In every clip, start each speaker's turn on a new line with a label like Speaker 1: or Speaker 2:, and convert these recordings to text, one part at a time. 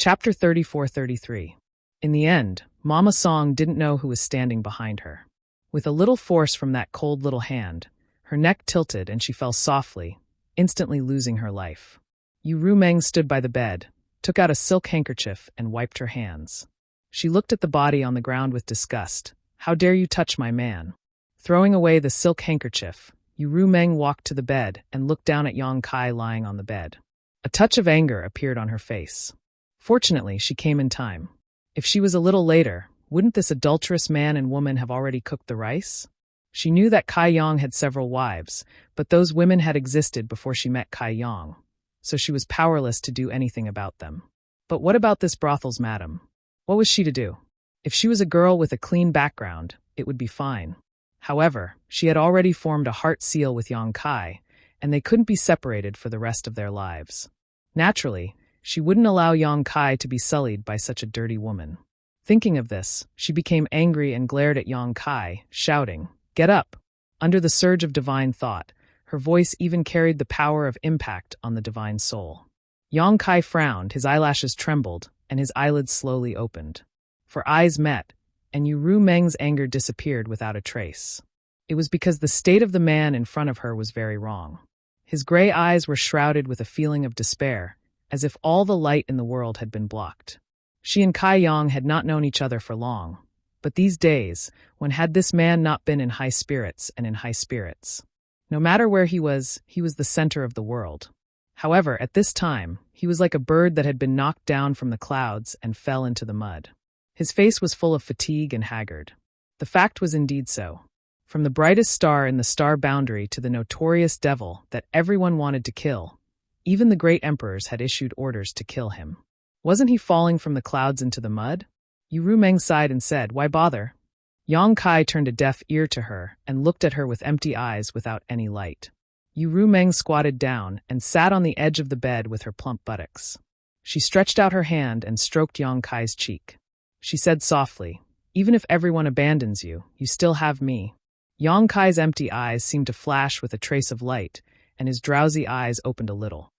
Speaker 1: Chapter 34-33. In the end, Mama Song didn't know who was standing behind her. With a little force from that cold little hand, her neck tilted and she fell softly, instantly losing her life. Yu Rumeng stood by the bed, took out a silk handkerchief and wiped her hands. She looked at the body on the ground with disgust. "How dare you touch my man?" Throwing away the silk handkerchief, Yu Rumeng walked to the bed and looked down at Yang Kai lying on the bed. A touch of anger appeared on her face. Fortunately, she came in time. If she was a little later, wouldn't this adulterous man and woman have already cooked the rice? She knew that Kai Yang had several wives, but those women had existed before she met Kai Yang, so she was powerless to do anything about them. But what about this brothel's madam? What was she to do? If she was a girl with a clean background, it would be fine. However, she had already formed a heart seal with Yang Kai, and they couldn't be separated for the rest of their lives. Naturally, she wouldn't allow Yang Kai to be sullied by such a dirty woman. Thinking of this, she became angry and glared at Yang Kai, shouting, "Get up!" Under the surge of divine thought, her voice even carried the power of impact on the divine soul. Yang Kai frowned, his eyelashes trembled, and his eyelids slowly opened. For eyes met, and Yu Rumeng's anger disappeared without a trace. It was because the state of the man in front of her was very wrong. His gray eyes were shrouded with a feeling of despair, as if all the light in the world had been blocked. She and Kai Yang had not known each other for long, but these days, when had this man not been in high spirits and in high spirits? No matter where he was the center of the world. However, at this time, he was like a bird that had been knocked down from the clouds and fell into the mud. His face was full of fatigue and haggard. The fact was indeed so. From the brightest star in the star boundary to the notorious devil that everyone wanted to kill, even the great emperors had issued orders to kill him. Wasn't he falling from the clouds into the mud? Yu Rumeng sighed and said, "Why bother?" Yang Kai turned a deaf ear to her and looked at her with empty eyes without any light. Yu Rumeng squatted down and sat on the edge of the bed with her plump buttocks. She stretched out her hand and stroked Yang Kai's cheek. She said softly, "Even if everyone abandons you, you still have me." Yang Kai's empty eyes seemed to flash with a trace of light, and his drowsy eyes opened a little.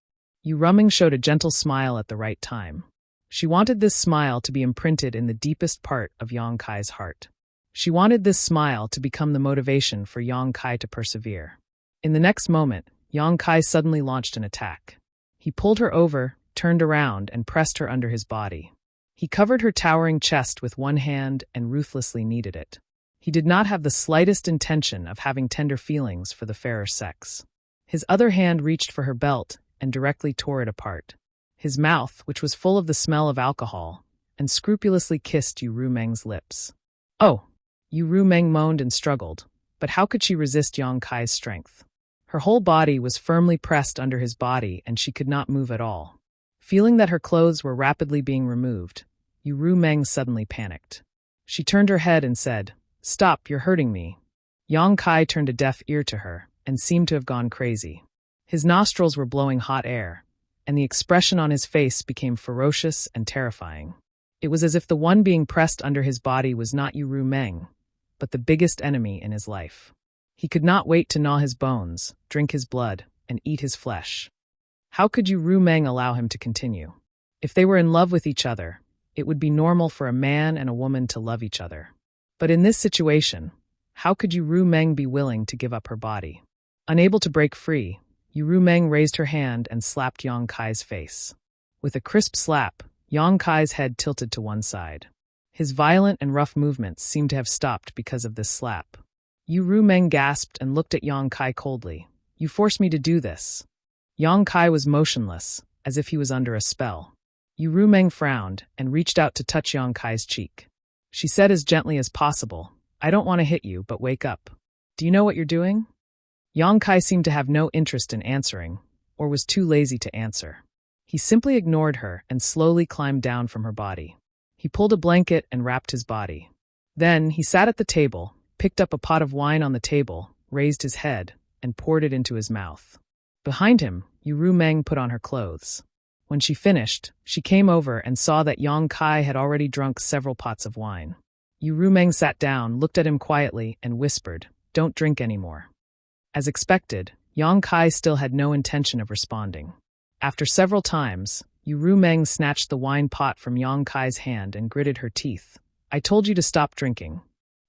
Speaker 1: Yu Rumeng showed a gentle smile at the right time. She wanted this smile to be imprinted in the deepest part of Yang Kai's heart. She wanted this smile to become the motivation for Yang Kai to persevere. In the next moment, Yang Kai suddenly launched an attack. He pulled her over, turned around, and pressed her under his body. He covered her towering chest with one hand and ruthlessly kneaded it. He did not have the slightest intention of having tender feelings for the fairer sex. His other hand reached for her belt and directly tore it apart. His mouth, which was full of the smell of alcohol, and scrupulously kissed Yu Rumeng's lips. "Oh!" Yu Rumeng moaned and struggled, but how could she resist Yang Kai's strength? Her whole body was firmly pressed under his body and she could not move at all. Feeling that her clothes were rapidly being removed, Yu Rumeng suddenly panicked. She turned her head and said, "Stop, you're hurting me." Yang Kai turned a deaf ear to her and seemed to have gone crazy. His nostrils were blowing hot air, and the expression on his face became ferocious and terrifying. It was as if the one being pressed under his body was not Yu Rumeng, but the biggest enemy in his life. He could not wait to gnaw his bones, drink his blood, and eat his flesh. How could Yu Rumeng allow him to continue? If they were in love with each other, it would be normal for a man and a woman to love each other. But in this situation, how could Yu Rumeng be willing to give up her body? Unable to break free, Yu Rumeng raised her hand and slapped Yang Kai's face. With a crisp slap, Yang Kai's head tilted to one side. His violent and rough movements seemed to have stopped because of this slap. Yu Rumeng gasped and looked at Yang Kai coldly. "You forced me to do this." Yang Kai was motionless, as if he was under a spell. Yu Rumeng frowned and reached out to touch Yang Kai's cheek. She said as gently as possible, "I don't want to hit you, but wake up. Do you know what you're doing?" Yang Kai seemed to have no interest in answering, or was too lazy to answer. He simply ignored her and slowly climbed down from her body. He pulled a blanket and wrapped his body. Then he sat at the table, picked up a pot of wine on the table, raised his head, and poured it into his mouth. Behind him, Yu Rumeng put on her clothes. When she finished, she came over and saw that Yang Kai had already drunk several pots of wine. Yu Rumeng sat down, looked at him quietly, and whispered, "Don't drink anymore." As expected, Yang Kai still had no intention of responding. After several times, Yu Rumeng snatched the wine pot from Yang Kai's hand and gritted her teeth. I told you to stop drinking.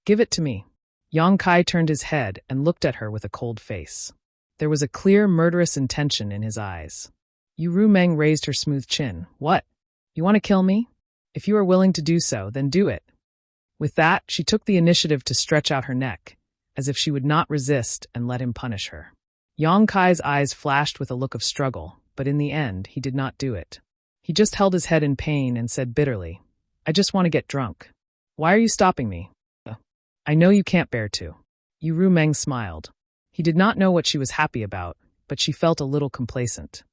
Speaker 1: Give it to me. Yang Kai turned his head and looked at her with a cold face. There was a clear, murderous intention in his eyes. Yu Rumeng raised her smooth chin. What? You want to kill me? If you are willing to do so, then do it. With that, she took the initiative to stretch out her neck, as if she would not resist and let him punish her. Yang Kai's eyes flashed with a look of struggle, but in the end, he did not do it. He just held his head in pain and said bitterly, I just want to get drunk. Why are you stopping me? I know you can't bear to. Yu Rumeng smiled. He did not know what she was happy about, but she felt a little complacent.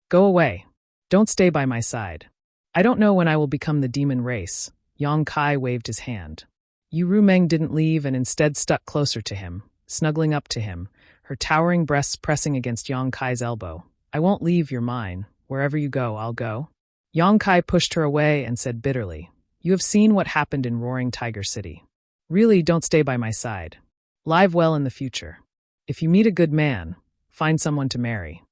Speaker 1: Go away. Don't stay by my side. I don't know when I will become the demon race. Yang Kai waved his hand. Yu Rumeng didn't leave and instead stuck closer to him, snuggling up to him, her towering breasts pressing against Yang Kai's elbow. I won't leave, you're mine. Wherever you go, I'll go. Yang Kai pushed her away and said bitterly, You have seen what happened in Roaring Tiger City. Really, don't stay by my side. Live well in the future. If you meet a good man, find someone to marry.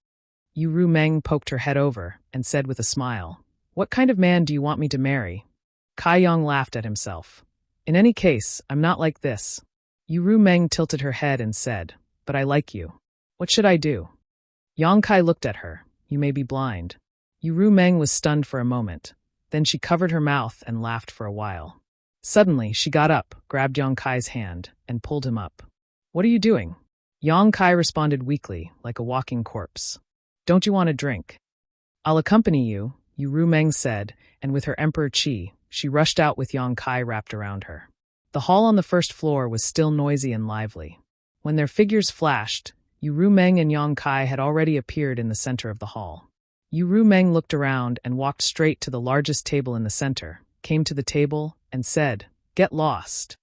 Speaker 1: Yu Rumeng poked her head over and said with a smile, What kind of man do you want me to marry? Kai Yang laughed at himself. In any case, I'm not like this. Yu Rumeng tilted her head and said, But I like you. What should I do? Yang Kai looked at her. You may be blind. Yu Rumeng was stunned for a moment. Then she covered her mouth and laughed for a while. Suddenly, she got up, grabbed Yang Kai's hand, and pulled him up. What are you doing? Yang Kai responded weakly, like a walking corpse. Don't you want a drink? I'll accompany you, Yu Rumeng said, and with her emperor chi, she rushed out with Yang Kai wrapped around her. The hall on the first floor was still noisy and lively. When their figures flashed, Yu Rumeng and Yang Kai had already appeared in the center of the hall. Yu Rumeng looked around and walked straight to the largest table in the center, came to the table, and said, Get lost.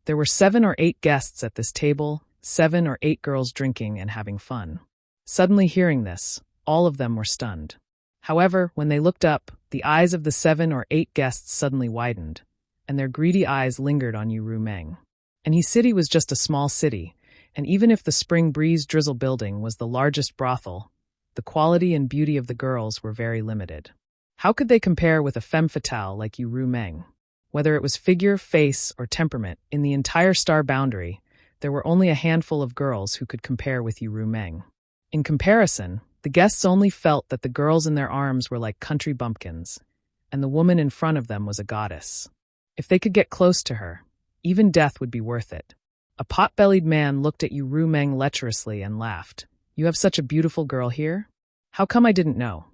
Speaker 1: There were 7 or 8 guests at this table, 7 or 8 girls drinking and having fun. Suddenly hearing this, all of them were stunned. However, when they looked up, the eyes of the 7 or 8 guests suddenly widened, and their greedy eyes lingered on Yu Rumeng. And his city was just a small city, and even if the Spring Breeze Drizzle building was the largest brothel, the quality and beauty of the girls were very limited. How could they compare with a femme fatale like Yu Rumeng? Whether it was figure, face, or temperament, in the entire star boundary, there were only a handful of girls who could compare with Yu Rumeng. In comparison, the guests only felt that the girls in their arms were like country bumpkins, and the woman in front of them was a goddess. If they could get close to her, even death would be worth it. A pot-bellied man looked at Yu Rumeng lecherously and laughed. You have such a beautiful girl here? How come I didn't know?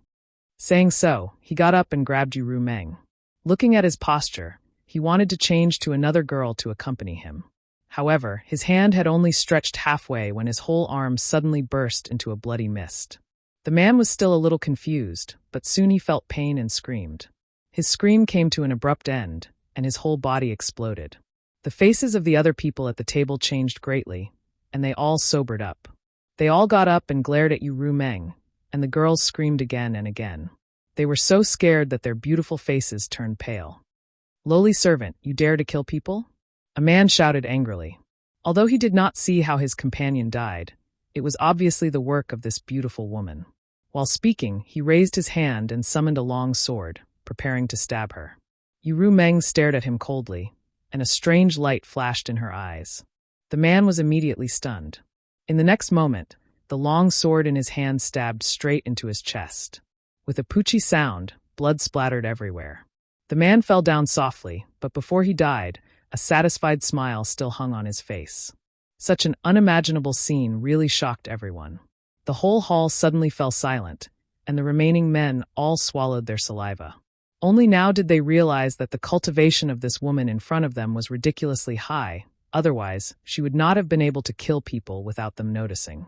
Speaker 1: Saying so, he got up and grabbed Yu Rumeng. Looking at his posture, he wanted to change to another girl to accompany him. However, his hand had only stretched halfway when his whole arm suddenly burst into a bloody mist. The man was still a little confused, but soon he felt pain and screamed. His scream came to an abrupt end, and his whole body exploded. The faces of the other people at the table changed greatly, and they all sobered up. They all got up and glared at Yu Rumeng, and the girls screamed again and again. They were so scared that their beautiful faces turned pale. Lowly servant, you dare to kill people? A man shouted angrily. Although he did not see how his companion died, it was obviously the work of this beautiful woman. While speaking, he raised his hand and summoned a long sword, preparing to stab her. Yu Rumeng stared at him coldly, and a strange light flashed in her eyes. The man was immediately stunned. In the next moment, the long sword in his hand stabbed straight into his chest. With a poochy sound, blood splattered everywhere. The man fell down softly, but before he died, a satisfied smile still hung on his face. Such an unimaginable scene really shocked everyone. The whole hall suddenly fell silent, and the remaining men all swallowed their saliva. Only now did they realize that the cultivation of this woman in front of them was ridiculously high, otherwise, she would not have been able to kill people without them noticing.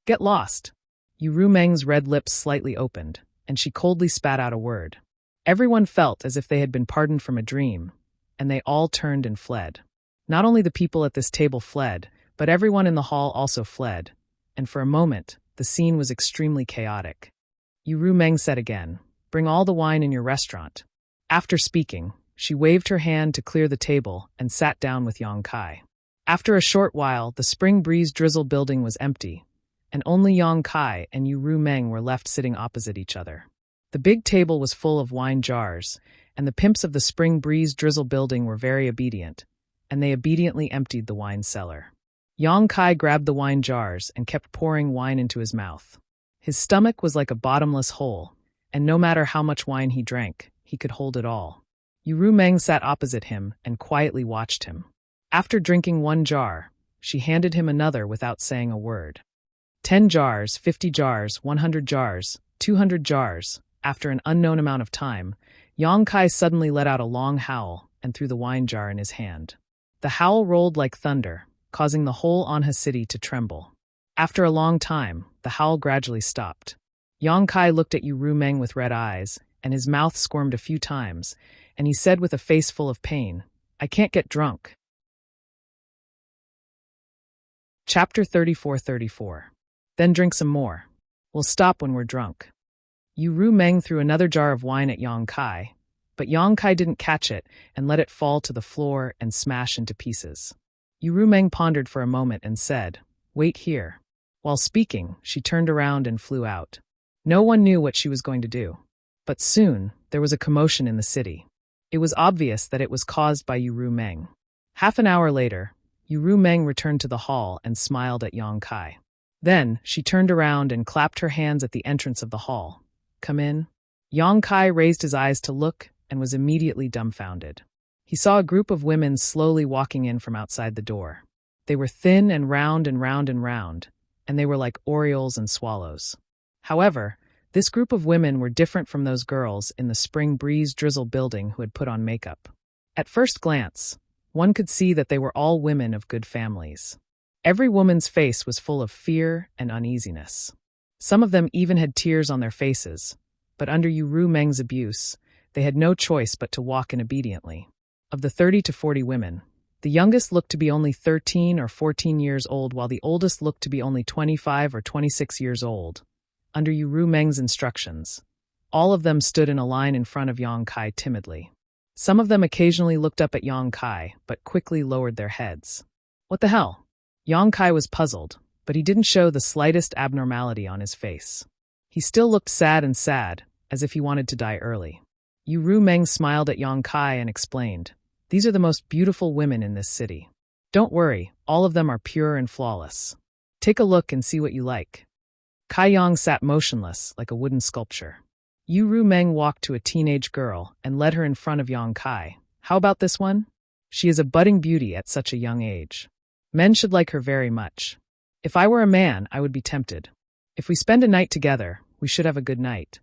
Speaker 1: Get lost! Yu Rumeng's red lips slightly opened, and she coldly spat out a word. Everyone felt as if they had been pardoned from a dream, and they all turned and fled. Not only the people at this table fled, but everyone in the hall also fled, and for a moment, the scene was extremely chaotic. Yu Rumeng said again, Bring all the wine in your restaurant. After speaking, she waved her hand to clear the table and sat down with Yang Kai. After a short while, the Spring Breeze Drizzle building was empty, and only Yang Kai and Yu Rumeng were left sitting opposite each other. The big table was full of wine jars, and the pimps of the Spring Breeze Drizzle building were very obedient, and they obediently emptied the wine cellar. Yang Kai grabbed the wine jars and kept pouring wine into his mouth. His stomach was like a bottomless hole, and no matter how much wine he drank, he could hold it all. Yu Meng sat opposite him and quietly watched him. After drinking one jar, she handed him another without saying a word. 10 jars, 50 jars, 100 jars, 200 jars. After an unknown amount of time, Yang Kai suddenly let out a long howl and threw the wine jar in his hand. The howl rolled like thunder, causing the whole Anha city to tremble. After a long time, the howl gradually stopped. Yang Kai looked at Yu Meng with red eyes, and his mouth squirmed a few times, and he said with a face full of pain, "I can't get drunk." Chapter 34:34. Then drink some more. We'll stop when we're drunk. Yu Meng threw another jar of wine at Yang Kai, but Yang Kai didn't catch it and let it fall to the floor and smash into pieces. Yu Meng pondered for a moment and said, "Wait here." While speaking, she turned around and flew out. No one knew what she was going to do. But soon, there was a commotion in the city. It was obvious that it was caused by Yu Meng. Half an hour later, Yu Meng returned to the hall and smiled at Yang Kai. Then, she turned around and clapped her hands at the entrance of the hall. "Come in." Yang Kai raised his eyes to look and was immediately dumbfounded. He saw a group of women slowly walking in from outside the door. They were thin and round and round and round, and they were like orioles and swallows. However, this group of women were different from those girls in the Spring Breeze Drizzle building who had put on makeup. At first glance, one could see that they were all women of good families. Every woman's face was full of fear and uneasiness. Some of them even had tears on their faces, but under Yu Meng's abuse, they had no choice but to walk in obediently. Of the 30 to 40 women, the youngest looked to be only 13 or 14 years old, while the oldest looked to be only 25 or 26 years old. Under Yu Meng's instructions, all of them stood in a line in front of Yang Kai timidly. Some of them occasionally looked up at Yang Kai, but quickly lowered their heads. What the hell? Yang Kai was puzzled, but he didn't show the slightest abnormality on his face. He still looked sad, as if he wanted to die early. Yu Meng smiled at Yang Kai and explained, "These are the most beautiful women in this city. Don't worry, all of them are pure and flawless. Take a look and see what you like." Kai Yang sat motionless, like a wooden sculpture. Yu Meng walked to a teenage girl and led her in front of Yang Kai. "How about this one? She is a budding beauty at such a young age. Men should like her very much. If I were a man, I would be tempted. If we spend a night together, we should have a good night."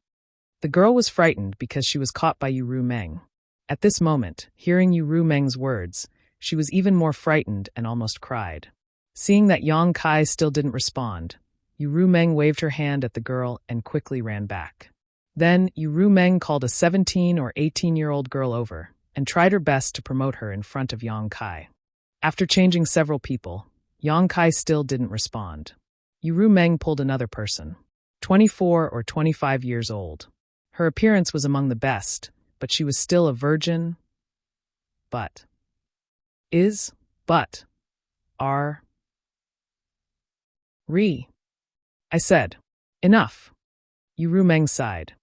Speaker 1: The girl was frightened because she was caught by Yu Meng. At this moment, hearing Yu Meng's words, she was even more frightened and almost cried. Seeing that Yang Kai still didn't respond, Yu Meng waved her hand at the girl and quickly ran back. Then, Yu Meng called a 17 or 18-year-old girl over and tried her best to promote her in front of Yang Kai. After changing several people, Yang Kai still didn't respond. Yu Meng pulled another person, 24 or 25 years old. Her appearance was among the best, but she was still a virgin. But I said, "Enough." Yu Meng sighed.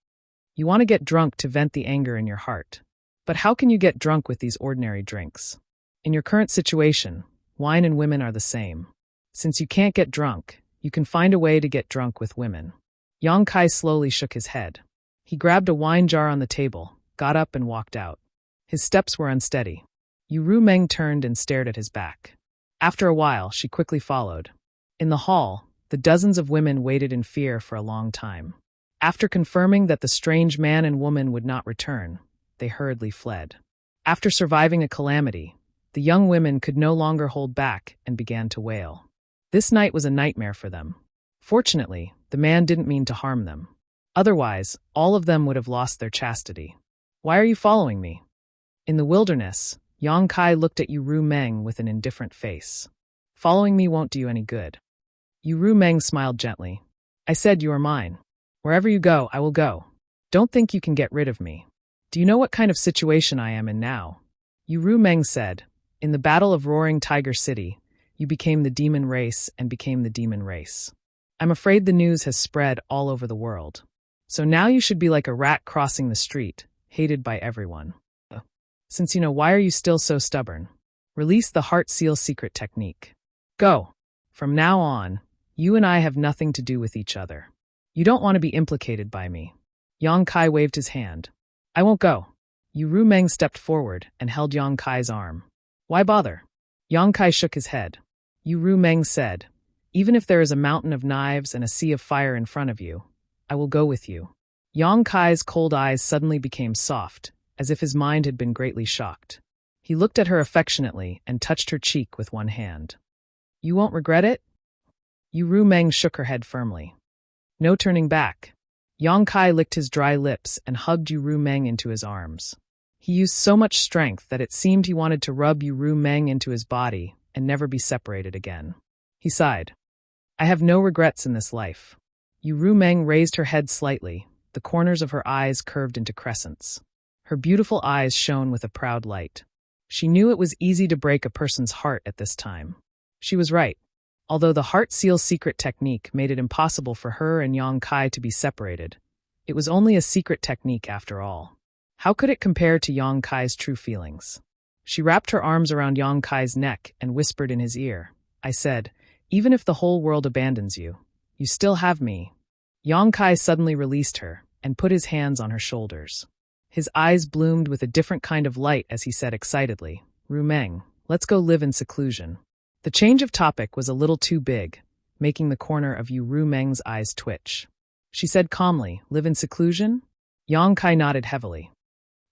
Speaker 1: "You want to get drunk to vent the anger in your heart. But how can you get drunk with these ordinary drinks? In your current situation, wine and women are the same. Since you can't get drunk, you can find a way to get drunk with women." Yang Kai slowly shook his head. He grabbed a wine jar on the table, got up and walked out. His steps were unsteady. Yu Meng turned and stared at his back. After a while, she quickly followed. In the hall, the dozens of women waited in fear for a long time. After confirming that the strange man and woman would not return, they hurriedly fled. After surviving a calamity, the young women could no longer hold back and began to wail. This night was a nightmare for them. Fortunately, the man didn't mean to harm them. Otherwise, all of them would have lost their chastity. "Why are you following me?" In the wilderness, Yang Kai looked at Yu Meng with an indifferent face. "Following me won't do you any good." Yu Meng smiled gently. "I said you are mine. Wherever you go, I will go. Don't think you can get rid of me. Do you know what kind of situation I am in now?" Yu Meng said, "In the Battle of Roaring Tiger City, you became the demon race and became the demon race. I'm afraid the news has spread all over the world. So now you should be like a rat crossing the street, hated by everyone. Since you know, why are you still so stubborn? Release the heart seal secret technique. Go. From now on, you and I have nothing to do with each other. You don't want to be implicated by me. Yang Kai waved his hand. I won't go. Yu Rumeng stepped forward and held Yang Kai's arm. Why bother? Yang Kai shook his head. Yu Rumeng said, even if there is a mountain of knives and a sea of fire in front of you, I will go with you. Yang Kai's cold eyes suddenly became soft, as if his mind had been greatly shocked. He looked at her affectionately and touched her cheek with one hand. You won't regret it? Yu Rumeng shook her head firmly. No turning back. Yang Kai licked his dry lips and hugged Yu Rumeng into his arms. He used so much strength that it seemed he wanted to rub Yu Rumeng into his body and never be separated again. He sighed. I have no regrets in this life. Yu Rumeng raised her head slightly, the corners of her eyes curved into crescents. Her beautiful eyes shone with a proud light. She knew it was easy to break a person's heart at this time. She was right. Although the heart seal secret technique made it impossible for her and Yang Kai to be separated, it was only a secret technique after all. How could it compare to Yang Kai's true feelings? She wrapped her arms around Yang Kai's neck and whispered in his ear. I said, even if the whole world abandons you, you still have me. Yang Kai suddenly released her and put his hands on her shoulders. His eyes bloomed with a different kind of light as he said excitedly, Rumeng, let's go live in seclusion. The change of topic was a little too big, making the corner of Yu Rumeng's eyes twitch. She said calmly, live in seclusion? Yang Kai nodded heavily.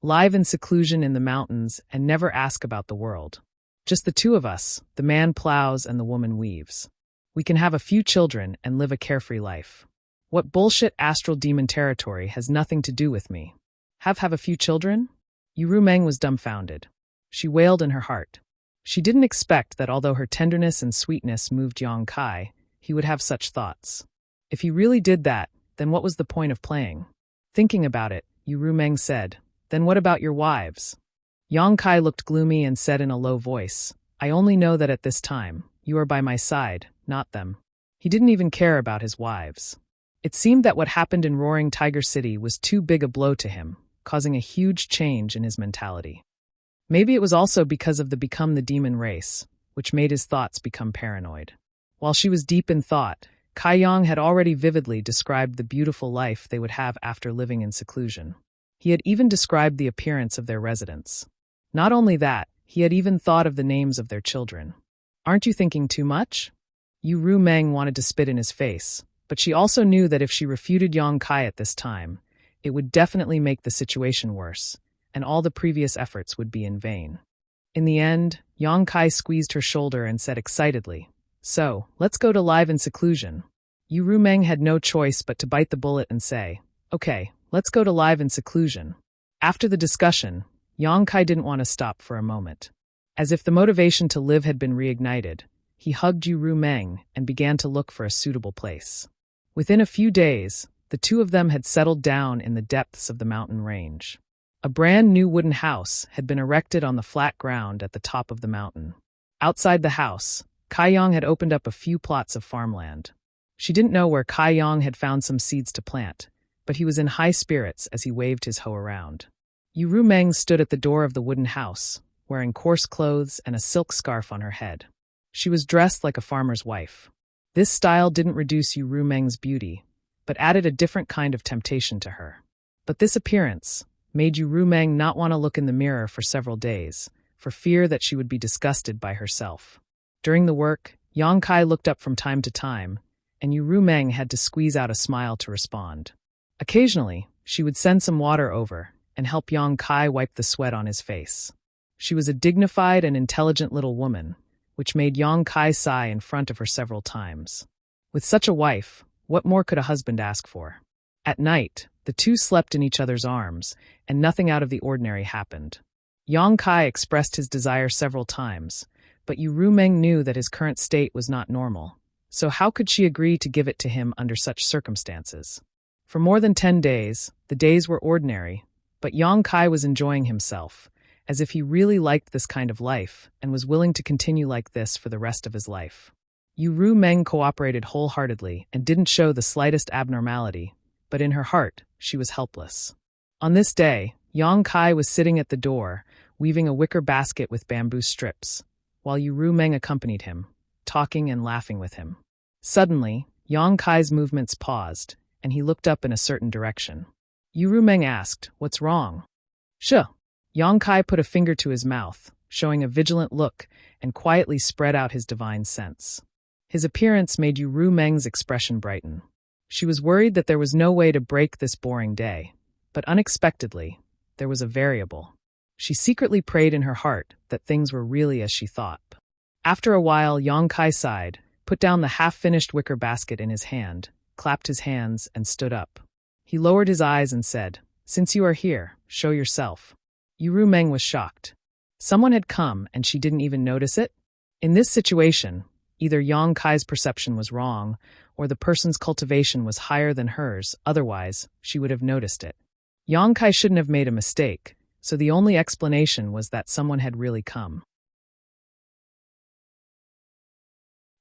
Speaker 1: Live in seclusion in the mountains and never ask about the world. Just the two of us, the man plows and the woman weaves. We can have a few children and live a carefree life. What bullshit astral demon territory has nothing to do with me. Have a few children? Yu Rumeng was dumbfounded. She wailed in her heart. She didn't expect that although her tenderness and sweetness moved Yang Kai, he would have such thoughts. If he really did that, then what was the point of playing? Thinking about it, Yu Rumeng said, then what about your wives? Yang Kai looked gloomy and said in a low voice, I only know that at this time, you are by my side, not them. He didn't even care about his wives. It seemed that what happened in Roaring Tiger City was too big a blow to him, causing a huge change in his mentality. Maybe it was also because of the become the demon race, which made his thoughts become paranoid. While she was deep in thought, Kai Yang had already vividly described the beautiful life they would have after living in seclusion. He had even described the appearance of their residence. Not only that, he had even thought of the names of their children. Aren't you thinking too much? Yu Rumeng wanted to spit in his face, but she also knew that if she refuted Yang Kai at this time, it would definitely make the situation worse, and all the previous efforts would be in vain. In the end, Yang Kai squeezed her shoulder and said excitedly, so, let's go to live in seclusion. Yu Rumeng had no choice but to bite the bullet and say, okay, let's go to live in seclusion. After the discussion, Yang Kai didn't want to stop for a moment. As if the motivation to live had been reignited, he hugged Yu Rumeng and began to look for a suitable place. Within a few days, the two of them had settled down in the depths of the mountain range. A brand new wooden house had been erected on the flat ground at the top of the mountain. Outside the house, Kai Yang had opened up a few plots of farmland. She didn't know where Kai Yang had found some seeds to plant, but he was in high spirits as he waved his hoe around. Yu Rumeng stood at the door of the wooden house, wearing coarse clothes and a silk scarf on her head. She was dressed like a farmer's wife. This style didn't reduce Yu Rumeng's beauty, but added a different kind of temptation to her. But this appearance made Yu Rumeng not want to look in the mirror for several days, for fear that she would be disgusted by herself. During the work, Yang Kai looked up from time to time, and Yu Rumeng had to squeeze out a smile to respond. Occasionally, she would send some water over and help Yang Kai wipe the sweat on his face. She was a dignified and intelligent little woman, which made Yang Kai sigh in front of her several times. With such a wife, what more could a husband ask for? At night, the two slept in each other's arms, and nothing out of the ordinary happened. Yang Kai expressed his desire several times, but Yu Rumeng knew that his current state was not normal, so how could she agree to give it to him under such circumstances? For more than 10 days, the days were ordinary, but Yang Kai was enjoying himself, as if he really liked this kind of life and was willing to continue like this for the rest of his life. Yu Rumeng cooperated wholeheartedly and didn't show the slightest abnormality, but in her heart, she was helpless. On this day, Yang Kai was sitting at the door, weaving a wicker basket with bamboo strips, while Yu Meng accompanied him, talking and laughing with him. Suddenly, Yang Kai's movements paused, and he looked up in a certain direction. Yu Meng asked, "What's wrong?" "Shuh." Yang Kai put a finger to his mouth, showing a vigilant look, and quietly spread out his divine sense. His appearance made Yu Meng's expression brighten. She was worried that there was no way to break this boring day, but unexpectedly, there was a variable. She secretly prayed in her heart that things were really as she thought. After a while, Yang Kai sighed, put down the half-finished wicker basket in his hand, clapped his hands, and stood up. He lowered his eyes and said, "Since you are here, show yourself." Yu Meng was shocked. Someone had come and she didn't even notice it? In this situation, either Yang Kai's perception was wrong, or the person's cultivation was higher than hers, otherwise, she would have noticed it. Yang Kai shouldn't have made a mistake, so the only explanation was that someone had really come.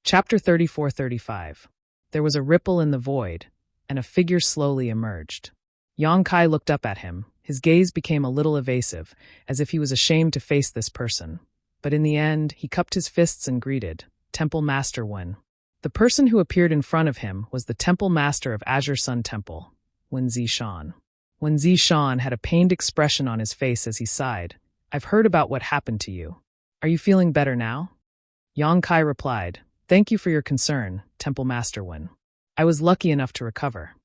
Speaker 1: Chapter 34-35. There was a ripple in the void, and a figure slowly emerged. Yang Kai looked up at him. His gaze became a little evasive, as if he was ashamed to face this person. But in the end, he cupped his fists and greeted, "Temple Master Wen." The person who appeared in front of him was the Temple Master of Azure Sun Temple, Wen Zishan. Wen Zishan had a pained expression on his face as he sighed. "I've heard about what happened to you. Are you feeling better now?" Yang Kai replied, "Thank you for your concern, Temple Master Wen. I was lucky enough to recover."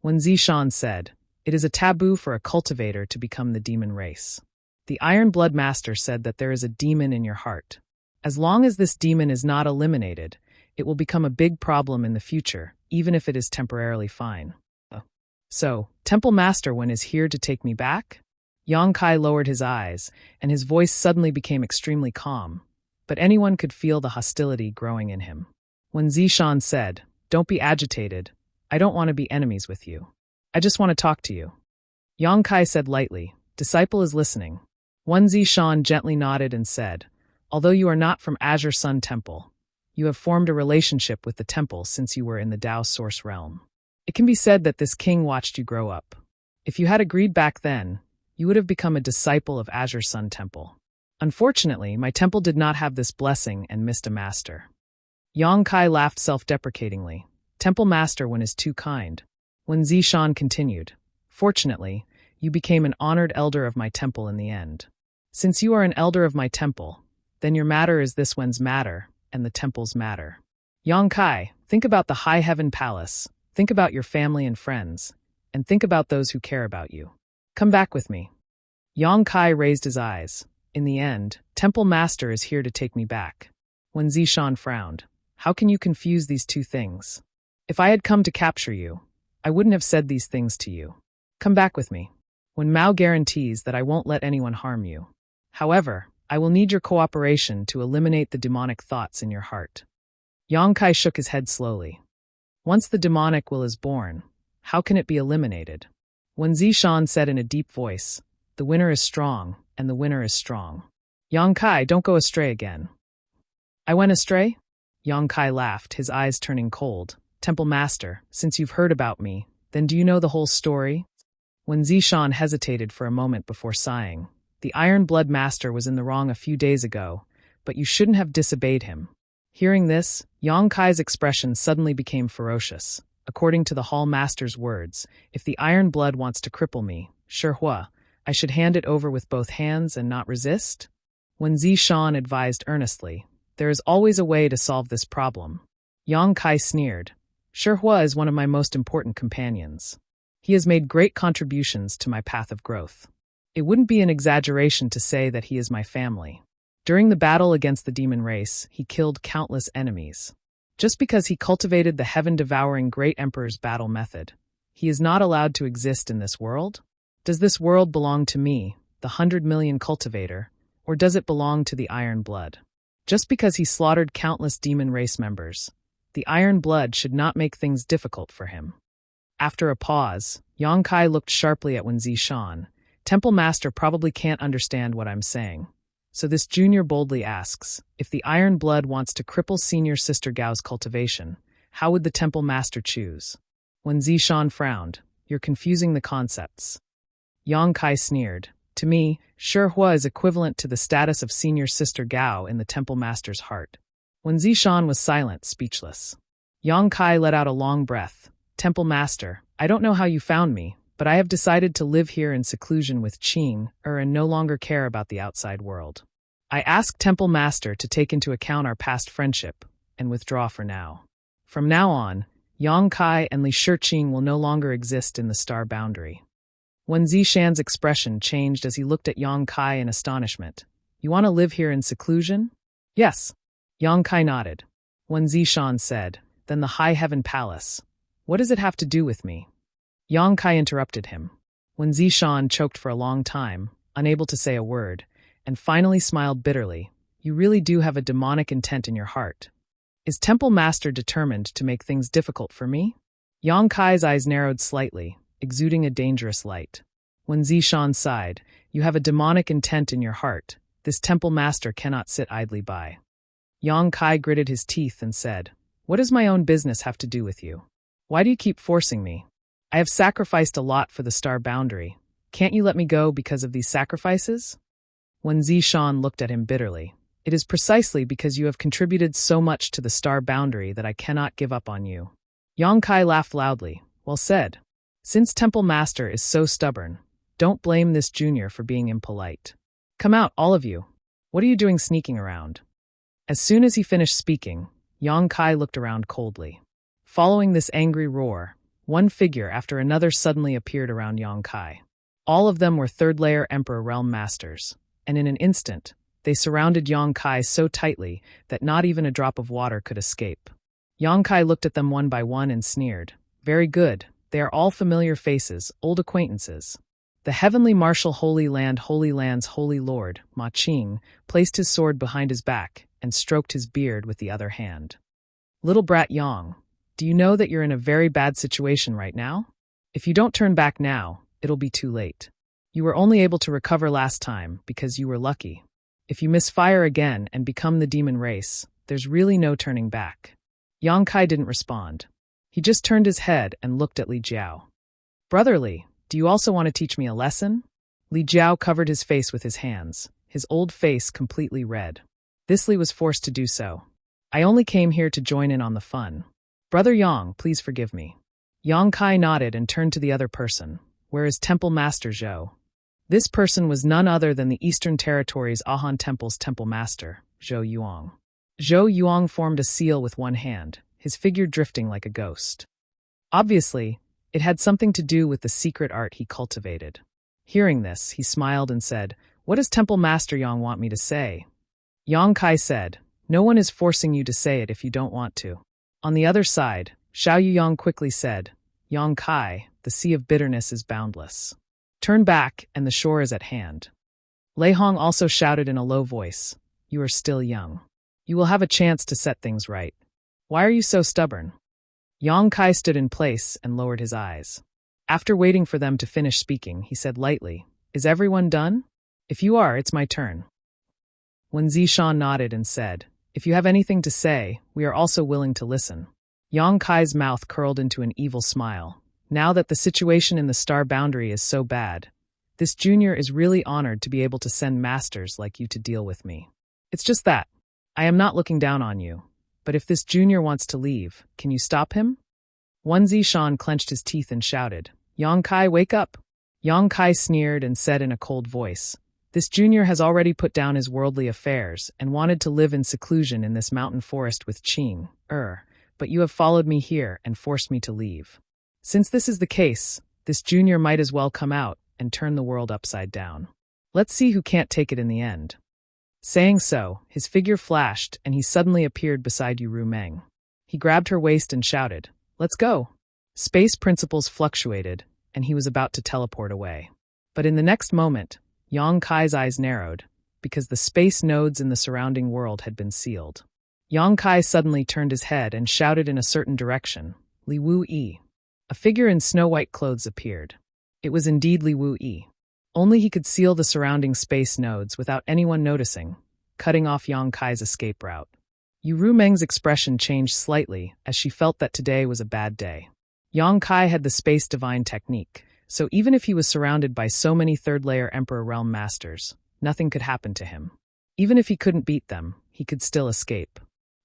Speaker 1: Wen Zishan said, "It is a taboo for a cultivator to become the demon race. The Iron Blood Master said that there is a demon in your heart. As long as this demon is not eliminated, it will become a big problem in the future, even if it is temporarily fine. So, Temple Master Wen is here to take me back?" Yang Kai lowered his eyes, and his voice suddenly became extremely calm, but anyone could feel the hostility growing in him. Wen Zishan said, "Don't be agitated. I don't want to be enemies with you. I just want to talk to you." Yang Kai said lightly, "Disciple is listening." Wen Zishan gently nodded and said, "Although you are not from Azure Sun Temple, you have formed a relationship with the temple since you were in the Tao Source realm. It can be said that this king watched you grow up. If you had agreed back then, you would have become a disciple of Azure Sun Temple. Unfortunately, my temple did not have this blessing and missed a master." Yang Kai laughed self-deprecatingly. "Temple Master Wen is too kind." Wen Zishan continued, "Fortunately, you became an honored elder of my temple in the end. Since you are an elder of my temple, then your matter is this Wen's matter, and the temple's matter. Yang Kai, think about the High Heaven Palace, think about your family and friends, and think about those who care about you. Come back with me." Yang Kai raised his eyes. "In the end, Temple Master is here to take me back." Wen Zishan frowned. "How can you confuse these two things? If I had come to capture you, I wouldn't have said these things to you. Come back with me. Wen Mao guarantees that I won't let anyone harm you. However, I will need your cooperation to eliminate the demonic thoughts in your heart." Yang Kai shook his head slowly. "Once the demonic will is born, how can it be eliminated?" Wen Zishan said in a deep voice, "The winner is strong, and the winner is strong. Yang Kai, don't go astray again." "I went astray?" Yang Kai laughed, his eyes turning cold. "Temple Master, since you've heard about me, then do you know the whole story?" Wen Zishan hesitated for a moment before sighing. "The Iron Blood Master was in the wrong a few days ago, but you shouldn't have disobeyed him." Hearing this, Yang Kai's expression suddenly became ferocious. According to the Hall Master's words, if the Iron Blood wants to cripple me, Shihua, I should hand it over with both hands and not resist? Wen Zishan advised earnestly, "There is always a way to solve this problem." Yang Kai sneered. "Shihua is one of my most important companions. He has made great contributions to my path of growth. It wouldn't be an exaggeration to say that he is my family. During the battle against the demon race, he killed countless enemies. Just because he cultivated the heaven-devouring Great Emperor's battle method, he is not allowed to exist in this world? Does this world belong to me, the 100 million cultivator, or does it belong to the Iron Blood? Just because he slaughtered countless demon race members, the Iron Blood should not make things difficult for him." After a pause, Yang Kai looked sharply at Wen Zishan. "Temple Master probably can't understand what I'm saying. So this junior boldly asks, if the Iron Blood wants to cripple Senior Sister Gao's cultivation, how would the Temple Master choose?" Wen Zishan frowned. You're confusing the concepts. Yang Kai sneered. To me, Shihua is equivalent to the status of senior sister Gao in the temple master's heart. Wen Zishan was silent, speechless. Yang Kai let out a long breath. Temple master, I don't know how you found me, but I have decided to live here in seclusion with Qing, and no longer care about the outside world. I ask Temple Master to take into account our past friendship, and withdraw for now. From now on, Yang Kai and Li Shiqing will no longer exist in the star boundary. Wen Zishan's expression changed as he looked at Yang Kai in astonishment. You want to live here in seclusion? Yes. Yang Kai nodded. Wen Zishan said, Then the High Heaven Palace. What does it have to do with me? Yang Kai interrupted him. Wen Zishan choked for a long time, unable to say a word, and finally smiled bitterly. You really do have a demonic intent in your heart. Is Temple Master determined to make things difficult for me? Yang Kai's eyes narrowed slightly, exuding a dangerous light. Wen Zishan sighed, You have a demonic intent in your heart. This Temple Master cannot sit idly by. Yang Kai gritted his teeth and said, What does my own business have to do with you? Why do you keep forcing me? I have sacrificed a lot for the star boundary. Can't you let me go because of these sacrifices? Wen Zishan looked at him bitterly. It is precisely because you have contributed so much to the star boundary that I cannot give up on you. Yang Kai laughed loudly. Well said. Since Temple Master is so stubborn, don't blame this junior for being impolite. Come out, all of you. What are you doing sneaking around? As soon as he finished speaking, Yang Kai looked around coldly. Following this angry roar, one figure after another suddenly appeared around Yang Kai. All of them were third-layer Emperor Realm Masters, and in an instant, they surrounded Yang Kai so tightly that not even a drop of water could escape. Yang Kai looked at them one by one and sneered. Very good. They are all familiar faces, old acquaintances. The heavenly marshal Holy Land, Holy Land's Holy Lord, Ma Qing, placed his sword behind his back and stroked his beard with the other hand. Little brat Yang, do you know that you're in a very bad situation right now? If you don't turn back now, it'll be too late. You were only able to recover last time because you were lucky. If you misfire again and become the demon race, there's really no turning back. Yang Kai didn't respond. He just turned his head and looked at Li Jiao. Brother Li, do you also want to teach me a lesson? Li Jiao covered his face with his hands, his old face completely red. This Li was forced to do so. I only came here to join in on the fun. Brother Yang, please forgive me. Yang Kai nodded and turned to the other person. Where is Temple Master Zhou? This person was none other than the Eastern Territories Ahan Temple's Temple Master, Zhou Yuang. Zhou Yuang formed a seal with one hand, his figure drifting like a ghost. Obviously, it had something to do with the secret art he cultivated. Hearing this, he smiled and said, What does Temple Master Yang want me to say? Yang Kai said, No one is forcing you to say it if you don't want to. On the other side, Xiao Yuyang quickly said, Yang Kai, the sea of bitterness is boundless. Turn back, and the shore is at hand. Lei Hong also shouted in a low voice, You are still young. You will have a chance to set things right. Why are you so stubborn? Yang Kai stood in place and lowered his eyes. After waiting for them to finish speaking, he said lightly, Is everyone done? If you are, it's my turn. Wen Zishan nodded and said, If you have anything to say, we are also willing to listen. Yang Kai's mouth curled into an evil smile. Now that the situation in the star boundary is so bad, this junior is really honored to be able to send masters like you to deal with me. It's just that. I am not looking down on you. But if this junior wants to leave, can you stop him? Wen Zishan clenched his teeth and shouted, Yang Kai, wake up! Yang Kai sneered and said in a cold voice, This junior has already put down his worldly affairs and wanted to live in seclusion in this mountain forest with Qing, but you have followed me here and forced me to leave. Since this is the case, this junior might as well come out and turn the world upside down. Let's see who can't take it in the end. Saying so, his figure flashed and he suddenly appeared beside Yu Meng. He grabbed her waist and shouted, Let's go! Space principles fluctuated, and he was about to teleport away. But in the next moment, Yang Kai's eyes narrowed, because the space nodes in the surrounding world had been sealed. Yang Kai suddenly turned his head and shouted in a certain direction, Li Wu Yi. A figure in snow-white clothes appeared. It was indeed Li Wu Yi. Only he could seal the surrounding space nodes without anyone noticing, cutting off Yang Kai's escape route. Yu Meng's expression changed slightly as she felt that today was a bad day. Yang Kai had the space divine technique, so even if he was surrounded by so many third-layer Emperor Realm Masters, nothing could happen to him. Even if he couldn't beat them, he could still escape.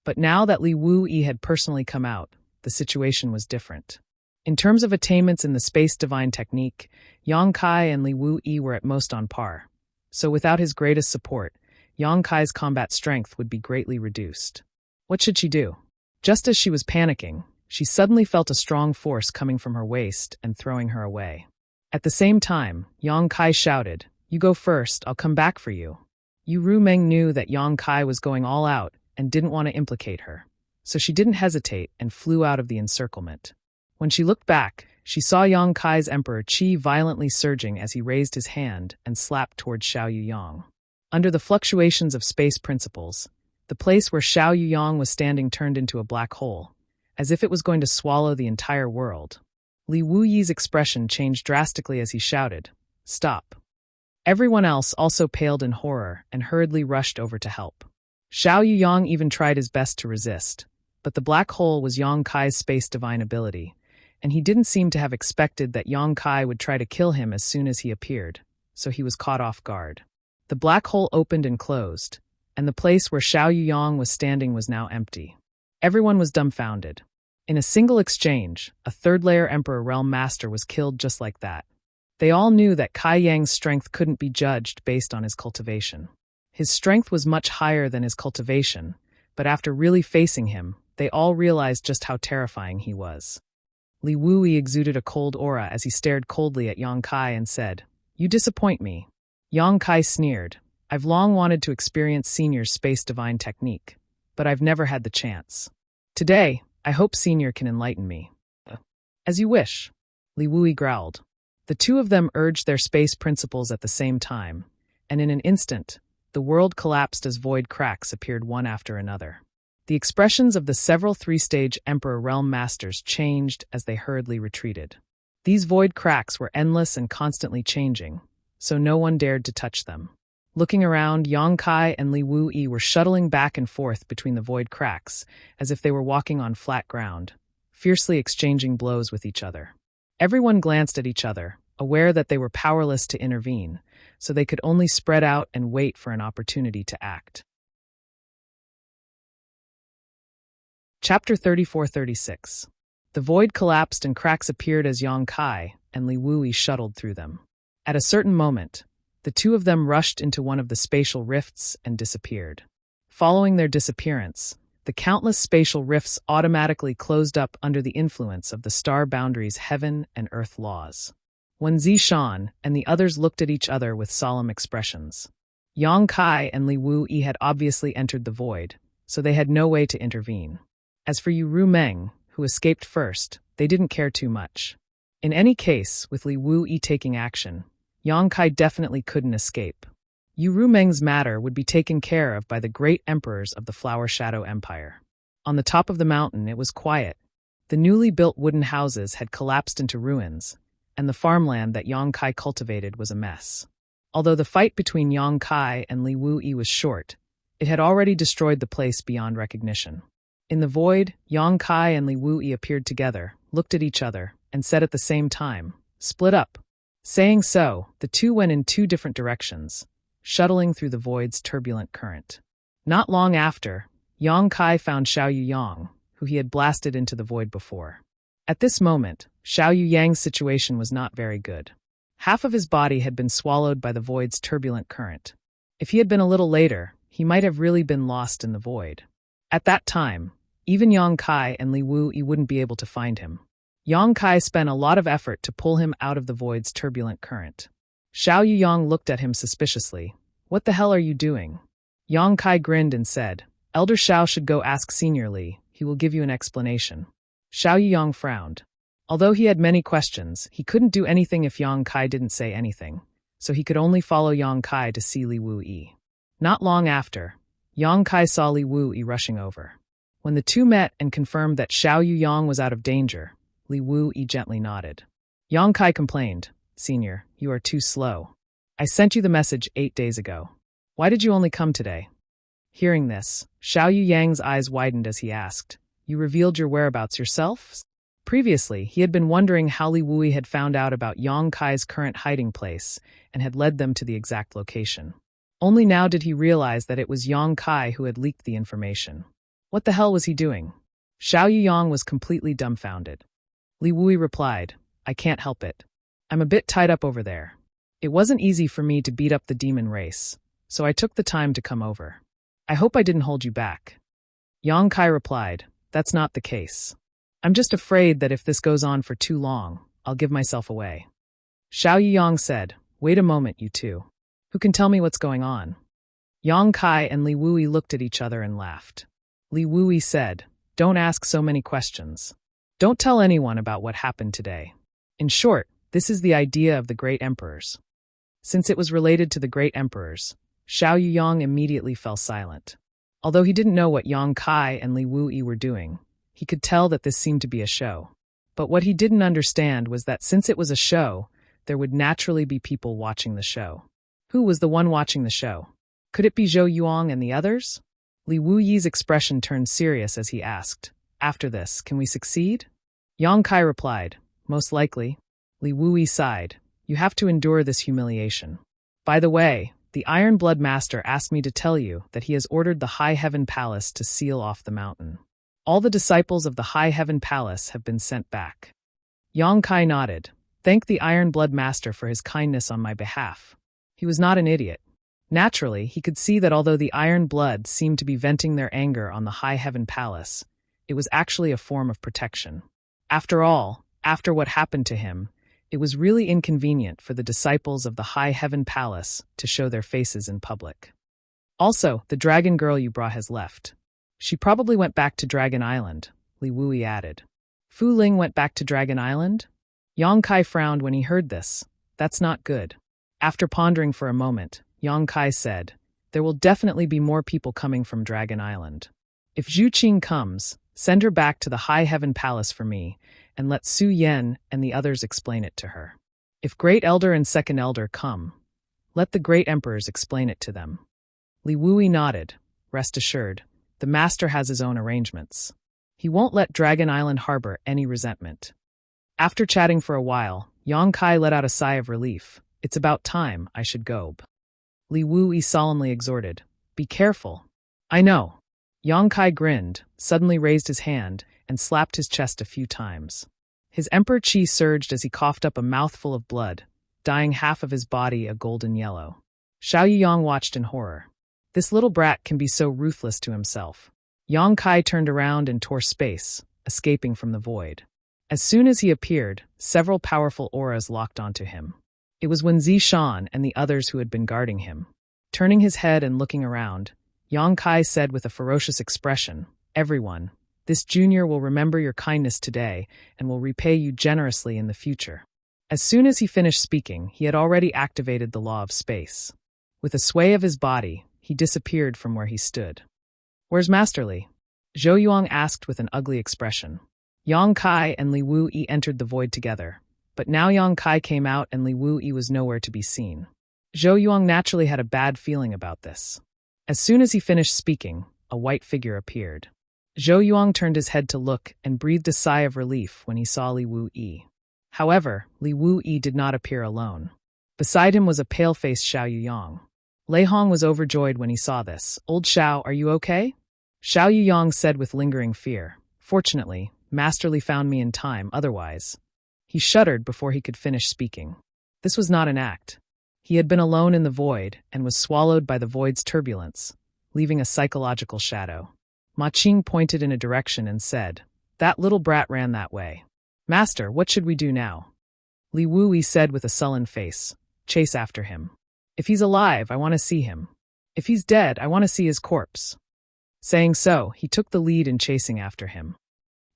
Speaker 1: But now that Li Wu-Yi had personally come out, the situation was different. In terms of attainments in the space divine technique, Yang Kai and Li Wu-Yi were at most on par. So without his greatest support, Yang Kai's combat strength would be greatly reduced. What should she do? Just as she was panicking, she suddenly felt a strong force coming from her waist and throwing her away. At the same time, Yang Kai shouted, "You go first, I'll come back for you." Yu Rumeng knew that Yang Kai was going all out and didn't want to implicate her, so she didn't hesitate and flew out of the encirclement. When she looked back, she saw Yang Kai's Emperor Qi violently surging as he raised his hand and slapped towards Xiao Yuyang. Under the fluctuations of space principles, the place where Xiao Yuyang was standing turned into a black hole, as if it was going to swallow the entire world. Li Wu-Yi's expression changed drastically as he shouted, "Stop." Everyone else also paled in horror and hurriedly rushed over to help. Xiao Yuyang even tried his best to resist, but the black hole was Yang Kai's space divine ability, and he didn't seem to have expected that Yang Kai would try to kill him as soon as he appeared, so he was caught off guard. The black hole opened and closed, and the place where Xiao Yuyang was standing was now empty. Everyone was dumbfounded. In a single exchange, a third-layer Emperor Realm Master was killed just like that. They all knew that Kai Yang's strength couldn't be judged based on his cultivation. His strength was much higher than his cultivation, but after really facing him, they all realized just how terrifying he was. Li Wu-Yi exuded a cold aura as he stared coldly at Yang Kai and said, "You disappoint me." Yang Kai sneered, "I've long wanted to experience Senior's space divine technique, but I've never had the chance. Today, I hope Senior can enlighten me." "As you wish," Li Wu-Yi growled. The two of them urged their space principles at the same time, and in an instant, the world collapsed as void cracks appeared one after another. The expressions of the several three-stage Emperor Realm Masters changed as they hurriedly retreated. These void cracks were endless and constantly changing, so no one dared to touch them. Looking around, Yang Kai and Li Wu-Yi were shuttling back and forth between the void cracks, as if they were walking on flat ground, fiercely exchanging blows with each other. Everyone glanced at each other, aware that they were powerless to intervene, so they could only spread out and wait for an opportunity to act. Chapter 34-36. The void collapsed and cracks appeared as Yang Kai and Li Wu-Yi shuttled through them. At a certain moment, the two of them rushed into one of the spatial rifts and disappeared. Following their disappearance, the countless spatial rifts automatically closed up under the influence of the star boundaries' heaven and earth laws. Wen Zishan and the others looked at each other with solemn expressions. Yang Kai and Li Wu-Yi had obviously entered the void, so they had no way to intervene. As for Yu Rumeng, who escaped first, they didn't care too much. In any case, with Li Wu-Yi taking action, Yang Kai definitely couldn't escape. Yu Rumeng's matter would be taken care of by the great emperors of the Flower Shadow Empire. On the top of the mountain, it was quiet. The newly built wooden houses had collapsed into ruins, and the farmland that Yang Kai cultivated was a mess. Although the fight between Yang Kai and Li Wu-Yi was short, it had already destroyed the place beyond recognition. In the void, Yang Kai and Li Wu-Yi appeared together, looked at each other, and said at the same time, "Split up." Saying so, the two went in two different directions, shuttling through the void's turbulent current. Not long after, Yang Kai found Xiao Yuyang, who he had blasted into the void before. At this moment, Xiao Yuyang's situation was not very good. Half of his body had been swallowed by the void's turbulent current. If he had been a little later, he might have really been lost in the void. At that time, even Yang Kai and Li Wu-Yi wouldn't be able to find him. Yang Kai spent a lot of effort to pull him out of the void's turbulent current. Xiao Yuyang looked at him suspiciously. "What the hell are you doing?" Yang Kai grinned and said, "Elder Xiao should go ask Senior Li, he will give you an explanation." Xiao Yuyang frowned. Although he had many questions, he couldn't do anything if Yang Kai didn't say anything, so he could only follow Yang Kai to see Li Wu-Yi. Not long after, Yang Kai saw Li Wu-Yi rushing over. When the two met and confirmed that Xiao Yuyang was out of danger, Li Wu-Yi gently nodded. Yang Kai complained, "Senior, you are too slow. I sent you the message 8 days ago. Why did you only come today?" Hearing this, Xiao Yuyang's eyes widened as he asked, "You revealed your whereabouts yourself?" Previously, he had been wondering how Li Wui had found out about Yang Kai's current hiding place and had led them to the exact location. Only now did he realize that it was Yang Kai who had leaked the information. What the hell was he doing? Xiao Yuyang was completely dumbfounded. Li Wui replied, I can't help it. I'm a bit tied up over there. It wasn't easy for me to beat up the demon race, so I took the time to come over. I hope I didn't hold you back. Yang Kai replied, That's not the case. I'm just afraid that if this goes on for too long, I'll give myself away. Xiao Yuyang said, Wait a moment, you two. Who can tell me what's going on? Yang Kai and Li Wui looked at each other and laughed. Li Wui said, Don't ask so many questions. Don't tell anyone about what happened today. In short, this is the idea of the great emperors. Since it was related to the great emperors, Xiao Yuyang immediately fell silent. Although he didn't know what Yang Kai and Li Wui were doing, he could tell that this seemed to be a show. But what he didn't understand was that since it was a show, there would naturally be people watching the show. Who was the one watching the show? Could it be Zhou Yuang and the others? Li Wuyi's expression turned serious as he asked, After this, can we succeed? Yang Kai replied, Most likely. Li Wuyi sighed, You have to endure this humiliation. By the way, the Iron Blood Master asked me to tell you that he has ordered the High Heaven Palace to seal off the mountain. All the disciples of the High Heaven Palace have been sent back. Yang Kai nodded. Thank the Iron Blood Master for his kindness on my behalf. He was not an idiot. Naturally, he could see that although the Iron Blood seemed to be venting their anger on the High Heaven Palace, it was actually a form of protection. After all, after what happened to him, it was really inconvenient for the disciples of the High Heaven Palace to show their faces in public. Also, the dragon girl you brought has left. She probably went back to Dragon Island, Li Wui added. Fu Ling went back to Dragon Island? Yang Kai frowned when he heard this. That's not good. After pondering for a moment, Yang Kai said, There will definitely be more people coming from Dragon Island. If Zhu Qing comes, send her back to the High Heaven Palace for me, and let Su Yan and the others explain it to her. If Great Elder and Second Elder come, let the Great Emperors explain it to them. Li Wui nodded. Rest assured, the master has his own arrangements. He won't let Dragon Island harbor any resentment. After chatting for a while, Yang Kai let out a sigh of relief. It's about time I should go. Li Wui solemnly exhorted, Be careful. I know. Yang Kai grinned, suddenly raised his hand, and slapped his chest a few times. His emperor chi surged as he coughed up a mouthful of blood, dyeing half of his body a golden yellow. Xiao Yuyang watched in horror. This little brat can be so ruthless to himself. Yang Kai turned around and tore space, escaping from the void. As soon as he appeared, several powerful auras locked onto him. It was Wen Zishan and the others who had been guarding him. Turning his head and looking around, Yang Kai said with a ferocious expression, Everyone, this junior will remember your kindness today and will repay you generously in the future. As soon as he finished speaking, he had already activated the law of space. With a sway of his body, he disappeared from where he stood. Where's Masterly? Zhou Yuang asked with an ugly expression. Yang Kai and Li Wui entered the void together, but now Yang Kai came out and Li Wui was nowhere to be seen. Zhou Yuang naturally had a bad feeling about this. As soon as he finished speaking, a white figure appeared. Zhou Yuang turned his head to look and breathed a sigh of relief when he saw Li Wui. However, Li Wui did not appear alone. Beside him was a pale-faced Xiao Yuyang. Lei Hong was overjoyed when he saw this. Old Xiao, are you okay? Xiao Yuyang said with lingering fear. Fortunately, Masterly found me in time, otherwise. He shuddered before he could finish speaking. This was not an act. He had been alone in the void and was swallowed by the void's turbulence, leaving a psychological shadow. Ma Qing pointed in a direction and said, That little brat ran that way. Master, what should we do now? Li Wui said with a sullen face, Chase after him. If he's alive, I want to see him. If he's dead, I want to see his corpse. Saying so, he took the lead in chasing after him.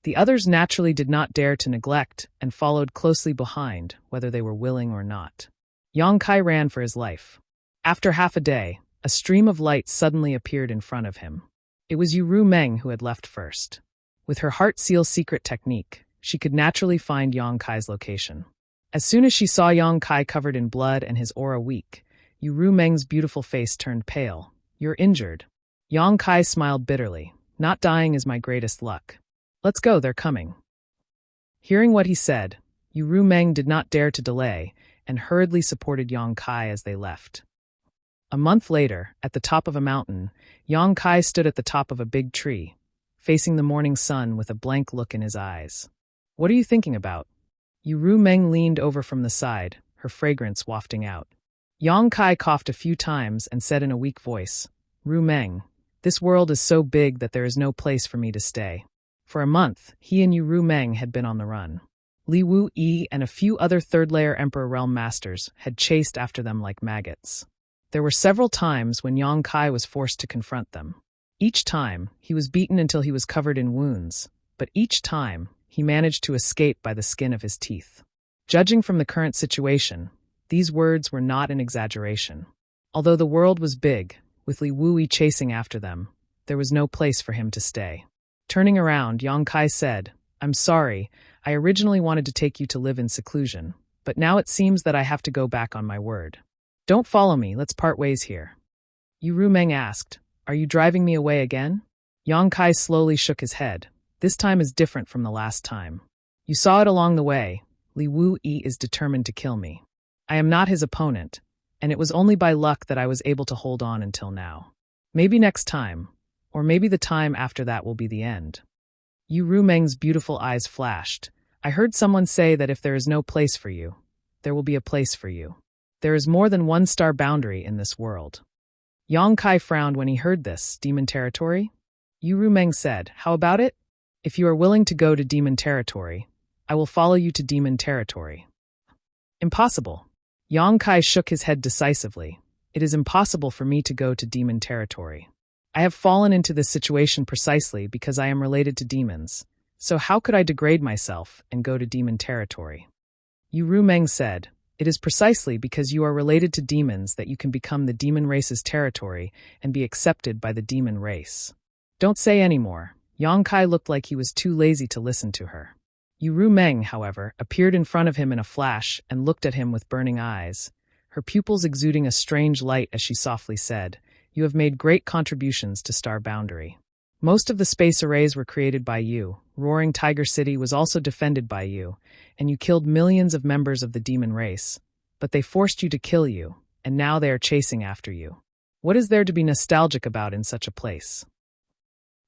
Speaker 1: The others naturally did not dare to neglect and followed closely behind, whether they were willing or not. Yang Kai ran for his life. After half a day, a stream of light suddenly appeared in front of him. It was Yu Ru Meng who had left first. With her heart seal secret technique, she could naturally find Yang Kai's location. As soon as she saw Yang Kai covered in blood and his aura weak, Yu Ru Meng's beautiful face turned pale. You're injured. Yang Kai smiled bitterly. Not dying is my greatest luck. Let's go, they're coming. Hearing what he said, Yu Meng did not dare to delay and hurriedly supported Yang Kai as they left. A month later, at the top of a mountain, Yang Kai stood at the top of a big tree, facing the morning sun with a blank look in his eyes. "What are you thinking about?" Yu Meng leaned over from the side, her fragrance wafting out. Yang Kai coughed a few times and said in a weak voice, "Ru Meng, this world is so big that there is no place for me to stay." For a month, he and Yu Meng had been on the run. Li Wu Yi and a few other third-layer Emperor Realm Masters had chased after them like maggots. There were several times when Yang Kai was forced to confront them. Each time, he was beaten until he was covered in wounds, but each time, he managed to escape by the skin of his teeth. Judging from the current situation, these words were not an exaggeration. Although the world was big, with Li Wuyi chasing after them, there was no place for him to stay. Turning around, Yang Kai said, "I'm sorry, I originally wanted to take you to live in seclusion, but now it seems that I have to go back on my word. Don't follow me, let's part ways here." Yu Meng asked, "Are you driving me away again?" Yang Kai slowly shook his head. "This time is different from the last time. You saw it along the way. Li Wu Yi is determined to kill me. I am not his opponent, and it was only by luck that I was able to hold on until now. Maybe next time, or maybe the time after that will be the end." Yu Meng's beautiful eyes flashed. "I heard someone say that if there is no place for you, there will be a place for you. There is more than one star boundary in this world." Yang Kai frowned when he heard this. "Demon territory?" Yu Meng said, "How about it? If you are willing to go to demon territory, I will follow you to demon territory." "Impossible." Yang Kai shook his head decisively. "It is impossible for me to go to demon territory. I have fallen into this situation precisely because I am related to demons, so how could I degrade myself and go to demon territory?" Yu Meng said, "It is precisely because you are related to demons that you can become the demon race's territory and be accepted by the demon race." "Don't say any more." Yang Kai looked like he was too lazy to listen to her. Yu Meng, however, appeared in front of him in a flash and looked at him with burning eyes, her pupils exuding a strange light as she softly said, "You have made great contributions to Star Boundary. Most of the space arrays were created by you, Roaring Tiger City was also defended by you, and you killed millions of members of the demon race, but they forced you to kill you, and now they are chasing after you. What is there to be nostalgic about in such a place?"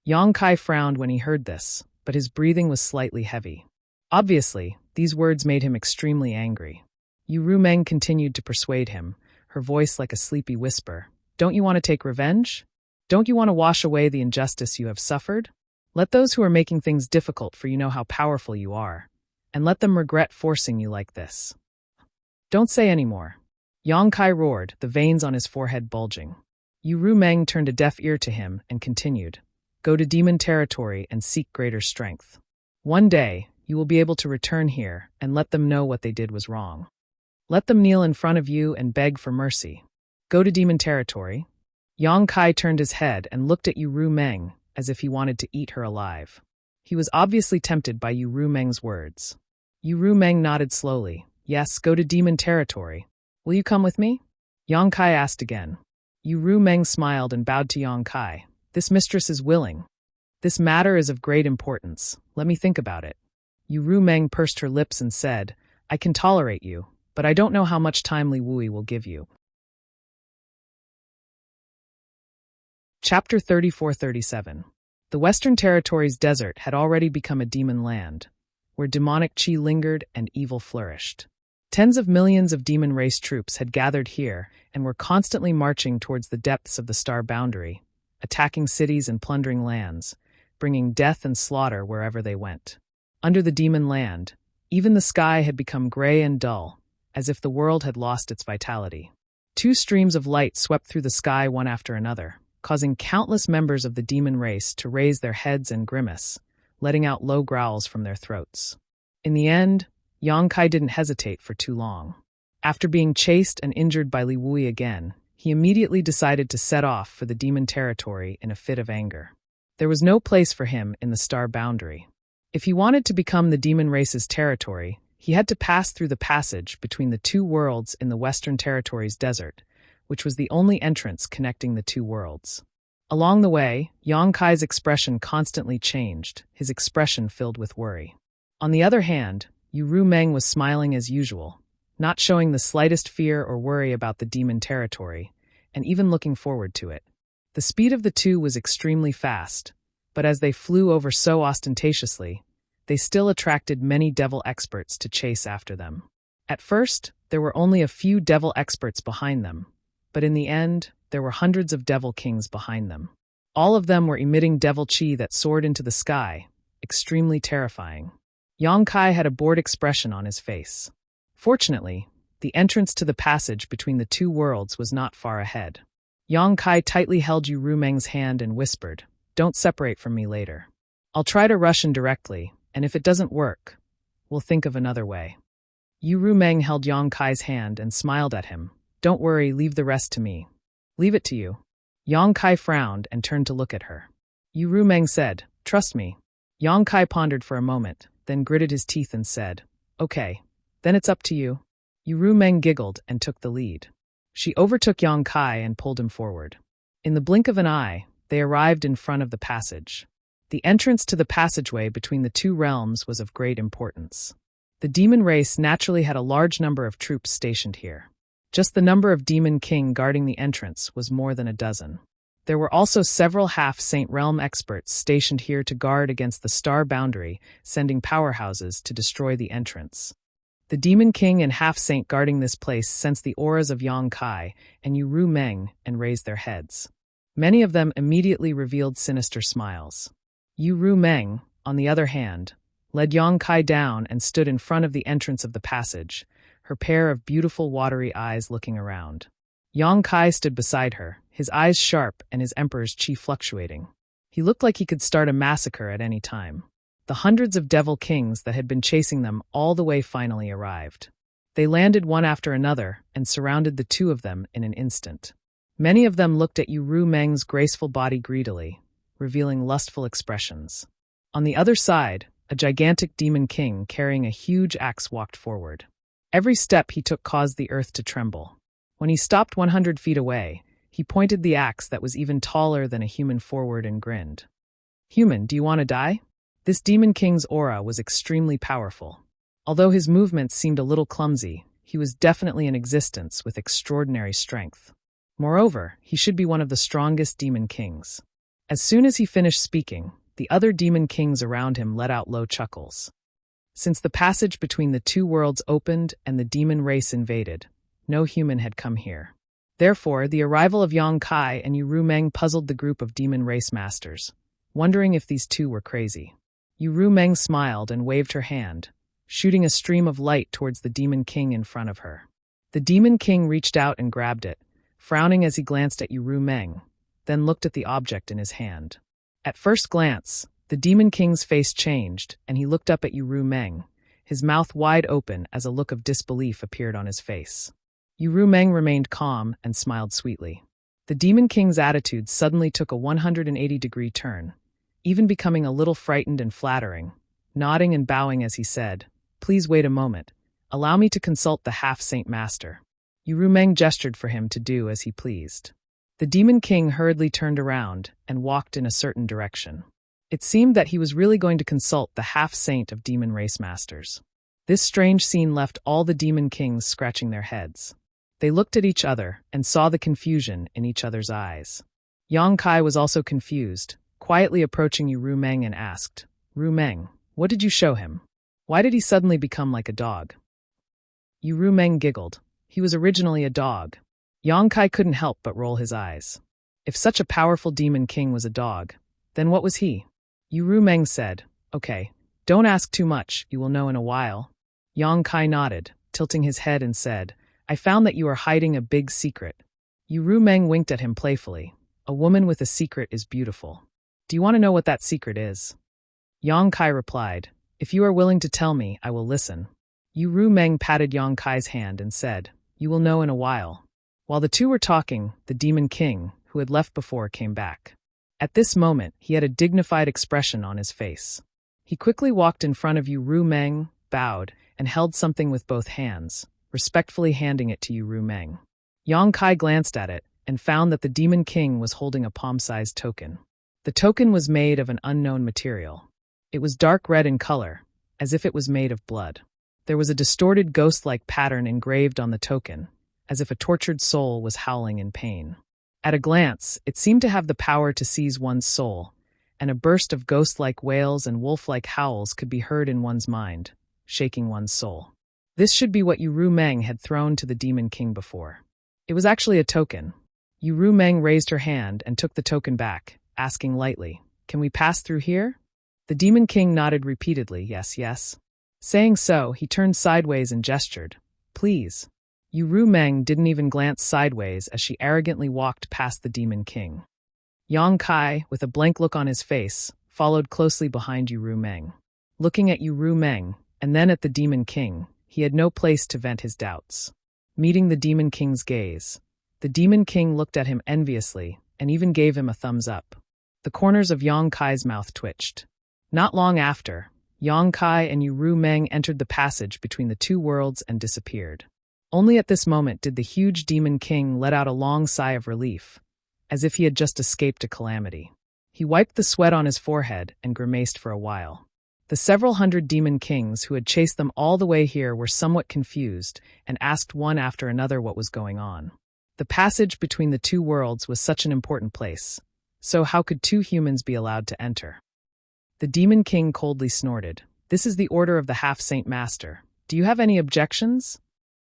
Speaker 1: Yang Kai frowned when he heard this, but his breathing was slightly heavy. Obviously, these words made him extremely angry. Yu Meng continued to persuade him, her voice like a sleepy whisper. "Don't you want to take revenge? Don't you want to wash away the injustice you have suffered? Let those who are making things difficult for you know how powerful you are, and let them regret forcing you like this. Don't say any more." Yang Kai roared, the veins on his forehead bulging. Yu Meng turned a deaf ear to him and continued, "Go to demon territory and seek greater strength. One day, you will be able to return here and let them know what they did was wrong. Let them kneel in front of you and beg for mercy. Go to demon territory." Yang Kai turned his head and looked at Yu Meng as if he wanted to eat her alive. He was obviously tempted by Yu Meng's words. Yu Meng nodded slowly. "Yes, go to demon territory. Will you come with me?" Yang Kai asked again. Yu Meng smiled and bowed to Yang Kai. "This mistress is willing. This matter is of great importance. Let me think about it." Yu Meng pursed her lips and said, "I can tolerate you, but I don't know how much time Li Wuyi will give you." Chapter 34-37. The Western Territory's desert had already become a demon land, where demonic chi lingered and evil flourished. Tens of millions of demon race troops had gathered here and were constantly marching towards the depths of the Star Boundary, attacking cities and plundering lands, bringing death and slaughter wherever they went. Under the demon land, even the sky had become gray and dull, as if the world had lost its vitality. Two streams of light swept through the sky one after another, causing countless members of the demon race to raise their heads and grimace, letting out low growls from their throats. In the end, Yang Kai didn't hesitate for too long. After being chased and injured by Li Wuyi again, he immediately decided to set off for the demon territory in a fit of anger. There was no place for him in the Star Boundary. If he wanted to become the demon race's territory, he had to pass through the passage between the two worlds in the Western Territory's desert, which was the only entrance connecting the two worlds. Along the way, Yang Kai's expression constantly changed, his expression filled with worry. On the other hand, Yu Meng was smiling as usual, not showing the slightest fear or worry about the demon territory, and even looking forward to it. The speed of the two was extremely fast, but as they flew over so ostentatiously, they still attracted many devil experts to chase after them. At first, there were only a few devil experts behind them, but in the end, there were hundreds of devil kings behind them. All of them were emitting devil chi that soared into the sky, extremely terrifying. Yang Kai had a bored expression on his face. Fortunately, the entrance to the passage between the two worlds was not far ahead. Yang Kai tightly held Yu Meng's hand and whispered, "Don't separate from me later. I'll try to rush in directly, and if it doesn't work, we'll think of another way." Yu Meng held Yang Kai's hand and smiled at him. "Don't worry, leave the rest to me." "Leave it to you?" Yang Kai frowned and turned to look at her. Yu Meng said, "Trust me." Yang Kai pondered for a moment, then gritted his teeth and said, "Okay, then it's up to you." Yu Meng giggled and took the lead. She overtook Yang Kai and pulled him forward. In the blink of an eye, they arrived in front of the passage. The entrance to the passageway between the two realms was of great importance. The demon race naturally had a large number of troops stationed here. Just the number of demon king guarding the entrance was more than a dozen. There were also several half-saint realm experts stationed here to guard against the star boundary, sending powerhouses to destroy the entrance. The demon king and half-saint guarding this place sensed the auras of Yang Kai and Yu Meng and raised their heads. Many of them immediately revealed sinister smiles. Yu Meng, on the other hand, led Yang Kai down and stood in front of the entrance of the passage, her pair of beautiful watery eyes looking around. Yang Kai stood beside her, his eyes sharp and his emperor's chi fluctuating. He looked like he could start a massacre at any time. The hundreds of devil kings that had been chasing them all the way finally arrived. They landed one after another and surrounded the two of them in an instant. Many of them looked at Yu Meng's graceful body greedily, revealing lustful expressions. On the other side, a gigantic demon king carrying a huge axe walked forward. Every step he took caused the earth to tremble. When he stopped 100 feet away, he pointed the axe that was even taller than a human forward and grinned. "Human, do you want to die?" This demon king's aura was extremely powerful. Although his movements seemed a little clumsy, he was definitely in existence with extraordinary strength. Moreover, he should be one of the strongest demon kings. As soon as he finished speaking, the other demon kings around him let out low chuckles. Since the passage between the two worlds opened and the demon race invaded, no human had come here. Therefore, the arrival of Yang Kai and Yu Meng puzzled the group of demon race masters, wondering if these two were crazy. Yu Meng smiled and waved her hand, shooting a stream of light towards the demon king in front of her. The demon king reached out and grabbed it, frowning as he glanced at Yu Meng, then looked at the object in his hand. At first glance, the demon king's face changed, and he looked up at Yu Meng, his mouth wide open as a look of disbelief appeared on his face. Yu Meng remained calm and smiled sweetly. The demon king's attitude suddenly took a 180-degree turn, even becoming a little frightened and flattering, nodding and bowing as he said, "Please wait a moment. Allow me to consult the half-saint master." Yu Meng gestured for him to do as he pleased. The demon king hurriedly turned around and walked in a certain direction. It seemed that he was really going to consult the half-saint of demon race masters. This strange scene left all the demon kings scratching their heads. They looked at each other and saw the confusion in each other's eyes. Yang Kai was also confused, quietly approaching Yu Meng and asked, "Ru Meng, what did you show him? Why did he suddenly become like a dog?" Yu Meng giggled. He was originally a dog. Yang Kai couldn't help but roll his eyes. If such a powerful demon king was a dog, then what was he? Yu Meng said, "Okay, don't ask too much, you will know in a while." Yang Kai nodded, tilting his head and said, "I found that you are hiding a big secret." Yu Meng winked at him playfully. "A woman with a secret is beautiful. Do you want to know what that secret is?" Yang Kai replied, "If you are willing to tell me, I will listen." Yu Meng patted Yang Kai's hand and said, "You will know in a while." While the two were talking, the demon king, who had left before, came back. At this moment, he had a dignified expression on his face. He quickly walked in front of Yu Meng, bowed, and held something with both hands, respectfully handing it to Yu Meng. Yang Kai glanced at it and found that the demon king was holding a palm-sized token. The token was made of an unknown material. It was dark red in color, as if it was made of blood. There was a distorted ghost-like pattern engraved on the token, as if a tortured soul was howling in pain. At a glance, it seemed to have the power to seize one's soul, and a burst of ghost-like wails and wolf-like howls could be heard in one's mind, shaking one's soul. This should be what Yu Meng had thrown to the Demon King before. It was actually a token. Yu Meng raised her hand and took the token back, asking lightly, "Can we pass through here?" The Demon King nodded repeatedly, "Yes, yes." Saying so, he turned sideways and gestured, "Please." Yu Meng didn't even glance sideways as she arrogantly walked past the Demon King. Yang Kai, with a blank look on his face, followed closely behind Yu Meng. Looking at Yu Meng, and then at the Demon King, he had no place to vent his doubts. Meeting the Demon King's gaze, the Demon King looked at him enviously and even gave him a thumbs up. The corners of Yang Kai's mouth twitched. Not long after, Yang Kai and Yu Meng entered the passage between the two worlds and disappeared. Only at this moment did the huge Demon King let out a long sigh of relief, as if he had just escaped a calamity. He wiped the sweat on his forehead and grimaced for a while. The several hundred Demon Kings who had chased them all the way here were somewhat confused and asked one after another what was going on. The passage between the two worlds was such an important place, so how could two humans be allowed to enter? The Demon King coldly snorted, "This is the order of the half-saint master. Do you have any objections?"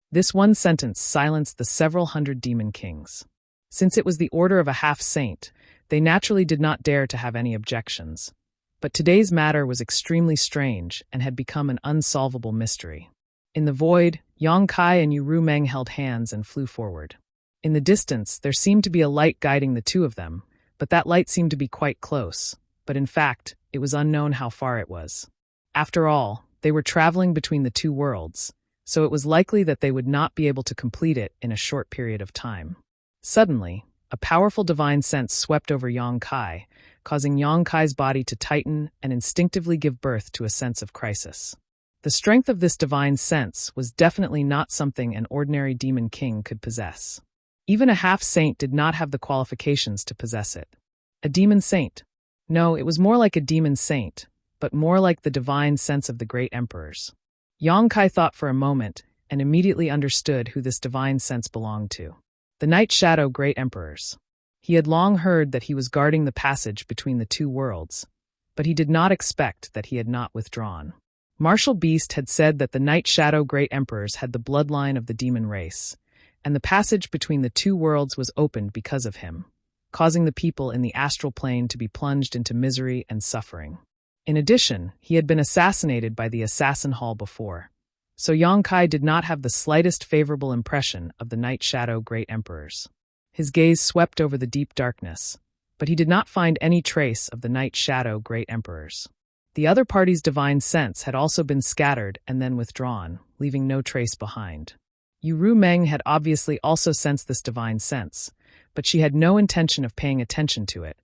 Speaker 1: This one sentence silenced the several hundred Demon Kings. Since it was the order of a half-saint, they naturally did not dare to have any objections. But today's matter was extremely strange and had become an unsolvable mystery. In the void, Yang Kai and Yu Meng held hands and flew forward. In the distance, there seemed to be a light guiding the two of them, but that light seemed to be quite close. But in fact, it was unknown how far it was. After all, they were traveling between the two worlds, so it was likely that they would not be able to complete it in a short period of time. Suddenly, a powerful divine sense swept over Yang Kai, causing Yang Kai's body to tighten and instinctively give birth to a sense of crisis. The strength of this divine sense was definitely not something an ordinary Demon King could possess. Even a half-saint did not have the qualifications to possess it. A demon saint? No, it was more like a demon saint, but more like the divine sense of the great emperors. Yang Kai thought for a moment and immediately understood who this divine sense belonged to. The Night Shadow Great Emperors. He had long heard that he was guarding the passage between the two worlds, but he did not expect that he had not withdrawn. Martial Beast had said that the Night Shadow Great Emperors had the bloodline of the demon race, and the passage between the two worlds was opened because of him, causing the people in the astral plane to be plunged into misery and suffering. In addition, he had been assassinated by the Assassin Hall before, so Yang Kai did not have the slightest favorable impression of the Night Shadow Great Emperors. His gaze swept over the deep darkness, but he did not find any trace of the Night Shadow Great Emperors. The other party's divine sense had also been scattered and then withdrawn, leaving no trace behind. Yu Meng had obviously also sensed this divine sense, but she had no intention of paying attention to it,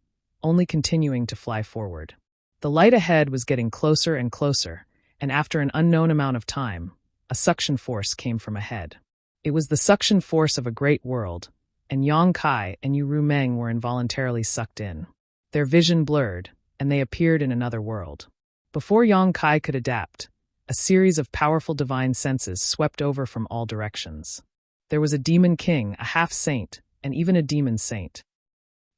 Speaker 1: only continuing to fly forward. The light ahead was getting closer and closer, and after an unknown amount of time, a suction force came from ahead. It was the suction force of a great world, and Yang Kai and Yu Meng were involuntarily sucked in. Their vision blurred, and they appeared in another world. Before Yang Kai could adapt, a series of powerful divine senses swept over from all directions. There was a demon king, a half-saint, and even a demon saint.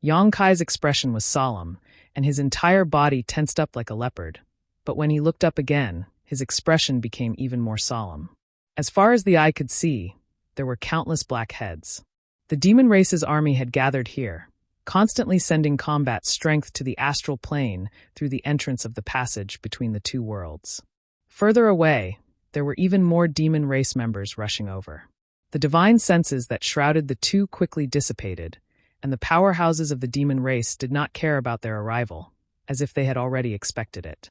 Speaker 1: Yang Kai's expression was solemn, and his entire body tensed up like a leopard, but when he looked up again, his expression became even more solemn. As far as the eye could see, there were countless black heads. The demon race's army had gathered here, constantly sending combat strength to the astral plane through the entrance of the passage between the two worlds. Further away, there were even more demon race members rushing over. The divine senses that shrouded the two quickly dissipated, and the powerhouses of the demon race did not care about their arrival, as if they had already expected it.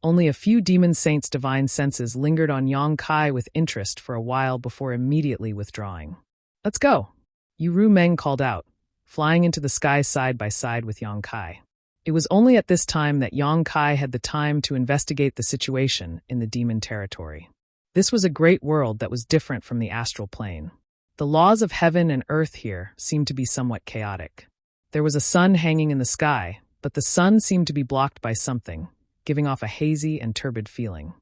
Speaker 1: Only a few demon saints' divine senses lingered on Yang Kai with interest for a while before immediately withdrawing. "Let's go," Yu Meng called out, flying into the sky side by side with Yang Kai. It was only at this time that Yang Kai had the time to investigate the situation in the demon territory. This was a great world that was different from the astral plane. The laws of heaven and earth here seemed to be somewhat chaotic. There was a sun hanging in the sky, but the sun seemed to be blocked by something, giving off a hazy and turbid feeling.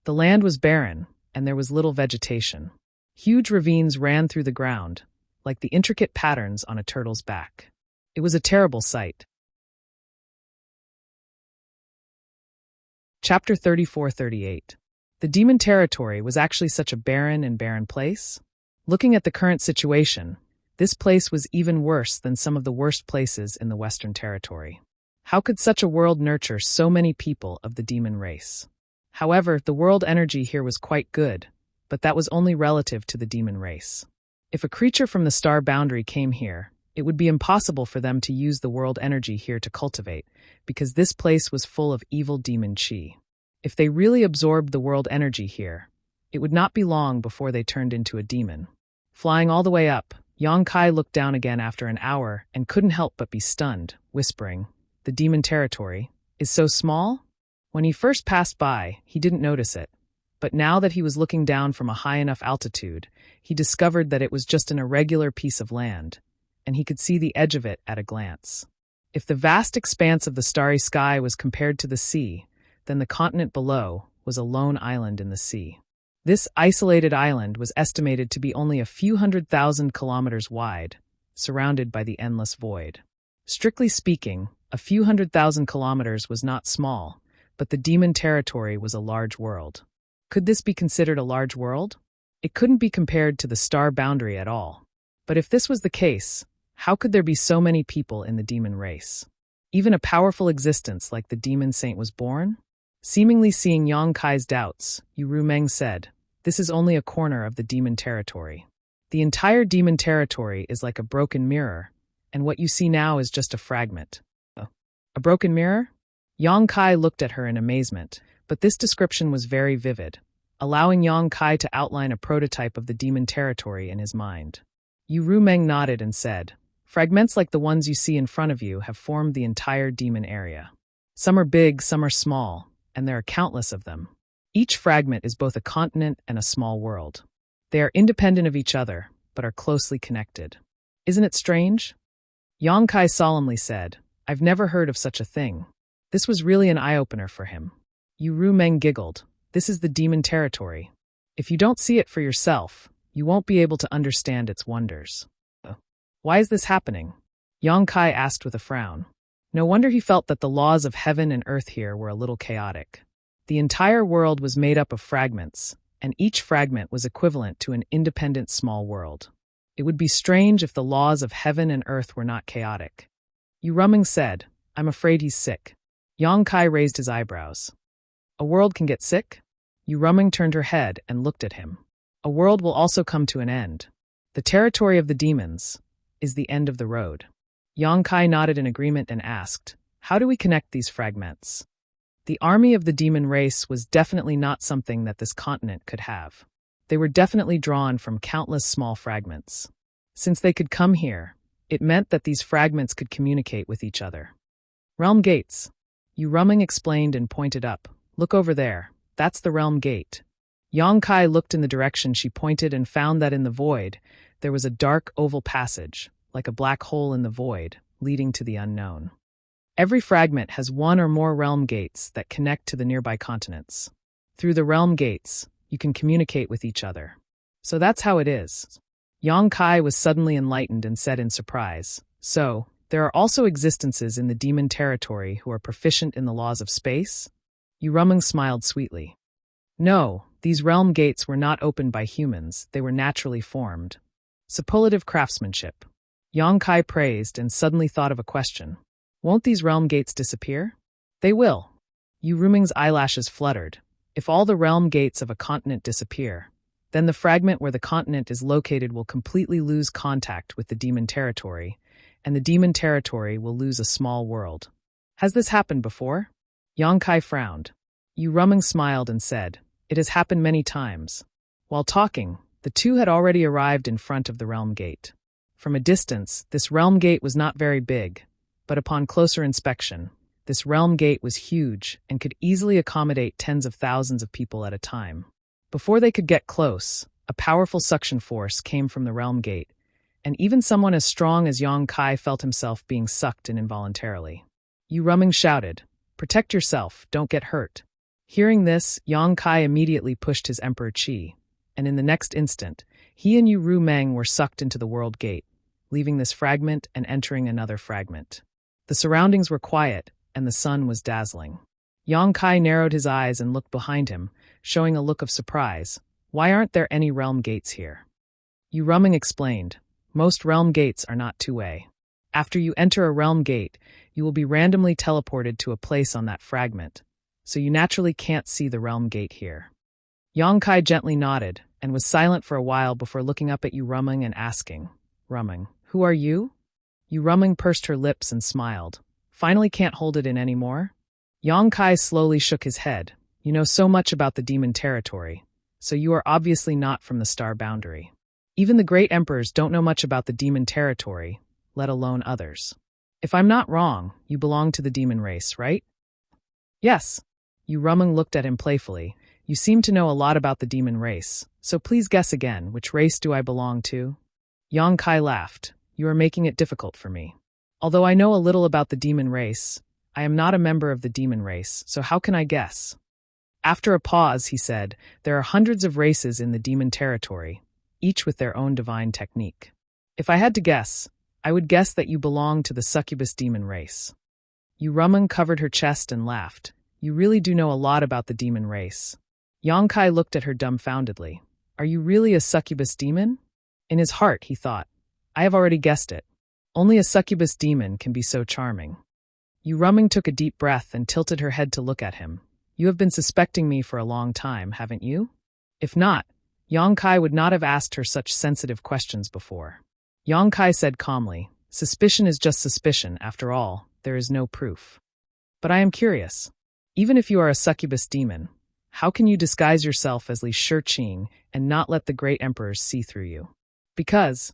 Speaker 1: The land was barren, and there was little vegetation. Huge ravines ran through the ground, like the intricate patterns on a turtle's back. It was a terrible sight. Chapter 34-38. The demon territory was actually such a barren place? Looking at the current situation, this place was even worse than some of the worst places in the Western Territory. How could such a world nurture so many people of the demon race? However, the world energy here was quite good, but that was only relative to the demon race. If a creature from the star boundary came here, it would be impossible for them to use the world energy here to cultivate, because this place was full of evil demon chi. If they really absorbed the world energy here, it would not be long before they turned into a demon. Flying all the way up, Yang Kai looked down again after an hour and couldn't help but be stunned, whispering, "The demon territory is so small?" When he first passed by, he didn't notice it, but now that he was looking down from a high enough altitude, he discovered that it was just an irregular piece of land, and he could see the edge of it at a glance. If the vast expanse of the starry sky was compared to the sea, then the continent below was a lone island in the sea. This isolated island was estimated to be only a few 100,000 kilometers wide, surrounded by the endless void. Strictly speaking, a few 100,000 kilometers was not small, but the demon territory was a large world. Could this be considered a large world? It couldn't be compared to the star boundary at all. But if this was the case, how could there be so many people in the demon race? Even a powerful existence like the demon saint was born? Seemingly seeing Yang Kai's doubts, Yu Rumeng said, "This is only a corner of the demon territory. The entire demon territory is like a broken mirror, and what you see now is just a fragment." A broken mirror? Yang Kai looked at her in amazement, but this description was very vivid, allowing Yang Kai to outline a prototype of the demon territory in his mind. Yu Rumeng nodded and said, "Fragments like the ones you see in front of you have formed the entire demon area. Some are big, some are small, and there are countless of them. Each fragment is both a continent and a small world. They are independent of each other, but are closely connected. Isn't it strange?" Yang Kai solemnly said, "I've never heard of such a thing." This was really an eye-opener for him. Yu Rumeng giggled. "This is the demon territory. If you don't see it for yourself, you won't be able to understand its wonders." "Why is this happening?" Yang Kai asked with a frown. No wonder he felt that the laws of heaven and earth here were a little chaotic. The entire world was made up of fragments, and each fragment was equivalent to an independent small world. It would be strange if the laws of heaven and earth were not chaotic. Yu Rumeng said, "I'm afraid he's sick." Yang Kai raised his eyebrows. "A world can get sick?" Yu Rumeng turned her head and looked at him. "A world will also come to an end. The territory of the demons is the end of the road." Yang Kai nodded in agreement and asked, "How do we connect these fragments?" The army of the demon race was definitely not something that this continent could have. They were definitely drawn from countless small fragments. Since they could come here, it meant that these fragments could communicate with each other. "Realm gates," Yu Rumeng explained and pointed up. "Look over there. That's the realm gate." Yang Kai looked in the direction she pointed and found that in the void, there was a dark oval passage, like a black hole in the void, leading to the unknown. Every fragment has one or more realm gates that connect to the nearby continents. Through the realm gates, you can communicate with each other. So that's how it is. Yang Kai was suddenly enlightened and said in surprise, "So, there are also existences in the demon territory who are proficient in the laws of space?" Yu Rumeng smiled sweetly. "No, these realm gates were not opened by humans, they were naturally formed. Superlative craftsmanship." Yang Kai praised and suddenly thought of a question. "Won't these realm gates disappear?" "They will." Yu Rumeng's eyelashes fluttered. "If all the realm gates of a continent disappear, then the fragment where the continent is located will completely lose contact with the demon territory, and the demon territory will lose a small world. Has this happened before?" Yang Kai frowned. Yu Rumeng smiled and said, "It has happened many times." While talking, the two had already arrived in front of the realm gate. From a distance, this realm gate was not very big, but upon closer inspection, this realm gate was huge and could easily accommodate tens of thousands of people at a time. Before they could get close, a powerful suction force came from the realm gate, and even someone as strong as Yang Kai felt himself being sucked in involuntarily. Yu Rumeng shouted, "Protect yourself, don't get hurt." Hearing this, Yang Kai immediately pushed his Emperor Qi, and in the next instant, he and Yu Ru Meng were sucked into the world gate, leaving this fragment and entering another fragment. The surroundings were quiet, and the sun was dazzling. Yang Kai narrowed his eyes and looked behind him, showing a look of surprise. Why aren't there any realm gates here? Yu Rumeng explained, most realm gates are not two-way. After you enter a realm gate, you will be randomly teleported to a place on that fragment, so you naturally can't see the realm gate here. Yang Kai gently nodded, and was silent for a while before looking up at Yu Rumeng and asking, Rumeng, who are you? Yu Rumeng pursed her lips and smiled. Finally can't hold it in anymore? Yang Kai slowly shook his head. You know so much about the demon territory, so you are obviously not from the star boundary. Even the great emperors don't know much about the demon territory, let alone others. If I'm not wrong, you belong to the demon race, right? Yes. Yu Rumeng looked at him playfully. You seem to know a lot about the demon race, so please guess again, which race do I belong to? Yang Kai laughed. You are making it difficult for me. Although I know a little about the demon race, I am not a member of the demon race, so how can I guess? After a pause, he said, there are hundreds of races in the demon territory, each with their own divine technique. If I had to guess, I would guess that you belong to the succubus demon race. Yu Rumeng covered her chest and laughed. You really do know a lot about the demon race. Yang Kai looked at her dumbfoundedly. Are you really a succubus demon? In his heart, he thought, I have already guessed it. Only a succubus demon can be so charming. Yu Rumeng took a deep breath and tilted her head to look at him. You have been suspecting me for a long time, haven't you? If not, Yang Kai would not have asked her such sensitive questions before. Yang Kai said calmly, suspicion is just suspicion, after all, there is no proof. But I am curious. Even if you are a succubus demon, how can you disguise yourself as Li Shiqing and not let the great emperors see through you? Because,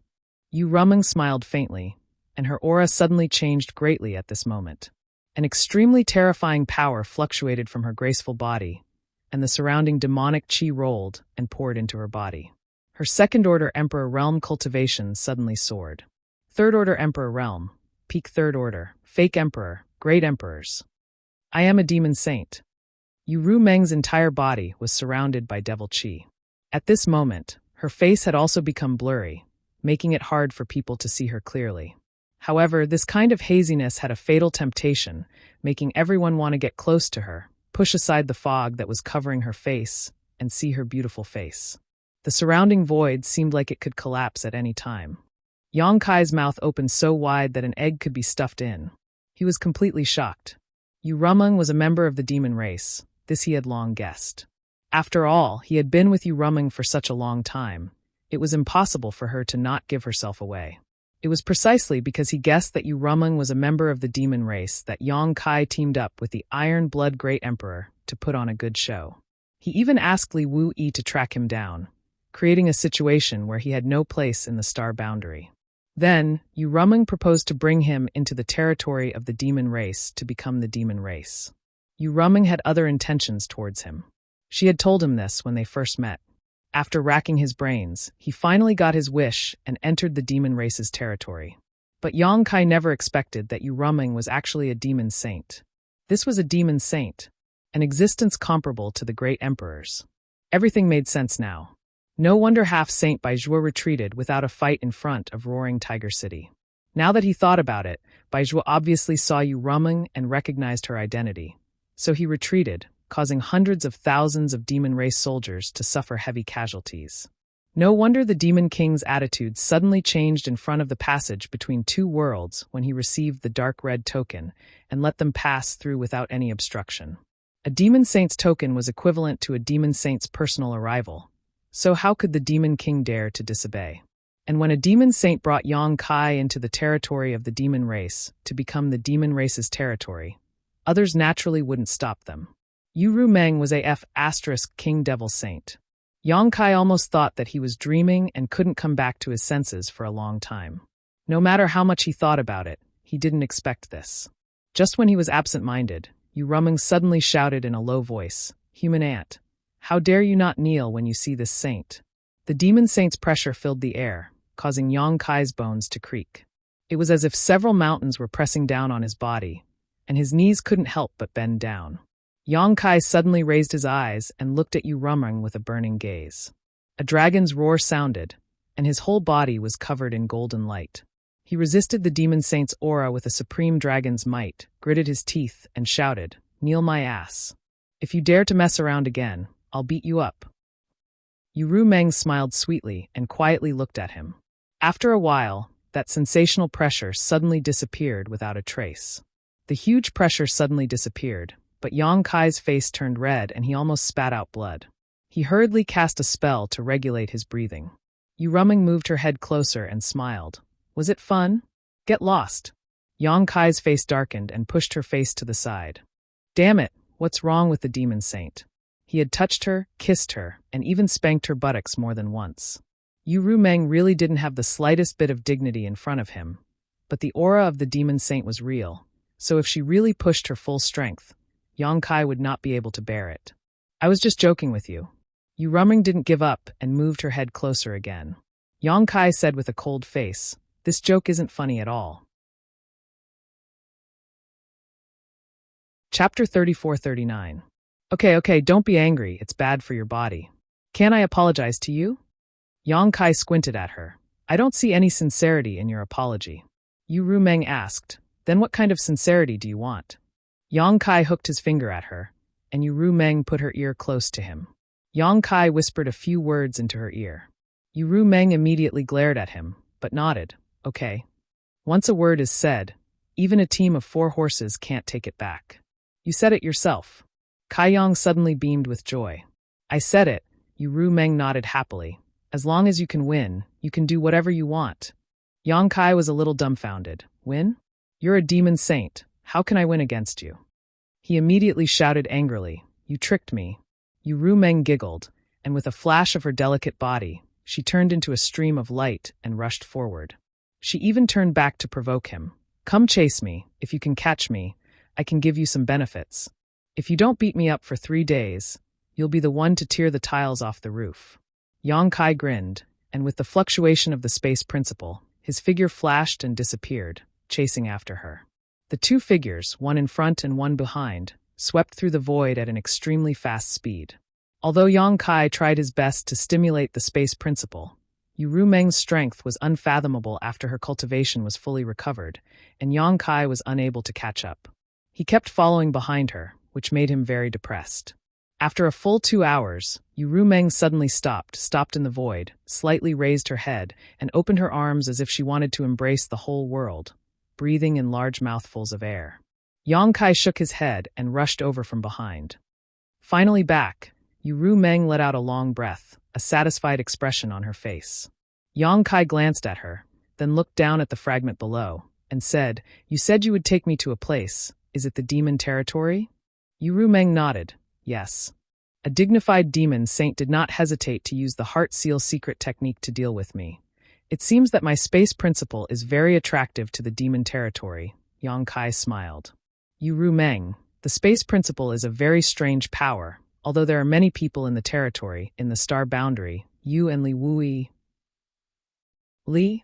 Speaker 1: Yu Rumeng smiled faintly, and her aura suddenly changed greatly at this moment. An extremely terrifying power fluctuated from her graceful body, and the surrounding demonic qi rolled and poured into her body. Her second-order Emperor Realm cultivation suddenly soared. Third-order Emperor Realm, peak third order, fake Emperor, great emperors. I am a demon saint. Yu Ru Meng's entire body was surrounded by devil qi. At this moment, her face had also become blurry, making it hard for people to see her clearly. However, this kind of haziness had a fatal temptation, making everyone want to get close to her, push aside the fog that was covering her face, and see her beautiful face. The surrounding void seemed like it could collapse at any time. Yang Kai's mouth opened so wide that an egg could be stuffed in. He was completely shocked. Yu Rumeng was a member of the demon race. This he had long guessed. After all, he had been with Yu Rumeng for such a long time. It was impossible for her to not give herself away. It was precisely because he guessed that Yu Rumeng was a member of the demon race that Yang Kai teamed up with the Iron Blood Great Emperor to put on a good show. He even asked Li Wu Yi to track him down, creating a situation where he had no place in the star boundary. Then, Yu Rumeng proposed to bring him into the territory of the demon race to become the demon race. Yu Rumeng had other intentions towards him. She had told him this when they first met. After racking his brains, he finally got his wish and entered the demon race's territory. But Yang Kai never expected that Yu Rumeng was actually a demon saint. This was a demon saint, an existence comparable to the great emperors. Everything made sense now. No wonder half-Saint Baizhuo retreated without a fight in front of Roaring Tiger City. Now that he thought about it, Baizhuo obviously saw Yu Rumeng and recognized her identity. So he retreated, causing hundreds of thousands of demon race soldiers to suffer heavy casualties. No wonder the Demon King's attitude suddenly changed in front of the passage between two worlds when he received the dark red token and let them pass through without any obstruction. A Demon Saint's token was equivalent to a Demon Saint's personal arrival. So how could the Demon King dare to disobey? And when a Demon Saint brought Yang Kai into the territory of the demon race to become the demon race's territory, others naturally wouldn't stop them. Yu Ru Meng was a King Devil Saint. Yang Kai almost thought that he was dreaming and couldn't come back to his senses for a long time. No matter how much he thought about it, he didn't expect this. Just when he was absent-minded, Yu Rumeng suddenly shouted in a low voice, "Human ant, how dare you not kneel when you see this saint?" The demon saint's pressure filled the air, causing Yang Kai's bones to creak. It was as if several mountains were pressing down on his body, and his knees couldn't help but bend down. Yang Kai suddenly raised his eyes and looked at Yu Rumeng with a burning gaze. A dragon's roar sounded, and his whole body was covered in golden light. He resisted the demon saint's aura with a supreme dragon's might, gritted his teeth, and shouted, "Kneel my ass. If you dare to mess around again, I'll beat you up." Yu Rumeng smiled sweetly and quietly looked at him. After a while, that sensational pressure suddenly disappeared without a trace. The huge pressure suddenly disappeared, but Yang Kai's face turned red and he almost spat out blood. He hurriedly cast a spell to regulate his breathing. Yu Rumeng moved her head closer and smiled. "Was it fun? Get lost." Yang Kai's face darkened and pushed her face to the side. Damn it, what's wrong with the demon saint? He had touched her, kissed her, and even spanked her buttocks more than once. Yu Rumeng really didn't have the slightest bit of dignity in front of him, but the aura of the demon saint was real, so if she really pushed her full strength, Yang Kai would not be able to bear it. "I was just joking with you." Yu Rumeng didn't give up and moved her head closer again. Yang Kai said with a cold face, "This joke isn't funny at all." Chapter 34-39. Okay, don't be angry, it's bad for your body. Can't I apologize to you? Yang Kai squinted at her. "I don't see any sincerity in your apology." Yu Rumeng asked, "Then what kind of sincerity do you want?" Yang Kai hooked his finger at her, and Yu Rumeng put her ear close to him. Yang Kai whispered a few words into her ear. Yu Rumeng immediately glared at him, but nodded. "Okay." Once a word is said, even a team of 4 horses can't take it back. "You said it yourself." Kai Yang suddenly beamed with joy. "I said it," Yu Rumeng nodded happily. "As long as you can win, you can do whatever you want." Yang Kai was a little dumbfounded. "Win? You're a demon saint. How can I win against you?" He immediately shouted angrily, "You tricked me." Yu Rumeng giggled, and with a flash of her delicate body, she turned into a stream of light and rushed forward. She even turned back to provoke him. "Come chase me. If you can catch me, I can give you some benefits. If you don't beat me up for 3 days, you'll be the one to tear the tiles off the roof." Yang Kai grinned, and with the fluctuation of the space principle, his figure flashed and disappeared, chasing after her. The 2 figures, one in front and one behind, swept through the void at an extremely fast speed. Although Yang Kai tried his best to stimulate the space principle, Yu Rumeng's strength was unfathomable after her cultivation was fully recovered, and Yang Kai was unable to catch up. He kept following behind her, which made him very depressed. After a full 2 hours, Yu Rumeng suddenly stopped in the void, slightly raised her head, and opened her arms as if she wanted to embrace the whole world, breathing in large mouthfuls of air. Yang Kai shook his head and rushed over from behind. Finally back, Yu Rumeng let out a long breath, a satisfied expression on her face. Yang Kai glanced at her, then looked down at the fragment below, and said, "You said you would take me to a place. Is it the demon territory?" Yu Rumeng nodded. "Yes." A dignified demon saint did not hesitate to use the heart seal secret technique to deal with me. "It seems that my space principle is very attractive to the demon territory," Yang Kai smiled. "Yu Rumeng, the space principle is a very strange power, although there are many people in the territory, in the star boundary, you and Li Wui." Li?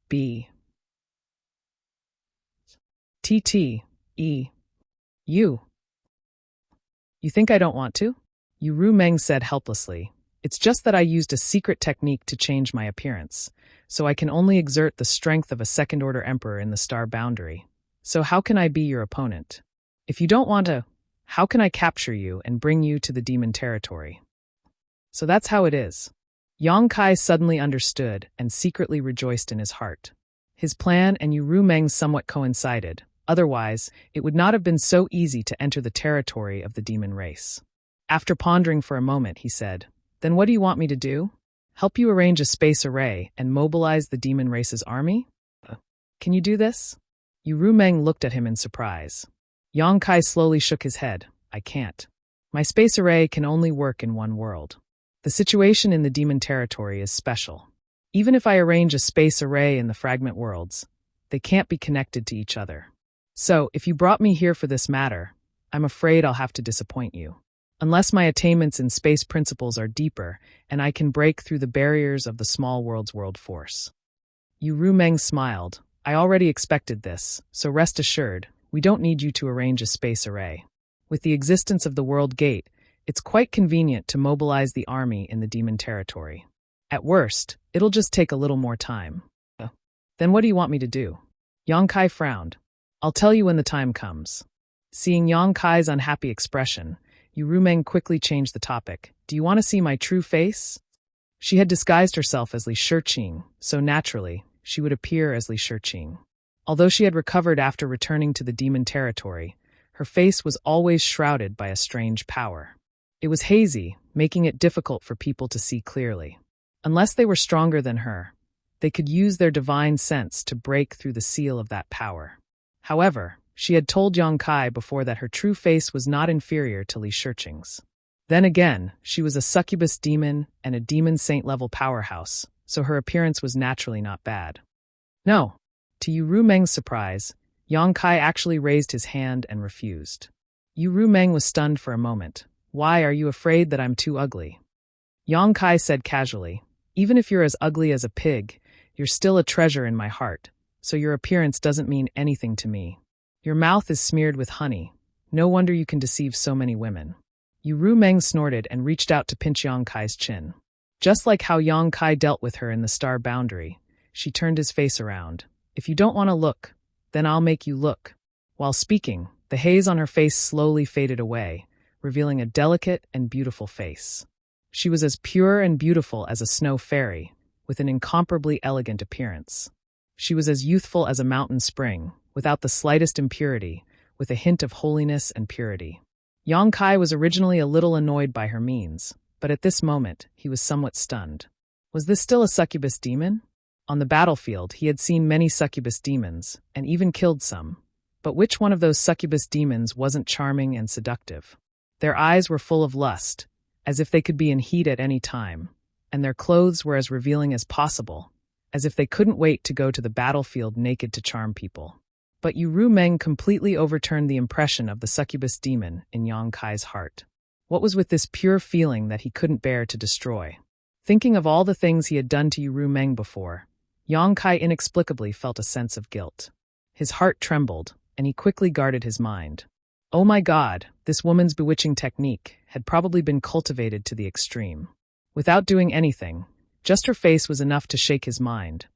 Speaker 1: B. TTE. You. You think I don't want to? Yu Rumeng said helplessly. "It's just that I used a secret technique to change my appearance, so I can only exert the strength of a second-order emperor in the star boundary. So how can I be your opponent? If you don't want to, how can I capture you and bring you to the demon territory?" So that's how it is. Yang Kai suddenly understood and secretly rejoiced in his heart. His plan and Yu Rumeng's somewhat coincided. Otherwise, it would not have been so easy to enter the territory of the demon race. After pondering for a moment, he said, "Then what do you want me to do? Help you arrange a space array and mobilize the demon race's army? Can you do this?" Yu Rumeng looked at him in surprise. Yang Kai slowly shook his head. "I can't. My space array can only work in one world. The situation in the demon territory is special. Even if I arrange a space array in the fragment worlds, they can't be connected to each other. So, if you brought me here for this matter, I'm afraid I'll have to disappoint you. Unless my attainments in space principles are deeper, and I can break through the barriers of the small world's world force." Yu Rumeng smiled. "I already expected this, so rest assured, We don't need you to arrange a space array. With the existence of the World Gate, it's quite convenient to mobilize the army in the demon territory. At worst, it'll just take a little more time. Then what do you want me to do? Yang Kai frowned. I'll tell you when the time comes. Seeing Yang Kai's unhappy expression, Yu Rumeng quickly changed the topic. Do you want to see my true face? She had disguised herself as Li Shiqing, so naturally, she would appear as Li Shiqing. Although she had recovered after returning to the demon territory, her face was always shrouded by a strange power. It was hazy, making it difficult for people to see clearly. Unless they were stronger than her, they could use their divine sense to break through the seal of that power. However, she had told Yang Kai before that her true face was not inferior to Li Shiqing's. Then again, she was a succubus demon and a demon saint-level powerhouse, so her appearance was naturally not bad. No. To Yu Rumeng's surprise, Yang Kai actually raised his hand and refused. Yu Rumeng was stunned for a moment. Why are you afraid that I'm too ugly? Yang Kai said casually, even if you're as ugly as a pig, you're still a treasure in my heart, so your appearance doesn't mean anything to me. Your mouth is smeared with honey. No wonder you can deceive so many women. Yu Rumeng snorted and reached out to pinch Yang Kai's chin. Just like how Yang Kai dealt with her in the star boundary, she turned his face around. If you don't want to look, then I'll make you look. While speaking, the haze on her face slowly faded away, revealing a delicate and beautiful face. She was as pure and beautiful as a snow fairy, with an incomparably elegant appearance. She was as youthful as a mountain spring, without the slightest impurity, with a hint of holiness and purity. Yang Kai was originally a little annoyed by her means, but at this moment, he was somewhat stunned. Was this still a succubus demon? On the battlefield, he had seen many succubus demons, and even killed some. But which one of those succubus demons wasn't charming and seductive? Their eyes were full of lust, as if they could be in heat at any time, and their clothes were as revealing as possible, as if they couldn't wait to go to the battlefield naked to charm people. But Yu Rumeng completely overturned the impression of the succubus demon in Yang Kai's heart. What was with this pure feeling that he couldn't bear to destroy? Thinking of all the things he had done to Yu Rumeng before, Yang Kai inexplicably felt a sense of guilt. His heart trembled, and he quickly guarded his mind. Oh my God, this woman's bewitching technique had probably been cultivated to the extreme. Without doing anything, just her face was enough to shake his mind,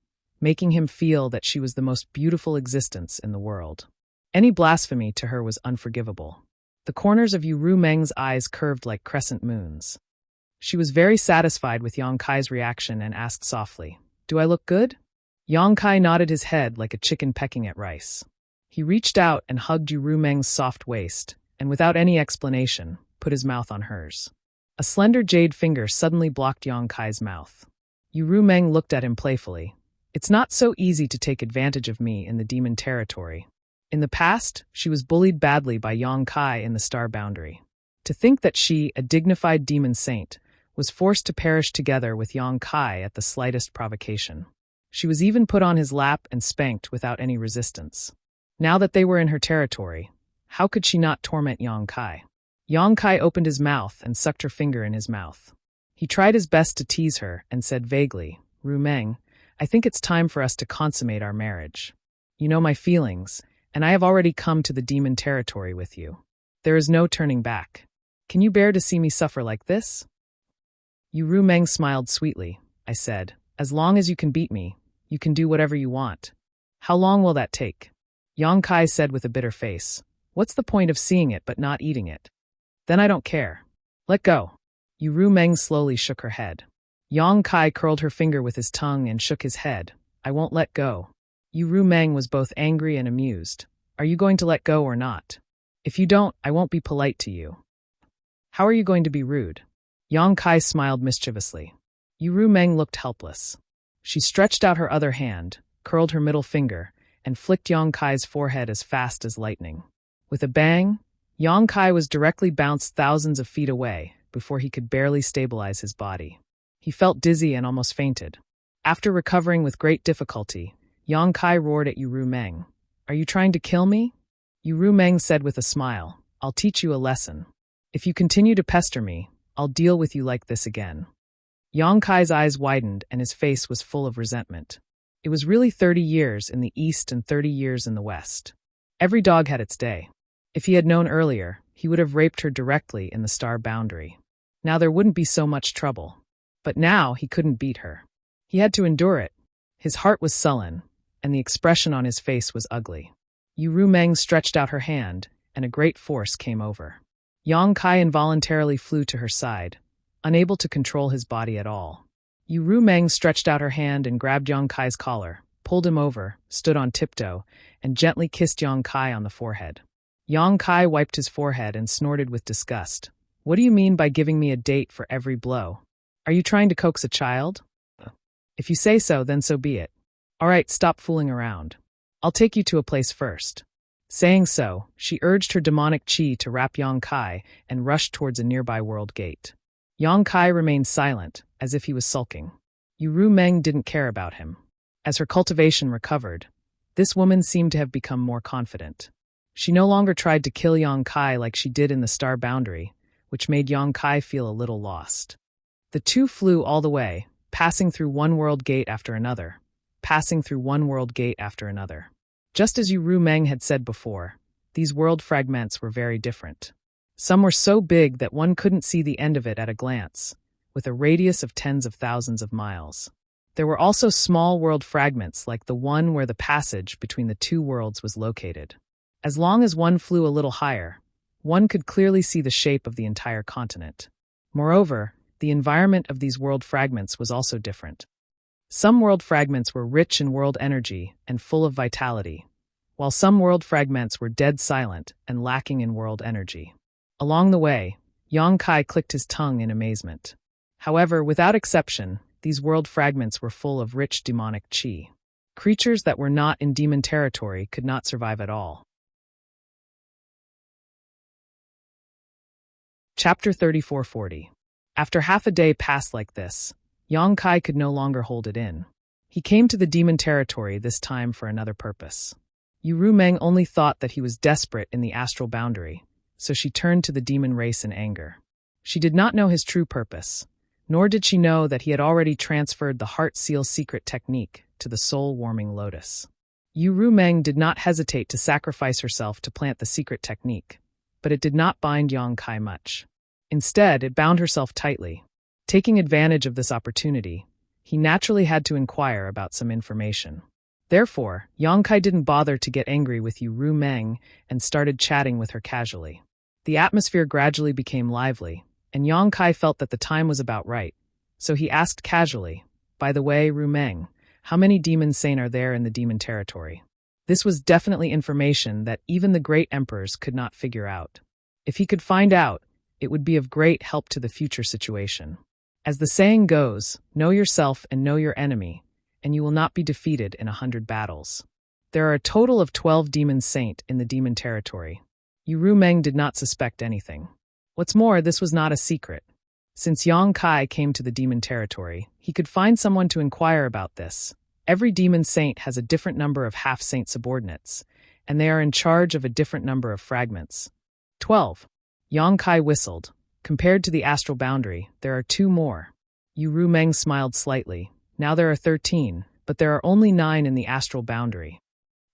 Speaker 1: making him feel that she was the most beautiful existence in the world. Any blasphemy to her was unforgivable. The corners of Yu Rumeng's eyes curved like crescent moons. She was very satisfied with Yang Kai's reaction and asked softly, "Do I look good?" Yang Kai nodded his head like a chicken pecking at rice. He reached out and hugged Yu Rumeng's soft waist, and without any explanation, put his mouth on hers. A slender jade finger suddenly blocked Yang Kai's mouth. Yu Rumeng looked at him playfully. It's not so easy to take advantage of me in the demon territory. In the past, she was bullied badly by Yang Kai in the star boundary. To think that she, a dignified demon saint, was forced to perish together with Yang Kai at the slightest provocation. She was even put on his lap and spanked without any resistance. Now that they were in her territory, how could she not torment Yang Kai? Yang Kai opened his mouth and sucked her finger in his mouth. He tried his best to tease her and said vaguely, "Rumeng, I think it's time for us to consummate our marriage. You know my feelings, and I have already come to the demon territory with you. There is no turning back. Can you bear to see me suffer like this?" Yu Rumeng smiled sweetly. I said, "As long as you can beat me, you can do whatever you want. How long will that take?" Yang Kai said with a bitter face, "What's the point of seeing it but not eating it? Then I don't care. Let go." Yu Rumeng slowly shook her head. Yang Kai curled her finger with his tongue and shook his head. "I won't let go." Yu Rumeng was both angry and amused. "Are you going to let go or not? If you don't, I won't be polite to you." "How are you going to be rude?" Yang Kai smiled mischievously. Yu Rumeng looked helpless. She stretched out her other hand, curled her middle finger, and flicked Yang Kai's forehead as fast as lightning. With a bang, Yang Kai was directly bounced thousands of feet away before he could barely stabilize his body. He felt dizzy and almost fainted. After recovering with great difficulty, Yang Kai roared at Yu Rumeng. "Are you trying to kill me?" Yu Rumeng said with a smile, "I'll teach you a lesson. If you continue to pester me, I'll deal with you like this again." Yang Kai's eyes widened and his face was full of resentment. It was really 30 years in the east and 30 years in the west. Every dog had its day. If he had known earlier, he would have raped her directly in the star boundary. Now there wouldn't be so much trouble. But now he couldn't beat her. He had to endure it. His heart was sullen, and the expression on his face was ugly. Yu Meng stretched out her hand, and a great force came over. Yang Kai involuntarily flew to her side, unable to control his body at all. Yu Meng stretched out her hand and grabbed Yang Kai's collar, pulled him over, stood on tiptoe, and gently kissed Yang Kai on the forehead. Yang Kai wiped his forehead and snorted with disgust. What do you mean by giving me a date for every blow? Are you trying to coax a child? If you say so, then so be it. All right, stop fooling around. I'll take you to a place first. Saying so, she urged her demonic chi to wrap Yang Kai and rushed towards a nearby world gate. Yang Kai remained silent, as if he was sulking. Yu Meng didn't care about him. As her cultivation recovered, this woman seemed to have become more confident. She no longer tried to kill Yang Kai like she did in the star boundary, which made Yang Kai feel a little lost. The two flew all the way, passing through one world gate after another, passing through one world gate after another. Just as Yu Meng had said before, these world fragments were very different. Some were so big that one couldn't see the end of it at a glance, with a radius of tens of thousands of miles. There were also small world fragments like the one where the passage between the two worlds was located. As long as one flew a little higher, one could clearly see the shape of the entire continent. Moreover, the environment of these world fragments was also different. Some world fragments were rich in world energy and full of vitality, while some world fragments were dead silent and lacking in world energy. Along the way, Yang Kai clicked his tongue in amazement. However, without exception, these world fragments were full of rich demonic chi. Creatures that were not in demon territory could not survive at all. Chapter 3440. After half a day passed like this, Yang Kai could no longer hold it in. He came to the demon territory this time for another purpose. Yu Meng only thought that he was desperate in the astral boundary, so she turned to the demon race in anger. She did not know his true purpose, nor did she know that he had already transferred the heart seal secret technique to the soul-warming lotus. Yu Meng did not hesitate to sacrifice herself to plant the secret technique, but it did not bind Yang Kai much. Instead, it bound herself tightly. Taking advantage of this opportunity, he naturally had to inquire about some information. Therefore, Yang Kai didn't bother to get angry with Yu Meng and started chatting with her casually. The atmosphere gradually became lively, and Yang Kai felt that the time was about right, so he asked casually, "By the way, Ru Meng, how many demon saint are there in the demon territory?" This was definitely information that even the great emperors could not figure out. If he could find out, it would be of great help to the future situation. As the saying goes, know yourself and know your enemy, and you will not be defeated in 100 battles. There are a total of 12 demon saint in the demon territory. Yu Meng did not suspect anything. What's more, this was not a secret. Since Yang Kai came to the demon territory, he could find someone to inquire about this. Every demon saint has a different number of half-saint subordinates, and they are in charge of a different number of fragments. 12. Yang Kai whistled. Compared to the astral boundary, there are 2 more. Yu Meng smiled slightly. Now there are 13, but there are only 9 in the astral boundary.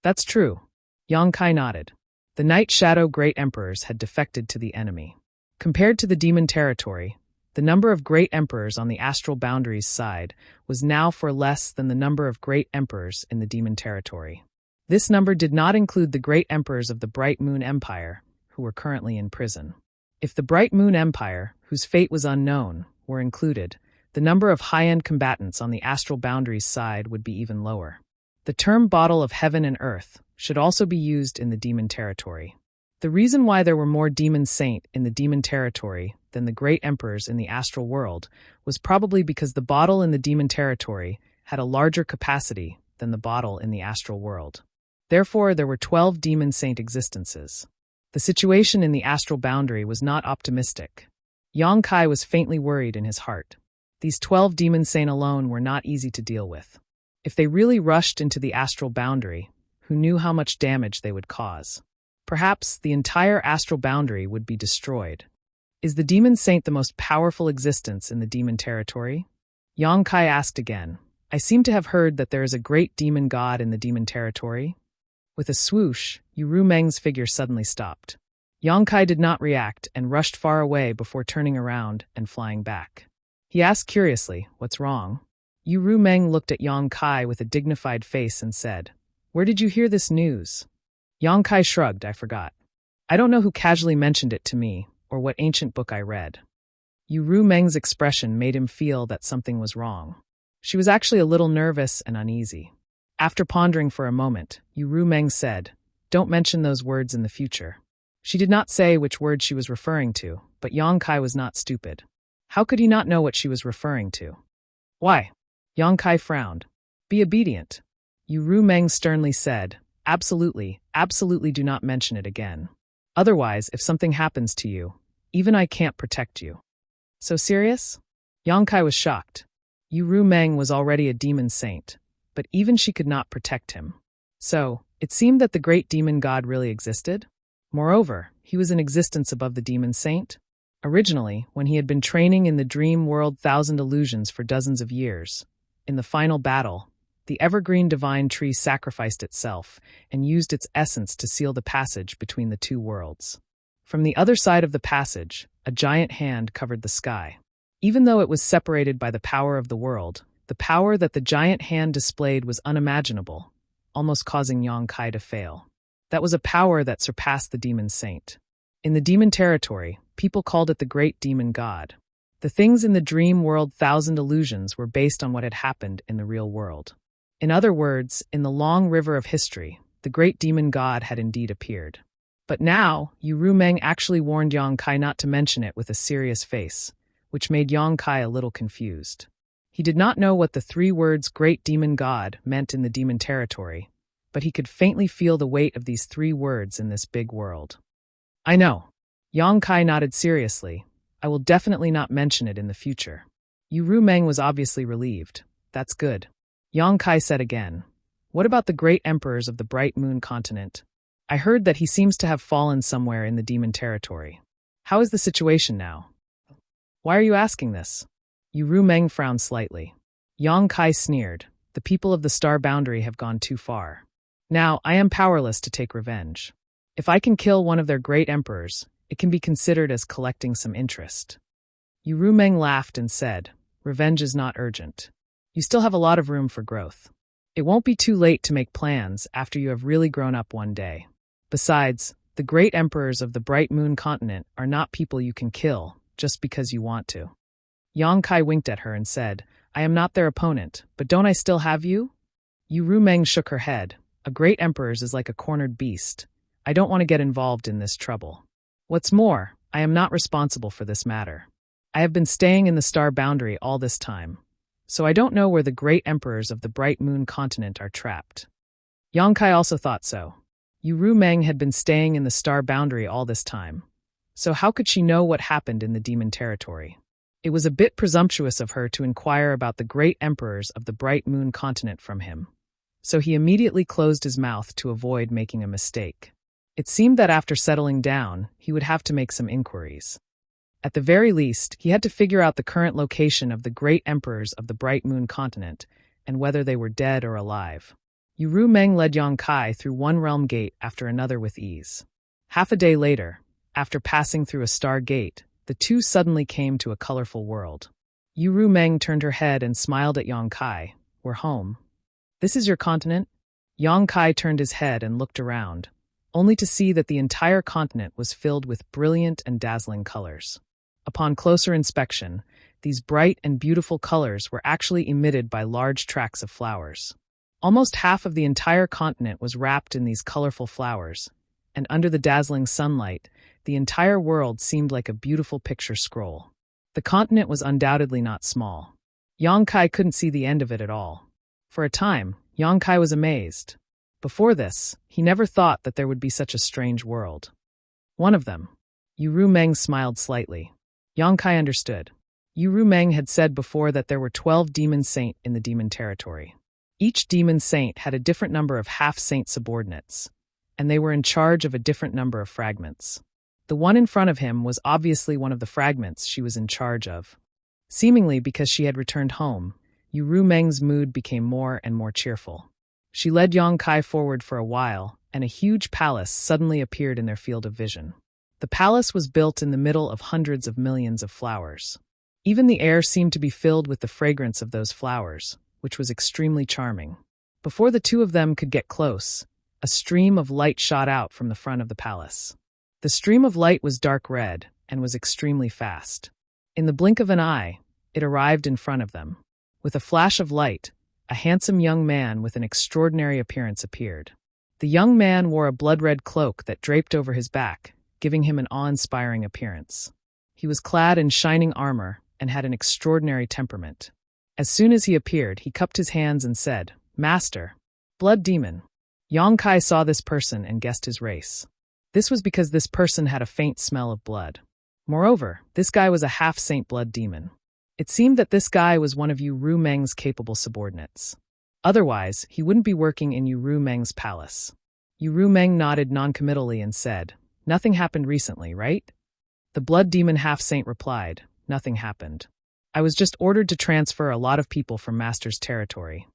Speaker 1: That's true. Yang Kai nodded. The Night Shadow Great Emperors had defected to the enemy. Compared to the demon territory, the number of Great Emperors on the astral boundary's side was now for less than the number of Great Emperors in the demon territory. This number did not include the Great Emperors of the Bright Moon Empire, who were currently in prison. If the Bright Moon Empire, whose fate was unknown, were included, the number of high-end combatants on the astral boundary's side would be even lower. The term Bottle of Heaven and Earth should also be used in the demon territory. The reason why there were more demon saint in the demon territory than the great emperors in the astral world was probably because the bottle in the demon territory had a larger capacity than the bottle in the astral world. Therefore, there were 12 demon saint existences. The situation in the astral boundary was not optimistic. Yang Kai was faintly worried in his heart. These 12 demon saint alone were not easy to deal with. If they really rushed into the astral boundary, who knew how much damage they would cause? Perhaps the entire astral boundary would be destroyed. Is the demon saint the most powerful existence in the demon territory? Yang Kai asked again. I seem to have heard that there is a great demon god in the demon territory. With a swoosh, Yu Meng's figure suddenly stopped. Yang Kai did not react and rushed far away before turning around and flying back. He asked curiously, "What's wrong?" Yu Meng looked at Yang Kai with a dignified face and said, "Where did you hear this news?" Yang Kai shrugged, "I forgot. I don't know who casually mentioned it to me, or what ancient book I read." Yu Meng's expression made him feel that something was wrong. She was actually a little nervous and uneasy. After pondering for a moment, Yu Meng said, "Don't mention those words in the future." She did not say which words she was referring to, but Yang Kai was not stupid. How could he not know what she was referring to? "Why?" Yang Kai frowned. "Be obedient." Yu Meng sternly said, absolutely do not mention it again. Otherwise, if something happens to you, even I can't protect you." "So serious?" Yang Kai was shocked. Yu Meng was already a demon saint, but even she could not protect him. So, it seemed that the great demon god really existed? Moreover, he was in existence above the demon saint? Originally, when he had been training in the dream world Thousand Illusions for dozens of years, in the final battle, the evergreen divine tree sacrificed itself and used its essence to seal the passage between the two worlds. From the other side of the passage, a giant hand covered the sky. Even though it was separated by the power of the world, the power that the giant hand displayed was unimaginable, almost causing Yang Kai to fail. That was a power that surpassed the demon saint. In the demon territory, people called it the great demon god. The things in the dream world Thousand Illusions were based on what had happened in the real world. In other words, in the long river of history, the great demon god had indeed appeared. But now, Yu Meng actually warned Yang Kai not to mention it with a serious face, which made Yang Kai a little confused. He did not know what the three words Great Demon God meant in the demon territory, but he could faintly feel the weight of these three words in this big world. "I know." Yang Kai nodded seriously. "I will definitely not mention it in the future." Yu Meng was obviously relieved. "That's good." Yang Kai said again, "What about the great emperors of the Bright Moon continent? I heard that he seems to have fallen somewhere in the demon territory. How is the situation now?" "Why are you asking this?" Yu Meng frowned slightly. Yang Kai sneered. "The people of the star boundary have gone too far. Now, I am powerless to take revenge. If I can kill one of their great emperors, it can be considered as collecting some interest." Yu Meng laughed and said, "Revenge is not urgent. You still have a lot of room for growth. It won't be too late to make plans after you have really grown up one day. Besides, the great emperors of the Bright Moon continent are not people you can kill just because you want to." Yang Kai winked at her and said, "I am not their opponent, but don't I still have you?" Yu Meng shook her head. "A great emperor's is like a cornered beast. I don't want to get involved in this trouble. What's more, I am not responsible for this matter. I have been staying in the star boundary all this time, so I don't know where the great emperors of the Bright Moon continent are trapped." Yang Kai also thought so. Yu Meng had been staying in the star boundary all this time, so how could she know what happened in the demon territory? It was a bit presumptuous of her to inquire about the great emperors of the Bright Moon continent from him, so he immediately closed his mouth to avoid making a mistake. It seemed that after settling down, he would have to make some inquiries. At the very least, he had to figure out the current location of the great emperors of the Bright Moon continent and whether they were dead or alive. Yu Meng led Yang Kai through one realm gate after another with ease. Half a day later, after passing through a star gate, the two suddenly came to a colorful world. Yu Meng turned her head and smiled at Yang Kai. "We're home." "This is your continent?" Yang Kai turned his head and looked around, only to see that the entire continent was filled with brilliant and dazzling colors. Upon closer inspection, these bright and beautiful colors were actually emitted by large tracts of flowers. Almost half of the entire continent was wrapped in these colorful flowers, and under the dazzling sunlight, the entire world seemed like a beautiful picture scroll. The continent was undoubtedly not small. Yang Kai couldn't see the end of it at all. For a time, Yang Kai was amazed. Before this, he never thought that there would be such a strange world. One of them. Yu Meng smiled slightly. Yang Kai understood. Yu Meng had said before that there were 12 demon saint in the demon territory. Each demon saint had a different number of half-saint subordinates, and they were in charge of a different number of fragments. The one in front of him was obviously one of the fragments she was in charge of. Seemingly because she had returned home, Yu Meng's mood became more and more cheerful. She led Yang Kai forward for a while and a huge palace suddenly appeared in their field of vision. The palace was built in the middle of hundreds of millions of flowers. Even the air seemed to be filled with the fragrance of those flowers, which was extremely charming. Before the two of them could get close, a stream of light shot out from the front of the palace. The stream of light was dark red and was extremely fast. In the blink of an eye, it arrived in front of them. With a flash of light, a handsome young man with an extraordinary appearance appeared. The young man wore a blood-red cloak that draped over his back, giving him an awe-inspiring appearance. He was clad in shining armor and had an extraordinary temperament. As soon as he appeared, he cupped his hands and said, "Master, blood demon." Yang Kai saw this person and guessed his race. This was because this person had a faint smell of blood. Moreover, this guy was a half-saint blood demon. It seemed that this guy was one of Yu Ru Meng's capable subordinates. Otherwise, he wouldn't be working in Yu Ru Meng's palace. Yu Ru Meng nodded noncommittally and said, "Nothing happened recently, right?" The blood demon half-saint replied, "Nothing happened. I was just ordered to transfer a lot of people from Master's territory."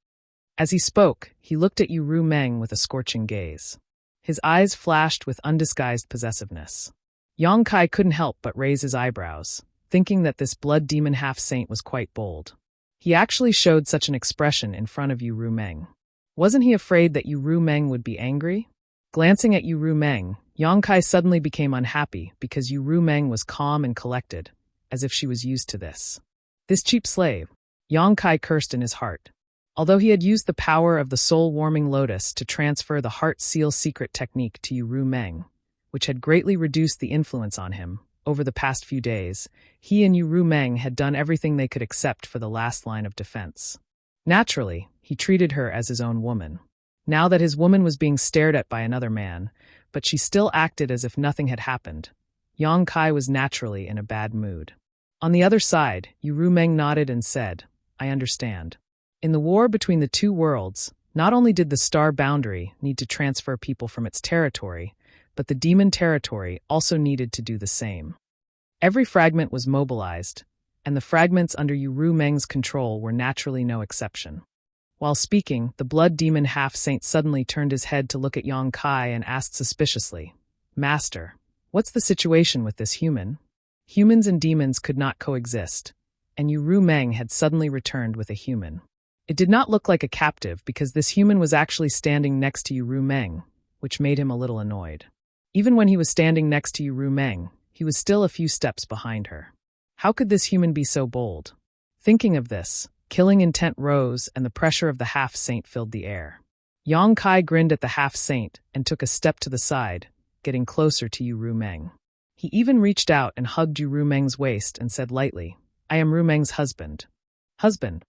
Speaker 1: As he spoke, he looked at Yu Ru Meng with a scorching gaze. His eyes flashed with undisguised possessiveness. Yang Kai couldn't help but raise his eyebrows, thinking that this blood demon half-saint was quite bold. He actually showed such an expression in front of Yu Ru Meng. Wasn't he afraid that Yu Ru Meng would be angry? Glancing at Yu Ru Meng, Yang Kai suddenly became unhappy because Yu Ru Meng was calm and collected, as if she was used to this. This cheap slave, Yang Kai cursed in his heart. Although he had used the power of the soul-warming lotus to transfer the heart seal secret technique to Yu Ru Meng, which had greatly reduced the influence on him, over the past few days, he and Yu Ru Meng had done everything they could except for the last line of defense. Naturally, he treated her as his own woman. Now that his woman was being stared at by another man, but she still acted as if nothing had happened, Yang Kai was naturally in a bad mood. On the other side, Yu Ru Meng nodded and said, "I understand." In the war between the two worlds, not only did the star boundary need to transfer people from its territory, but the demon territory also needed to do the same. Every fragment was mobilized, and the fragments under Yu Ru Meng's control were naturally no exception. While speaking, the blood demon half-saint suddenly turned his head to look at Yang Kai and asked suspiciously, "Master, what's the situation with this human?" Humans and demons could not coexist, and Yu Ru Meng had suddenly returned with a human. It did not look like a captive because this human was actually standing next to Yu Ru Meng, which made him a little annoyed. Even when he was standing next to Yu Ru Meng, he was still a few steps behind her. How could this human be so bold? Thinking of this, killing intent rose and the pressure of the half-saint filled the air. Yang Kai grinned at the half-saint and took a step to the side, getting closer to Yu Ru Meng. He even reached out and hugged Yu Ru Meng's waist and said lightly, "I am Ru Meng's husband." Husband?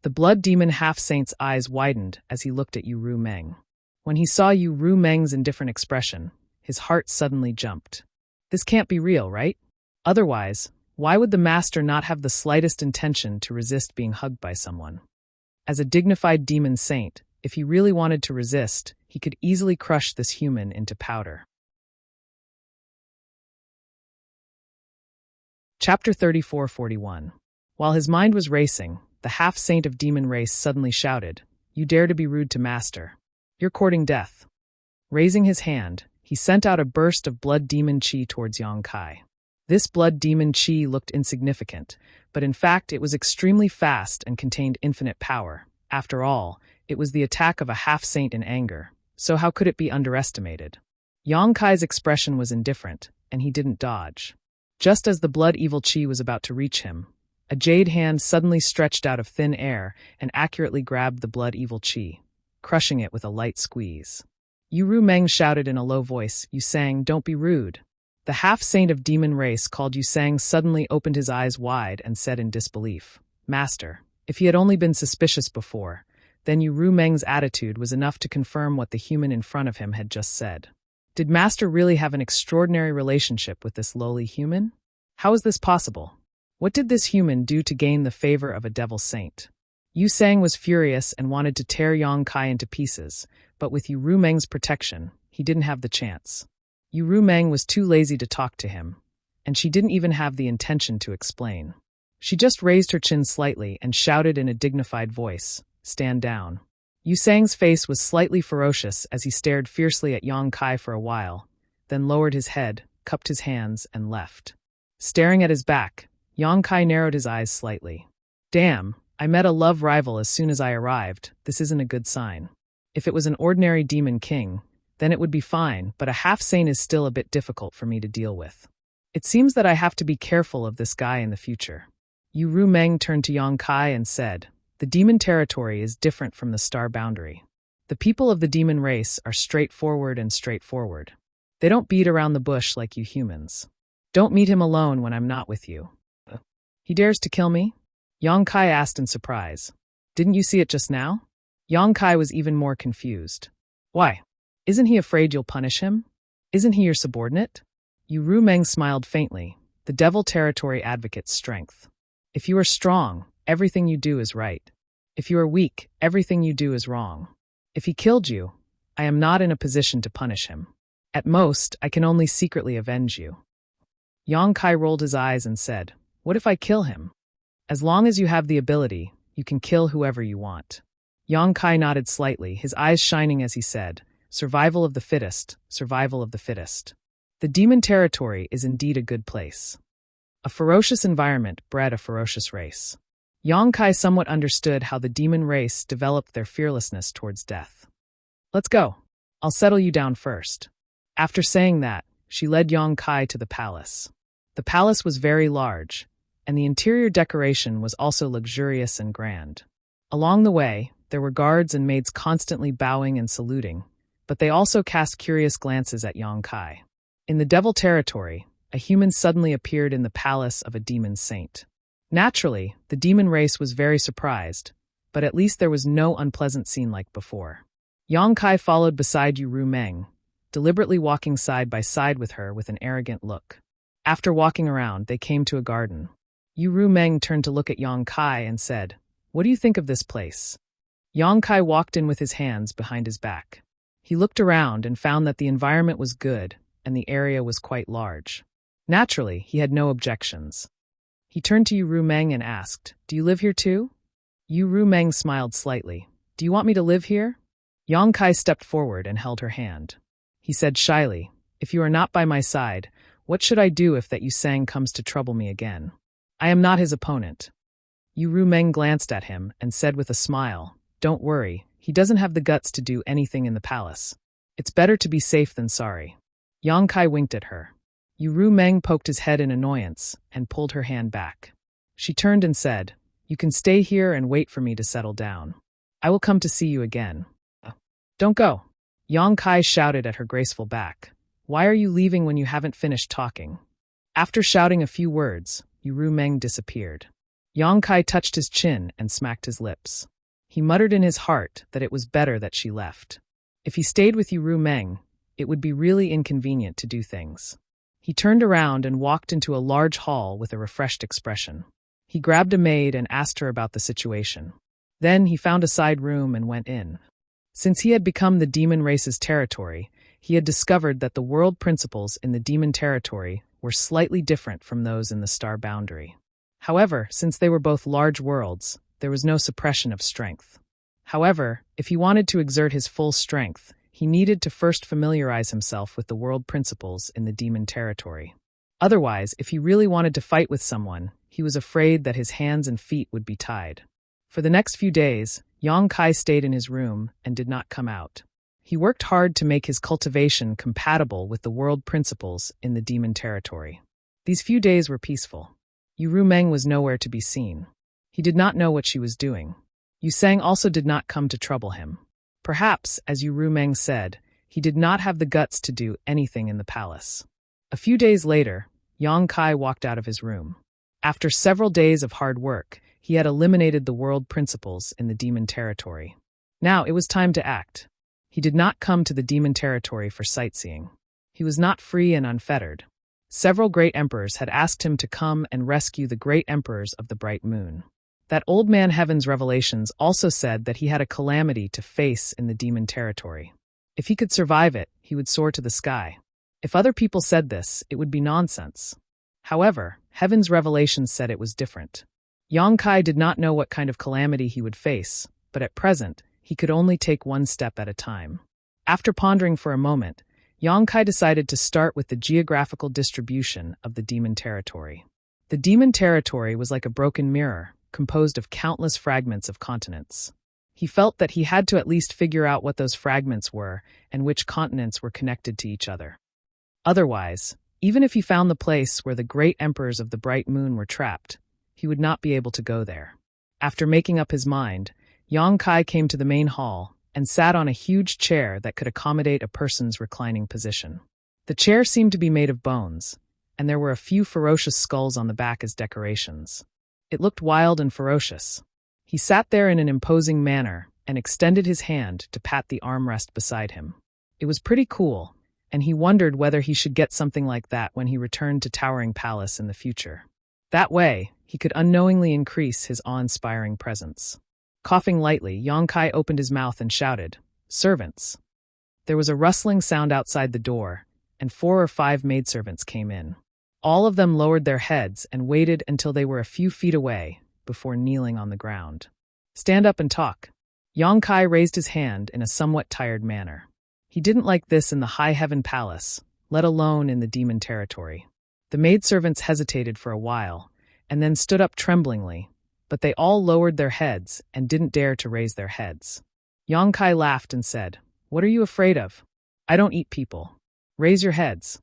Speaker 1: The blood demon half-saint's eyes widened as he looked at Yu Ru Meng. When he saw Yu Ru Meng's indifferent expression, his heart suddenly jumped. This can't be real, right? Otherwise, why would the master not have the slightest intention to resist being hugged by someone? As a dignified demon saint, if he really wanted to resist, he could easily crush this human into powder. Chapter 34:41. While his mind was racing, the half-saint of demon race suddenly shouted, "You dare to be rude to master. You're courting death." Raising his hand, he sent out a burst of blood demon chi towards Yang Kai. This blood demon chi looked insignificant, but in fact it was extremely fast and contained infinite power. After all, it was the attack of a half-saint in anger, so how could it be underestimated? Yang Kai's expression was indifferent, and he didn't dodge. Just as the blood evil chi was about to reach him, a jade hand suddenly stretched out of thin air and accurately grabbed the blood evil chi, crushing it with a light squeeze. Yu Ru Meng shouted in a low voice, "Yusang, don't be rude." The half-saint of demon race called Yusang suddenly opened his eyes wide and said in disbelief, "Master." If he had only been suspicious before, then Yu Ru Meng's attitude was enough to confirm what the human in front of him had just said. Did Master really have an extraordinary relationship with this lowly human? How is this possible? What did this human do to gain the favor of a devil saint? Yu Sang was furious and wanted to tear Yang Kai into pieces, but with Yu Ru Meng's protection, he didn't have the chance. Yu Ru Meng was too lazy to talk to him, and she didn't even have the intention to explain. She just raised her chin slightly and shouted in a dignified voice, "Stand down." Yusang's face was slightly ferocious as he stared fiercely at Yang Kai for a while, then lowered his head, cupped his hands, and left. Staring at his back, Yang Kai narrowed his eyes slightly. Damn, I met a love rival as soon as I arrived. This isn't a good sign. If it was an ordinary demon king, then it would be fine, but a half-sane is still a bit difficult for me to deal with. It seems that I have to be careful of this guy in the future. Yu Rumeng turned to Yang Kai and said, the demon territory is different from the star boundary. The people of the demon race are straightforward. They don't beat around the bush like you humans. Don't meet him alone when I'm not with you. He dares to kill me? Yang Kai asked in surprise. Didn't you see it just now? Yang Kai was even more confused. Why? Isn't he afraid you'll punish him? Isn't he your subordinate? Yu Rumeng smiled faintly, the devil territory advocate's strength. If you are strong, everything you do is right. If you are weak, everything you do is wrong. If he killed you, I am not in a position to punish him. At most, I can only secretly avenge you. Yang Kai rolled his eyes and said, what if I kill him? As long as you have the ability, you can kill whoever you want. Yang Kai nodded slightly, his eyes shining as he said, survival of the fittest, survival of the fittest. The demon territory is indeed a good place. A ferocious environment bred a ferocious race. Yang Kai somewhat understood how the demon race developed their fearlessness towards death. Let's go. I'll settle you down first. After saying that, she led Yang Kai to the palace. The palace was very large, and the interior decoration was also luxurious and grand. Along the way, there were guards and maids constantly bowing and saluting, but they also cast curious glances at Yang Kai. In the devil territory, a human suddenly appeared in the palace of a demon saint. Naturally, the demon race was very surprised, but at least there was no unpleasant scene like before. Yang Kai followed beside Yu Rumeng, deliberately walking side by side with her with an arrogant look. After walking around, they came to a garden. Yu Rumeng turned to look at Yang Kai and said, what do you think of this place? Yang Kai walked in with his hands behind his back. He looked around and found that the environment was good and the area was quite large. Naturally, he had no objections. He turned to Yu Rumeng and asked, do you live here too? Yu Rumeng smiled slightly. Do you want me to live here? Yang Kai stepped forward and held her hand. He said shyly, if you are not by my side, what should I do if that Yusang comes to trouble me again? I am not his opponent. Yu Rumeng glanced at him and said with a smile, don't worry, he doesn't have the guts to do anything in the palace. It's better to be safe than sorry. Yang Kai winked at her. Yu Rumeng poked his head in annoyance and pulled her hand back. She turned and said, you can stay here and wait for me to settle down. I will come to see you again. Don't go. Yang Kai shouted at her graceful back. Why are you leaving when you haven't finished talking? After shouting a few words, Yu Rumeng disappeared. Yang Kai touched his chin and smacked his lips. He muttered in his heart that it was better that she left. If he stayed with Yu Rumeng, it would be really inconvenient to do things. He turned around and walked into a large hall with a refreshed expression. He grabbed a maid and asked her about the situation. Then he found a side room and went in. Since he had become the demon race's territory, he had discovered that the world principles in the demon territory were slightly different from those in the star boundary. However, since they were both large worlds, there was no suppression of strength. However, if he wanted to exert his full strength, he needed to first familiarize himself with the world principles in the demon territory. Otherwise, if he really wanted to fight with someone, he was afraid that his hands and feet would be tied. For the next few days, Yang Kai stayed in his room and did not come out. He worked hard to make his cultivation compatible with the world principles in the demon territory. These few days were peaceful. Yu Rumeng was nowhere to be seen. He did not know what she was doing. Yusang also did not come to trouble him. Perhaps, as Yu Rumeng said, he did not have the guts to do anything in the palace. A few days later, Yang Kai walked out of his room. After several days of hard work, he had eliminated the world principles in the demon territory. Now it was time to act. He did not come to the demon territory for sightseeing. He was not free and unfettered. Several great emperors had asked him to come and rescue the great emperors of the bright moon. That old man Heaven's revelations also said that he had a calamity to face in the demon territory. If he could survive it, he would soar to the sky. If other people said this, it would be nonsense. However, Heaven's revelations said it was different. Yang Kai did not know what kind of calamity he would face, but at present, he could only take one step at a time. After pondering for a moment, Yang Kai decided to start with the geographical distribution of the demon territory. The demon territory was like a broken mirror, composed of countless fragments of continents. He felt that he had to at least figure out what those fragments were and which continents were connected to each other. Otherwise, even if he found the place where the great emperors of the bright moon were trapped, he would not be able to go there. After making up his mind, Yang Kai came to the main hall and sat on a huge chair that could accommodate a person's reclining position. The chair seemed to be made of bones, and there were a few ferocious skulls on the back as decorations. It looked wild and ferocious. He sat there in an imposing manner and extended his hand to pat the armrest beside him. It was pretty cool, and he wondered whether he should get something like that when he returned to Towering Palace in the future. That way, he could unknowingly increase his awe-inspiring presence. Coughing lightly, Yang Kai opened his mouth and shouted, "Servants." There was a rustling sound outside the door, and 4 or 5 maidservants came in. All of them lowered their heads and waited until they were a few feet away before kneeling on the ground. "Stand up and talk." Yang Kai raised his hand in a somewhat tired manner. He didn't like this in the High Heaven Palace, let alone in the demon territory. The maidservants hesitated for a while, and then stood up tremblingly, but they all lowered their heads and didn't dare to raise their heads. Yang Kai laughed and said, "What are you afraid of? I don't eat people. Raise your heads."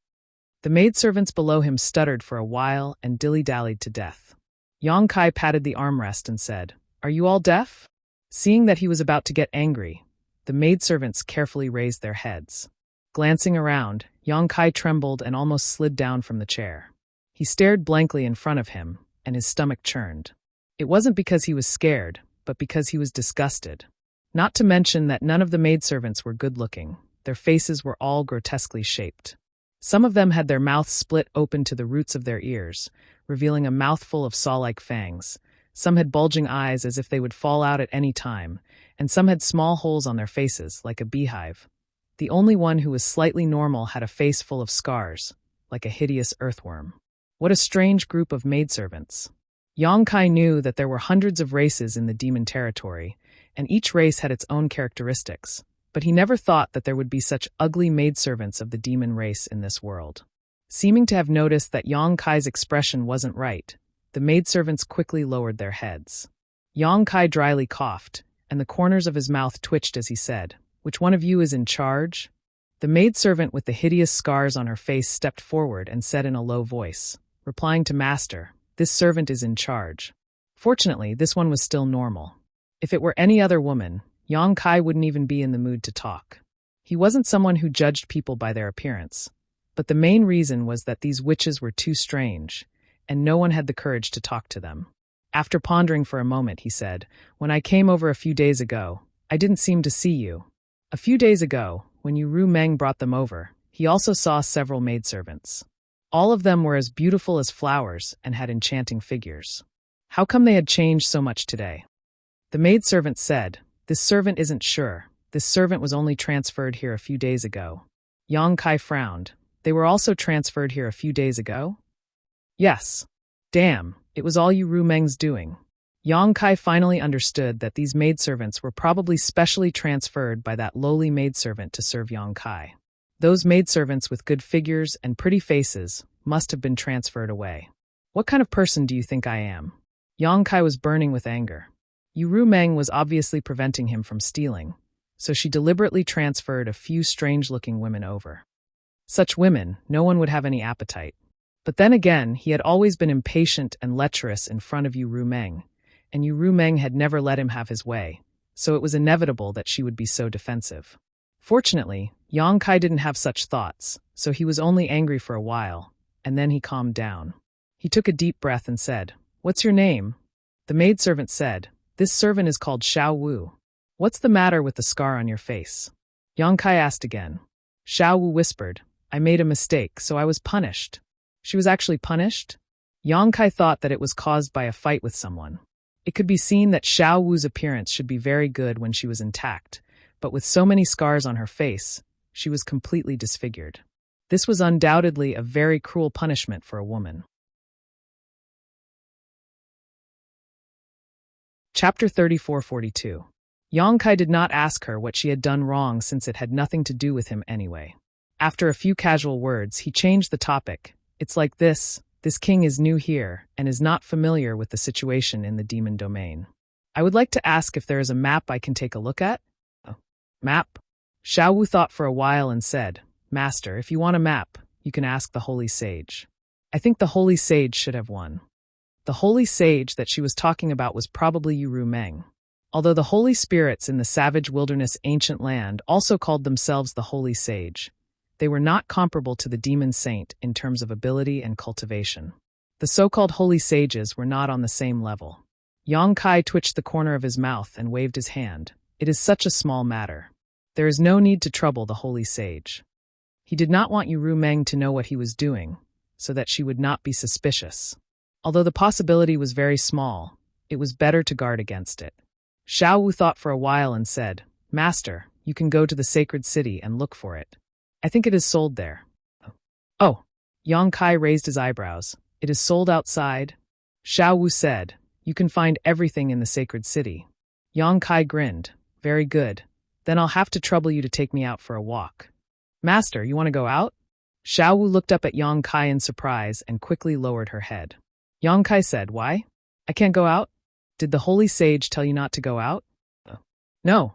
Speaker 1: The maidservants below him stuttered for a while and dilly-dallied to death. Yang Kai patted the armrest and said, "Are you all deaf?" Seeing that he was about to get angry, the maidservants carefully raised their heads. Glancing around, Yang Kai trembled and almost slid down from the chair. He stared blankly in front of him, and his stomach churned. It wasn't because he was scared, but because he was disgusted. Not to mention that none of the maidservants were good-looking. Their faces were all grotesquely shaped. Some of them had their mouths split open to the roots of their ears, revealing a mouthful of saw-like fangs. Some had bulging eyes as if they would fall out at any time, and some had small holes on their faces, like a beehive. The only one who was slightly normal had a face full of scars, like a hideous earthworm. What a strange group of maidservants. Yang Kai knew that there were hundreds of races in the demon territory, and each race had its own characteristics, but he never thought that there would be such ugly maidservants of the demon race in this world. Seeming to have noticed that Yang Kai's expression wasn't right, the maidservants quickly lowered their heads. Yang Kai dryly coughed, and the corners of his mouth twitched as he said, "Which one of you is in charge?" The maidservant with the hideous scars on her face stepped forward and said in a low voice, replying to Master, "This servant is in charge." Fortunately, this one was still normal. If it were any other woman, Yang Kai wouldn't even be in the mood to talk. He wasn't someone who judged people by their appearance, but the main reason was that these witches were too strange, and no one had the courage to talk to them. After pondering for a moment, he said, "When I came over a few days ago, I didn't seem to see you. A few days ago, when Ru Meng brought them over, he also saw several maidservants. All of them were as beautiful as flowers and had enchanting figures. How come they had changed so much today?" The maidservant said, "This servant isn't sure. This servant was only transferred here a few days ago." Yang Kai frowned. "They were also transferred here a few days ago?" "Yes." "Damn, it was all Ru Meng's doing." Yang Kai finally understood that these maidservants were probably specially transferred by that lowly maidservant to serve Yang Kai. Those maidservants with good figures and pretty faces must have been transferred away. "What kind of person do you think I am?" Yang Kai was burning with anger. Ru Meng was obviously preventing him from stealing, so she deliberately transferred a few strange-looking women over. Such women, no one would have any appetite. But then again, he had always been impatient and lecherous in front of Ru Meng, and Ru Meng had never let him have his way, so it was inevitable that she would be so defensive. Fortunately, Yang Kai didn't have such thoughts, so he was only angry for a while, and then he calmed down. He took a deep breath and said, "What's your name?" The maidservant said, "This servant is called Xiao Wu." "What's the matter with the scar on your face?" Yang Kai asked again. Xiao Wu whispered, "I made a mistake, so I was punished." She was actually punished? Yang Kai thought that it was caused by a fight with someone. It could be seen that Xiao Wu's appearance should be very good when she was intact, but with so many scars on her face, she was completely disfigured. This was undoubtedly a very cruel punishment for a woman. Chapter 3442. Yang Kai did not ask her what she had done wrong since it had nothing to do with him anyway. After a few casual words, he changed the topic. It's like this king is new here and is not familiar with the situation in the demon domain. I would like to ask if there is a map I can take a look at? Map? Xiao Wu thought for a while and said, Master, if you want a map, you can ask the Holy Sage. I think the Holy Sage should have one. The Holy Sage that she was talking about was probably Yu Meng. Although the Holy Spirits in the savage wilderness ancient land also called themselves the Holy Sage, they were not comparable to the demon saint in terms of ability and cultivation. The so-called Holy Sages were not on the same level. Yang Kai twitched the corner of his mouth and waved his hand. It is such a small matter. There is no need to trouble the Holy Sage. He did not want Yu Meng to know what he was doing, so that she would not be suspicious. Although the possibility was very small, it was better to guard against it. Xiao Wu thought for a while and said, Master, you can go to the sacred city and look for it. I think it is sold there. Oh. Yang Kai raised his eyebrows. It is sold outside? Xiao Wu said, You can find everything in the sacred city. Yang Kai grinned. Very good. Then I'll have to trouble you to take me out for a walk. Master, you want to go out? Xiao Wu looked up at Yang Kai in surprise and quickly lowered her head. Yang Kai said, Why? I can't go out? Did the Holy Sage tell you not to go out? No.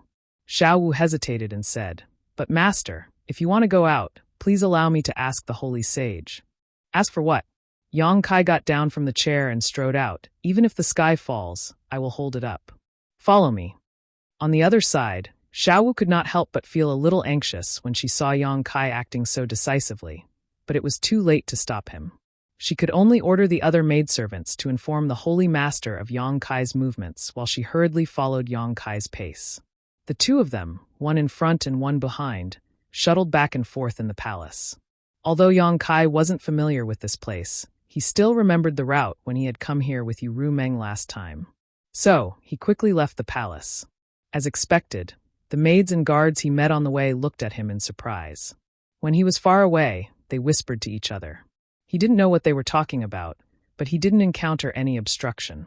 Speaker 1: Xiao Wu hesitated and said, But Master, if you want to go out, please allow me to ask the Holy Sage. Ask for what? Yang Kai got down from the chair and strode out. Even if the sky falls, I will hold it up. Follow me. On the other side, Xiao Wu could not help but feel a little anxious when she saw Yang Kai acting so decisively, but it was too late to stop him. She could only order the other maidservants to inform the Holy Master of Yang Kai's movements while she hurriedly followed Yang Kai's pace. The two of them, one in front and one behind, shuttled back and forth in the palace. Although Yang Kai wasn't familiar with this place, he still remembered the route when he had come here with Yu Meng last time. So, he quickly left the palace. As expected, the maids and guards he met on the way looked at him in surprise. When he was far away, they whispered to each other. He didn't know what they were talking about, but he didn't encounter any obstruction.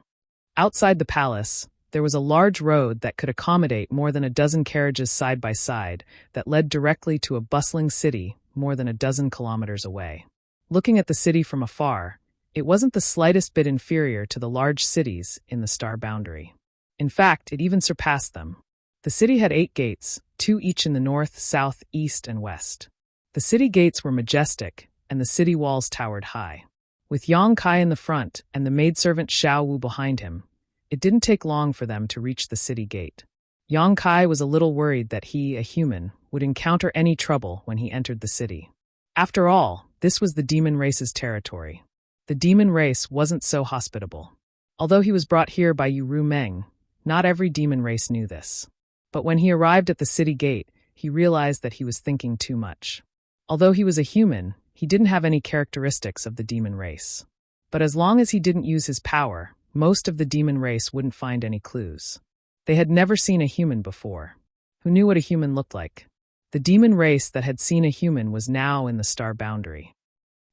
Speaker 1: Outside the palace, there was a large road that could accommodate more than a dozen carriages side by side that led directly to a bustling city more than a dozen kilometers away. Looking at the city from afar, it wasn't the slightest bit inferior to the large cities in the star boundary. In fact, it even surpassed them. The city had 8 gates, 2 each in the north, south, east, and west. The city gates were majestic, and the city walls towered high. With Yang Kai in the front and the maidservant Xiao Wu behind him, it didn't take long for them to reach the city gate. Yang Kai was a little worried that he, a human, would encounter any trouble when he entered the city. After all, this was the demon race's territory. The demon race wasn't so hospitable. Although he was brought here by Yu Meng, not every demon race knew this. But when he arrived at the city gate, he realized that he was thinking too much. Although he was a human, he didn't have any characteristics of the demon race. But as long as he didn't use his power, most of the demon race wouldn't find any clues. They had never seen a human before. Who knew what a human looked like? The demon race that had seen a human was now in the star boundary.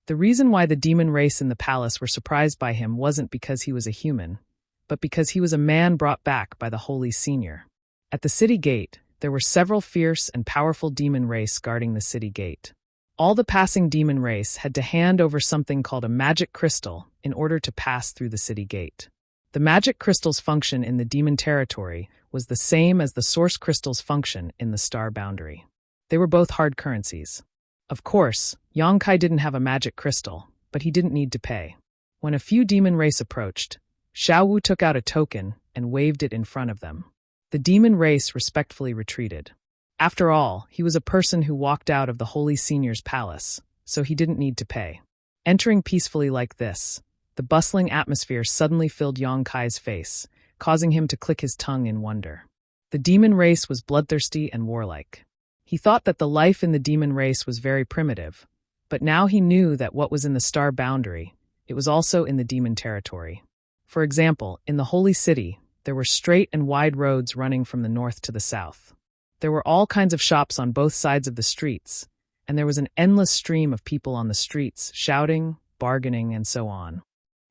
Speaker 1: The reason why the demon race in the palace were surprised by him wasn't because he was a human, but because he was a man brought back by the Holy Senior. At the city gate, there were several fierce and powerful demon race guarding the city gate. All the passing demon race had to hand over something called a magic crystal in order to pass through the city gate. The magic crystal's function in the demon territory was the same as the source crystal's function in the star boundary. They were both hard currencies. Of course, Yang Kai didn't have a magic crystal, but he didn't need to pay. When a few demon race approached, Xiao Wu took out a token and waved it in front of them. The demon race respectfully retreated. After all, he was a person who walked out of the Holy Senior's palace, so he didn't need to pay. Entering peacefully like this, the bustling atmosphere suddenly filled Yang Kai's face, causing him to click his tongue in wonder. The demon race was bloodthirsty and warlike. He thought that the life in the demon race was very primitive, but now he knew that what was in the star boundary, it was also in the demon territory. For example, in the Holy City, there were straight and wide roads running from the north to the south. There were all kinds of shops on both sides of the streets, and there was an endless stream of people on the streets, shouting, bargaining, and so on.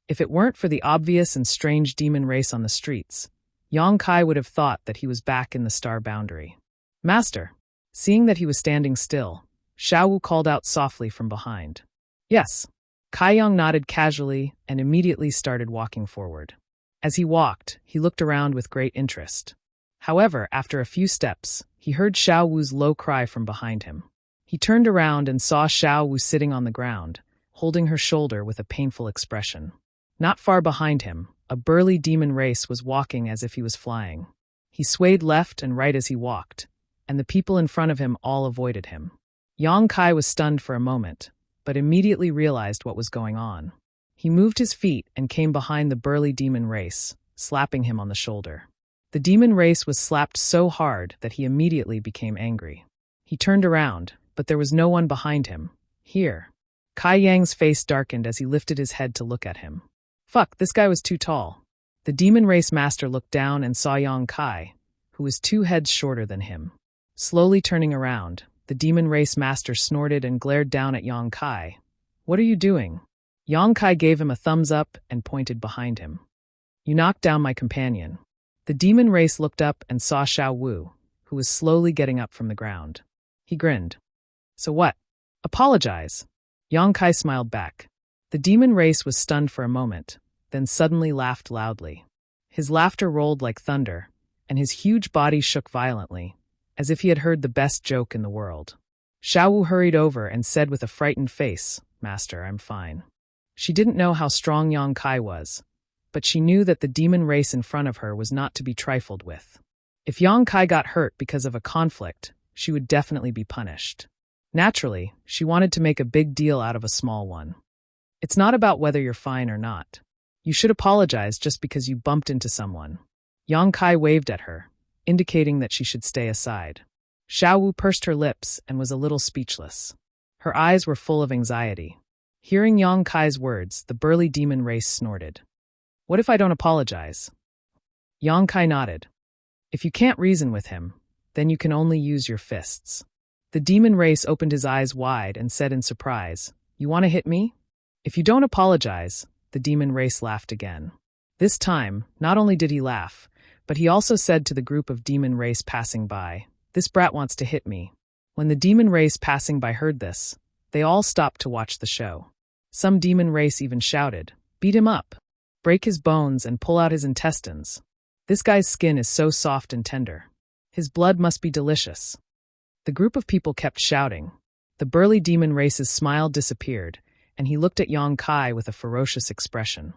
Speaker 1: If it weren't for the obvious and strange demon race on the streets, Yang Kai would have thought that he was back in the star boundary. Master. Seeing that he was standing still, Xiao Wu called out softly from behind. Yes. Kai Yang nodded casually and immediately started walking forward. As he walked, he looked around with great interest. However, after a few steps, he heard Xiao Wu's low cry from behind him. He turned around and saw Xiao Wu sitting on the ground, holding her shoulder with a painful expression. Not far behind him, a burly demon race was walking as if he was flying. He swayed left and right as he walked, and the people in front of him all avoided him. Yang Kai was stunned for a moment, but immediately realized what was going on. He moved his feet and came behind the burly demon race, slapping him on the shoulder. The demon race was slapped so hard that he immediately became angry. He turned around, but there was no one behind him. Here. Kai Yang's face darkened as he lifted his head to look at him. Fuck, this guy was too tall. The demon race master looked down and saw Yang Kai, who was 2 heads shorter than him. Slowly turning around, the demon race master snorted and glared down at Yang Kai. What are you doing? Yang Kai gave him a thumbs up and pointed behind him. You knocked down my companion. The demon race looked up and saw Xiao Wu, who was slowly getting up from the ground. He grinned. So what? Apologize. Yang Kai smiled back. The demon race was stunned for a moment, then suddenly laughed loudly. His laughter rolled like thunder, and his huge body shook violently, as if he had heard the best joke in the world. Xiao Wu hurried over and said with a frightened face, Master, I'm fine. She didn't know how strong Yang Kai was, but she knew that the demon race in front of her was not to be trifled with. If Yang Kai got hurt because of a conflict, she would definitely be punished. Naturally, she wanted to make a big deal out of a small one. It's not about whether you're fine or not. You should apologize just because you bumped into someone. Yang Kai waved at her, indicating that she should stay aside. Xiao Wu pursed her lips and was a little speechless. Her eyes were full of anxiety. Hearing Yang Kai's words, the burly demon race snorted. What if I don't apologize? Yang Kai nodded. If you can't reason with him, then you can only use your fists. The demon race opened his eyes wide and said in surprise, You want to hit me? If you don't apologize, the demon race laughed again. This time, not only did he laugh, but he also said to the group of demon race passing by, This brat wants to hit me. When the demon race passing by heard this, they all stopped to watch the show. Some demon race even shouted, Beat him up. Break his bones and pull out his intestines. This guy's skin is so soft and tender. His blood must be delicious. The group of people kept shouting. The burly demon race's smile disappeared, and he looked at Yang Kai with a ferocious expression.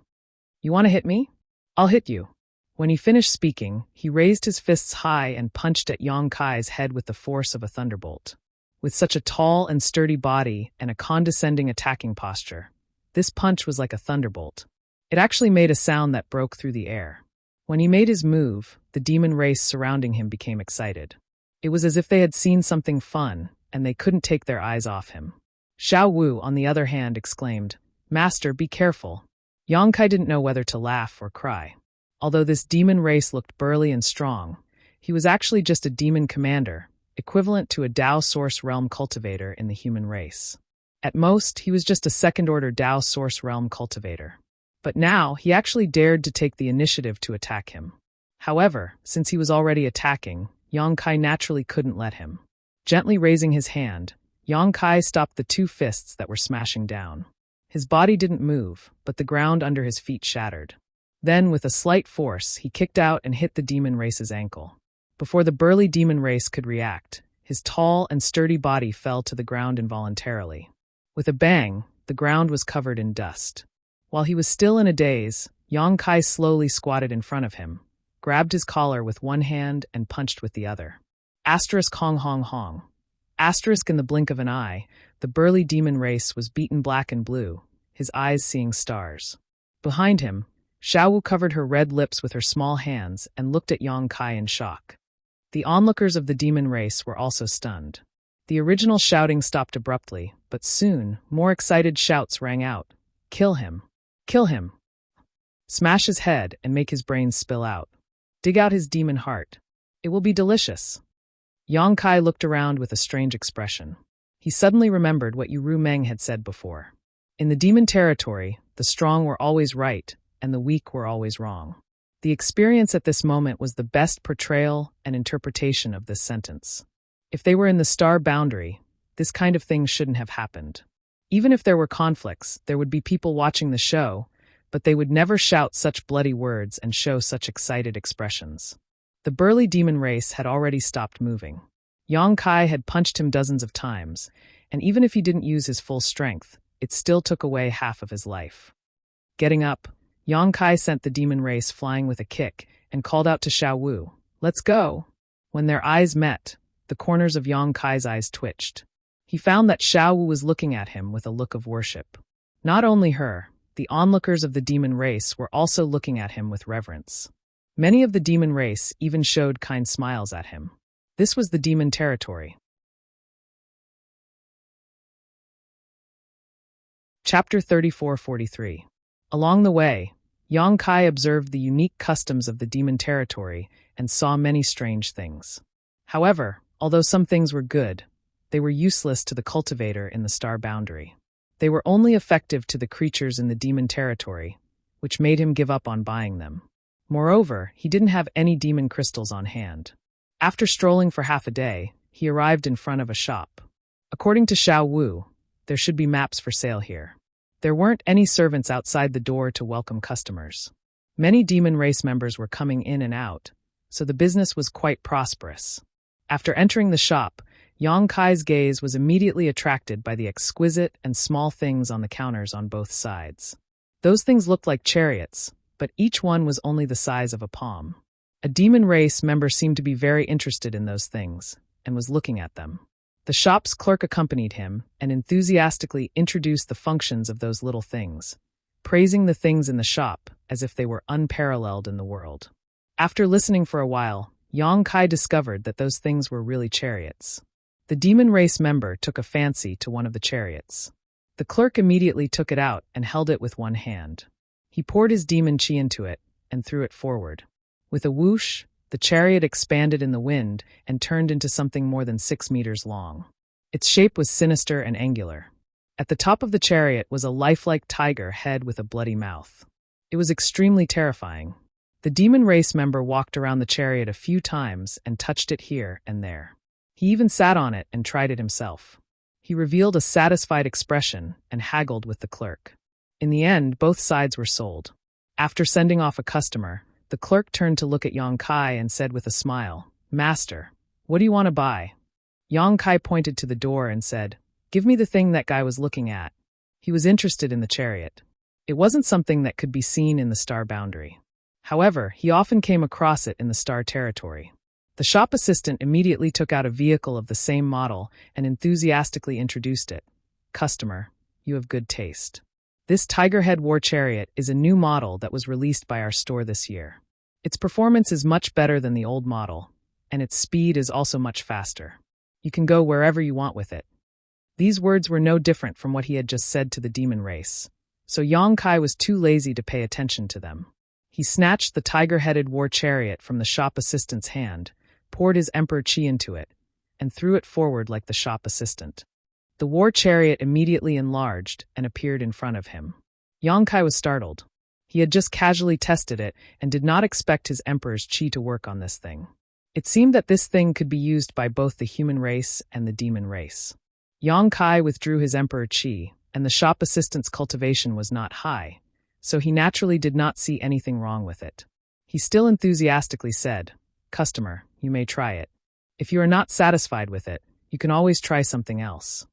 Speaker 1: You want to hit me? I'll hit you. When he finished speaking, he raised his fists high and punched at Yang Kai's head with the force of a thunderbolt. With such a tall and sturdy body and a condescending attacking posture, this punch was like a thunderbolt. It actually made a sound that broke through the air. When he made his move, the demon race surrounding him became excited. It was as if they had seen something fun, and they couldn't take their eyes off him. Xiao Wu, on the other hand, exclaimed, Master, be careful. Yang Kai didn't know whether to laugh or cry. Although this demon race looked burly and strong, he was actually just a demon commander, equivalent to a Dao Source Realm cultivator in the human race. At most, he was just a second-order Dao Source Realm cultivator. But now, he actually dared to take the initiative to attack him. However, since he was already attacking, Yang Kai naturally couldn't let him. Gently raising his hand, Yang Kai stopped the 2 fists that were smashing down. His body didn't move, but the ground under his feet shattered. Then, with a slight force, he kicked out and hit the demon race's ankle. Before the burly demon race could react, his tall and sturdy body fell to the ground involuntarily. With a bang, the ground was covered in dust. While he was still in a daze, Yang Kai slowly squatted in front of him, grabbed his collar with one hand and punched with the other. Asterisk hong hong hong. Asterisk in the blink of an eye, the burly demon race was beaten black and blue, his eyes seeing stars. Behind him, Xiao Wu covered her red lips with her small hands and looked at Yang Kai in shock. The onlookers of the demon race were also stunned. The original shouting stopped abruptly, but soon, more excited shouts rang out. Kill him. Kill him. Smash his head and make his brains spill out. Dig out his demon heart. It will be delicious. Yang Kai looked around with a strange expression. He suddenly remembered what Ru Meng had said before. In the demon territory, the strong were always right, and the weak were always wrong. The experience at this moment was the best portrayal and interpretation of this sentence. If they were in the star boundary, this kind of thing shouldn't have happened. Even if there were conflicts, there would be people watching the show, but they would never shout such bloody words and show such excited expressions. The burly demon race had already stopped moving. Yang Kai had punched him dozens of times, and even if he didn't use his full strength, it still took away half of his life. Getting up, Yang Kai sent the demon race flying with a kick and called out to Xiao Wu, "Let's go!" When their eyes met, the corners of Yang Kai's eyes twitched. He found that Xiao Wu was looking at him with a look of worship. Not only her, the onlookers of the demon race were also looking at him with reverence. Many of the demon race even showed kind smiles at him. This was the demon territory. Chapter 34-43. Along the way, Yang Kai observed the unique customs of the demon territory and saw many strange things. However, although some things were good, they were useless to the cultivator in the star boundary. They were only effective to the creatures in the demon territory, which made him give up on buying them. Moreover, he didn't have any demon crystals on hand. After strolling for half a day, he arrived in front of a shop. According to Xiao Wu, there should be maps for sale here. There weren't any servants outside the door to welcome customers. Many demon race members were coming in and out, so the business was quite prosperous. After entering the shop, Yang Kai's gaze was immediately attracted by the exquisite and small things on the counters on both sides. Those things looked like chariots, but each one was only the size of a palm. A demon race member seemed to be very interested in those things, and was looking at them. The shop's clerk accompanied him and enthusiastically introduced the functions of those little things, praising the things in the shop as if they were unparalleled in the world. After listening for a while, Yang Kai discovered that those things were really chariots. The demon race member took a fancy to one of the chariots. The clerk immediately took it out and held it with one hand. He poured his demon chi into it and threw it forward. With a whoosh, the chariot expanded in the wind and turned into something more than 6 meters long. Its shape was sinister and angular. At the top of the chariot was a lifelike tiger head with a bloody mouth. It was extremely terrifying. The demon race member walked around the chariot a few times and touched it here and there. He even sat on it and tried it himself. He revealed a satisfied expression and haggled with the clerk. In the end, both sides were sold. After sending off a customer, the clerk turned to look at Yang Kai and said with a smile, "Master, what do you want to buy?" Yang Kai pointed to the door and said, "Give me the thing that guy was looking at." He was interested in the chariot. It wasn't something that could be seen in the star boundary. However, he often came across it in the star territory. The shop assistant immediately took out a vehicle of the same model and enthusiastically introduced it. "Customer, you have good taste. This Tigerhead War Chariot is a new model that was released by our store this year. Its performance is much better than the old model, and its speed is also much faster. You can go wherever you want with it." These words were no different from what he had just said to the demon race, so Yang Kai was too lazy to pay attention to them. He snatched the tiger-headed war chariot from the shop assistant's hand, poured his emperor chi into it, and threw it forward like the shop assistant. The war chariot immediately enlarged and appeared in front of him. Yang Kai was startled. He had just casually tested it and did not expect his emperor's chi to work on this thing. It seemed that this thing could be used by both the human race and the demon race. Yang Kai withdrew his emperor chi, and the shop assistant's cultivation was not high, so he naturally did not see anything wrong with it. He still enthusiastically said, "Customer, you may try it. If you are not satisfied with it, you can always try something else."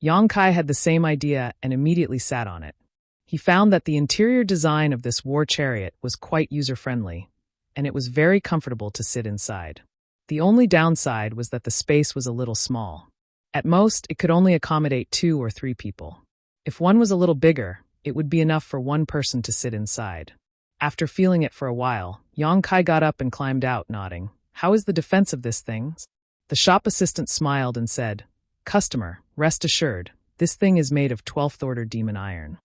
Speaker 1: Yang Kai had the same idea and immediately sat on it. He found that the interior design of this war chariot was quite user-friendly, and it was very comfortable to sit inside. The only downside was that the space was a little small. At most, it could only accommodate 2 or 3 people. If one was a little bigger, it would be enough for one person to sit inside. After feeling it for a while, Yang Kai got up and climbed out, nodding. "How is the defense of this thing?" The shop assistant smiled and said, "Customer, rest assured, this thing is made of 12th order demon iron.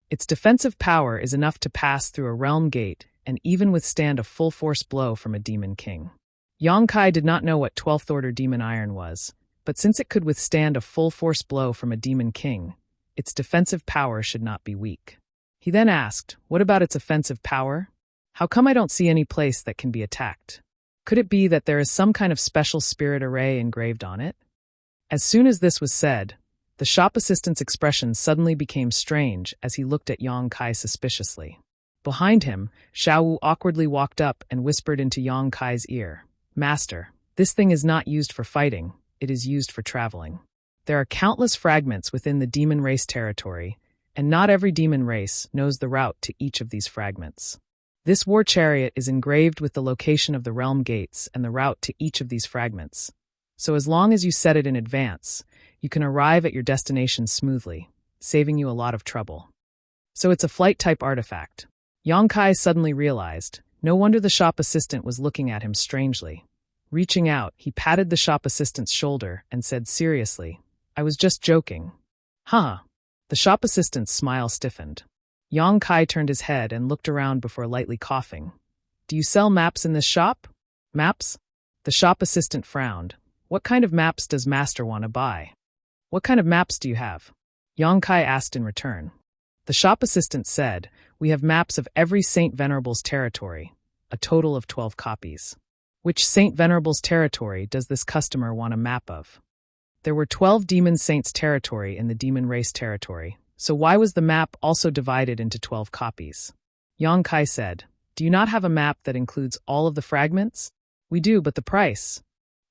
Speaker 1: Its defensive power is enough to pass through a realm gate and even withstand a full-force blow from a demon king." Yang Kai did not know what 12th order demon iron was, but since it could withstand a full-force blow from a demon king, its defensive power should not be weak. He then asked, "What about its offensive power?" How come I don't see any place that can be attacked? Could it be that there is some kind of special spirit array engraved on it? As soon as this was said, the shop assistant's expression suddenly became strange as he looked at Yang Kai suspiciously. Behind him, Xiao Wu awkwardly walked up and whispered into Yang Kai's ear, "Master, this thing is not used for fighting, it is used for traveling. There are countless fragments within the demon race territory, and not every demon race knows the route to each of these fragments. This war chariot is engraved with the location of the realm gates and the route to each of these fragments. So as long as you set it in advance, you can arrive at your destination smoothly, saving you a lot of trouble. So it's a flight-type artifact." Yang Kai suddenly realized, no wonder the shop assistant was looking at him strangely. Reaching out, he patted the shop assistant's shoulder and said seriously, "I was just joking." "Huh." The shop assistant's smile stiffened. Yang Kai turned his head and looked around before lightly coughing. "Do you sell maps in this shop?" "Maps?" The shop assistant frowned. "What kind of maps does Master want to buy?" "What kind of maps do you have?" Yang Kai asked in return. The shop assistant said, "We have maps of every Saint Venerable's territory, a total of 12 copies. Which Saint Venerable's territory does this customer want a map of?" There were 12 demon saints' territory in the demon race territory, so why was the map also divided into 12 copies? Yang Kai said, "Do you not have a map that includes all of the fragments?" "We do, but the price."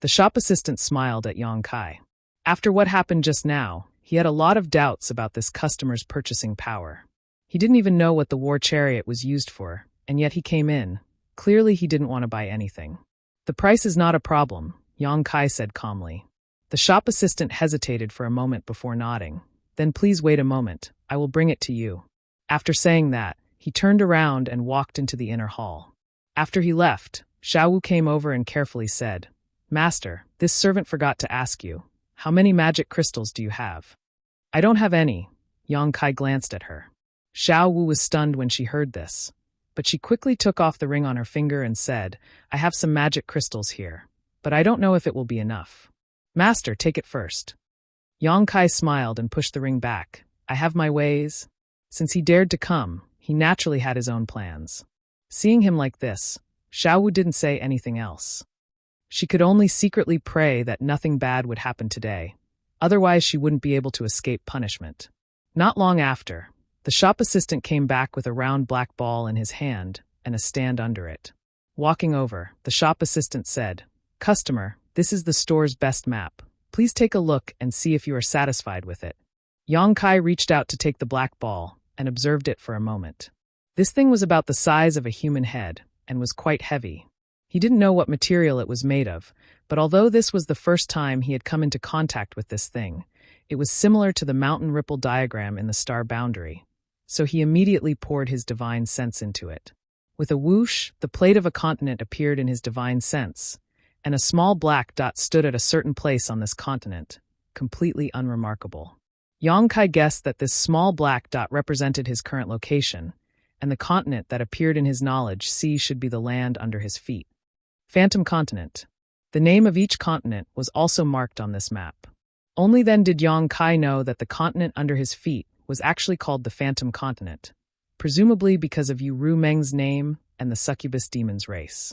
Speaker 1: The shop assistant smiled at Yang Kai. After what happened just now, he had a lot of doubts about this customer's purchasing power. He didn't even know what the war chariot was used for, and yet he came in. Clearly he didn't want to buy anything. "The price is not a problem," Yang Kai said calmly. The shop assistant hesitated for a moment before nodding. "Then please wait a moment, I will bring it to you." After saying that, he turned around and walked into the inner hall. After he left, Xiao Wu came over and carefully said, "Master, this servant forgot to ask you, how many magic crystals do you have?" "I don't have any." Yang Kai glanced at her. Xiao Wu was stunned when she heard this, but she quickly took off the ring on her finger and said, "I have some magic crystals here, but I don't know if it will be enough." "Master, take it first." Yang Kai smiled and pushed the ring back. "I have my ways." Since he dared to come, he naturally had his own plans. Seeing him like this, Xiao Wu didn't say anything else. She could only secretly pray that nothing bad would happen today, otherwise she wouldn't be able to escape punishment. Not long after, the shop assistant came back with a round black ball in his hand and a stand under it. Walking over, the shop assistant said, "Customer, this is the store's best map. Please take a look and see if you are satisfied with it." Yang Kai reached out to take the black ball and observed it for a moment. This thing was about the size of a human head and was quite heavy. He didn't know what material it was made of, but although this was the first time he had come into contact with this thing, it was similar to the mountain ripple diagram in the star boundary, so he immediately poured his divine sense into it. With a whoosh, the plate of a continent appeared in his divine sense, and a small black dot stood at a certain place on this continent, completely unremarkable. Yang Kai guessed that this small black dot represented his current location, and the continent that appeared in his knowledge should be the land under his feet. Phantom Continent. The name of each continent was also marked on this map. Only then did Yang Kai know that the continent under his feet was actually called the Phantom Continent, presumably because of Yu Ru Meng's name and the succubus demon's race.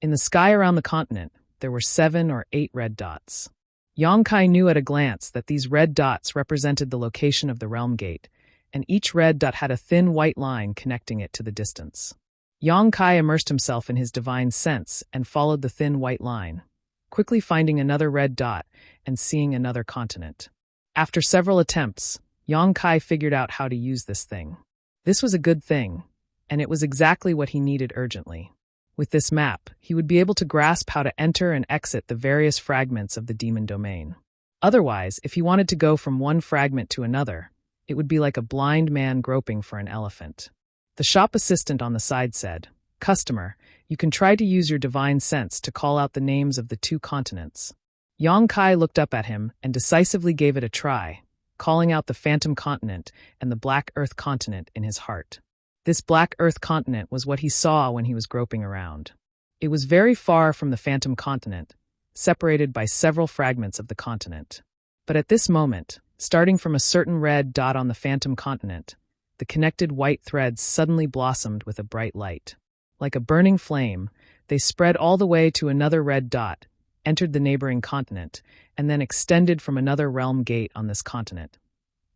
Speaker 1: In the sky around the continent, there were 7 or 8 red dots. Yang Kai knew at a glance that these red dots represented the location of the realm gate, and each red dot had a thin white line connecting it to the distance. Yang Kai immersed himself in his divine sense and followed the thin white line, quickly finding another red dot and seeing another continent. After several attempts, Yang Kai figured out how to use this thing. This was a good thing, and it was exactly what he needed urgently. With this map, he would be able to grasp how to enter and exit the various fragments of the demon domain. Otherwise, if he wanted to go from one fragment to another, it would be like a blind man groping for an elephant. The shop assistant on the side said, "Customer, you can try to use your divine sense to call out the names of the 2 continents." Yang Kai looked up at him and decisively gave it a try, calling out the Phantom Continent and the Black Earth Continent in his heart. This Black Earth Continent was what he saw when he was groping around. It was very far from the Phantom Continent, separated by several fragments of the continent. But at this moment, starting from a certain red dot on the Phantom Continent, the connected white threads suddenly blossomed with a bright light. Like a burning flame, they spread all the way to another red dot, entered the neighboring continent, and then extended from another realm gate on this continent.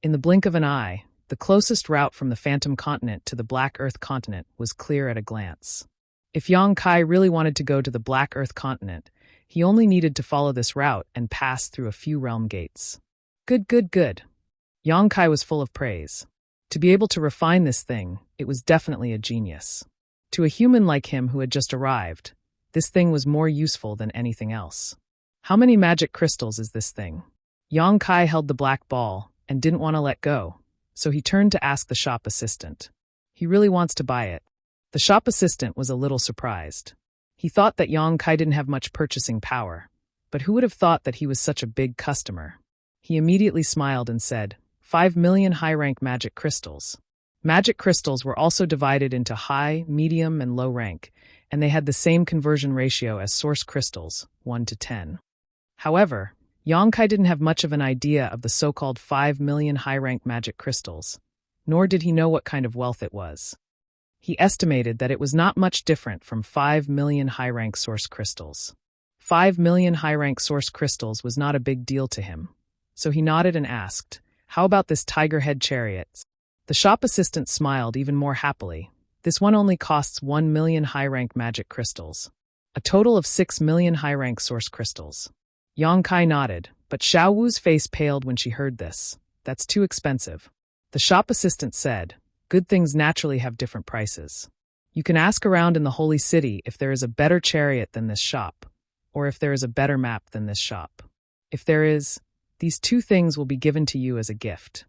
Speaker 1: In the blink of an eye, the closest route from the Phantom Continent to the Black Earth Continent was clear at a glance. If Yang Kai really wanted to go to the Black Earth Continent, he only needed to follow this route and pass through a few realm gates. Good, good, good. Yang Kai was full of praise. To be able to refine this thing, it was definitely a genius. To a human like him who had just arrived, this thing was more useful than anything else. How many magic crystals is this thing? Yang Kai held the black ball and didn't want to let go, so he turned to ask the shop assistant. He really wants to buy it. The shop assistant was a little surprised. He thought that Yang Kai didn't have much purchasing power, but who would have thought that he was such a big customer? He immediately smiled and said, 5 million high-rank magic crystals. Magic crystals were also divided into high, medium, and low rank, and they had the same conversion ratio as source crystals, 1 to 10. However, Yang Kai didn't have much of an idea of the so-called 5 million high-rank magic crystals, nor did he know what kind of wealth it was. He estimated that it was not much different from 5 million high-rank source crystals. 5 million high-rank source crystals was not a big deal to him, so he nodded and asked, "How about this tiger head chariot?" The shop assistant smiled even more happily. This one only costs 1 million high-rank magic crystals. A total of 6 million high-rank source crystals. Yang Kai nodded, but Xiao Wu's face paled when she heard this. That's too expensive. The shop assistant said, "Good things naturally have different prices. You can ask around in the holy city if there is a better chariot than this shop, or if there is a better map than this shop. If there is, these two things will be given to you as a gift."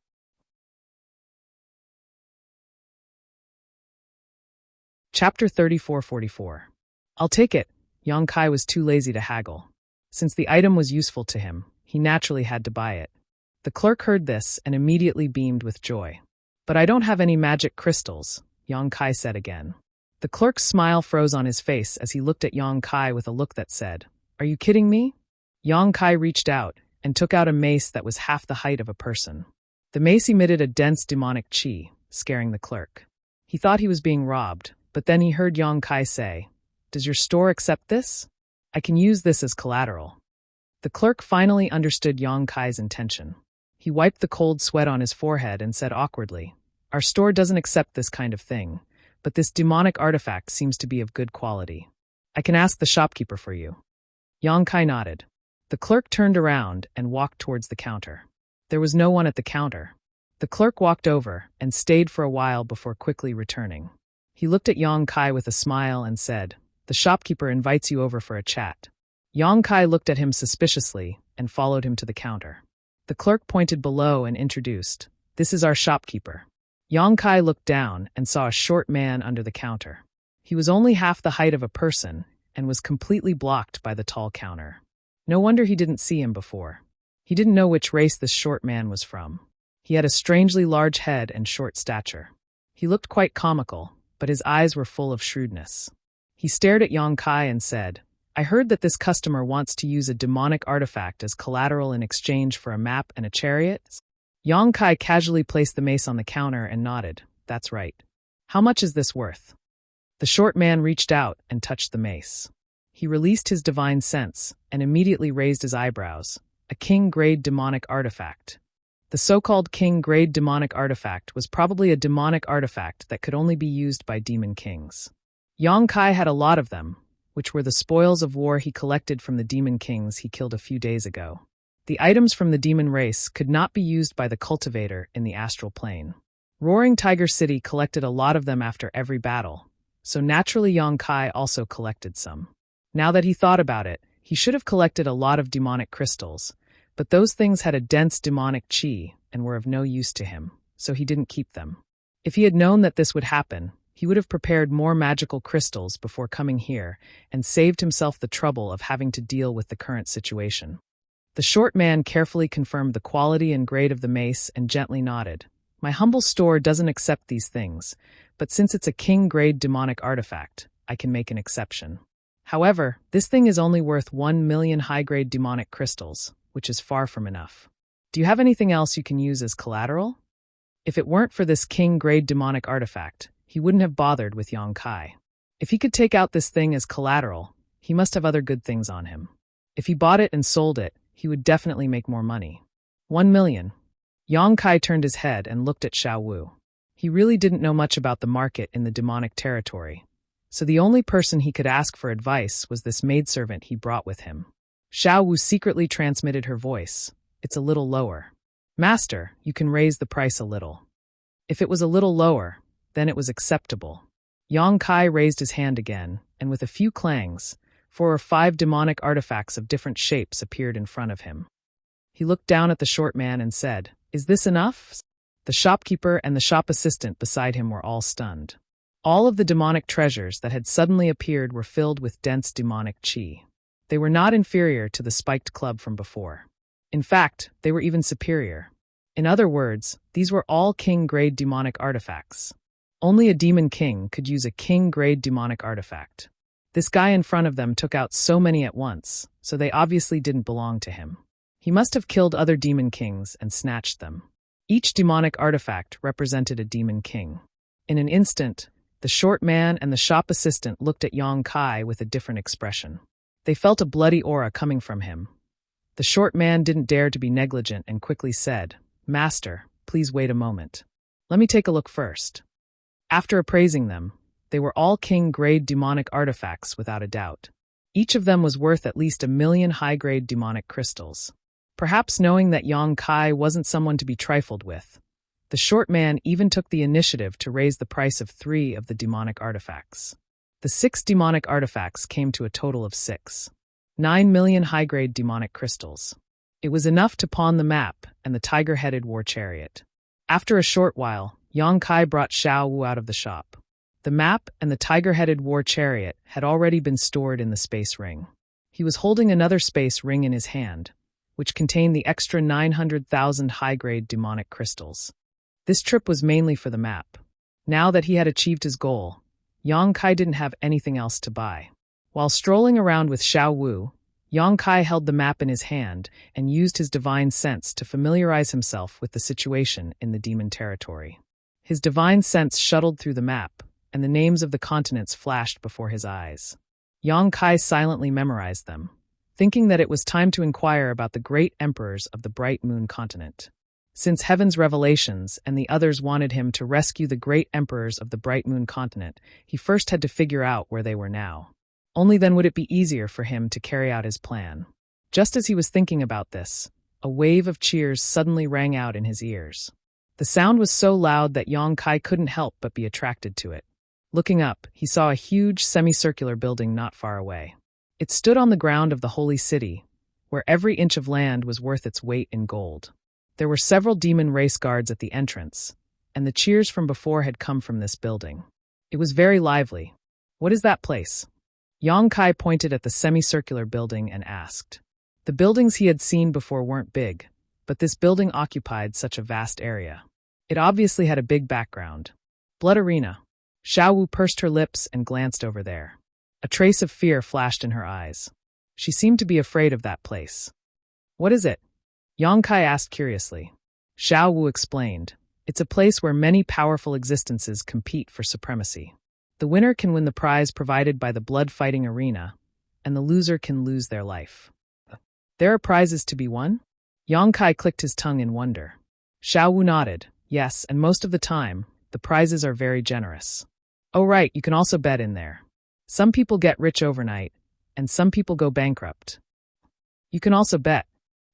Speaker 1: Chapter 3444. I'll take it. Yang Kai was too lazy to haggle. Since the item was useful to him, he naturally had to buy it. The clerk heard this and immediately beamed with joy. "But I don't have any magic crystals," Yang Kai said again. The clerk's smile froze on his face as he looked at Yang Kai with a look that said, "Are you kidding me?" Yang Kai reached out and took out a mace that was half the height of a person. The mace emitted a dense demonic chi, scaring the clerk. He thought he was being robbed, but then he heard Yang Kai say, "Does your store accept this? I can use this as collateral." The clerk finally understood Yang Kai's intention. He wiped the cold sweat on his forehead and said awkwardly, "Our store doesn't accept this kind of thing, but this demonic artifact seems to be of good quality. I can ask the shopkeeper for you." Yang Kai nodded. The clerk turned around and walked towards the counter. There was no one at the counter. The clerk walked over and stayed for a while before quickly returning. He looked at Yang Kai with a smile and said, "The shopkeeper invites you over for a chat." Yang Kai looked at him suspiciously and followed him to the counter. The clerk pointed below and introduced, "This is our shopkeeper." Yang Kai looked down and saw a short man under the counter. He was only half the height of a person and was completely blocked by the tall counter. No wonder he didn't see him before. He didn't know which race this short man was from. He had a strangely large head and short stature. He looked quite comical, but his eyes were full of shrewdness. He stared at Yang Kai and said, "I heard that this customer wants to use a demonic artifact as collateral in exchange for a map and a chariot?" Yang Kai casually placed the mace on the counter and nodded. "That's right. How much is this worth?" The short man reached out and touched the mace. He released his divine sense and immediately raised his eyebrows. A king-grade demonic artifact. The so-called king-grade demonic artifact was probably a demonic artifact that could only be used by demon kings. Yang Kai had a lot of them, which were the spoils of war he collected from the demon kings he killed a few days ago. The items from the demon race could not be used by the cultivator in the astral plane. Roaring Tiger City collected a lot of them after every battle, so naturally Yang Kai also collected some. Now that he thought about it, he should have collected a lot of demonic crystals, but those things had a dense demonic chi and were of no use to him, so he didn't keep them. If he had known that this would happen, he would have prepared more magical crystals before coming here and saved himself the trouble of having to deal with the current situation. The short man carefully confirmed the quality and grade of the mace and gently nodded. "My humble store doesn't accept these things, but since it's a king-grade demonic artifact, I can make an exception. However, this thing is only worth 1 million high-grade demonic crystals, which is far from enough. Do you have anything else you can use as collateral?" If it weren't for this king-grade demonic artifact, he wouldn't have bothered with Yang Kai. If he could take out this thing as collateral, he must have other good things on him. If he bought it and sold it, he would definitely make more money. 1 million. Yang Kai turned his head and looked at Xiao Wu. He really didn't know much about the market in the demonic territory, so the only person he could ask for advice was this maidservant he brought with him. Xiao Wu secretly transmitted her voice. It's a little lower. Master, you can raise the price a little. If it was a little lower, then it was acceptable. Yang Kai raised his hand again, and with a few clangs, 4 or 5 demonic artifacts of different shapes appeared in front of him. He looked down at the short man and said, "Is this enough?" The shopkeeper and the shop assistant beside him were all stunned. All of the demonic treasures that had suddenly appeared were filled with dense demonic chi. They were not inferior to the spiked club from before. In fact, they were even superior. In other words, these were all king-grade demonic artifacts. Only a demon king could use a king-grade demonic artifact. This guy in front of them took out so many at once, so they obviously didn't belong to him. He must have killed other demon kings and snatched them. Each demonic artifact represented a demon king. In an instant, the short man and the shop assistant looked at Yang Kai with a different expression. They felt a bloody aura coming from him. The short man didn't dare to be negligent and quickly said, "Master, please wait a moment. Let me take a look first." After appraising them, they were all king-grade demonic artifacts without a doubt. Each of them was worth at least 1 million high-grade demonic crystals. Perhaps knowing that Yang Kai wasn't someone to be trifled with, the short man even took the initiative to raise the price of 3 of the demonic artifacts. The 6 demonic artifacts came to a total of 9 million high-grade demonic crystals. It was enough to pawn the map and the tiger-headed war chariot. After a short while, Yang Kai brought Xiao Wu out of the shop. The map and the tiger-headed war chariot had already been stored in the space ring. He was holding another space ring in his hand, which contained the extra 900,000 high-grade demonic crystals. This trip was mainly for the map. Now that he had achieved his goal, Yang Kai didn't have anything else to buy. While strolling around with Xiao Wu, Yang Kai held the map in his hand and used his divine sense to familiarize himself with the situation in the demon territory. His divine sense shuttled through the map, and the names of the continents flashed before his eyes. Yang Kai silently memorized them, thinking that it was time to inquire about the great emperors of the Bright Moon continent. Since Heaven's revelations and the others wanted him to rescue the great emperors of the Bright Moon continent, he first had to figure out where they were now. Only then would it be easier for him to carry out his plan. Just as he was thinking about this, a wave of cheers suddenly rang out in his ears. The sound was so loud that Yang Kai couldn't help but be attracted to it. Looking up, he saw a huge semicircular building not far away. It stood on the ground of the holy city, where every inch of land was worth its weight in gold. There were several demon race guards at the entrance, and the cheers from before had come from this building. It was very lively. "What is that place?" Yang Kai pointed at the semicircular building and asked. The buildings he had seen before weren't big, but this building occupied such a vast area. It obviously had a big background. Blood Arena. Xiao Wu pursed her lips and glanced over there. A trace of fear flashed in her eyes. She seemed to be afraid of that place. "What is it?" Yang Kai asked curiously. Xiao Wu explained. "It's a place where many powerful existences compete for supremacy. The winner can win the prize provided by the blood-fighting arena, and the loser can lose their life." "There are prizes to be won?" Yang Kai clicked his tongue in wonder. Xiao Wu nodded. "Yes, and most of the time, the prizes are very generous." "Oh right, you can also bet in there. Some people get rich overnight, and some people go bankrupt." "You can also bet."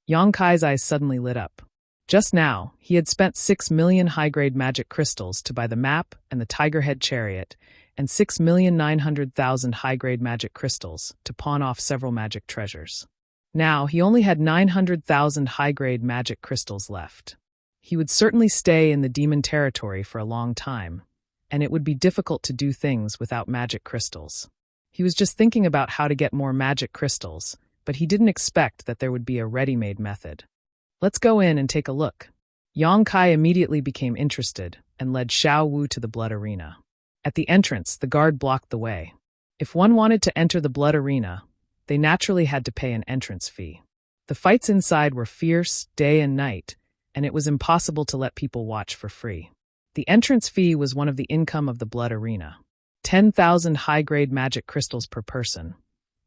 Speaker 1: Yang Kai's eyes suddenly lit up. Just now, he had spent 6 million high-grade magic crystals to buy the map and the tiger-head chariot, and 6,900,000 high-grade magic crystals to pawn off several magic treasures. Now, he only had 900,000 high-grade magic crystals left. He would certainly stay in the demon territory for a long time, and it would be difficult to do things without magic crystals. He was just thinking about how to get more magic crystals, but he didn't expect that there would be a ready-made method. "Let's go in and take a look." Yang Kai immediately became interested and led Xiao Wu to the blood arena. At the entrance, the guard blocked the way. If one wanted to enter the blood arena, they naturally had to pay an entrance fee. The fights inside were fierce, day and night, and it was impossible to let people watch for free. The entrance fee was one of the income of the blood arena. 10,000 high-grade magic crystals per person.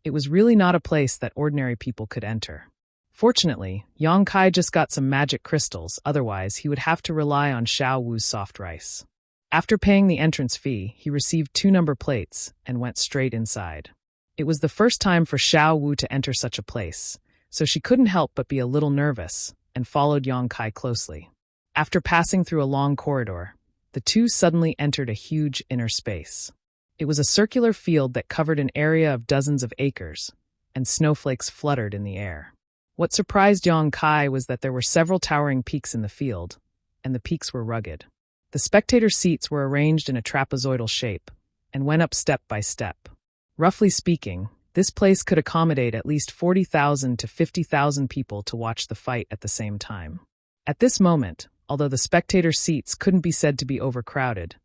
Speaker 1: It was really not a place that ordinary people could enter. Fortunately, Yang Kai just got some magic crystals, otherwise he would have to rely on Xiao Wu's soft rice. After paying the entrance fee, he received 2 number plates and went straight inside. It was the first time for Xiao Wu to enter such a place, so she couldn't help but be a little nervous and followed Yang Kai closely. After passing through a long corridor, the two suddenly entered a huge inner space. It was a circular field that covered an area of dozens of acres, and snowflakes fluttered in the air. What surprised Yang Kai was that there were several towering peaks in the field, and the peaks were rugged. The spectator seats were arranged in a trapezoidal shape, and went up step by step. Roughly speaking, this place could accommodate at least 40,000 to 50,000 people to watch the fight at the same time. At this moment, although the spectator seats couldn't be said to be overcrowded,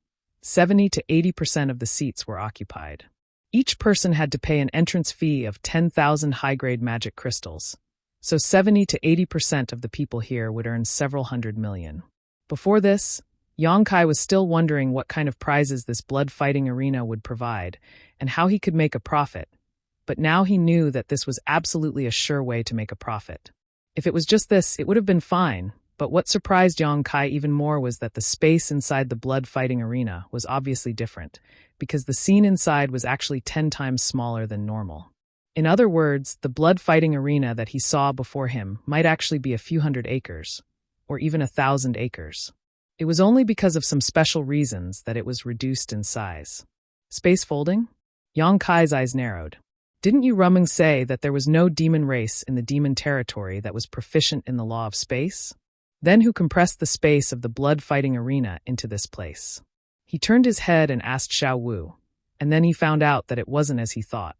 Speaker 1: 70 to 80% of the seats were occupied. Each person had to pay an entrance fee of 10,000 high-grade magic crystals, so 70 to 80% of the people here would earn several hundred million. Before this, Yang Kai was still wondering what kind of prizes this blood-fighting arena would provide and how he could make a profit, but now he knew that this was absolutely a sure way to make a profit. If it was just this, it would have been fine, but what surprised Yang Kai even more was that the space inside the blood-fighting arena was obviously different, because the scene inside was actually 10 times smaller than normal. In other words, the blood-fighting arena that he saw before him might actually be a few hundred acres, or even 1,000 acres. It was only because of some special reasons that it was reduced in size. Space folding? Yang Kai's eyes narrowed. Didn't you Rumeng say that there was no demon race in the demon territory that was proficient in the law of space? Then who compressed the space of the blood-fighting arena into this place? He turned his head and asked Xiao Wu, and then he found out that it wasn't as he thought.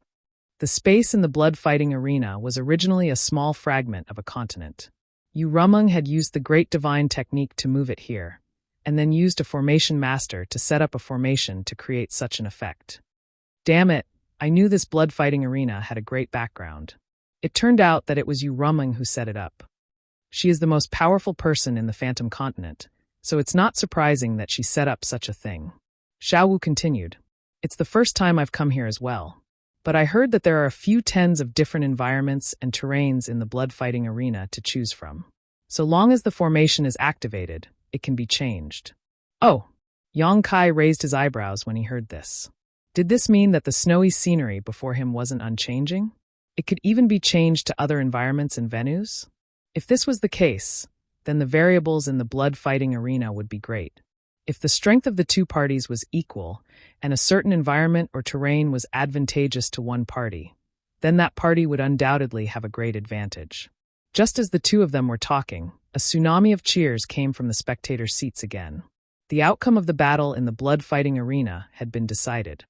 Speaker 1: The space in the blood-fighting arena was originally a small fragment of a continent. Yu Rumeng had used the Great Divine Technique to move it here, and then used a formation master to set up a formation to create such an effect. Damn it, I knew this blood-fighting arena had a great background. It turned out that it was Yu Rumeng who set it up. She is the most powerful person in the Phantom Continent, so it's not surprising that she set up such a thing. Xiao Wu continued, It's the first time I've come here as well, but I heard that there are a few tens of different environments and terrains in the blood-fighting arena to choose from. So long as the formation is activated, it can be changed. Oh, Yang Kai raised his eyebrows when he heard this. Did this mean that the snowy scenery before him wasn't unchanging? It could even be changed to other environments and venues? If this was the case, then the variables in the blood-fighting arena would be great. If the strength of the two parties was equal, and a certain environment or terrain was advantageous to one party, then that party would undoubtedly have a great advantage. Just as the two of them were talking, a tsunami of cheers came from the spectator seats again. The outcome of the battle in the blood-fighting arena had been decided.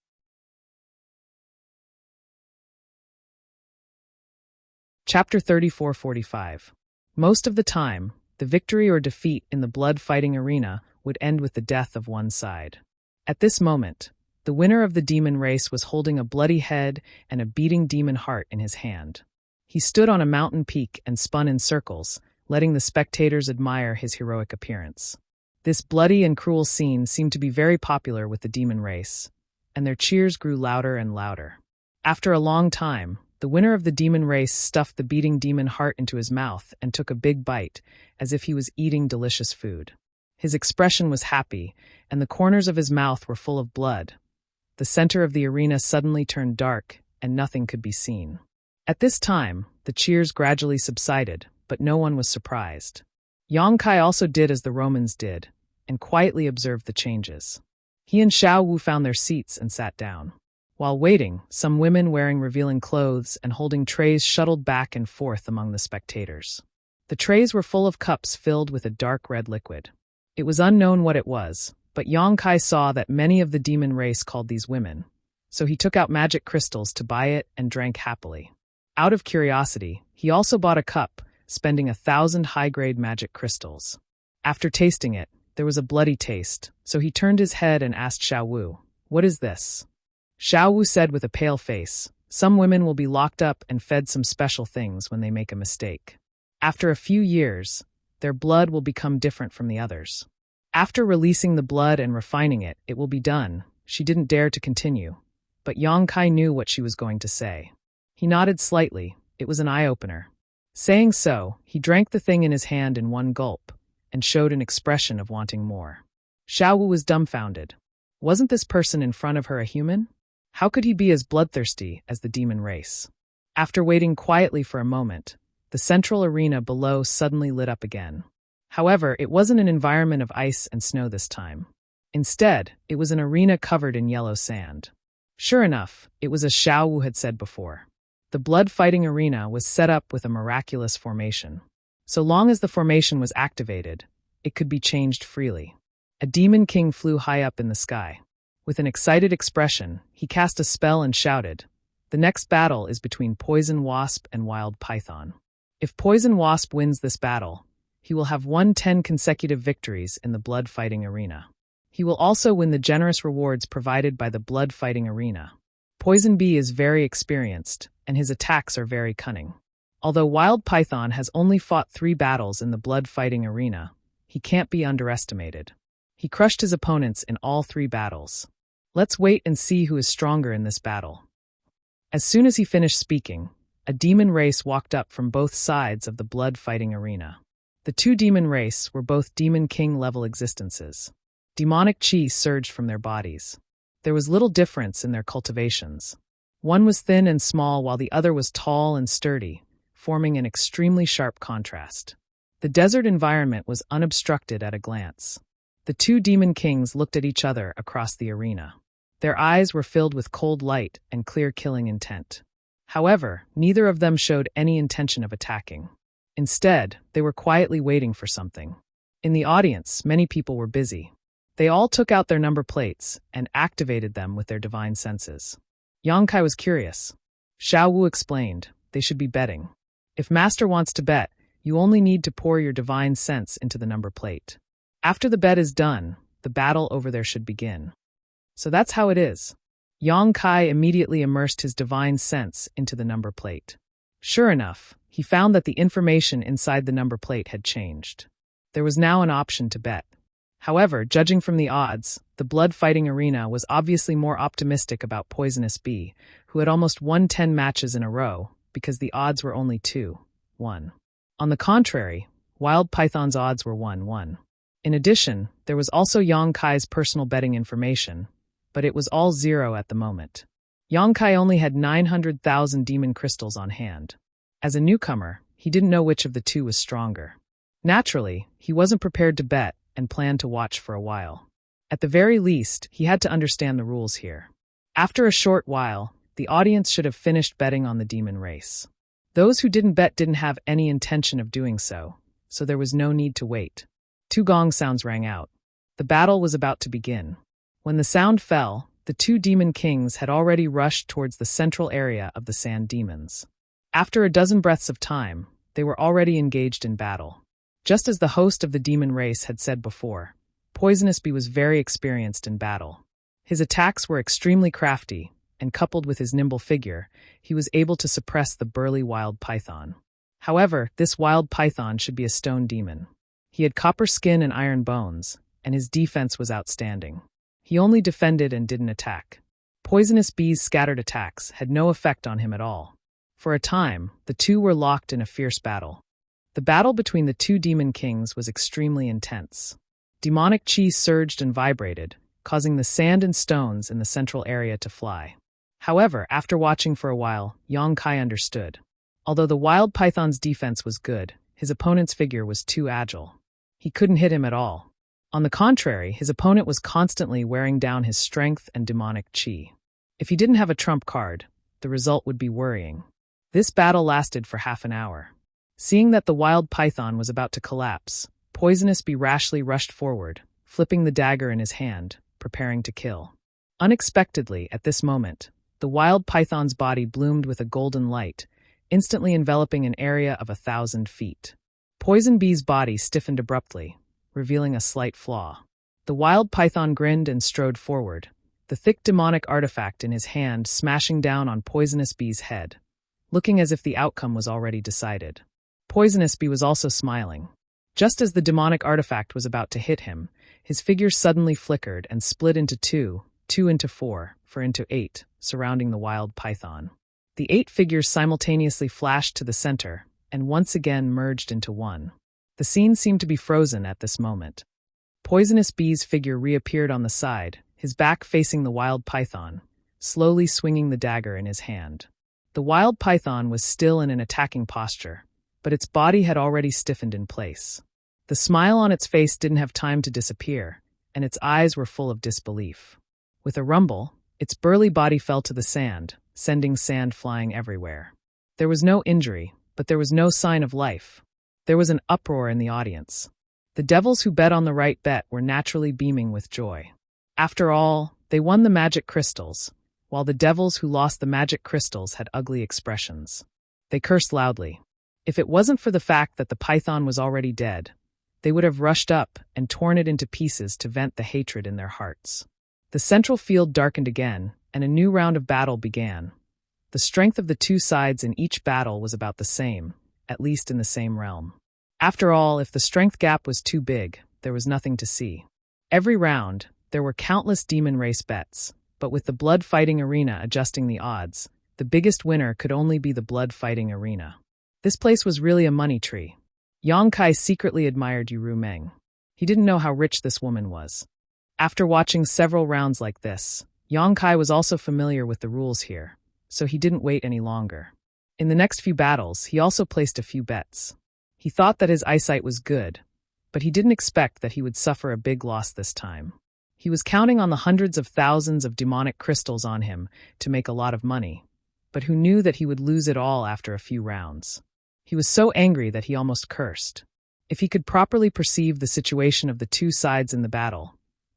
Speaker 1: Chapter 34-45. Most of the time, the victory or defeat in the blood-fighting arena would end with the death of one side. At this moment, the winner of the demon race was holding a bloody head and a beating demon heart in his hand. He stood on a mountain peak and spun in circles, letting the spectators admire his heroic appearance. This bloody and cruel scene seemed to be very popular with the demon race, and their cheers grew louder and louder. After a long time, the winner of the demon race stuffed the beating demon heart into his mouth and took a big bite, as if he was eating delicious food. His expression was happy, and the corners of his mouth were full of blood. The center of the arena suddenly turned dark, and nothing could be seen. At this time, the cheers gradually subsided, but no one was surprised. Yang Kai also did as the Romans did, and quietly observed the changes. He and Xiao Wu found their seats and sat down. While waiting, some women wearing revealing clothes and holding trays shuttled back and forth among the spectators. The trays were full of cups filled with a dark red liquid. It was unknown what it was, but Yang Kai saw that many of the demon race called these women, so he took out magic crystals to buy it and drank happily. Out of curiosity, he also bought a cup, spending 1,000 high-grade magic crystals. After tasting it, there was a bloody taste, so he turned his head and asked Xiao Wu, "What is this?" Xiao Wu said with a pale face, "Some women will be locked up and fed some special things when they make a mistake. After a few years, their blood will become different from the others. After releasing the blood and refining it, it will be done," She didn't dare to continue, but Yang Kai knew what she was going to say. He nodded slightly. It was an eye-opener. Saying so, he drank the thing in his hand in one gulp, and showed an expression of wanting more. Xiaowu was dumbfounded. Wasn't this person in front of her a human? How could he be as bloodthirsty as the demon race? After waiting quietly for a moment, the central arena below suddenly lit up again. However, it wasn't an environment of ice and snow this time. Instead, it was an arena covered in yellow sand. Sure enough, it was as Xiaowu had said before. The blood-fighting arena was set up with a miraculous formation. So long as the formation was activated, it could be changed freely. A demon king flew high up in the sky. With an excited expression, he cast a spell and shouted, "The next battle is between Poison Wasp and Wild Python. If Poison Wasp wins this battle, he will have won 10 consecutive victories in the blood-fighting arena. He will also win the generous rewards provided by the blood-fighting arena. Poison Bee is very experienced, and his attacks are very cunning. Although Wild Python has only fought 3 battles in the blood-fighting arena, he can't be underestimated. He crushed his opponents in all 3 battles. Let's wait and see who is stronger in this battle." As soon as he finished speaking, a demon race walked up from both sides of the blood-fighting arena. The 2 demon race were both Demon King-level existences. Demonic chi surged from their bodies. There was little difference in their cultivations. One was thin and small while the other was tall and sturdy, forming an extremely sharp contrast. The desert environment was unobstructed at a glance. The 2 demon kings looked at each other across the arena. Their eyes were filled with cold light and clear killing intent. However, neither of them showed any intention of attacking. Instead, they were quietly waiting for something. In the audience, many people were busy. They all took out their number plates and activated them with their divine senses. Yang Kai was curious. Xiaowu explained, they should be betting. If Master wants to bet, you only need to pour your divine sense into the number plate. After the bet is done, the battle over there should begin. So that's how it is. Yang Kai immediately immersed his divine sense into the number plate. Sure enough, he found that the information inside the number plate had changed. There was now an option to bet. However, judging from the odds, the blood-fighting arena was obviously more optimistic about Poisonous Bee, who had almost won 10 matches in a row, because the odds were only 2-1. On the contrary, Wild Python's odds were 1-1. In addition, there was also Yang Kai's personal betting information, but it was all 0 at the moment. Yang Kai only had 900,000 demon crystals on hand. As a newcomer, he didn't know which of the 2 was stronger. Naturally, he wasn't prepared to bet and planned to watch for a while. At the very least, he had to understand the rules here. After a short while, the audience should have finished betting on the demon race. Those who didn't bet didn't have any intention of doing so, so there was no need to wait. 2 gong sounds rang out. The battle was about to begin. When the sound fell, the 2 demon kings had already rushed towards the central area of the sand demons. After a dozen breaths of time, they were already engaged in battle. Just as the host of the demon race had said before, Poisonous Bee was very experienced in battle. His attacks were extremely crafty, and coupled with his nimble figure, he was able to suppress the burly wild python. However, this wild python should be a stone demon. He had copper skin and iron bones, and his defense was outstanding. He only defended and didn't attack. Poisonous Bee's scattered attacks had no effect on him at all. For a time, the 2 were locked in a fierce battle. The battle between the 2 demon kings was extremely intense. Demonic chi surged and vibrated, causing the sand and stones in the central area to fly. However, after watching for a while, Yang Kai understood. Although the wild python's defense was good, his opponent's figure was too agile. He couldn't hit him at all. On the contrary, his opponent was constantly wearing down his strength and demonic chi. If he didn't have a trump card, the result would be worrying. This battle lasted for half an hour. Seeing that the wild python was about to collapse, Poisonous Bee rashly rushed forward, flipping the dagger in his hand, preparing to kill. Unexpectedly, at this moment, the wild python's body bloomed with a golden light, instantly enveloping an area of 1,000 feet. Poison Bee's body stiffened abruptly, revealing a slight flaw. The wild python grinned and strode forward, the thick demonic artifact in his hand smashing down on Poisonous Bee's head, looking as if the outcome was already decided. Poisonous Bee was also smiling. Just as the demonic artifact was about to hit him, his figure suddenly flickered and split into 2, 2 into 4, 4 into 8, surrounding the wild python. The 8 figures simultaneously flashed to the center, and once again merged into one. The scene seemed to be frozen at this moment. Poisonous Bee's figure reappeared on the side, his back facing the wild python, slowly swinging the dagger in his hand. The wild python was still in an attacking posture, but its body had already stiffened in place. The smile on its face didn't have time to disappear, and its eyes were full of disbelief. With a rumble, its burly body fell to the sand, sending sand flying everywhere. There was no injury, but there was no sign of life. There was an uproar in the audience. The devils who bet on the right bet were naturally beaming with joy. After all, they won the magic crystals, while the devils who lost the magic crystals had ugly expressions. They cursed loudly. If it wasn't for the fact that the python was already dead, they would have rushed up and torn it into pieces to vent the hatred in their hearts. The central field darkened again, and a new round of battle began. The strength of the two sides in each battle was about the same, at least in the same realm. After all, if the strength gap was too big, there was nothing to see. Every round, there were countless demon race bets, but with the blood fighting arena adjusting the odds, the biggest winner could only be the blood fighting arena. This place was really a money tree. Yang Kai secretly admired Yu Meng. He didn't know how rich this woman was. After watching several rounds like this, Yang Kai was also familiar with the rules here, so he didn't wait any longer. In the next few battles, he also placed a few bets. He thought that his eyesight was good, but he didn't expect that he would suffer a big loss this time. He was counting on the hundreds of thousands of demonic crystals on him to make a lot of money, but who knew that he would lose it all after a few rounds. He was so angry that he almost cursed. If he could properly perceive the situation of the two sides in the battle,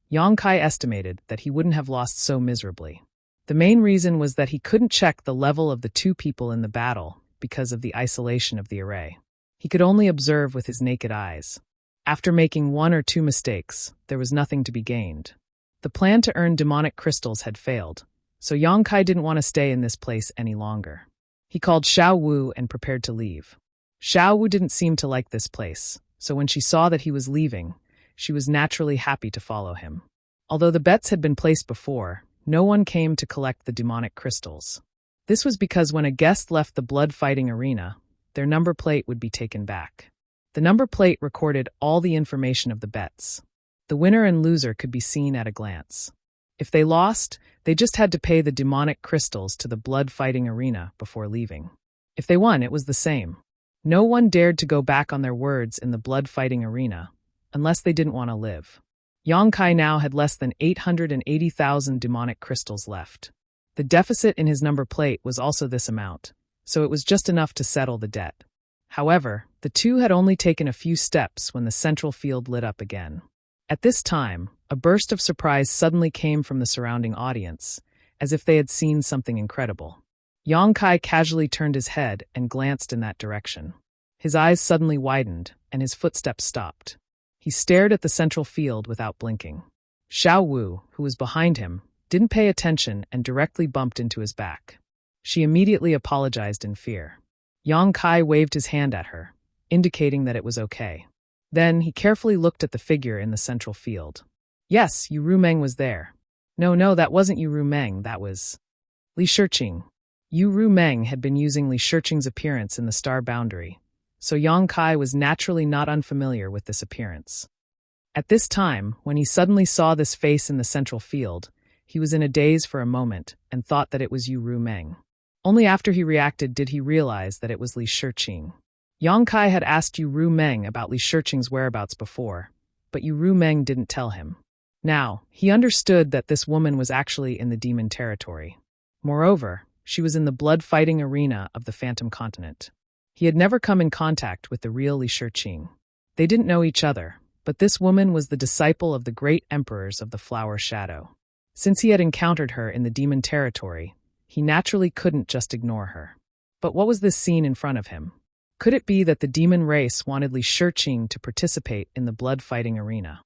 Speaker 1: Yang Kai estimated that he wouldn't have lost so miserably. The main reason was that he couldn't check the level of the two people in the battle because of the isolation of the array. He could only observe with his naked eyes. After making one or two mistakes, there was nothing to be gained. The plan to earn demonic crystals had failed, so Yang Kai didn't want to stay in this place any longer. He called Xiao Wu and prepared to leave. Xiao Wu didn't seem to like this place, so when she saw that he was leaving, she was naturally happy to follow him. Although the bets had been placed before, no one came to collect the demonic crystals. This was because when a guest left the blood fighting arena, their number plate would be taken back. The number plate recorded all the information of the bets. The winner and loser could be seen at a glance. If they lost, they just had to pay the demonic crystals to the blood fighting arena before leaving. If they won, it was the same. No one dared to go back on their words in the blood fighting arena, unless they didn't want to live. Yang Kai now had less than 880,000 demonic crystals left. The deficit in his number plate was also this amount, so it was just enough to settle the debt. However, the two had only taken a few steps when the central field lit up again. At this time, a burst of surprise suddenly came from the surrounding audience, as if they had seen something incredible. Yang Kai casually turned his head and glanced in that direction. His eyes suddenly widened, and his footsteps stopped. He stared at the central field without blinking. Xiao Wu, who was behind him, didn't pay attention and directly bumped into his back. She immediately apologized in fear. Yang Kai waved his hand at her, indicating that it was okay. Then he carefully looked at the figure in the central field. Yes, Yu Meng was there. No, that wasn't Yu Meng, that was Li Shiqing. Yu Meng had been using Li Shiqing's appearance in the star boundary, so Yang Kai was naturally not unfamiliar with this appearance. At this time, when he suddenly saw this face in the central field, he was in a daze for a moment and thought that it was Yu Meng. Only after he reacted did he realize that it was Li Shiqing. Yang Kai had asked Yu Meng about Li Shiqing's whereabouts before, but Yu Meng didn't tell him. Now, he understood that this woman was actually in the demon territory. Moreover, she was in the blood-fighting arena of the Phantom Continent. He had never come in contact with the real Li Shiqing. They didn't know each other, but this woman was the disciple of the great emperors of the Flower Shadow. Since he had encountered her in the demon territory, he naturally couldn't just ignore her. But what was this scene in front of him? Could it be that the demon race wanted Li Shiqing to participate in the blood-fighting arena?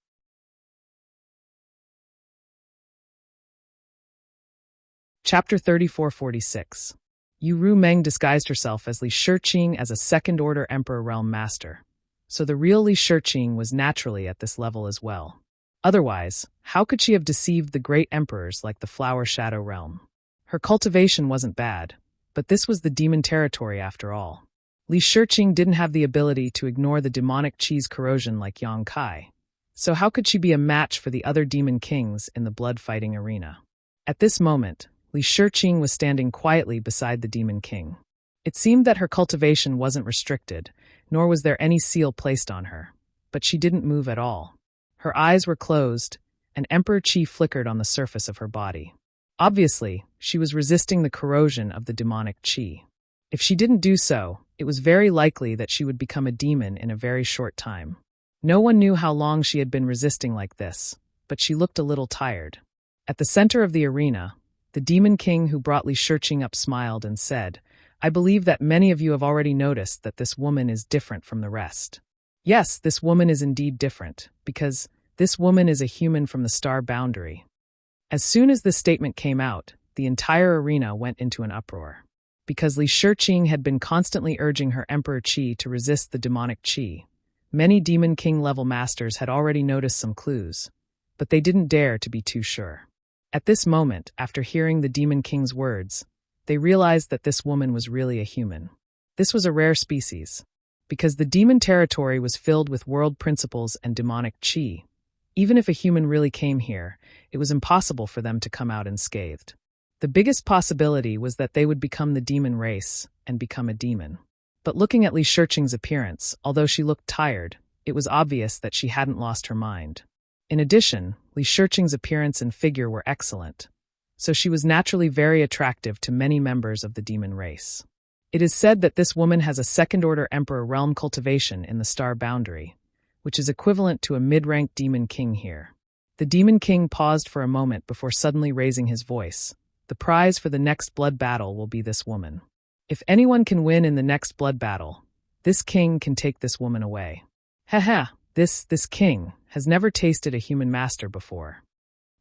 Speaker 1: Chapter 3446. Yu Meng disguised herself as Li Shiqing as a second-order Emperor Realm Master, so the real Li Shiqing was naturally at this level as well. Otherwise, how could she have deceived the great emperors like the Flower Shadow realm? Her cultivation wasn't bad, but this was the demon territory after all. Li Shiqing didn't have the ability to ignore the demonic qi's corrosion like Yang Kai. So how could she be a match for the other demon kings in the blood-fighting arena? At this moment, Li Shiqing was standing quietly beside the demon king. It seemed that her cultivation wasn't restricted, nor was there any seal placed on her. But she didn't move at all. Her eyes were closed, and emperor qi flickered on the surface of her body. Obviously, she was resisting the corrosion of the demonic qi. If she didn't do so, it was very likely that she would become a demon in a very short time. No one knew how long she had been resisting like this, but she looked a little tired. At the center of the arena, the demon king who brought Li Shiqing up smiled and said, "I believe that many of you have already noticed that this woman is different from the rest. Yes, this woman is indeed different, because this woman is a human from the star boundary." As soon as this statement came out, the entire arena went into an uproar. Because Li Shiqing had been constantly urging her emperor qi to resist the demonic qi, many demon king level masters had already noticed some clues, but they didn't dare to be too sure. At this moment, after hearing the demon king's words, they realized that this woman was really a human. This was a rare species. Because the demon territory was filled with world principles and demonic qi, even if a human really came here, it was impossible for them to come out unscathed. The biggest possibility was that they would become the demon race and become a demon. But looking at Li Shiqing's appearance, although she looked tired, it was obvious that she hadn't lost her mind. In addition, Li Shiqing's appearance and figure were excellent, so she was naturally very attractive to many members of the demon race. It is said that this woman has a second-order emperor realm cultivation in the star boundary, which is equivalent to a mid-ranked demon king here. The demon king paused for a moment before suddenly raising his voice. The prize for the next blood battle will be this woman. If anyone can win in the next blood battle, this king can take this woman away. Haha, this king has never tasted a human master before.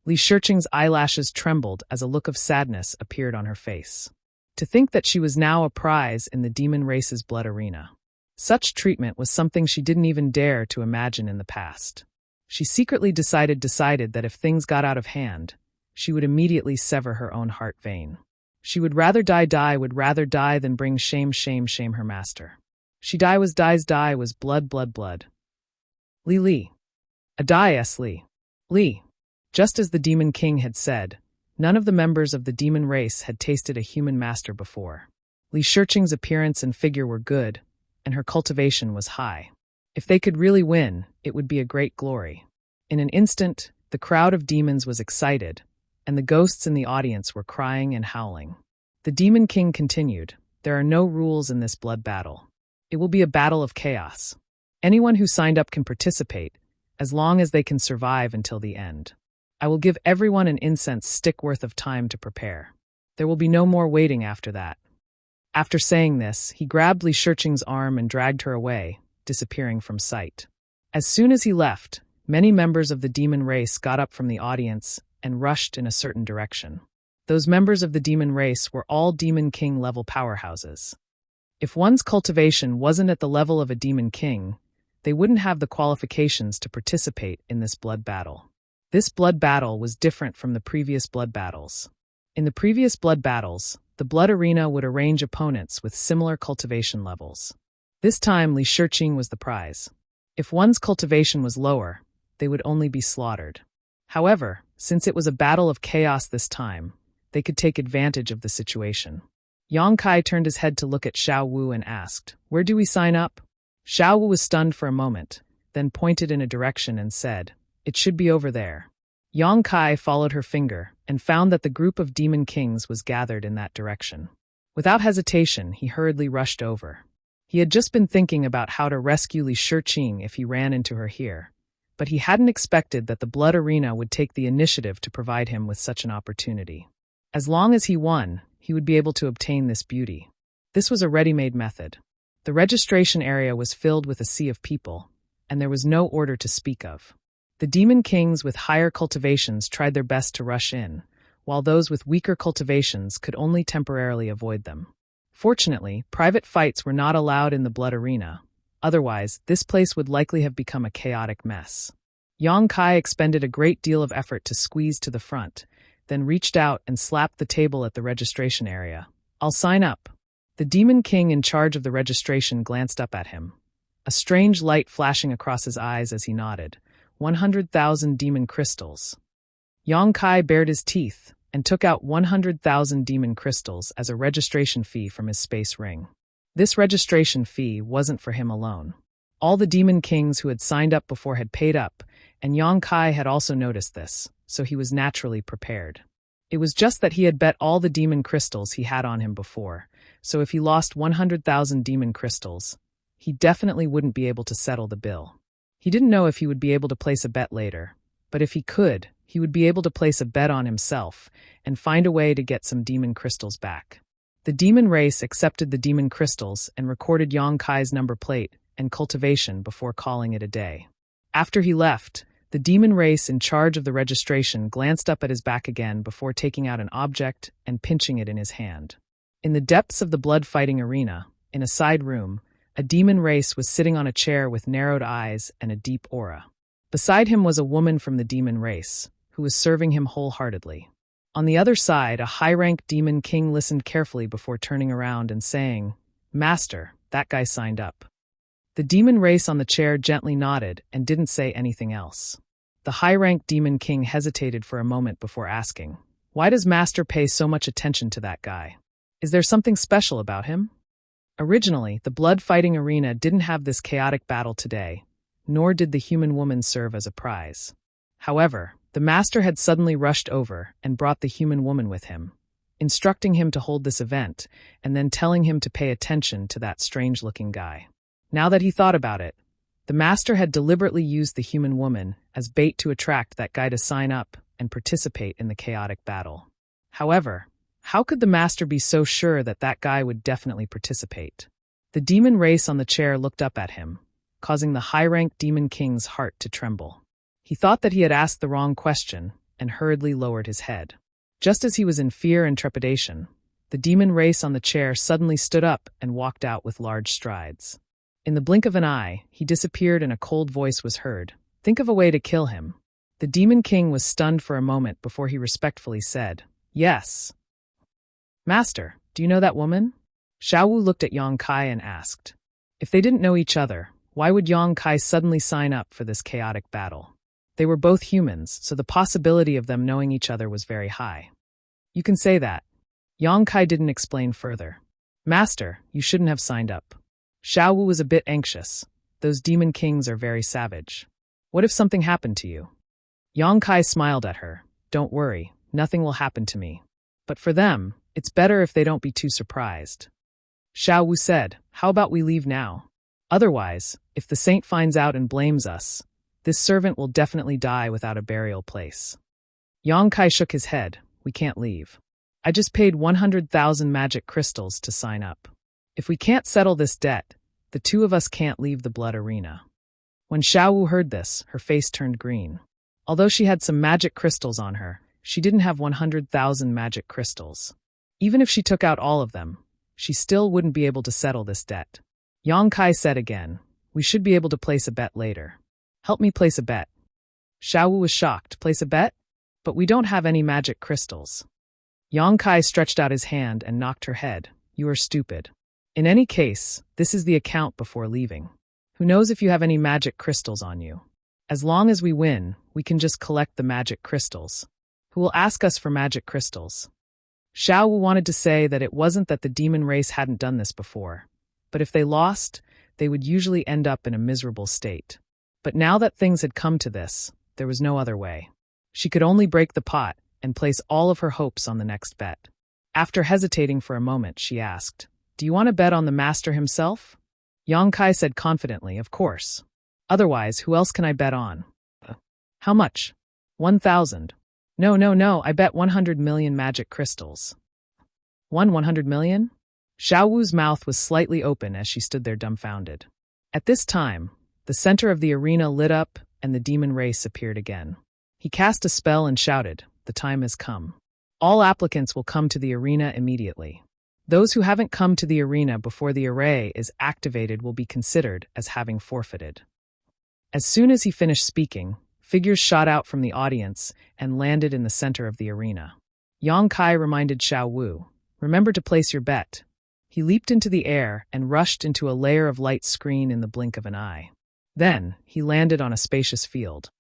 Speaker 1: Li Shiqing's eyelashes trembled as a look of sadness appeared on her face. To think that she was now a prize in the demon race's blood arena. Such treatment was something she didn't even dare to imagine in the past. She secretly decided that if things got out of hand, she would immediately sever her own heart vein. She would rather die than bring shame her master. She dies was blood. Li. A die Li. Just as the demon king had said, none of the members of the demon race had tasted a human master before. Li Shiqing's appearance and figure were good, and her cultivation was high. If they could really win, it would be a great glory. In an instant, the crowd of demons was excited, and the ghosts in the audience were crying and howling. The demon king continued, "There are no rules in this blood battle. It will be a battle of chaos. Anyone who signed up can participate, as long as they can survive until the end. I will give everyone an incense stick worth of time to prepare. There will be no more waiting after that." After saying this, he grabbed Li Shiqing's arm and dragged her away, disappearing from sight. As soon as he left, many members of the demon race got up from the audience and rushed in a certain direction. Those members of the demon race were all demon king level powerhouses. If one's cultivation wasn't at the level of a demon king, they wouldn't have the qualifications to participate in this blood battle. This blood battle was different from the previous blood battles. In the previous blood battles, the blood arena would arrange opponents with similar cultivation levels. This time, Li Shiqing was the prize. If one's cultivation was lower, they would only be slaughtered. However, since it was a battle of chaos this time, they could take advantage of the situation. Yang Kai turned his head to look at Xiao Wu and asked, "Where do we sign up?" Xiao Wu was stunned for a moment, then pointed in a direction and said, "It should be over there." Yang Kai followed her finger and found that the group of demon kings was gathered in that direction. Without hesitation, he hurriedly rushed over. He had just been thinking about how to rescue Li Shiqing if he ran into her here, but he hadn't expected that the blood arena would take the initiative to provide him with such an opportunity. As long as he won, he would be able to obtain this beauty. This was a ready-made method. The registration area was filled with a sea of people, and there was no order to speak of. The demon kings with higher cultivations tried their best to rush in, while those with weaker cultivations could only temporarily avoid them. Fortunately, private fights were not allowed in the blood arena. Otherwise, this place would likely have become a chaotic mess. Yang Kai expended a great deal of effort to squeeze to the front, then reached out and slapped the table at the registration area. "I'll sign up." The Demon King in charge of the registration glanced up at him, a strange light flashing across his eyes as he nodded. 100,000 demon crystals. Yang Kai bared his teeth and took out 100,000 demon crystals as a registration fee from his space ring. This registration fee wasn't for him alone. All the demon kings who had signed up before had paid up, and Yang Kai had also noticed this, so he was naturally prepared. It was just that he had bet all the demon crystals he had on him before, so if he lost 100,000 demon crystals, he definitely wouldn't be able to settle the bill. He didn't know if he would be able to place a bet later, but if he could, he would be able to place a bet on himself and find a way to get some demon crystals back. The demon race accepted the demon crystals and recorded Yang Kai's number plate and cultivation before calling it a day. After he left, the demon race in charge of the registration glanced up at his back again before taking out an object and pinching it in his hand. In the depths of the blood-fighting arena, in a side room, a demon race was sitting on a chair with narrowed eyes and a deep aura. Beside him was a woman from the demon race, who was serving him wholeheartedly. On the other side, a high-ranked demon king listened carefully before turning around and saying, "Master, that guy signed up." The demon race on the chair gently nodded and didn't say anything else. The high-ranked demon king hesitated for a moment before asking, "Why does Master pay so much attention to that guy? Is there something special about him?" Originally, the blood-fighting arena didn't have this chaotic battle today, nor did the human woman serve as a prize. However, the master had suddenly rushed over and brought the human woman with him, instructing him to hold this event and then telling him to pay attention to that strange-looking guy. Now that he thought about it, the master had deliberately used the human woman as bait to attract that guy to sign up and participate in the chaotic battle. However, how could the master be so sure that that guy would definitely participate? The demon race on the chair looked up at him, causing the high-ranked demon king's heart to tremble. He thought that he had asked the wrong question and hurriedly lowered his head. Just as he was in fear and trepidation, the demon race on the chair suddenly stood up and walked out with large strides. In the blink of an eye, he disappeared and a cold voice was heard. "Think of a way to kill him." The demon king was stunned for a moment before he respectfully said, "Yes." "Master, do you know that woman?" Xiaowu looked at Yang Kai and asked. If they didn't know each other, why would Yang Kai suddenly sign up for this chaotic battle? They were both humans, so the possibility of them knowing each other was very high. "You can say that." Yang Kai didn't explain further. "Master, you shouldn't have signed up." Xiaowu was a bit anxious. Those demon kings are very savage. "What if something happened to you?" Yang Kai smiled at her. "Don't worry, nothing will happen to me. But for them, it's better if they don't be too surprised." Xiaowu said, "How about we leave now? Otherwise, if the saint finds out and blames us, this servant will definitely die without a burial place." Yang Kai shook his head. "We can't leave. I just paid 100,000 magic crystals to sign up. If we can't settle this debt, the two of us can't leave the blood arena." When Xiaowu heard this, her face turned green. Although she had some magic crystals on her, she didn't have 100,000 magic crystals. Even if she took out all of them, she still wouldn't be able to settle this debt. Yang Kai said again, "We should be able to place a bet later. Help me place a bet." Xiaowu was shocked. "Place a bet? But we don't have any magic crystals." Yang Kai stretched out his hand and knocked her head. "You are stupid. In any case, this is the account before leaving. Who knows if you have any magic crystals on you? As long as we win, we can just collect the magic crystals. Who will ask us for magic crystals?" Xiaowu wanted to say that it wasn't that the demon race hadn't done this before, but if they lost, they would usually end up in a miserable state. But now that things had come to this, there was no other way. She could only break the pot and place all of her hopes on the next bet. After hesitating for a moment, she asked, "Do you want to bet on the master himself?" Yang Kai said confidently, "Of course. Otherwise, who else can I bet on?" "How much?" 1,000. No, I bet 100 million magic crystals." 100 million? Xiaowu's mouth was slightly open as she stood there dumbfounded. At this time, the center of the arena lit up and the demon race appeared again. He cast a spell and shouted, "The time has come. All applicants will come to the arena immediately. Those who haven't come to the arena before the array is activated will be considered as having forfeited." As soon as he finished speaking, Figures shot out from the audience and landed in the center of the arena. Yang Kai reminded Xiao Wu, "Remember to place your bet." He leaped into the air and rushed into a layer of light screen in the blink of an eye. Then, he landed on a spacious field.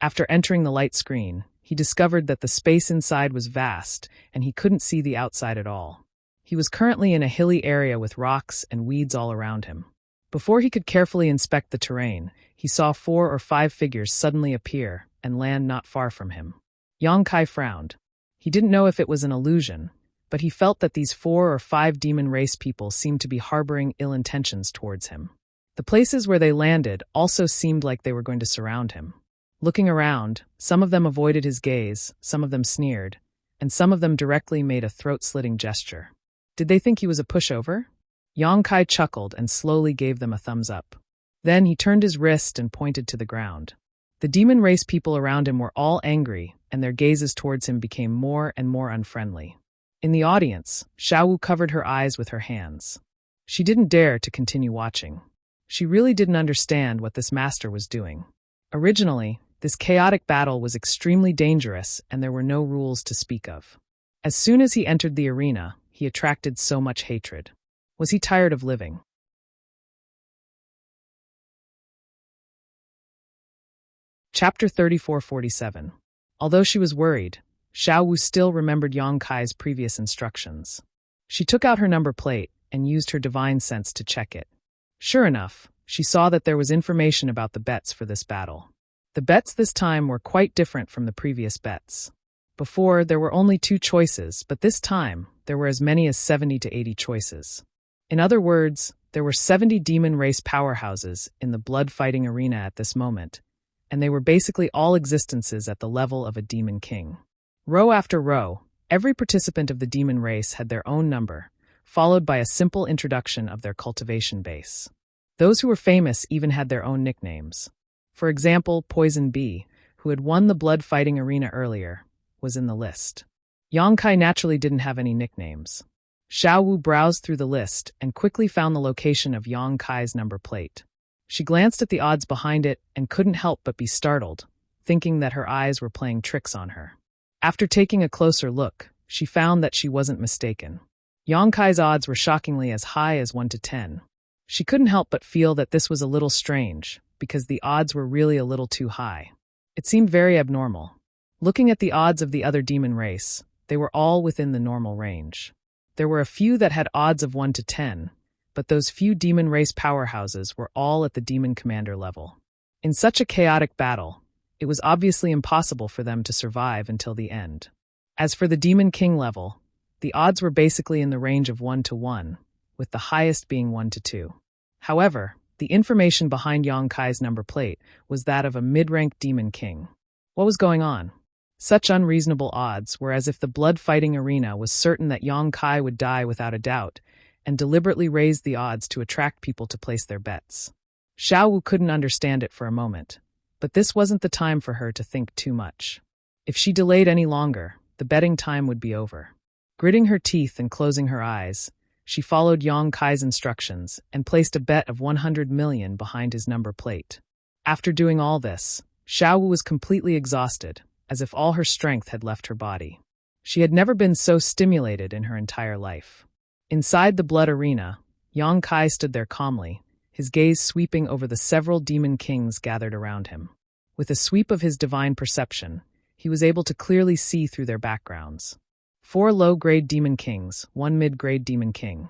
Speaker 1: After entering the light screen, he discovered that the space inside was vast and he couldn't see the outside at all. He was currently in a hilly area with rocks and weeds all around him. Before he could carefully inspect the terrain, he saw 4 or 5 figures suddenly appear and land not far from him. Yang Kai frowned. He didn't know if it was an illusion, but he felt that these 4 or 5 demon race people seemed to be harboring ill intentions towards him. The places where they landed also seemed like they were going to surround him. Looking around, some of them avoided his gaze, some of them sneered, and some of them directly made a throat-slitting gesture. Did they think he was a pushover? Yang Kai chuckled and slowly gave them a thumbs up. Then he turned his wrist and pointed to the ground. The demon race people around him were all angry, and their gazes towards him became more and more unfriendly. In the audience, Xiao Wu covered her eyes with her hands. She didn't dare to continue watching. She really didn't understand what this master was doing. Originally, this chaotic battle was extremely dangerous and there were no rules to speak of. As soon as he entered the arena, he attracted so much hatred. Was he tired of living? Chapter 3447. Although she was worried, Xiao Wu still remembered Yang Kai's previous instructions. She took out her number plate and used her divine sense to check it. Sure enough, she saw that there was information about the bets for this battle. The bets this time were quite different from the previous bets. Before, there were only 2 choices, but this time, there were as many as 70 to 80 choices. In other words, there were 70 demon race powerhouses in the blood-fighting arena at this moment, and they were basically all existences at the level of a demon king. Row after row, every participant of the demon race had their own number, followed by a simple introduction of their cultivation base. Those who were famous even had their own nicknames. For example, Poison Bee, who had won the blood-fighting arena earlier, was in the list. Yang Kai naturally didn't have any nicknames. Xiao Wu browsed through the list and quickly found the location of Yang Kai's number plate. She glanced at the odds behind it and couldn't help but be startled, thinking that her eyes were playing tricks on her. After taking a closer look, she found that she wasn't mistaken. Yang Kai's odds were shockingly as high as 1 to 10. She couldn't help but feel that this was a little strange, because the odds were really a little too high. It seemed very abnormal. Looking at the odds of the other demon race, they were all within the normal range. There were a few that had odds of 1 to 10, but those few demon race powerhouses were all at the demon commander level. In such a chaotic battle, it was obviously impossible for them to survive until the end. As for the demon king level, the odds were basically in the range of 1 to 1, with the highest being 1 to 2. However, the information behind Yang Kai's number plate was that of a mid-ranked demon king. What was going on? Such unreasonable odds were as if the blood-fighting arena was certain that Yang Kai would die without a doubt, and deliberately raised the odds to attract people to place their bets. Xiao Wu couldn't understand it for a moment, but this wasn't the time for her to think too much. If she delayed any longer, the betting time would be over. Gritting her teeth and closing her eyes, she followed Yang Kai's instructions and placed a bet of 100 million behind his number plate. After doing all this, Xiao Wu was completely exhausted, as if all her strength had left her body. She had never been so stimulated in her entire life. Inside the blood arena, Yang Kai stood there calmly, his gaze sweeping over the several demon kings gathered around him. With a sweep of his divine perception, he was able to clearly see through their backgrounds. 4 low-grade demon kings, 1 mid-grade demon king.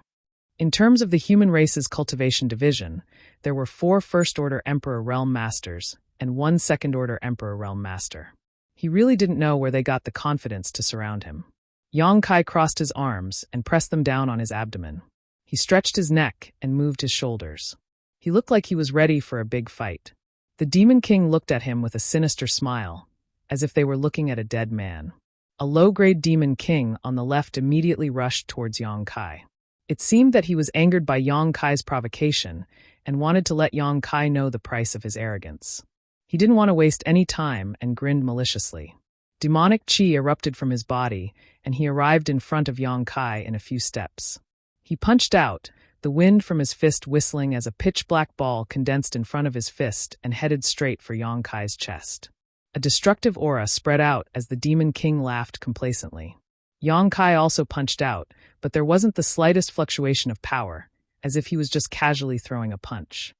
Speaker 1: In terms of the human race's cultivation division, there were 4 first-order Emperor Realm Masters and 1 second-order Emperor Realm Master. He really didn't know where they got the confidence to surround him. Yang Kai crossed his arms and pressed them down on his abdomen. He stretched his neck and moved his shoulders. He looked like he was ready for a big fight. The Demon King looked at him with a sinister smile, as if they were looking at a dead man. A low-grade Demon King on the left immediately rushed towards Yang Kai. It seemed that he was angered by Yang Kai's provocation and wanted to let Yang Kai know the price of his arrogance. He didn't want to waste any time and grinned maliciously. Demonic chi erupted from his body, and he arrived in front of Yang Kai in a few steps. He punched out, the wind from his fist whistling as a pitch-black ball condensed in front of his fist and headed straight for Yang Kai's chest. A destructive aura spread out as the Demon King laughed complacently. Yang Kai also punched out, but there wasn't the slightest fluctuation of power, as if he was just casually throwing a punch.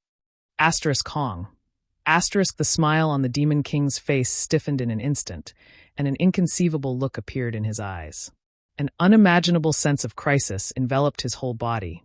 Speaker 1: Asterisk Hong. Asterisk the smile on the Demon King's face stiffened in an instant, and an inconceivable look appeared in his eyes. An unimaginable sense of crisis enveloped his whole body,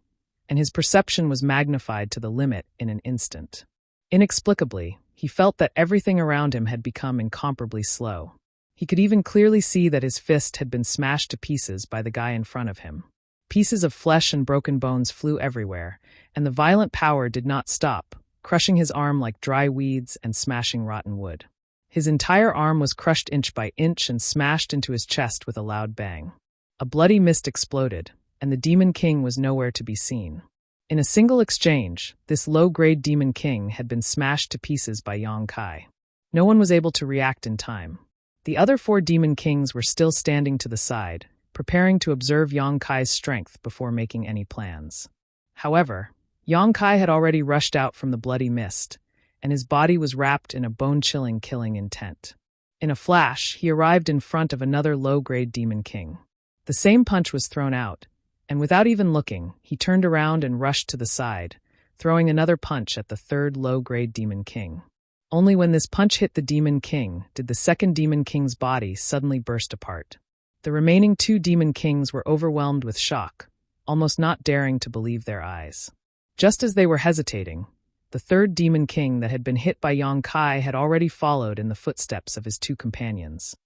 Speaker 1: and his perception was magnified to the limit in an instant. Inexplicably, he felt that everything around him had become incomparably slow. He could even clearly see that his fist had been smashed to pieces by the guy in front of him. Pieces of flesh and broken bones flew everywhere, and the violent power did not stop, crushing his arm like dry weeds and smashing rotten wood. His entire arm was crushed inch by inch and smashed into his chest with a loud bang. A bloody mist exploded, and the Demon King was nowhere to be seen. In a single exchange, this low-grade Demon King had been smashed to pieces by Yang Kai. No one was able to react in time. The other 4 Demon Kings were still standing to the side, preparing to observe Yang Kai's strength before making any plans. However, Yang Kai had already rushed out from the bloody mist, and his body was wrapped in a bone-chilling killing intent. In a flash, he arrived in front of another low-grade Demon King. The same punch was thrown out, and without even looking, he turned around and rushed to the side, throwing another punch at the 3rd low-grade Demon King. Only when this punch hit the Demon King did the 2nd Demon King's body suddenly burst apart. The remaining 2 Demon Kings were overwhelmed with shock, almost not daring to believe their eyes. Just as they were hesitating, the 3rd Demon King that had been hit by Yang Kai had already followed in the footsteps of his 2 companions.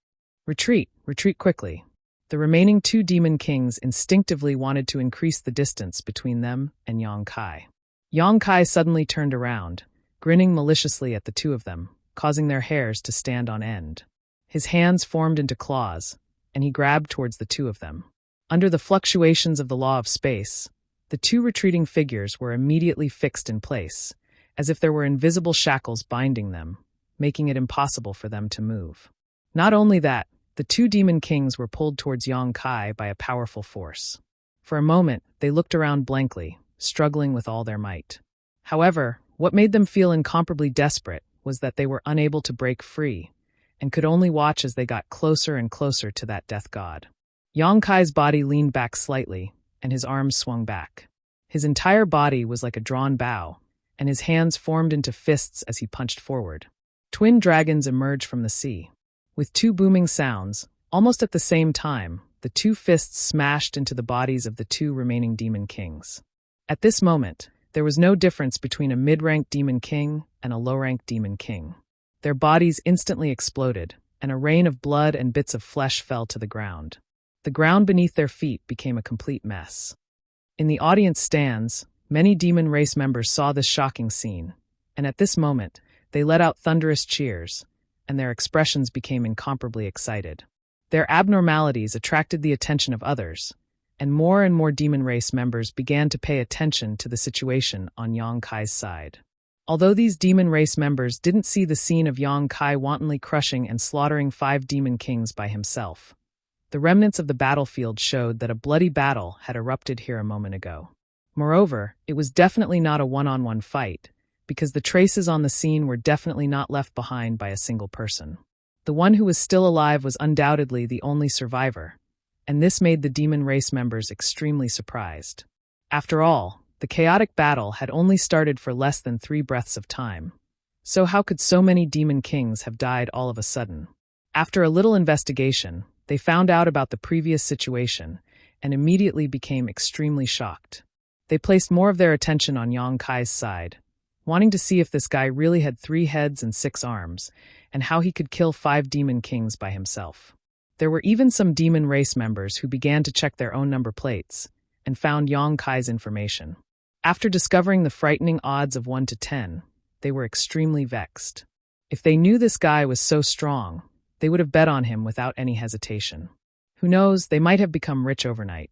Speaker 1: Retreat, retreat quickly. The remaining 2 Demon Kings instinctively wanted to increase the distance between them and Yang Kai. Yang Kai suddenly turned around, grinning maliciously at the 2 of them, causing their hairs to stand on end. His hands formed into claws, and he grabbed towards the 2 of them. Under the fluctuations of the law of space, the 2 retreating figures were immediately fixed in place, as if there were invisible shackles binding them, making it impossible for them to move. Not only that, the 2 Demon Kings were pulled towards Yang Kai by a powerful force. For a moment, they looked around blankly, struggling with all their might. However, what made them feel incomparably desperate was that they were unable to break free, and could only watch as they got closer and closer to that death god. Yang Kai's body leaned back slightly, and his arms swung back. His entire body was like a drawn bow, and his hands formed into fists as he punched forward. Twin dragons emerged from the sea. With 2 booming sounds, almost at the same time, the 2 fists smashed into the bodies of the 2 remaining Demon Kings. At this moment, there was no difference between a mid-ranked Demon King and a low-ranked Demon King. Their bodies instantly exploded, and a rain of blood and bits of flesh fell to the ground. The ground beneath their feet became a complete mess. In the audience stands, many demon race members saw this shocking scene, and at this moment, they let out thunderous cheers, and their expressions became incomparably excited. Their abnormalities attracted the attention of others, and more demon race members began to pay attention to the situation on Yang Kai's side. Although these demon race members didn't see the scene of Yang Kai wantonly crushing and slaughtering 5 Demon Kings by himself, the remnants of the battlefield showed that a bloody battle had erupted here a moment ago. Moreover, it was definitely not a one-on-one fight, because the traces on the scene were definitely not left behind by a single person. The one who was still alive was undoubtedly the only survivor, and this made the demon race members extremely surprised. After all, the chaotic battle had only started for less than 3 breaths of time. So how could so many Demon Kings have died all of a sudden? After a little investigation, they found out about the previous situation and immediately became extremely shocked. They placed more of their attention on Yang Kai's side, wanting to see if this guy really had 3 heads and 6 arms, and how he could kill 5 Demon Kings by himself. There were even some demon race members who began to check their own number plates, and found Yang Kai's information. After discovering the frightening odds of 1 to 10, they were extremely vexed. If they knew this guy was so strong, they would have bet on him without any hesitation. Who knows, they might have become rich overnight.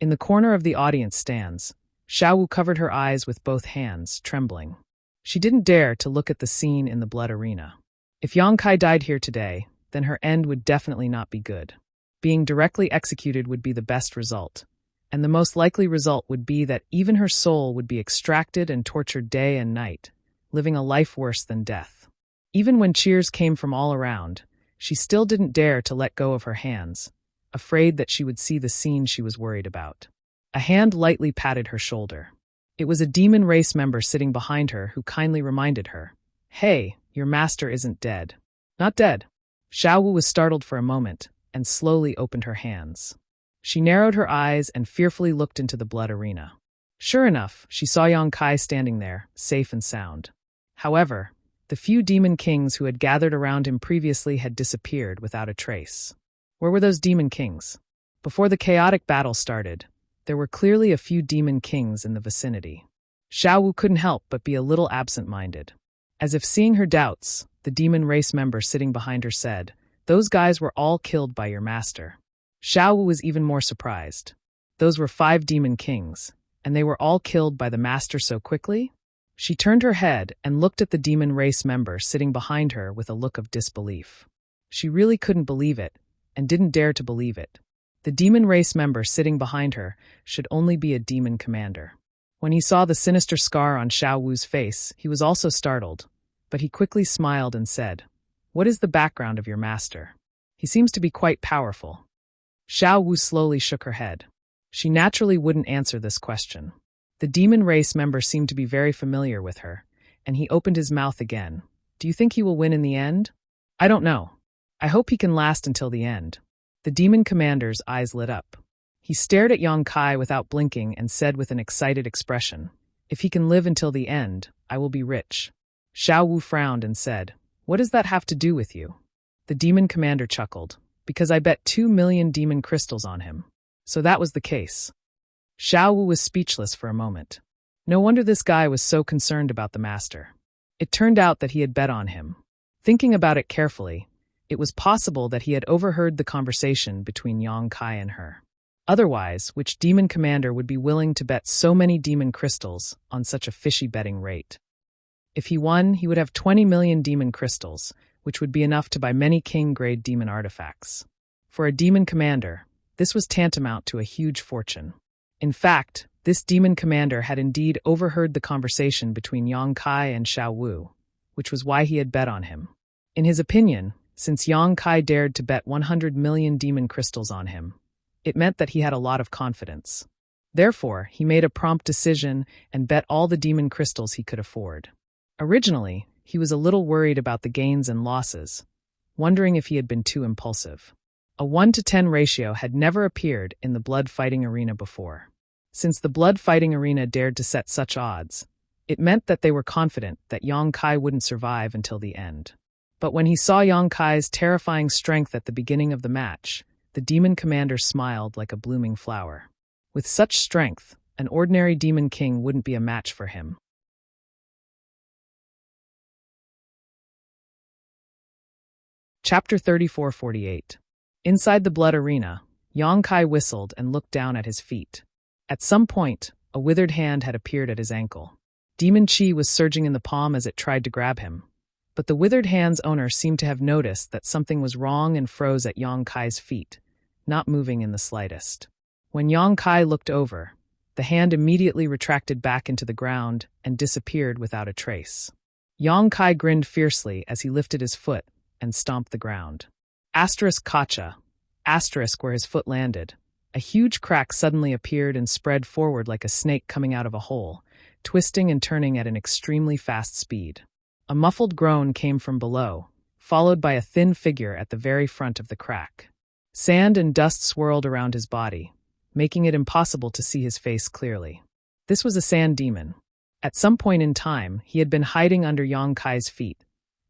Speaker 1: In the corner of the audience stands, Xiaowu covered her eyes with both hands, trembling. She didn't dare to look at the scene in the blood arena. If Yang Kai died here today, then her end would definitely not be good. Being directly executed would be the best result, and the most likely result would be that even her soul would be extracted and tortured day and night, living a life worse than death. Even when cheers came from all around, she still didn't dare to let go of her hands, afraid that she would see the scene she was worried about. A hand lightly patted her shoulder. It was a demon race member sitting behind her who kindly reminded her, "Hey, your master isn't dead." "Not dead." Xiaowu was startled for a moment and slowly opened her hands. She narrowed her eyes and fearfully looked into the blood arena. Sure enough, she saw Yang Kai standing there, safe and sound. However, the few demon kings who had gathered around him previously had disappeared without a trace. Where were those demon kings? Before the chaotic battle started, there were clearly a few demon kings in the vicinity. Xiaowu couldn't help but be a little absent-minded. As if seeing her doubts, the demon race member sitting behind her said, "Those guys were all killed by your master." Xiaowu was even more surprised. Those were 5 demon kings, and they were all killed by the master so quickly? She turned her head and looked at the demon race member sitting behind her with a look of disbelief. She really couldn't believe it, and didn't dare to believe it. The demon race member sitting behind her should only be a demon commander. When he saw the sinister scar on Xiaowu's face, he was also startled, but he quickly smiled and said, "What is the background of your master? He seems to be quite powerful." Xiaowu slowly shook her head. She naturally wouldn't answer this question. The demon race member seemed to be very familiar with her, and he opened his mouth again. "Do you think he will win in the end?" "I don't know. I hope he can last until the end." The demon commander's eyes lit up. He stared at Yang Kai without blinking and said with an excited expression, "If he can live until the end, I will be rich." Xiaowu frowned and said, "What does that have to do with you?" The demon commander chuckled, "Because I bet 2 million demon crystals on him." So that was the case. Xiaowu was speechless for a moment. No wonder this guy was so concerned about the master. It turned out that he had bet on him. Thinking about it carefully, it was possible that he had overheard the conversation between Yang Kai and her. Otherwise, which demon commander would be willing to bet so many demon crystals on such a fishy betting rate? If he won, he would have 20 million demon crystals, which would be enough to buy many king-grade demon artifacts. For a demon commander, this was tantamount to a huge fortune. In fact, this demon commander had indeed overheard the conversation between Yang Kai and Xiaowu, which was why he had bet on him. In his opinion, since Yang Kai dared to bet 100 million demon crystals on him, it meant that he had a lot of confidence. Therefore, he made a prompt decision and bet all the demon crystals he could afford. Originally, he was a little worried about the gains and losses, wondering if he had been too impulsive. A 1-to-10 ratio had never appeared in the blood fighting arena before. Since the blood fighting arena dared to set such odds, it meant that they were confident that Yang Kai wouldn't survive until the end. But when he saw Yang Kai's terrifying strength at the beginning of the match, the demon commander smiled like a blooming flower. With such strength, an ordinary demon king wouldn't be a match for him. Chapter 34-48. Inside the blood arena, Yang Kai whistled and looked down at his feet. At some point, a withered hand had appeared at his ankle. Demon Chi was surging in the palm as it tried to grab him. But the withered hand's owner seemed to have noticed that something was wrong and froze at Yang Kai's feet, not moving in the slightest. When Yang Kai looked over, the hand immediately retracted back into the ground and disappeared without a trace. Yang Kai grinned fiercely as he lifted his foot and stomped the ground. Asterisk Kacha, asterisk where his foot landed. A huge crack suddenly appeared and spread forward like a snake coming out of a hole, twisting and turning at an extremely fast speed. A muffled groan came from below, followed by a thin figure at the very front of the crack. Sand and dust swirled around his body, making it impossible to see his face clearly. This was a sand demon. At some point in time, he had been hiding under Yang Kai's feet,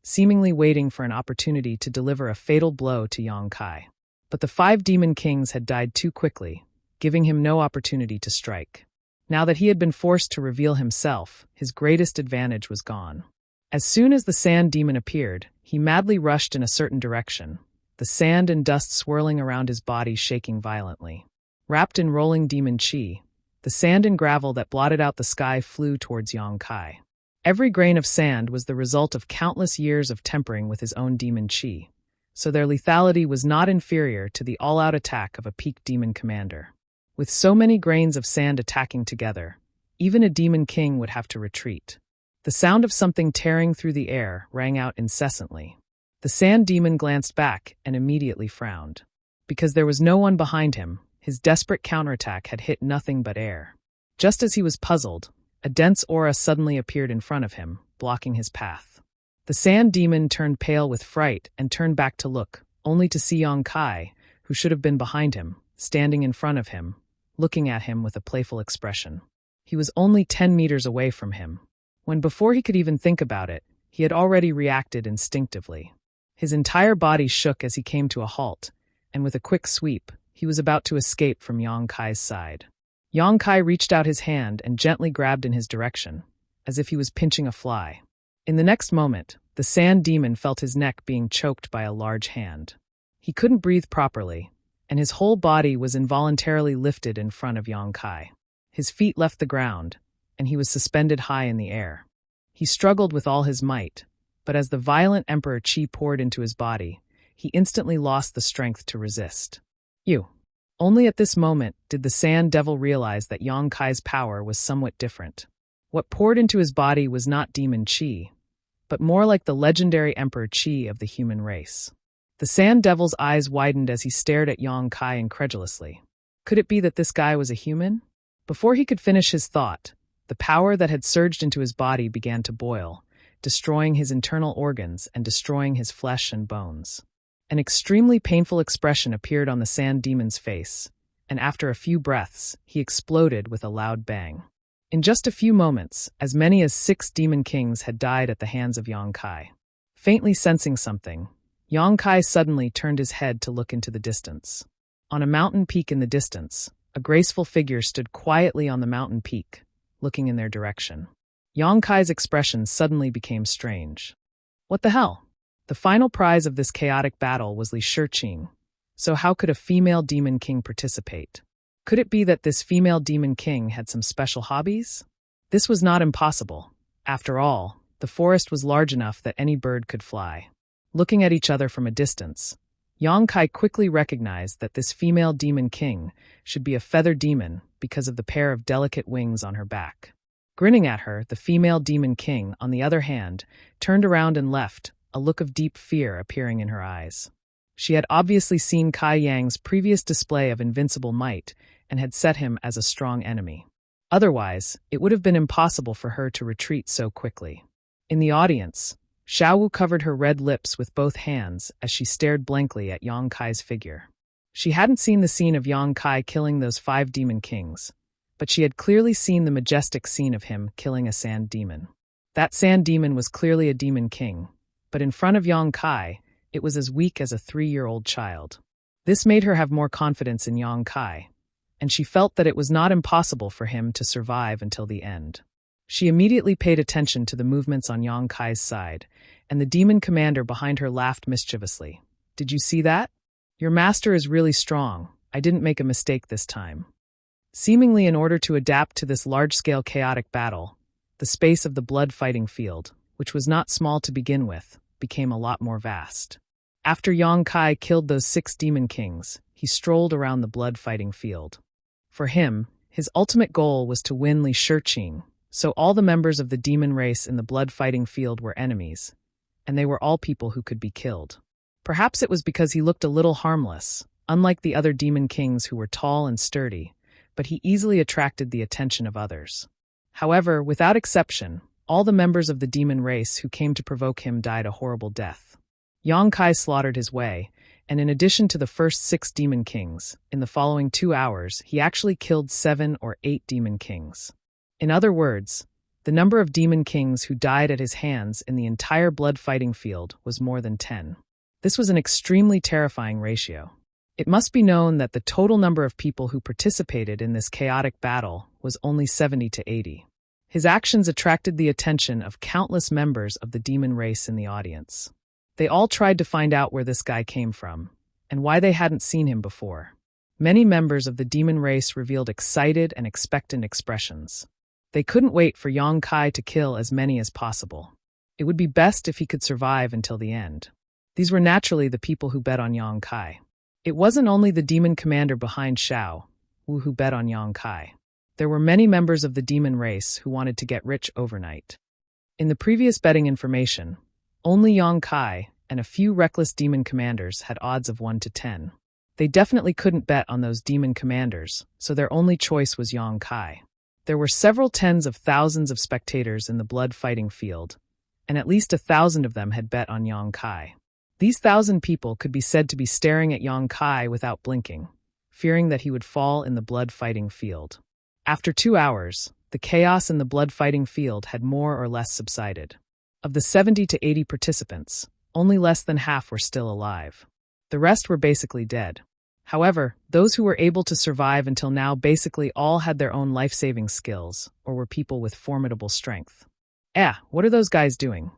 Speaker 1: seemingly waiting for an opportunity to deliver a fatal blow to Yang Kai. But the 5 demon kings had died too quickly, giving him no opportunity to strike. Now that he had been forced to reveal himself, his greatest advantage was gone. As soon as the sand demon appeared, he madly rushed in a certain direction, the sand and dust swirling around his body shaking violently. Wrapped in rolling demon chi, the sand and gravel that blotted out the sky flew towards Yang Kai. Every grain of sand was the result of countless years of tempering with his own demon chi, so their lethality was not inferior to the all-out attack of a peak demon commander. With so many grains of sand attacking together, even a demon king would have to retreat. The sound of something tearing through the air rang out incessantly. The sand demon glanced back and immediately frowned. Because there was no one behind him, his desperate counterattack had hit nothing but air. Just as he was puzzled, a dense aura suddenly appeared in front of him, blocking his path. The sand demon turned pale with fright and turned back to look, only to see Yang Kai, who should have been behind him, standing in front of him, looking at him with a playful expression. He was only 10 meters away from him, when before he could even think about it, he had already reacted instinctively. His entire body shook as he came to a halt, and with a quick sweep, he was about to escape from Yang Kai's side. Yang Kai reached out his hand and gently grabbed in his direction, as if he was pinching a fly. In the next moment, the sand demon felt his neck being choked by a large hand. He couldn't breathe properly, and his whole body was involuntarily lifted in front of Yang Kai. His feet left the ground, and he was suspended high in the air. He struggled with all his might, but as the violent emperor chi poured into his body, he instantly lost the strength to resist. Only at this moment did the sand devil realize that Yang Kai's power was somewhat different. What poured into his body was not demon chi, but more like the legendary emperor chi of the human race. The sand devil's eyes widened as he stared at Yang Kai incredulously. Could it be that this guy was a human? Before he could finish his thought, the power that had surged into his body began to boil, destroying his internal organs and destroying his flesh and bones. An extremely painful expression appeared on the sand demon's face, and after a few breaths, he exploded with a loud bang. In just a few moments, as many as 6 demon kings had died at the hands of Yang Kai. Faintly sensing something, Yang Kai suddenly turned his head to look into the distance. On a mountain peak in the distance, a graceful figure stood quietly on the mountain peak, looking in their direction. Yang Kai's expression suddenly became strange. What the hell? The final prize of this chaotic battle was Li Shiqing, so how could a female demon king participate? Could it be that this female demon king had some special hobbies? This was not impossible. After all, the forest was large enough that any bird could fly. Looking at each other from a distance, Yang Kai quickly recognized that this female demon king should be a feather demon because of the pair of delicate wings on her back. Grinning at her, the female demon king, on the other hand, turned around and left, a look of deep fear appearing in her eyes. She had obviously seen Kai Yang's previous display of invincible might and had set him as a strong enemy. Otherwise, it would have been impossible for her to retreat so quickly. In the audience, Xiaowu covered her red lips with both hands as she stared blankly at Yang Kai's figure. She hadn't seen the scene of Yang Kai killing those 5 demon kings, but she had clearly seen the majestic scene of him killing a sand demon. That sand demon was clearly a demon king, but in front of Yang Kai, it was as weak as a 3-year-old child. This made her have more confidence in Yang Kai, and she felt that it was not impossible for him to survive until the end. She immediately paid attention to the movements on Yang Kai's side, and the demon commander behind her laughed mischievously. "Did you see that? Your master is really strong. I didn't make a mistake this time." Seemingly in order to adapt to this large-scale chaotic battle, the space of the blood-fighting field, which was not small to begin with, became a lot more vast. After Yang Kai killed those 6 demon kings, he strolled around the blood-fighting field. For him, his ultimate goal was to win Li Shiqing, so all the members of the demon race in the blood-fighting field were enemies, and they were all people who could be killed. Perhaps it was because he looked a little harmless, unlike the other demon kings who were tall and sturdy, but he easily attracted the attention of others. However, without exception, all the members of the demon race who came to provoke him died a horrible death. Yang Kai slaughtered his way, and in addition to the first 6 demon kings, in the following 2 hours, he actually killed 7 or 8 demon kings. In other words, the number of demon kings who died at his hands in the entire blood-fighting field was more than 10. This was an extremely terrifying ratio. It must be known that the total number of people who participated in this chaotic battle was only 70 to 80. His actions attracted the attention of countless members of the demon race in the audience. They all tried to find out where this guy came from, and why they hadn't seen him before. Many members of the demon race revealed excited and expectant expressions. They couldn't wait for Yang Kai to kill as many as possible. It would be best if he could survive until the end. These were naturally the people who bet on Yang Kai. It wasn't only the demon commander behind Xiaowu who bet on Yang Kai. There were many members of the demon race who wanted to get rich overnight. In the previous betting information, only Yong Kai and a few reckless demon commanders had odds of 1 to 10. They definitely couldn't bet on those demon commanders, so their only choice was Yong Kai. There were several tens of thousands of spectators in the blood fighting field, and at least 1,000 of them had bet on Yong Kai. These 1,000 people could be said to be staring at Yong Kai without blinking, fearing that he would fall in the blood fighting field. After 2 hours, the chaos in the blood fighting field had more or less subsided. Of the 70 to 80 participants, only less than half were still alive. The rest were basically dead. However, those who were able to survive until now basically all had their own life-saving skills, or were people with formidable strength. What are those guys doing?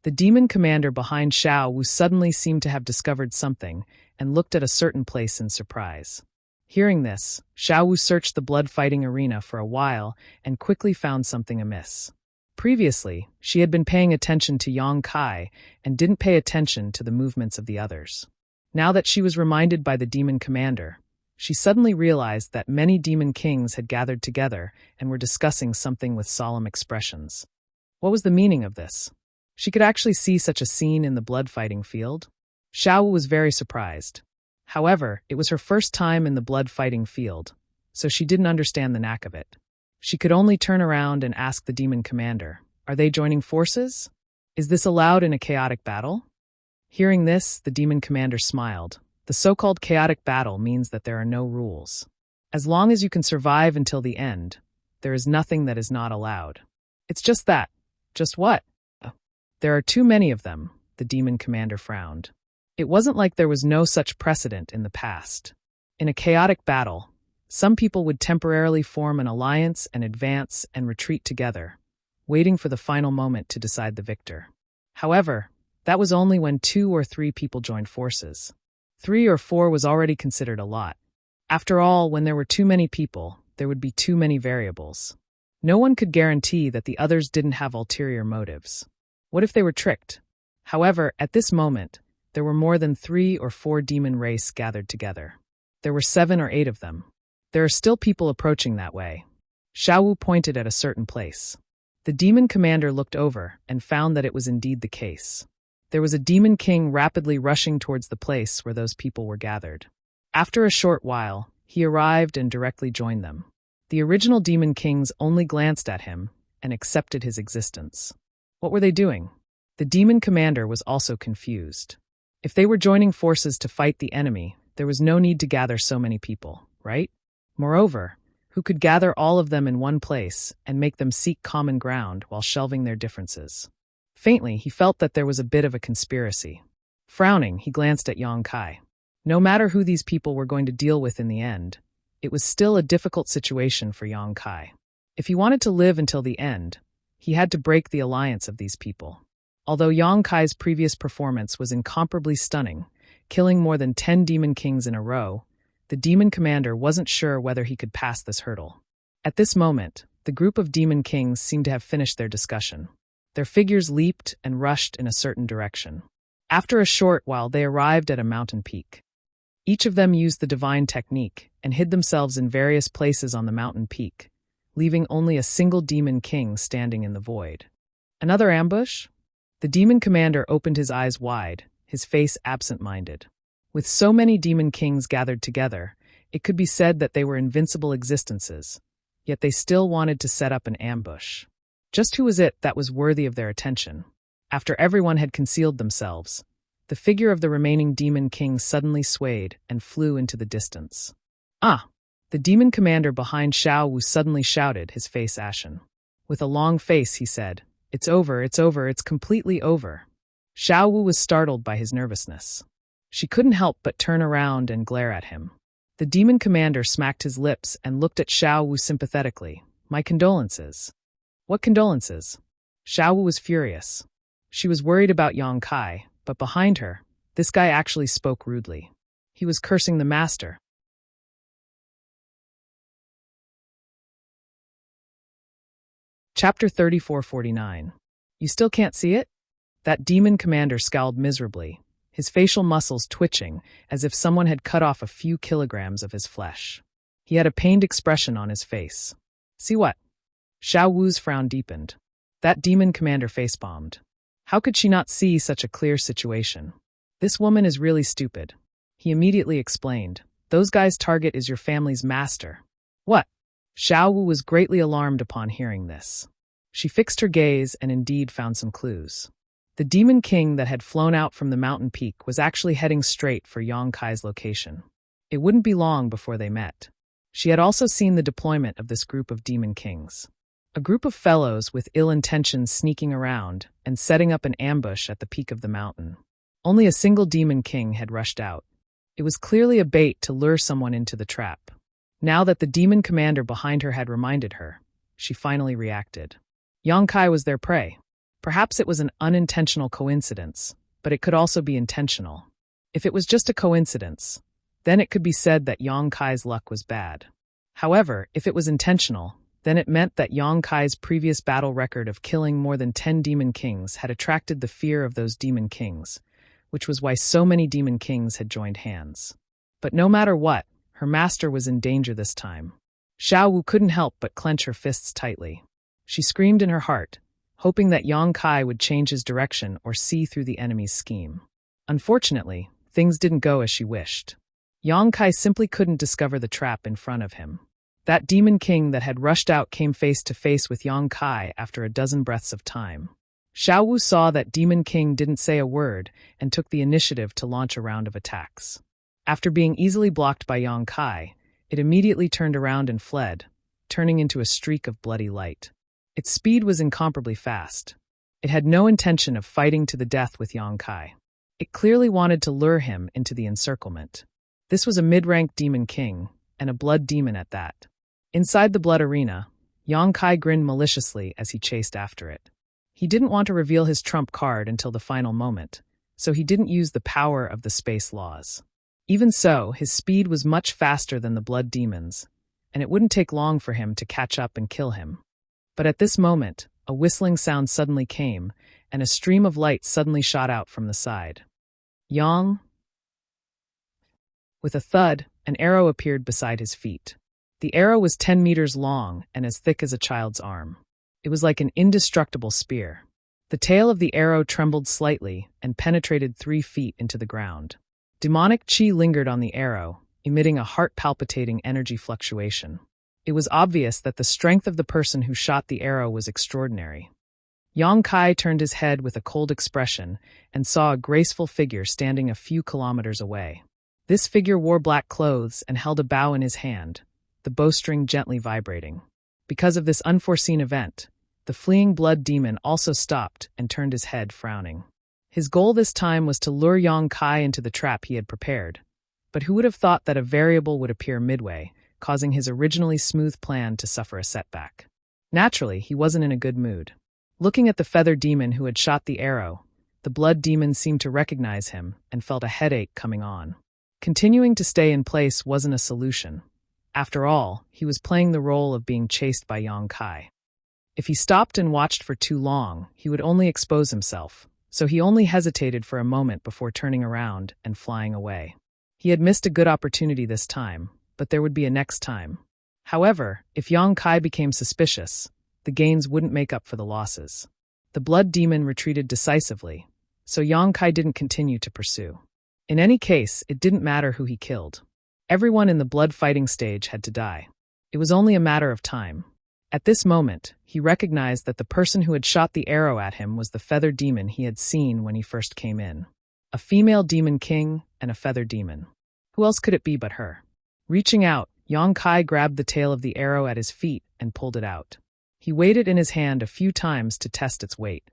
Speaker 1: The demon commander behind Xiao Wu suddenly seemed to have discovered something and looked at a certain place in surprise. Hearing this, Xiao Wu searched the blood-fighting arena for a while and quickly found something amiss. Previously, she had been paying attention to Yong Kai and didn't pay attention to the movements of the others. Now that she was reminded by the demon commander, she suddenly realized that many demon kings had gathered together and were discussing something with solemn expressions. What was the meaning of this? She could actually see such a scene in the blood-fighting field? Xiao Wu was very surprised. However, it was her first time in the blood-fighting field, so she didn't understand the knack of it. She could only turn around and ask the demon commander, "Are they joining forces? Is this allowed in a chaotic battle?" Hearing this, the demon commander smiled. The so-called chaotic battle means that there are no rules. As long as you can survive until the end, there is nothing that is not allowed. It's just that. Just what? There are too many of them, the demon commander frowned. It wasn't like there was no such precedent in the past. In a chaotic battle, some people would temporarily form an alliance and advance and retreat together, waiting for the final moment to decide the victor. However, that was only when 2 or 3 people joined forces. 3 or 4 was already considered a lot. After all, when there were too many people, there would be too many variables. No one could guarantee that the others didn't have ulterior motives. What if they were tricked? However, at this moment, there were more than 3 or 4 demon race gathered together. There were 7 or 8 of them. There are still people approaching that way. Xiao Wu pointed at a certain place. The demon commander looked over and found that it was indeed the case. There was a demon king rapidly rushing towards the place where those people were gathered. After a short while, he arrived and directly joined them. The original demon kings only glanced at him and accepted his existence. What were they doing? The demon commander was also confused. If they were joining forces to fight the enemy, there was no need to gather so many people, right? Moreover, who could gather all of them in one place and make them seek common ground while shelving their differences? Faintly, he felt that there was a bit of a conspiracy. Frowning, he glanced at Yong Kai. No matter who these people were going to deal with in the end, it was still a difficult situation for Yong Kai. If he wanted to live until the end, he had to break the alliance of these people. Although Yong Kai's previous performance was incomparably stunning, killing more than 10 demon kings in a row, the demon commander wasn't sure whether he could pass this hurdle. At this moment, the group of demon kings seemed to have finished their discussion. Their figures leaped and rushed in a certain direction. After a short while, they arrived at a mountain peak. Each of them used the divine technique and hid themselves in various places on the mountain peak, leaving only a single demon king standing in the void. Another ambush? The demon commander opened his eyes wide, his face absent-minded. With so many demon kings gathered together, it could be said that they were invincible existences, yet they still wanted to set up an ambush. Just who was it that was worthy of their attention? After everyone had concealed themselves, the figure of the remaining demon king suddenly swayed and flew into the distance. "Ah!" The demon commander behind Xiao Wu suddenly shouted, his face ashen. With a long face, he said, it's over, it's completely over." Xiao Wu was startled by his nervousness. She couldn't help but turn around and glare at him. The demon commander smacked his lips and looked at Xiao Wu sympathetically. "My condolences." "What condolences?" Xiao Wu was furious. She was worried about Yong Kai, but behind her, this guy actually spoke rudely. He was cursing the master. Chapter 3449. You still can't see it? That demon commander scowled miserably, his facial muscles twitching as if someone had cut off a few kilograms of his flesh. He had a pained expression on his face. "See what?" Xiao Wu's frown deepened. That demon commander face-bombed. How could she not see such a clear situation? This woman is really stupid. He immediately explained. Those guys' target is your family's master. What? Xiao Wu was greatly alarmed upon hearing this. She fixed her gaze and indeed found some clues. The demon king that had flown out from the mountain peak was actually heading straight for Yang Kai's location. It wouldn't be long before they met. She had also seen the deployment of this group of demon kings. A group of fellows with ill intentions sneaking around and setting up an ambush at the peak of the mountain. Only a single demon king had rushed out. It was clearly a bait to lure someone into the trap. Now that the demon commander behind her had reminded her, she finally reacted. Yang Kai was their prey. Perhaps it was an unintentional coincidence, but it could also be intentional. If it was just a coincidence, then it could be said that Yang Kai's luck was bad. However, if it was intentional, then it meant that Yang Kai's previous battle record of killing more than 10 demon kings had attracted the fear of those demon kings, which was why so many demon kings had joined hands. But no matter what, her master was in danger this time. Xiao Wu couldn't help but clench her fists tightly. She screamed in her heart, hoping that Yang Kai would change his direction or see through the enemy's scheme. Unfortunately, things didn't go as she wished. Yang Kai simply couldn't discover the trap in front of him. That demon king that had rushed out came face to face with Yang Kai after a dozen breaths of time. Xiao Wu saw that demon king didn't say a word and took the initiative to launch a round of attacks. After being easily blocked by Yang Kai, it immediately turned around and fled, turning into a streak of bloody light. Its speed was incomparably fast. It had no intention of fighting to the death with Yang Kai. It clearly wanted to lure him into the encirclement. This was a mid-ranked demon king, and a blood demon at that. Inside the blood arena, Yang Kai grinned maliciously as he chased after it. He didn't want to reveal his trump card until the final moment, so he didn't use the power of the space laws. Even so, his speed was much faster than the blood demons, and it wouldn't take long for him to catch up and kill him. But at this moment, a whistling sound suddenly came, and a stream of light suddenly shot out from the side. Yang. With a thud, an arrow appeared beside his feet. The arrow was 10 meters long and as thick as a child's arm. It was like an indestructible spear. The tail of the arrow trembled slightly and penetrated 3 feet into the ground. Demonic chi lingered on the arrow, emitting a heart-palpitating energy fluctuation. It was obvious that the strength of the person who shot the arrow was extraordinary. Yang Kai turned his head with a cold expression and saw a graceful figure standing a few kilometers away. This figure wore black clothes and held a bow in his hand, the bowstring gently vibrating. Because of this unforeseen event, the fleeing blood demon also stopped and turned his head, frowning. His goal this time was to lure Yang Kai into the trap he had prepared. But who would have thought that a variable would appear midway, causing his originally smooth plan to suffer a setback? Naturally, he wasn't in a good mood. Looking at the feather demon who had shot the arrow, the blood demon seemed to recognize him and felt a headache coming on. Continuing to stay in place wasn't a solution. After all, he was playing the role of being chased by Yang Kai. If he stopped and watched for too long, he would only expose himself, so he only hesitated for a moment before turning around and flying away. He had missed a good opportunity this time, but there would be a next time. However, if Yang Kai became suspicious, the gains wouldn't make up for the losses. The blood demon retreated decisively, so Yang Kai didn't continue to pursue. In any case, it didn't matter who he killed. Everyone in the blood fighting stage had to die. It was only a matter of time. At this moment, he recognized that the person who had shot the arrow at him was the feather demon he had seen when he first came in. A female demon king and a feather demon. Who else could it be but her? Reaching out, Yang Kai grabbed the tail of the arrow at his feet and pulled it out. He weighed it in his hand a few times to test its weight.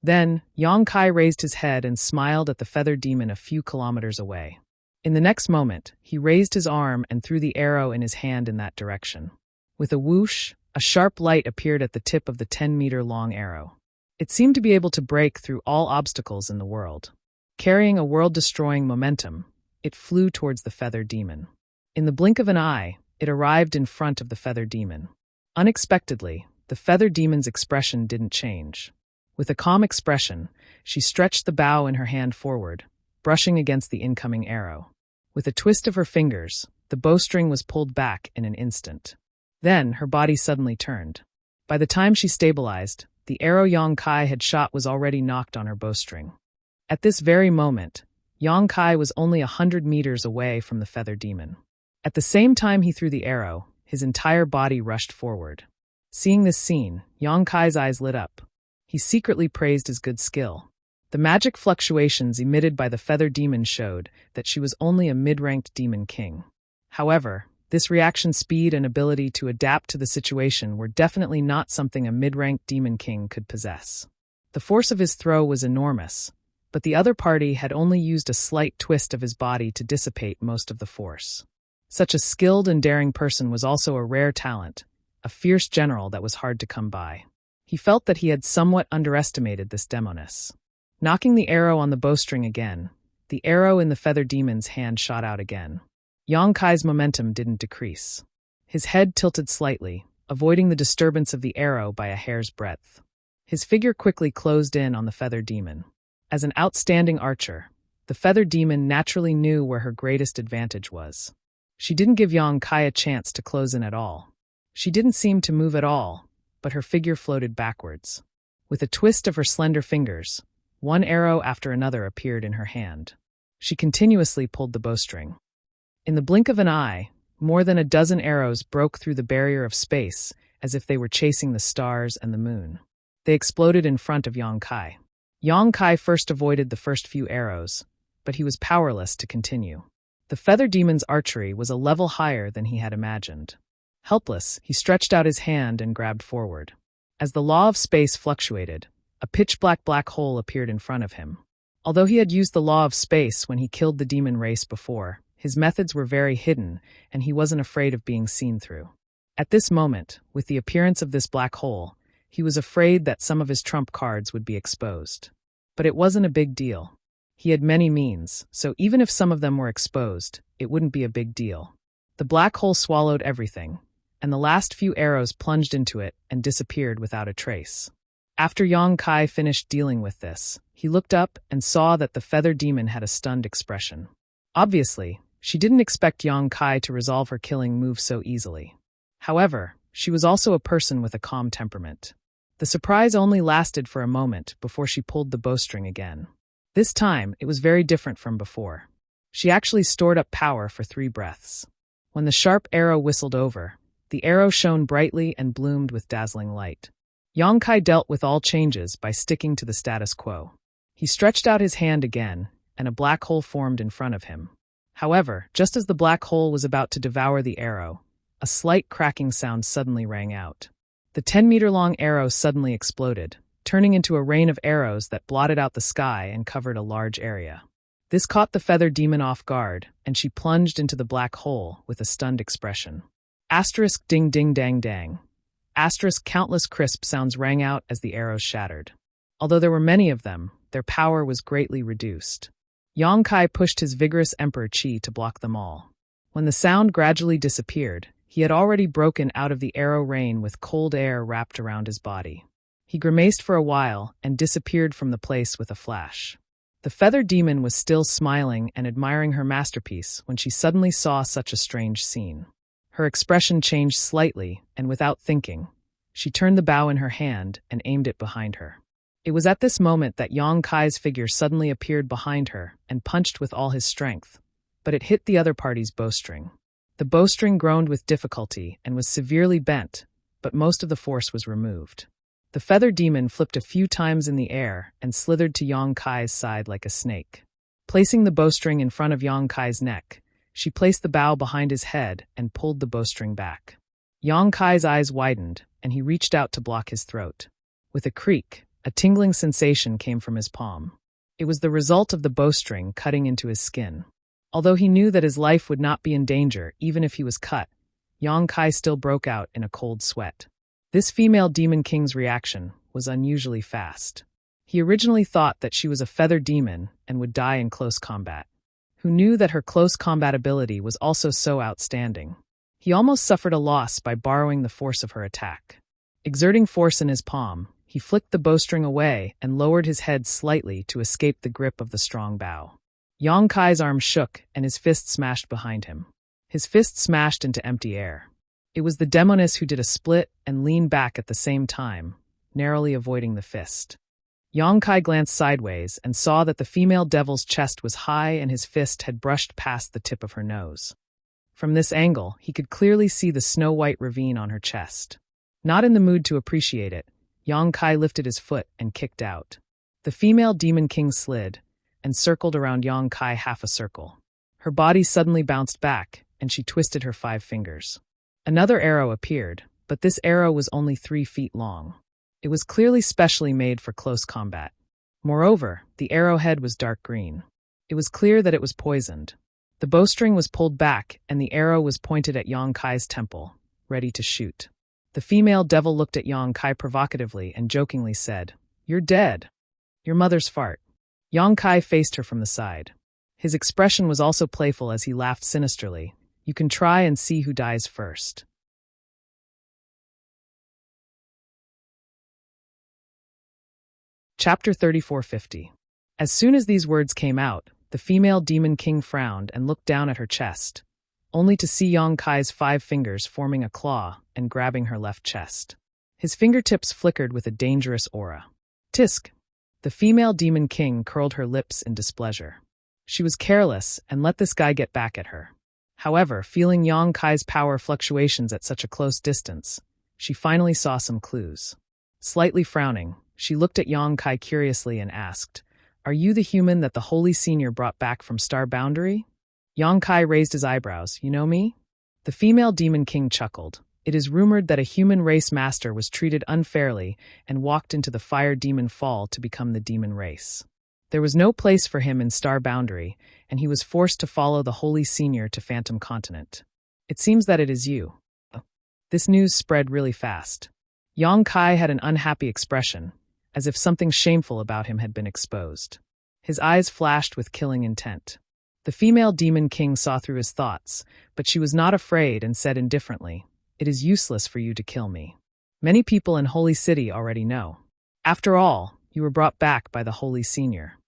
Speaker 1: Then, Yang Kai raised his head and smiled at the feather demon a few kilometers away. In the next moment, he raised his arm and threw the arrow in his hand in that direction. With a whoosh, a sharp light appeared at the tip of the 10-meter-long arrow. It seemed to be able to break through all obstacles in the world. Carrying a world-destroying momentum, it flew towards the feather demon. In the blink of an eye, it arrived in front of the feather demon. Unexpectedly, the feather demon's expression didn't change. With a calm expression, she stretched the bow in her hand forward, brushing against the incoming arrow. With a twist of her fingers, the bowstring was pulled back in an instant. Then, her body suddenly turned. By the time she stabilized, The arrow Yang Kai had shot was already knocked on her bowstring. At this very moment, Yang Kai was only 100 meters away from the feather demon. At the same time he threw the arrow, his entire body rushed forward. Seeing this scene, Yang Kai's eyes lit up. He secretly praised his good skill. The magic fluctuations emitted by the feather demon showed that she was only a mid-ranked demon king. However, this reaction speed and ability to adapt to the situation were definitely not something a mid-ranked demon king could possess. The force of his throw was enormous, but the other party had only used a slight twist of his body to dissipate most of the force. Such a skilled and daring person was also a rare talent, a fierce general that was hard to come by. He felt that he had somewhat underestimated this demoness. Knocking the arrow on the bowstring again, the arrow in the feather demon's hand shot out again. Yang Kai's momentum didn't decrease. His head tilted slightly, avoiding the disturbance of the arrow by a hair's breadth. His figure quickly closed in on the feather demon. As an outstanding archer, the feather demon naturally knew where her greatest advantage was. She didn't give Yang Kai a chance to close in at all. She didn't seem to move at all, but her figure floated backwards. With a twist of her slender fingers, one arrow after another appeared in her hand. She continuously pulled the bowstring. In the blink of an eye, more than a dozen arrows broke through the barrier of space as if they were chasing the stars and the moon. They exploded in front of Yang Kai. Yang Kai first avoided the first few arrows, but he was powerless to continue. The feather demon's archery was a level higher than he had imagined. Helpless, he stretched out his hand and grabbed forward. As the law of space fluctuated, a pitch-black black hole appeared in front of him. Although he had used the law of space when he killed the demon race before, his methods were very hidden, and he wasn't afraid of being seen through. At this moment, with the appearance of this black hole, he was afraid that some of his trump cards would be exposed. But it wasn't a big deal. He had many means, so even if some of them were exposed, it wouldn't be a big deal. The black hole swallowed everything, and the last few arrows plunged into it and disappeared without a trace. After Yang Kai finished dealing with this, he looked up and saw that the feather demon had a stunned expression. Obviously, she didn't expect Yang Kai to resolve her killing move so easily. However, she was also a person with a calm temperament. The surprise only lasted for a moment before she pulled the bowstring again. This time, it was very different from before. She actually stored up power for 3 breaths. When the sharp arrow whistled over, the arrow shone brightly and bloomed with dazzling light. Yang Kai dealt with all changes by sticking to the status quo. He stretched out his hand again, and a black hole formed in front of him. However, just as the black hole was about to devour the arrow, a slight cracking sound suddenly rang out. The 10-meter-long arrow suddenly exploded, turning into a rain of arrows that blotted out the sky and covered a large area. This caught the feather demon off guard, and she plunged into the black hole with a stunned expression. Asterisk ding ding dang dang. Asterisk countless crisp sounds rang out as the arrows shattered. Although there were many of them, their power was greatly reduced. Yang Kai pushed his vigorous emperor chi to block them all. When the sound gradually disappeared, he had already broken out of the arrow rain with cold air wrapped around his body. He grimaced for a while and disappeared from the place with a flash. The feather demon was still smiling and admiring her masterpiece when she suddenly saw such a strange scene. Her expression changed slightly, and without thinking, she turned the bow in her hand and aimed it behind her. It was at this moment that Yang Kai's figure suddenly appeared behind her and punched with all his strength, but it hit the other party's bowstring. The bowstring groaned with difficulty and was severely bent, but most of the force was removed. The feather demon flipped a few times in the air and slithered to Yang Kai's side like a snake. Placing the bowstring in front of Yang Kai's neck, she placed the bow behind his head and pulled the bowstring back. Yang Kai's eyes widened, and he reached out to block his throat. With a creak, a tingling sensation came from his palm. It was the result of the bowstring cutting into his skin. Although he knew that his life would not be in danger even if he was cut, Yang Kai still broke out in a cold sweat. This female demon king's reaction was unusually fast. He originally thought that she was a feather demon and would die in close combat. Who knew that her close combat ability was also so outstanding? He almost suffered a loss by borrowing the force of her attack. Exerting force in his palm, he flicked the bowstring away and lowered his head slightly to escape the grip of the strong bow. Yang Kai's arm shook and his fist smashed behind him. His fist smashed into empty air. It was the demoness who did a split and leaned back at the same time, narrowly avoiding the fist. Yang Kai glanced sideways and saw that the female devil's chest was high and his fist had brushed past the tip of her nose. From this angle, he could clearly see the snow-white ravine on her chest. Not in the mood to appreciate it, Yang Kai lifted his foot and kicked out. The female demon king slid and circled around Yang Kai half a circle. Her body suddenly bounced back, and she twisted her 5 fingers. Another arrow appeared, but this arrow was only 3 feet long. It was clearly specially made for close combat. Moreover, the arrowhead was dark green. It was clear that it was poisoned. The bowstring was pulled back, and the arrow was pointed at Yang Kai's temple, ready to shoot. The female devil looked at Yang Kai provocatively and jokingly said, "You're dead. Your mother's fart." Yang Kai faced her from the side. His expression was also playful as he laughed sinisterly. "You can try and see who dies first." Chapter 3450. As soon as these words came out, the female demon king frowned and looked down at her chest, only to see Yang Kai's 5 fingers forming a claw and grabbing her left chest. His fingertips flickered with a dangerous aura. Tisk! The female demon king curled her lips in displeasure. She was careless and let this guy get back at her. However, feeling Yang Kai's power fluctuations at such a close distance, she finally saw some clues. Slightly frowning, she looked at Yang Kai curiously and asked, "Are you the human that the Holy Senior brought back from Star Boundary?" Yang Kai raised his eyebrows. "You know me?" The female demon king chuckled. "It is rumored that a human race master was treated unfairly and walked into the fire demon fall to become the demon race. There was no place for him in Star Boundary, and he was forced to follow the Holy Senior to Phantom Continent. It seems that it is you." This news spread really fast. Yang Kai had an unhappy expression, as if something shameful about him had been exposed. His eyes flashed with killing intent. The female demon king saw through his thoughts, but she was not afraid and said indifferently, "It is useless for you to kill me. Many people in Holy City already know. After all, you were brought back by the Holy Senior."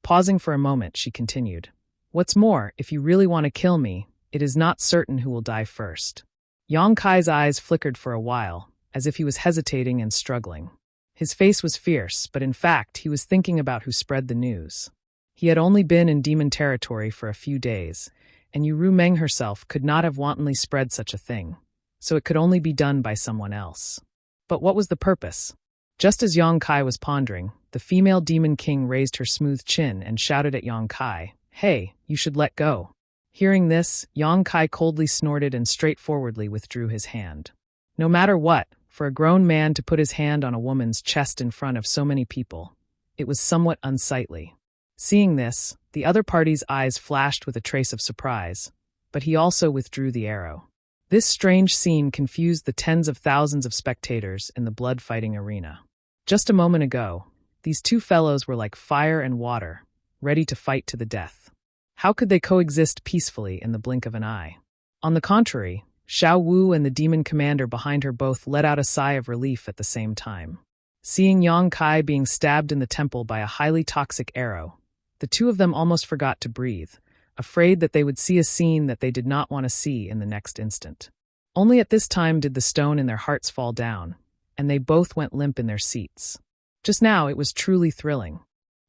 Speaker 1: Pausing for a moment, she continued, "What's more, if you really want to kill me, it is not certain who will die first." Yang Kai's eyes flickered for a while, as if he was hesitating and struggling. His face was fierce, but in fact, he was thinking about who spread the news. He had only been in demon territory for a few days, and Yu Meng herself could not have wantonly spread such a thing, so it could only be done by someone else. But what was the purpose? Just as Yang Kai was pondering, the female demon king raised her smooth chin and shouted at Yang Kai, "Hey, you should let go." Hearing this, Yang Kai coldly snorted and straightforwardly withdrew his hand. No matter what, for a grown man to put his hand on a woman's chest in front of so many people, it was somewhat unsightly. Seeing this, the other party's eyes flashed with a trace of surprise, but he also withdrew the arrow. This strange scene confused the tens of thousands of spectators in the blood-fighting arena. Just a moment ago, these two fellows were like fire and water, ready to fight to the death. How could they coexist peacefully in the blink of an eye? On the contrary, Xiao Wu and the demon commander behind her both let out a sigh of relief at the same time. Seeing Yang Kai being stabbed in the temple by a highly toxic arrow, the two of them almost forgot to breathe, afraid that they would see a scene that they did not want to see in the next instant. Only at this time did the stone in their hearts fall down, and they both went limp in their seats. Just now it was truly thrilling.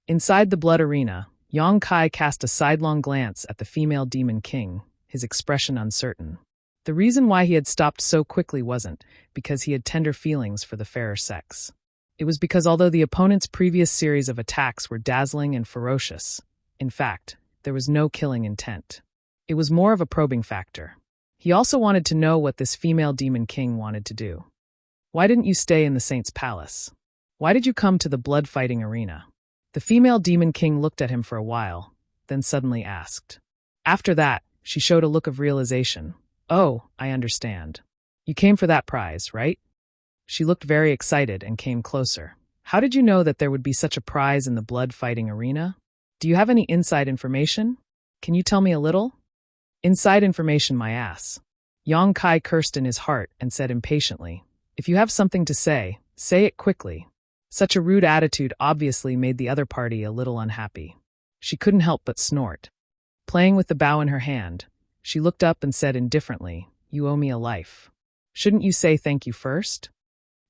Speaker 1: Inside the blood arena, Yang Kai cast a sidelong glance at the female demon king, his expression uncertain. The reason why he had stopped so quickly wasn't because he had tender feelings for the fairer sex. It was because although the opponent's previous series of attacks were dazzling and ferocious, in fact, there was no killing intent. It was more of a probing factor. He also wanted to know what this female demon king wanted to do. "Why didn't you stay in the saint's palace? Why did you come to the blood-fighting arena?" The female demon king looked at him for a while, then suddenly asked. After that, she showed a look of realization. "Oh, I understand. You came for that prize, right?" She looked very excited and came closer. "How did you know that there would be such a prize in the blood-fighting arena? Do you have any inside information? Can you tell me a little?" "Inside information, my ass." Yang Kai cursed in his heart and said impatiently, "If you have something to say it quickly." Such a rude attitude obviously made the other party a little unhappy. She couldn't help but snort. Playing with the bow in her hand, she looked up and said indifferently, "You owe me a life. Shouldn't you say thank you first?"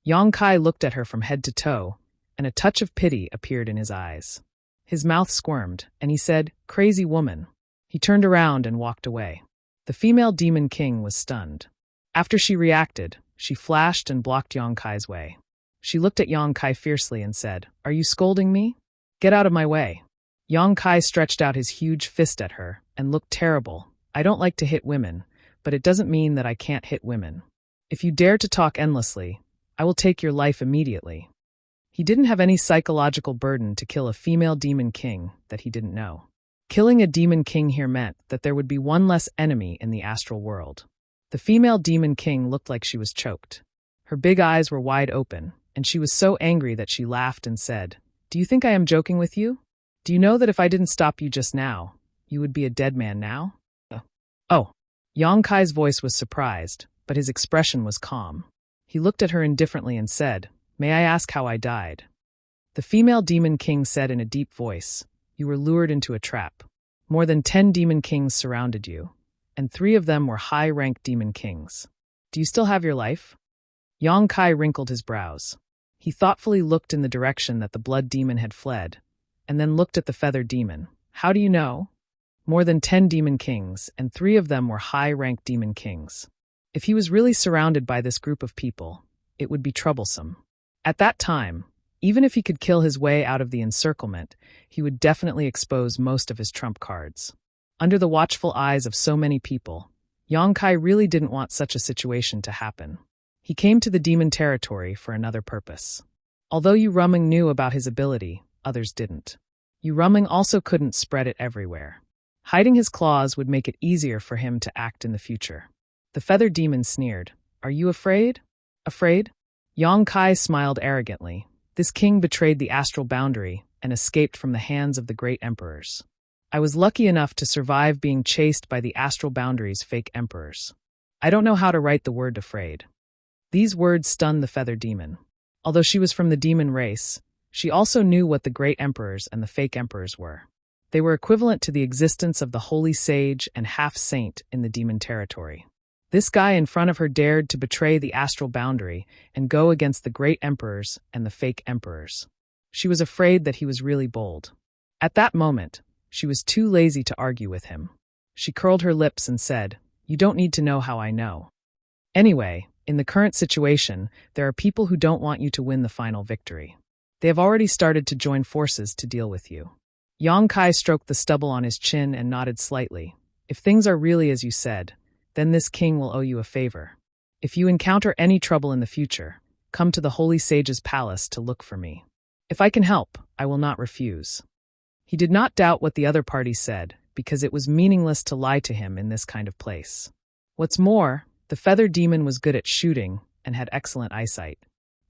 Speaker 1: Yang Kai looked at her from head to toe, and a touch of pity appeared in his eyes. His mouth squirmed, and he said, "Crazy woman." He turned around and walked away. The female demon king was stunned. After she reacted, she flashed and blocked Yang Kai's way. She looked at Yang Kai fiercely and said, "Are you scolding me? Get out of my way." Yang Kai stretched out his huge fist at her and looked terrible. "I don't like to hit women, but it doesn't mean that I can't hit women. If you dare to talk endlessly, I will take your life immediately." He didn't have any psychological burden to kill a female demon king that he didn't know. Killing a demon king here meant that there would be one less enemy in the astral world. The female demon king looked like she was choked. Her big eyes were wide open, and she was so angry that she laughed and said, "Do you think I am joking with you? Do you know that if I didn't stop you just now, you would be a dead man now?" Oh. Yang Kai's voice was surprised, but his expression was calm. He looked at her indifferently and said, "May I ask how I died?" The female demon king said in a deep voice, "You were lured into a trap. More than 10 demon kings surrounded you, and 3 of them were high-ranked demon kings. Do you still have your life?" Yang Kai wrinkled his brows. He thoughtfully looked in the direction that the blood demon had fled, and then looked at the feather demon. "How do you know?" "More than 10 demon kings, and 3 of them were high-ranked demon kings. If he was really surrounded by this group of people, it would be troublesome. At that time, even if he could kill his way out of the encirclement, he would definitely expose most of his trump cards. Under the watchful eyes of so many people, Yang Kai really didn't want such a situation to happen. He came to the demon territory for another purpose. Although Yu Ruming knew about his ability, others didn't. Yu Ruming also couldn't spread it everywhere. Hiding his claws would make it easier for him to act in the future. The feather demon sneered, "Are you afraid?" "Afraid?" Yang Kai smiled arrogantly. This king betrayed the astral boundary and escaped from the hands of the great emperors. I was lucky enough to survive being chased by the astral boundary's fake emperors. I don't know how to write the word afraid. These words stunned the feather demon. Although she was from the demon race, she also knew what the great emperors and the fake emperors were. They were equivalent to the existence of the holy sage and half-saint in the demon territory. This guy in front of her dared to betray the astral boundary and go against the great emperors and the fake emperors. She was afraid that he was really bold. At that moment, she was too lazy to argue with him. She curled her lips and said, "You don't need to know how I know. Anyway, in the current situation, there are people who don't want you to win the final victory. They have already started to join forces to deal with you." Yang Kai stroked the stubble on his chin and nodded slightly. "If things are really as you said, then this king will owe you a favor. If you encounter any trouble in the future, come to the Holy Sage's palace to look for me. If I can help, I will not refuse." He did not doubt what the other party said, because it was meaningless to lie to him in this kind of place. What's more, the feather demon was good at shooting and had excellent eyesight.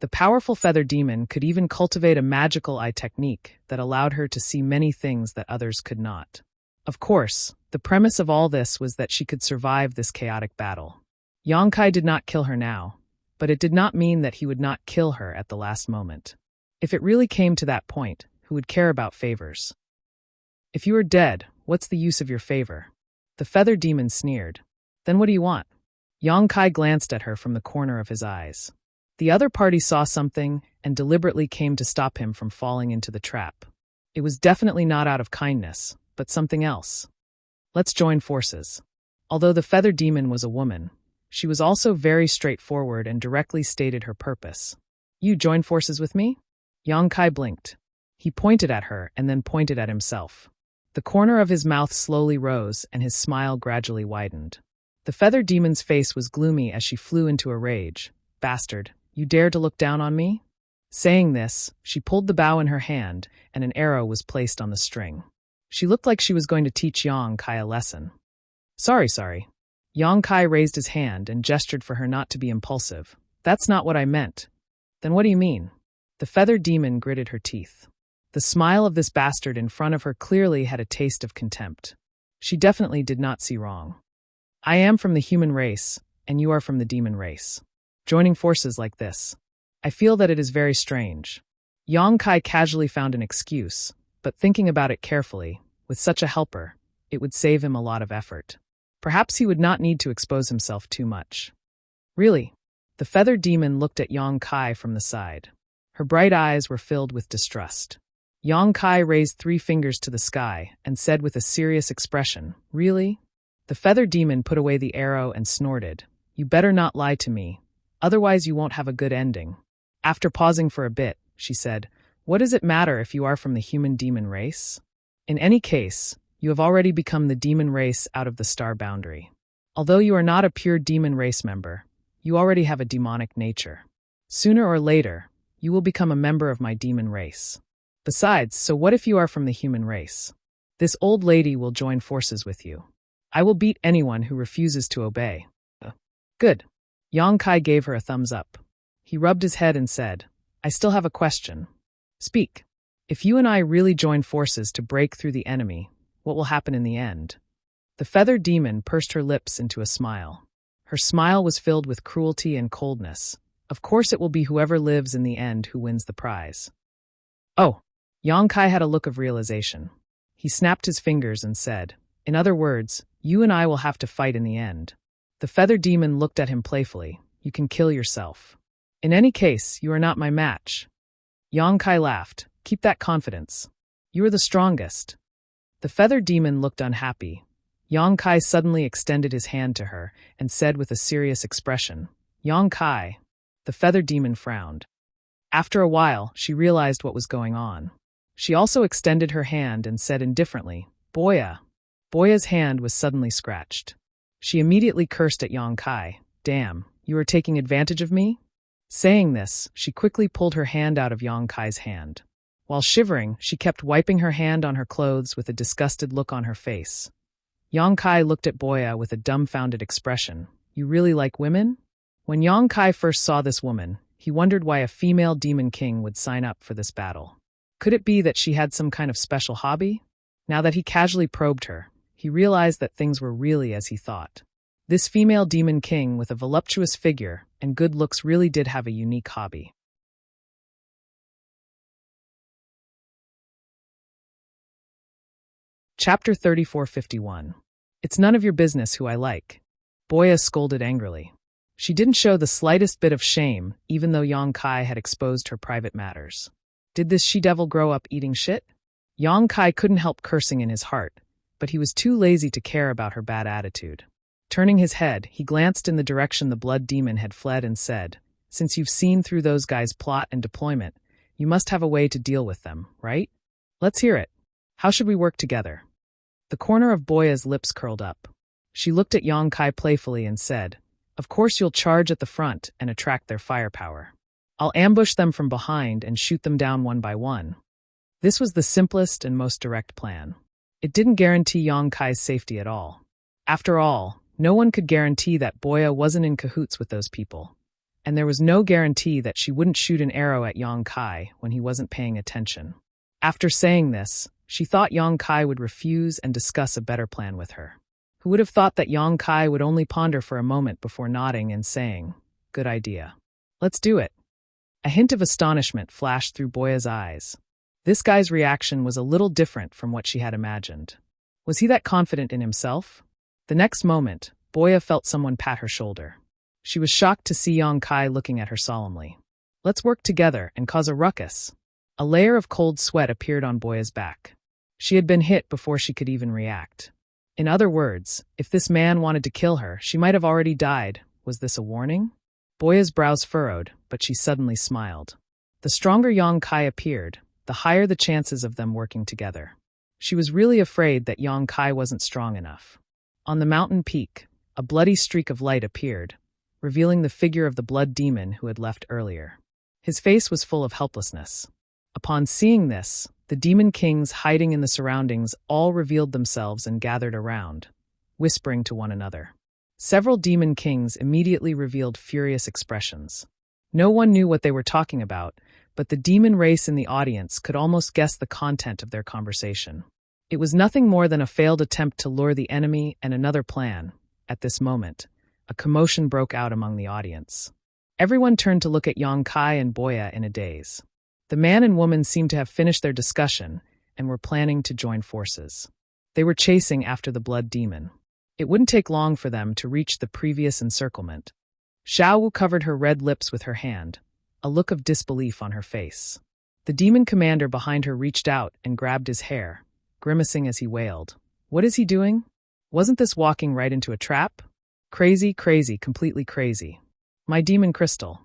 Speaker 1: The powerful feather demon could even cultivate a magical eye technique that allowed her to see many things that others could not. Of course, the premise of all this was that she could survive this chaotic battle. Yang Kai did not kill her now, but it did not mean that he would not kill her at the last moment. If it really came to that point, who would care about favors? "If you are dead, what's the use of your favor?" The feather demon sneered. "Then what do you want?" Yang Kai glanced at her from the corner of his eyes. The other party saw something and deliberately came to stop him from falling into the trap. It was definitely not out of kindness, but something else. "Let's join forces." Although the feather demon was a woman, she was also very straightforward and directly stated her purpose. "You join forces with me?" Yang Kai blinked. He pointed at her and then pointed at himself. The corner of his mouth slowly rose and his smile gradually widened. The feather demon's face was gloomy as she flew into a rage. "Bastard, you dare to look down on me?" Saying this, she pulled the bow in her hand and an arrow was placed on the string. She looked like she was going to teach Yang Kai a lesson. Sorry. Yang Kai raised his hand and gestured for her not to be impulsive. "That's not what I meant." "Then what do you mean?" The feather demon gritted her teeth. The smile of this bastard in front of her clearly had a taste of contempt. She definitely did not see wrong. "I am from the human race, and you are from the demon race. Joining forces like this. I feel that it is very strange." Yang Kai casually found an excuse, but thinking about it carefully, with such a helper, it would save him a lot of effort. Perhaps he would not need to expose himself too much. "Really?" The feathered demon looked at Yang Kai from the side. Her bright eyes were filled with distrust. Yang Kai raised 3 fingers to the sky and said with a serious expression, "Really?" The feathered demon put away the arrow and snorted, "You better not lie to me, otherwise you won't have a good ending." After pausing for a bit, she said, "What does it matter if you are from the human demon race? In any case, you have already become the demon race out of the star boundary. Although you are not a pure demon race member, you already have a demonic nature. Sooner or later, you will become a member of my demon race. Besides, so what if you are from the human race? This old lady will join forces with you. I will beat anyone who refuses to obey." "Good." Yang Kai gave her a thumbs up. He rubbed his head and said, "I still have a question. Speak. If you and I really join forces to break through the enemy, what will happen in the end?" The feathered demon pursed her lips into a smile. Her smile was filled with cruelty and coldness. Of course it will be whoever lives in the end who wins the prize. "Oh." Yang Kai had a look of realization. He snapped his fingers and said, "In other words, you and I will have to fight in the end." The feathered demon looked at him playfully. "You can kill yourself. In any case, you are not my match." Yang Kai laughed. "Keep that confidence. You are the strongest." The feathered demon looked unhappy. Yang Kai suddenly extended his hand to her and said with a serious expression, "Yang Kai." The feathered demon frowned. After a while, she realized what was going on. She also extended her hand and said indifferently, "Boya." Boya's hand was suddenly scratched. She immediately cursed at Yang Kai. "Damn, you are taking advantage of me?" Saying this, she quickly pulled her hand out of Yang Kai's hand. While shivering, she kept wiping her hand on her clothes with a disgusted look on her face. Yang Kai looked at Boya with a dumbfounded expression. "You really like women?" When Yang Kai first saw this woman, he wondered why a female demon king would sign up for this battle. Could it be that she had some kind of special hobby? Now that he casually probed her, he realized that things were really as he thought. This female demon king with a voluptuous figure and good looks really did have a unique hobby. Chapter 3451. It's none of your business who I like. Boya scolded angrily. She didn't show the slightest bit of shame, even though Yang Kai had exposed her private matters. Did this she-devil grow up eating shit? Yang Kai couldn't help cursing in his heart, but he was too lazy to care about her bad attitude. Turning his head, he glanced in the direction the blood demon had fled and said, "Since you've seen through those guys' plot and deployment, you must have a way to deal with them, right? Let's hear it. How should we work together?" The corner of Boya's lips curled up. She looked at Yang Kai playfully and said, "Of course you'll charge at the front and attract their firepower. I'll ambush them from behind and shoot them down one by one." This was the simplest and most direct plan. It didn't guarantee Yang Kai's safety at all. After all, no one could guarantee that Boya wasn't in cahoots with those people. And there was no guarantee that she wouldn't shoot an arrow at Yang Kai when he wasn't paying attention. After saying this, she thought Yang Kai would refuse and discuss a better plan with her. Who would have thought that Yang Kai would only ponder for a moment before nodding and saying, "Good idea. Let's do it." A hint of astonishment flashed through Boya's eyes. This guy's reaction was a little different from what she had imagined. Was he that confident in himself? The next moment, Boya felt someone pat her shoulder. She was shocked to see Yang Kai looking at her solemnly. "Let's work together and cause a ruckus." A layer of cold sweat appeared on Boya's back. She had been hit before she could even react. In other words, if this man wanted to kill her, she might have already died. Was this a warning? Boya's brows furrowed, but she suddenly smiled. The stronger Yang Kai appeared, the higher the chances of them working together. She was really afraid that Yang Kai wasn't strong enough. On the mountain peak, a bloody streak of light appeared, revealing the figure of the blood demon who had left earlier. His face was full of helplessness. Upon seeing this, the demon kings hiding in the surroundings all revealed themselves and gathered around, whispering to one another. Several demon kings immediately revealed furious expressions. No one knew what they were talking about, but the demon race in the audience could almost guess the content of their conversation. It was nothing more than a failed attempt to lure the enemy and another plan. At this moment, a commotion broke out among the audience. Everyone turned to look at Yang Kai and Boya in a daze. The man and woman seemed to have finished their discussion and were planning to join forces. They were chasing after the blood demon. It wouldn't take long for them to reach the previous encirclement. Xiao Wu covered her red lips with her hand, a look of disbelief on her face. The demon commander behind her reached out and grabbed his hair, grimacing as he wailed. What is he doing? Wasn't this walking right into a trap? Crazy, crazy, completely crazy. My demon crystal.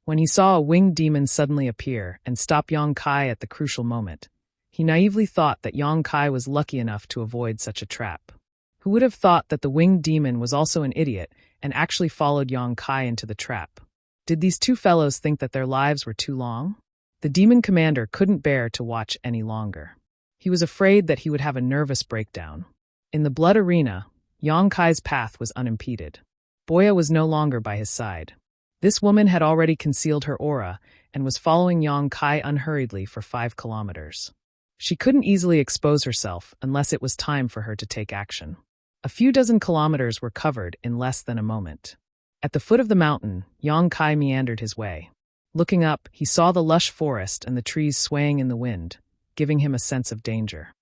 Speaker 1: When he saw a winged demon suddenly appear and stop Yang Kai at the crucial moment, he naively thought that Yang Kai was lucky enough to avoid such a trap. Who would have thought that the winged demon was also an idiot and actually followed Yang Kai into the trap? Did these two fellows think that their lives were too long? The demon commander couldn't bear to watch any longer. He was afraid that he would have a nervous breakdown. In the blood arena, Yang Kai's path was unimpeded. Boya was no longer by his side. This woman had already concealed her aura and was following Yang Kai unhurriedly for 5 kilometers. She couldn't easily expose herself unless it was time for her to take action. A few dozen kilometers were covered in less than a moment. At the foot of the mountain, Yang Kai meandered his way. Looking up, he saw the lush forest and the trees swaying in the wind, giving him a sense of danger.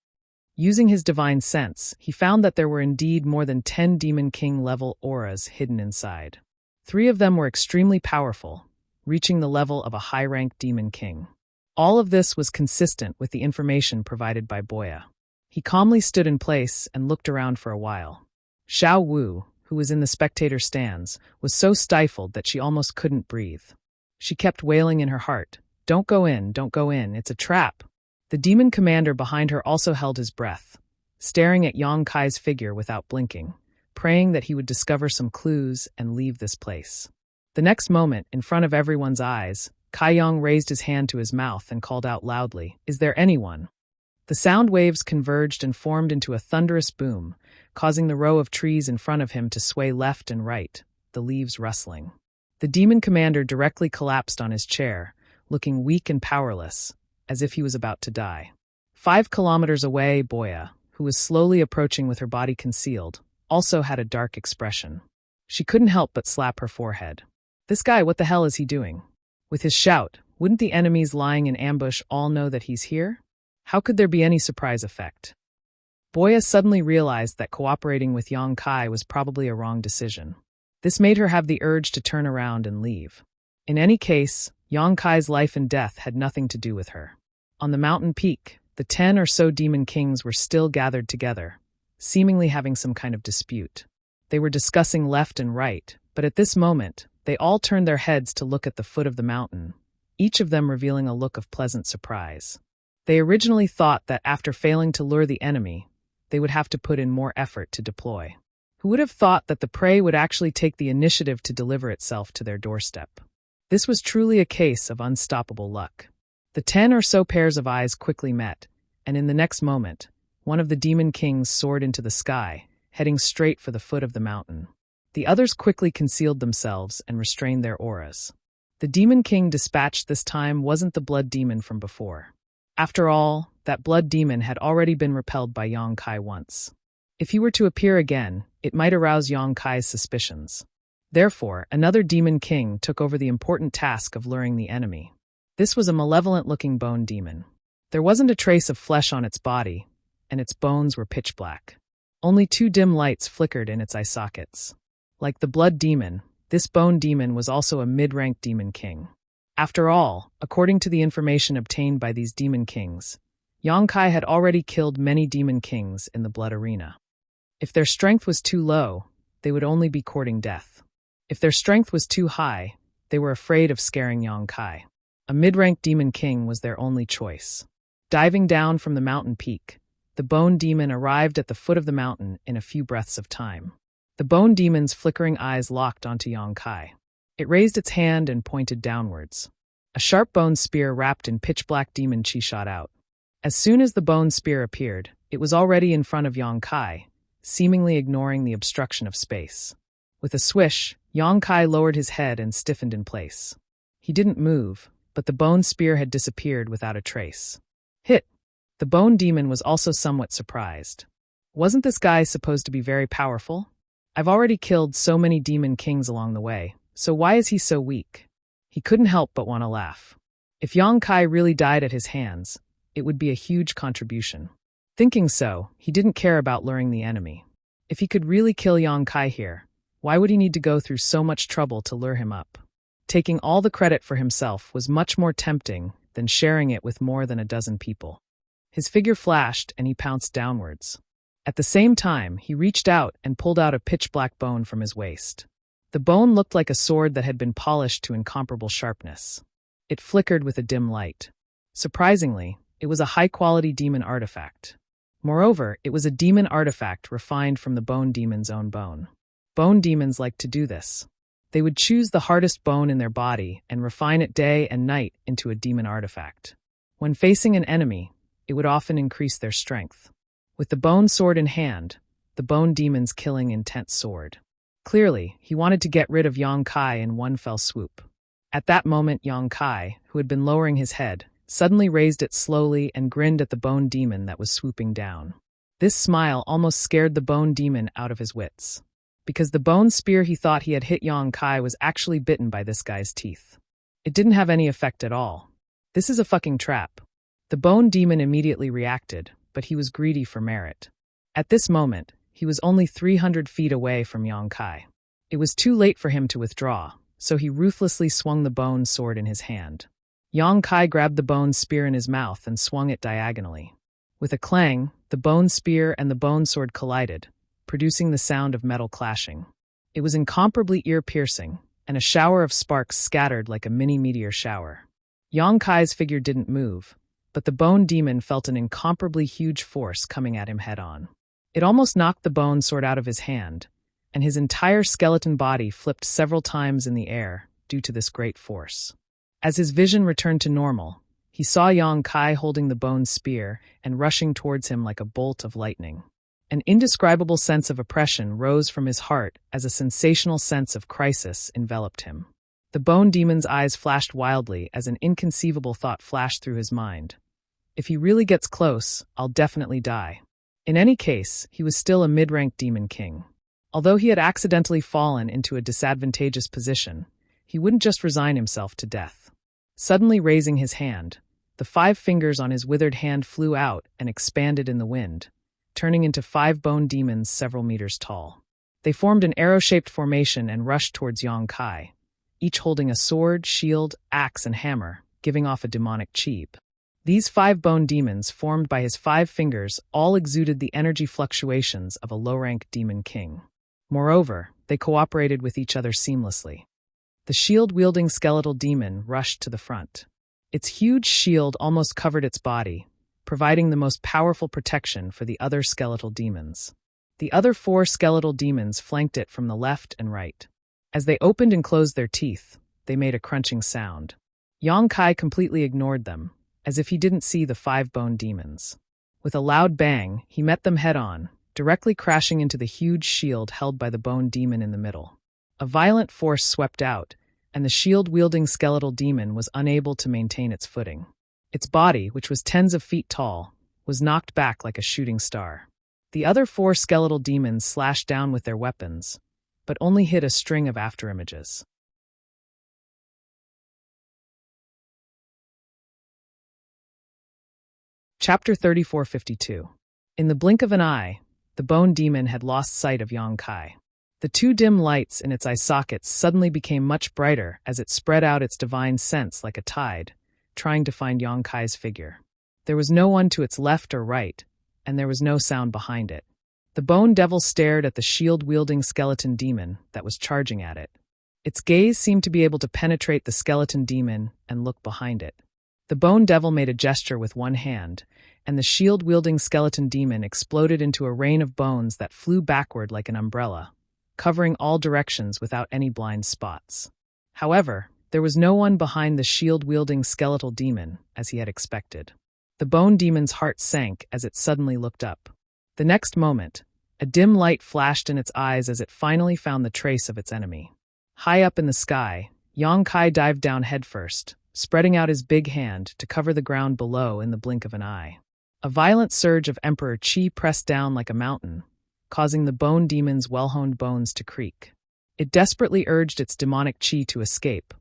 Speaker 1: Using his divine sense, he found that there were indeed more than 10 Demon King-level auras hidden inside. 3 of them were extremely powerful, reaching the level of a high-ranked Demon King. All of this was consistent with the information provided by Boya. He calmly stood in place and looked around for a while. Xiao Wu, who was in the spectator stands, was so stifled that she almost couldn't breathe. She kept wailing in her heart, don't go in, it's a trap." The demon commander behind her also held his breath, staring at Yang Kai's figure without blinking, praying that he would discover some clues and leave this place. The next moment, in front of everyone's eyes, Kai Yang raised his hand to his mouth and called out loudly, "Is there anyone?" The sound waves converged and formed into a thunderous boom, causing the row of trees in front of him to sway left and right, the leaves rustling. The demon commander directly collapsed on his chair, looking weak and powerless, as if he was about to die. 5 kilometers away, Boya, who was slowly approaching with her body concealed, also had a dark expression. She couldn't help but slap her forehead. This guy, what the hell is he doing? With his shout, wouldn't the enemies lying in ambush all know that he's here? How could there be any surprise effect? Boya suddenly realized that cooperating with Yang Kai was probably a wrong decision. This made her have the urge to turn around and leave. In any case, Yang Kai's life and death had nothing to do with her. On the mountain peak, the 10 or so demon kings were still gathered together, seemingly having some kind of dispute. They were discussing left and right, but at this moment, they all turned their heads to look at the foot of the mountain, each of them revealing a look of pleasant surprise. They originally thought that after failing to lure the enemy, they would have to put in more effort to deploy. Who would have thought that the prey would actually take the initiative to deliver itself to their doorstep? This was truly a case of unstoppable luck. The 10 or so pairs of eyes quickly met, and in the next moment, one of the demon kings soared into the sky, heading straight for the foot of the mountain. The others quickly concealed themselves and restrained their auras. The demon king dispatched this time wasn't the blood demon from before. After all, that blood demon had already been repelled by Yang Kai once. If he were to appear again, it might arouse Yang Kai's suspicions. Therefore, another demon king took over the important task of luring the enemy. This was a malevolent-looking bone demon. There wasn't a trace of flesh on its body, and its bones were pitch black. Only 2 dim lights flickered in its eye sockets. Like the blood demon, this bone demon was also a mid-ranked demon king. After all, according to the information obtained by these demon kings, Yang Kai had already killed many demon kings in the blood arena. If their strength was too low, they would only be courting death. If their strength was too high, they were afraid of scaring Yang Kai. A mid-ranked demon king was their only choice. Diving down from the mountain peak, the bone demon arrived at the foot of the mountain in a few breaths of time. The bone demon's flickering eyes locked onto Yang Kai. It raised its hand and pointed downwards. A sharp bone spear wrapped in pitch-black demon chi shot out. As soon as the bone spear appeared, it was already in front of Yang Kai, seemingly ignoring the obstruction of space. With a swish, Yang Kai lowered his head and stiffened in place. He didn't move, but the bone spear had disappeared without a trace. Hit! The bone demon was also somewhat surprised. Wasn't this guy supposed to be very powerful? I've already killed so many demon kings along the way, so why is he so weak? He couldn't help but want to laugh. If Yang Kai really died at his hands, it would be a huge contribution. Thinking so, he didn't care about luring the enemy. If he could really kill Yang Kai here, Why would he need to go through so much trouble to lure him up? Taking all the credit for himself was much more tempting than sharing it with more than a dozen people. His figure flashed and he pounced downwards. At the same time, he reached out and pulled out a pitch-black bone from his waist. The bone looked like a sword that had been polished to incomparable sharpness. It flickered with a dim light. Surprisingly, it was a high-quality demon artifact. Moreover, it was a demon artifact refined from the bone demon's own bone. Bone demons liked to do this. They would choose the hardest bone in their body and refine it day and night into a demon artifact. When facing an enemy, it would often increase their strength. With the bone sword in hand, the bone demon's killing intent soared. Clearly, he wanted to get rid of Yang Kai in one fell swoop. At that moment, Yang Kai, who had been lowering his head, suddenly raised it slowly and grinned at the bone demon that was swooping down. This smile almost scared the bone demon out of his wits. Because the bone spear he thought he had hit Yang Kai was actually bitten by this guy's teeth. It didn't have any effect at all. This is a fucking trap. The bone demon immediately reacted, but he was greedy for merit. At this moment, he was only 300 feet away from Yang Kai. It was too late for him to withdraw, so he ruthlessly swung the bone sword in his hand. Yang Kai grabbed the bone spear in his mouth and swung it diagonally. With a clang, the bone spear and the bone sword collided, producing the sound of metal clashing. It was incomparably ear-piercing, and a shower of sparks scattered like a mini-meteor shower. Yang Kai's figure didn't move, but the bone demon felt an incomparably huge force coming at him head-on. It almost knocked the bone sword out of his hand, and his entire skeleton body flipped several times in the air due to this great force. As his vision returned to normal, he saw Yang Kai holding the bone spear and rushing towards him like a bolt of lightning. An indescribable sense of oppression rose from his heart as a sensational sense of crisis enveloped him. The bone demon's eyes flashed wildly as an inconceivable thought flashed through his mind. If he really gets close, I'll definitely die. In any case, he was still a mid-rank demon king. Although he had accidentally fallen into a disadvantageous position, he wouldn't just resign himself to death. Suddenly raising his hand, the 5 fingers on his withered hand flew out and expanded in the wind, turning into 5 bone demons several meters tall. They formed an arrow-shaped formation and rushed towards Yang Kai, each holding a sword, shield, axe, and hammer, giving off a demonic chi. These 5 bone demons, formed by his 5 fingers, all exuded the energy fluctuations of a low-rank demon king. Moreover, they cooperated with each other seamlessly. The shield-wielding skeletal demon rushed to the front. Its huge shield almost covered its body, providing the most powerful protection for the other skeletal demons. The other 4 skeletal demons flanked it from the left and right. As they opened and closed their teeth, they made a crunching sound. Yang Kai completely ignored them, as if he didn't see the 5 bone demons. With a loud bang, he met them head-on, directly crashing into the huge shield held by the bone demon in the middle. A violent force swept out, and the shield-wielding skeletal demon was unable to maintain its footing. Its body, which was tens of feet tall, was knocked back like a shooting star. The other 4 skeletal demons slashed down with their weapons, but only hit a string of afterimages. Chapter 3452. In the blink of an eye, the bone demon had lost sight of Yang Kai. The 2 dim lights in its eye sockets suddenly became much brighter as it spread out its divine sense like a tide, trying to find Yang Kai's figure. There was no one to its left or right, and there was no sound behind it. The bone devil stared at the shield-wielding skeleton demon that was charging at it. Its gaze seemed to be able to penetrate the skeleton demon and look behind it. The bone devil made a gesture with one hand, and the shield-wielding skeleton demon exploded into a rain of bones that flew backward like an umbrella, covering all directions without any blind spots. However, there was no one behind the shield-wielding skeletal demon, as he had expected. The bone demon's heart sank as it suddenly looked up. The next moment, a dim light flashed in its eyes as it finally found the trace of its enemy. High up in the sky, Yang Kai dived down headfirst, spreading out his big hand to cover the ground below in the blink of an eye. A violent surge of Emperor Qi pressed down like a mountain, causing the bone demon's well-honed bones to creak. It desperately urged its demonic chi to escape,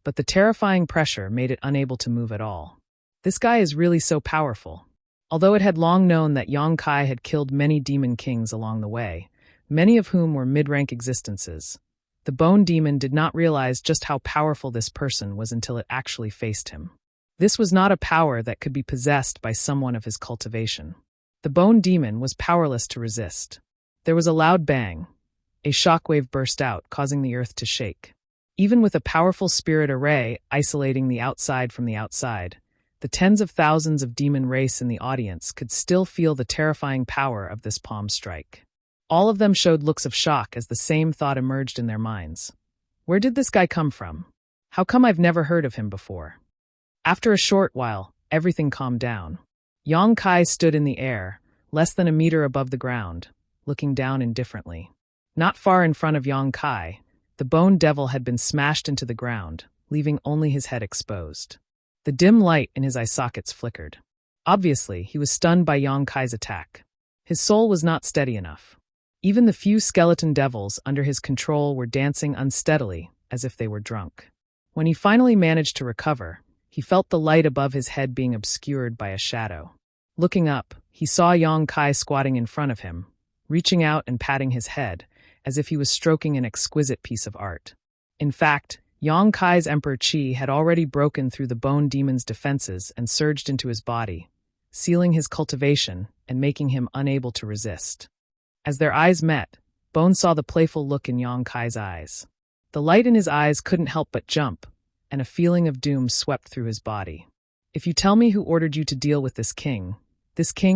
Speaker 1: but the terrifying pressure made it unable to move at all. This guy is really so powerful. Although it had long known that Yang Kai had killed many demon kings along the way, many of whom were mid-rank existences. The bone demon did not realize just how powerful this person was until it actually faced him. This was not a power that could be possessed by someone of his cultivation. The bone demon was powerless to resist. There was a loud bang. A shockwave burst out, causing the earth to shake. Even with a powerful spirit array isolating the outside from the outside, the tens of thousands of demon race in the audience could still feel the terrifying power of this palm strike. All of them showed looks of shock as the same thought emerged in their minds. Where did this guy come from? How come I've never heard of him before? After a short while, everything calmed down. Yang Kai stood in the air, less than a meter above the ground, looking down indifferently. Not far in front of Yang Kai, the bone devil had been smashed into the ground, leaving only his head exposed. The dim light in his eye sockets flickered. Obviously, he was stunned by Yang Kai's attack. His soul was not steady enough. Even the few skeleton devils under his control were dancing unsteadily, as if they were drunk. When he finally managed to recover, he felt the light above his head being obscured by a shadow. Looking up, he saw Yang Kai squatting in front of him, reaching out and patting his head, as if he was stroking an exquisite piece of art. In fact, Yang Kai's Emperor Qi had already broken through the bone demon's defenses and surged into his body, sealing his cultivation and making him unable to resist. As their eyes met, Bone saw the playful look in Yang Kai's eyes. The light in his eyes couldn't help but jump, and a feeling of doom swept through his body. If you tell me who ordered you to deal with this king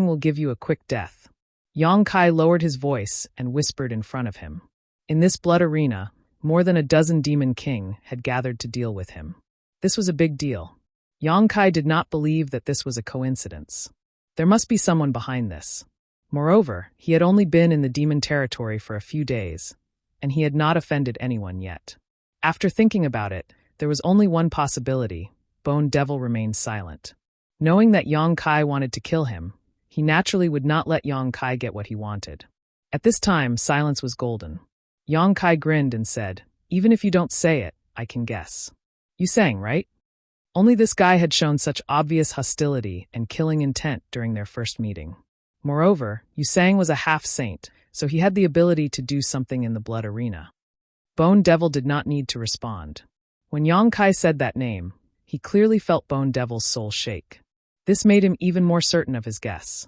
Speaker 1: will give you a quick death. Yang Kai lowered his voice and whispered in front of him. In this blood arena, more than a dozen demon king had gathered to deal with him. This was a big deal. Yang Kai did not believe that this was a coincidence. There must be someone behind this. Moreover, he had only been in the demon territory for a few days, and he had not offended anyone yet. After thinking about it, there was only one possibility. Bone Devil remained silent. Knowing that Yang Kai wanted to kill him, he naturally would not let Yang Kai get what he wanted. At this time, silence was golden. Yang Kai grinned and said, "Even if you don't say it, I can guess. You sang, right?" Only this guy had shown such obvious hostility and killing intent during their first meeting. Moreover, Yusang was a half-saint, so he had the ability to do something in the blood arena. Bone Devil did not need to respond. When Yang Kai said that name, he clearly felt Bone Devil's soul shake. This made him even more certain of his guess.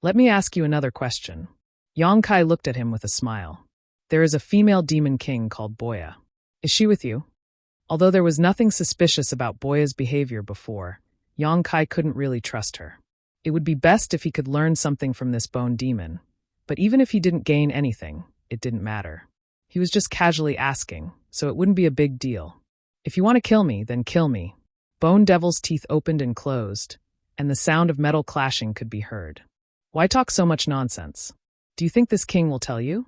Speaker 1: "Let me ask you another question." Yang Kai looked at him with a smile. "There is a female demon king called Boya. Is she with you?" Although there was nothing suspicious about Boya's behavior before, Yang Kai couldn't really trust her. It would be best if he could learn something from this bone demon, but even if he didn't gain anything, it didn't matter. He was just casually asking, so it wouldn't be a big deal. "If you want to kill me, then kill me." Bone Devil's teeth opened and closed, and the sound of metal clashing could be heard. "Why talk so much nonsense? Do you think this king will tell you?"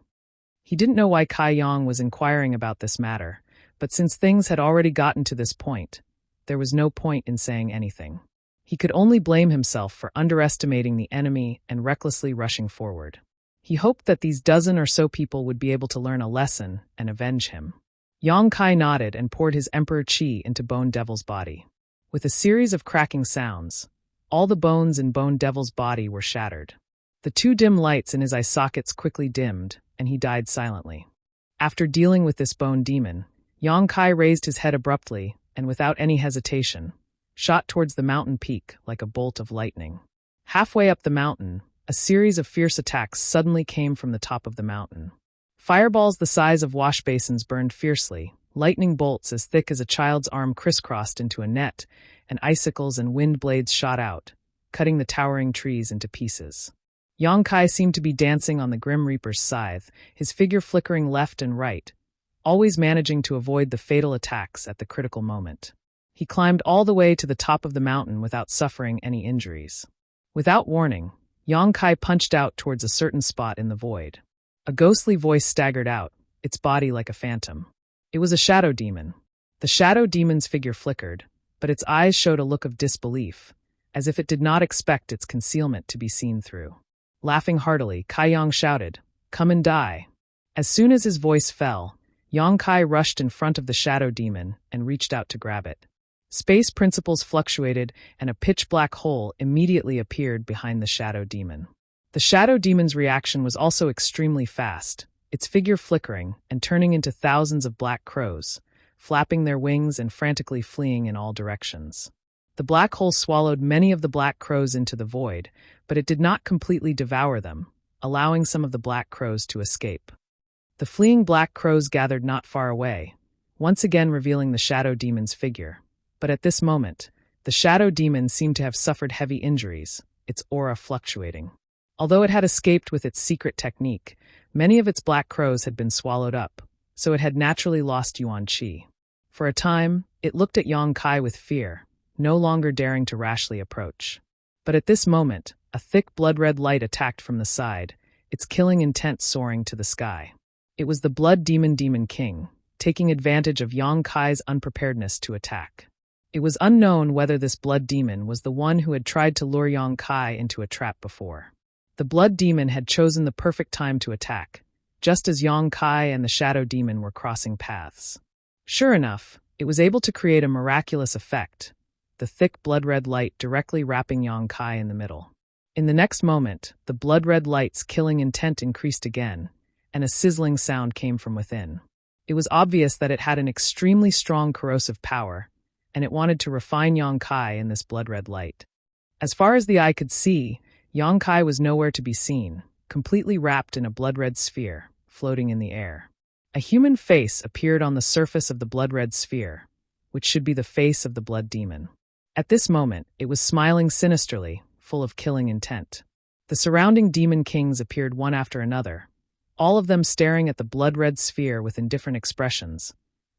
Speaker 1: He didn't know why Kai Yang was inquiring about this matter, but since things had already gotten to this point, there was no point in saying anything. He could only blame himself for underestimating the enemy and recklessly rushing forward. He hoped that these dozen or so people would be able to learn a lesson and avenge him. Yang Kai nodded and poured his Emperor Qi into Bone Devil's body. With a series of cracking sounds, all the bones in Bone Devil's body were shattered. The two dim lights in his eye sockets quickly dimmed, and he died silently. After dealing with this bone demon, Yang Kai raised his head abruptly and without any hesitation, shot towards the mountain peak like a bolt of lightning. Halfway up the mountain, a series of fierce attacks suddenly came from the top of the mountain. Fireballs the size of wash basins burned fiercely, lightning bolts as thick as a child's arm crisscrossed into a net, and icicles and wind blades shot out, cutting the towering trees into pieces. Yang Kai seemed to be dancing on the Grim Reaper's scythe, his figure flickering left and right, always managing to avoid the fatal attacks at the critical moment. He climbed all the way to the top of the mountain without suffering any injuries. Without warning, Yang Kai punched out towards a certain spot in the void. A ghostly voice staggered out, its body like a phantom. It was a shadow demon. The shadow demon's figure flickered, but its eyes showed a look of disbelief, as if it did not expect its concealment to be seen through. Laughing heartily, Kai Yang shouted, "Come and die." As soon as his voice fell, Yang Kai rushed in front of the shadow demon and reached out to grab it. Space principles fluctuated, and a pitch-black hole immediately appeared behind the shadow demon. The shadow demon's reaction was also extremely fast, its figure flickering and turning into thousands of black crows, flapping their wings and frantically fleeing in all directions. The black hole swallowed many of the black crows into the void, but it did not completely devour them, allowing some of the black crows to escape. The fleeing black crows gathered not far away, once again revealing the shadow demon's figure. But at this moment, the shadow demon seemed to have suffered heavy injuries, its aura fluctuating. Although it had escaped with its secret technique, many of its black crows had been swallowed up, so it had naturally lost Yuan Qi. For a time, it looked at Yang Kai with fear, no longer daring to rashly approach. But at this moment, a thick blood-red light attacked from the side, its killing intent soaring to the sky. It was the Blood Demon King, taking advantage of Yang Kai's unpreparedness to attack. It was unknown whether this blood demon was the one who had tried to lure Yang Kai into a trap before. The blood demon had chosen the perfect time to attack, just as Yang Kai and the shadow demon were crossing paths. Sure enough, it was able to create a miraculous effect, the thick blood-red light directly wrapping Yang Kai in the middle. In the next moment, the blood-red light's killing intent increased again, and a sizzling sound came from within. It was obvious that it had an extremely strong corrosive power, and it wanted to refine Yang Kai in this blood-red light. As far as the eye could see, Yang Kai was nowhere to be seen, completely wrapped in a blood-red sphere, floating in the air. A human face appeared on the surface of the blood-red sphere, which should be the face of the blood demon. At this moment, it was smiling sinisterly, full of killing intent. The surrounding demon kings appeared one after another, all of them staring at the blood-red sphere with indifferent expressions,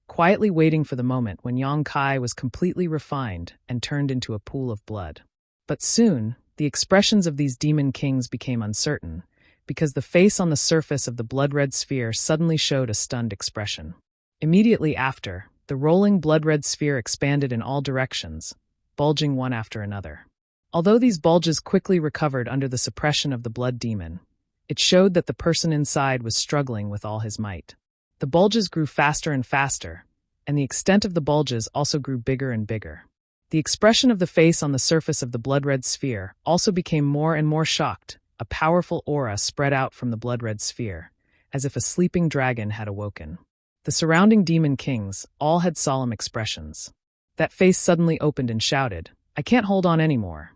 Speaker 1: quietly waiting for the moment when Yang Kai was completely refined and turned into a pool of blood. But soon, the expressions of these demon kings became uncertain, because the face on the surface of the blood-red sphere suddenly showed a stunned expression. Immediately after, the rolling blood-red sphere expanded in all directions, bulging one after another. Although these bulges quickly recovered under the suppression of the blood demon, it showed that the person inside was struggling with all his might. The bulges grew faster and faster, and the extent of the bulges also grew bigger and bigger. The expression of the face on the surface of the blood-red sphere also became more and more shocked. A powerful aura spread out from the blood-red sphere, as if a sleeping dragon had awoken. The surrounding demon kings all had solemn expressions. That face suddenly opened and shouted, "I can't hold on anymore."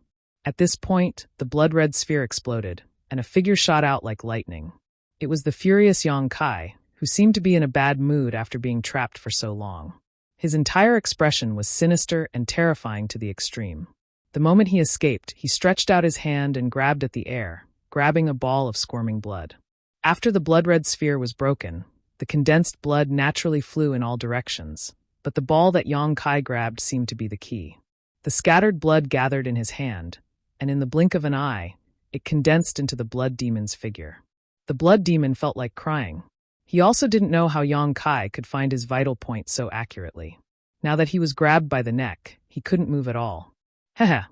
Speaker 1: At this point, the blood-red sphere exploded, and a figure shot out like lightning. It was the furious Yang Kai, who seemed to be in a bad mood after being trapped for so long. His entire expression was sinister and terrifying to the extreme. The moment he escaped, he stretched out his hand and grabbed at the air, grabbing a ball of squirming blood. After the blood-red sphere was broken, the condensed blood naturally flew in all directions, but the ball that Yang Kai grabbed seemed to be the key. The scattered blood gathered in his hand, and in the blink of an eye, it condensed into the blood demon's figure. The blood demon felt like crying. He also didn't know how Yang Kai could find his vital point so accurately. Now that he was grabbed by the neck, he couldn't move at all. Heh.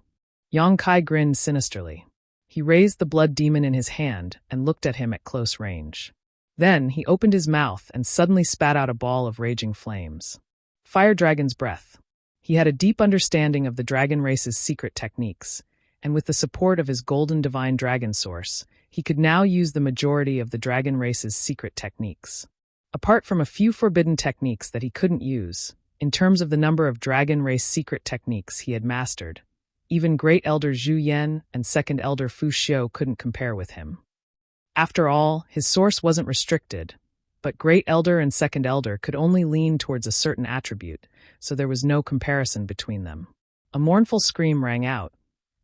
Speaker 1: Yang Kai grinned sinisterly. He raised the blood demon in his hand and looked at him at close range. Then he opened his mouth and suddenly spat out a ball of raging flames. Fire Dragon's breath. He had a deep understanding of the dragon race's secret techniques, and with the support of his golden divine dragon source, he could now use the majority of the dragon race's secret techniques. Apart from a few forbidden techniques that he couldn't use, in terms of the number of dragon race secret techniques he had mastered, even Great Elder Zhu Yan and Second Elder Fu Xiu couldn't compare with him. After all, his source wasn't restricted, but Great Elder and Second Elder could only lean towards a certain attribute, so there was no comparison between them. A mournful scream rang out,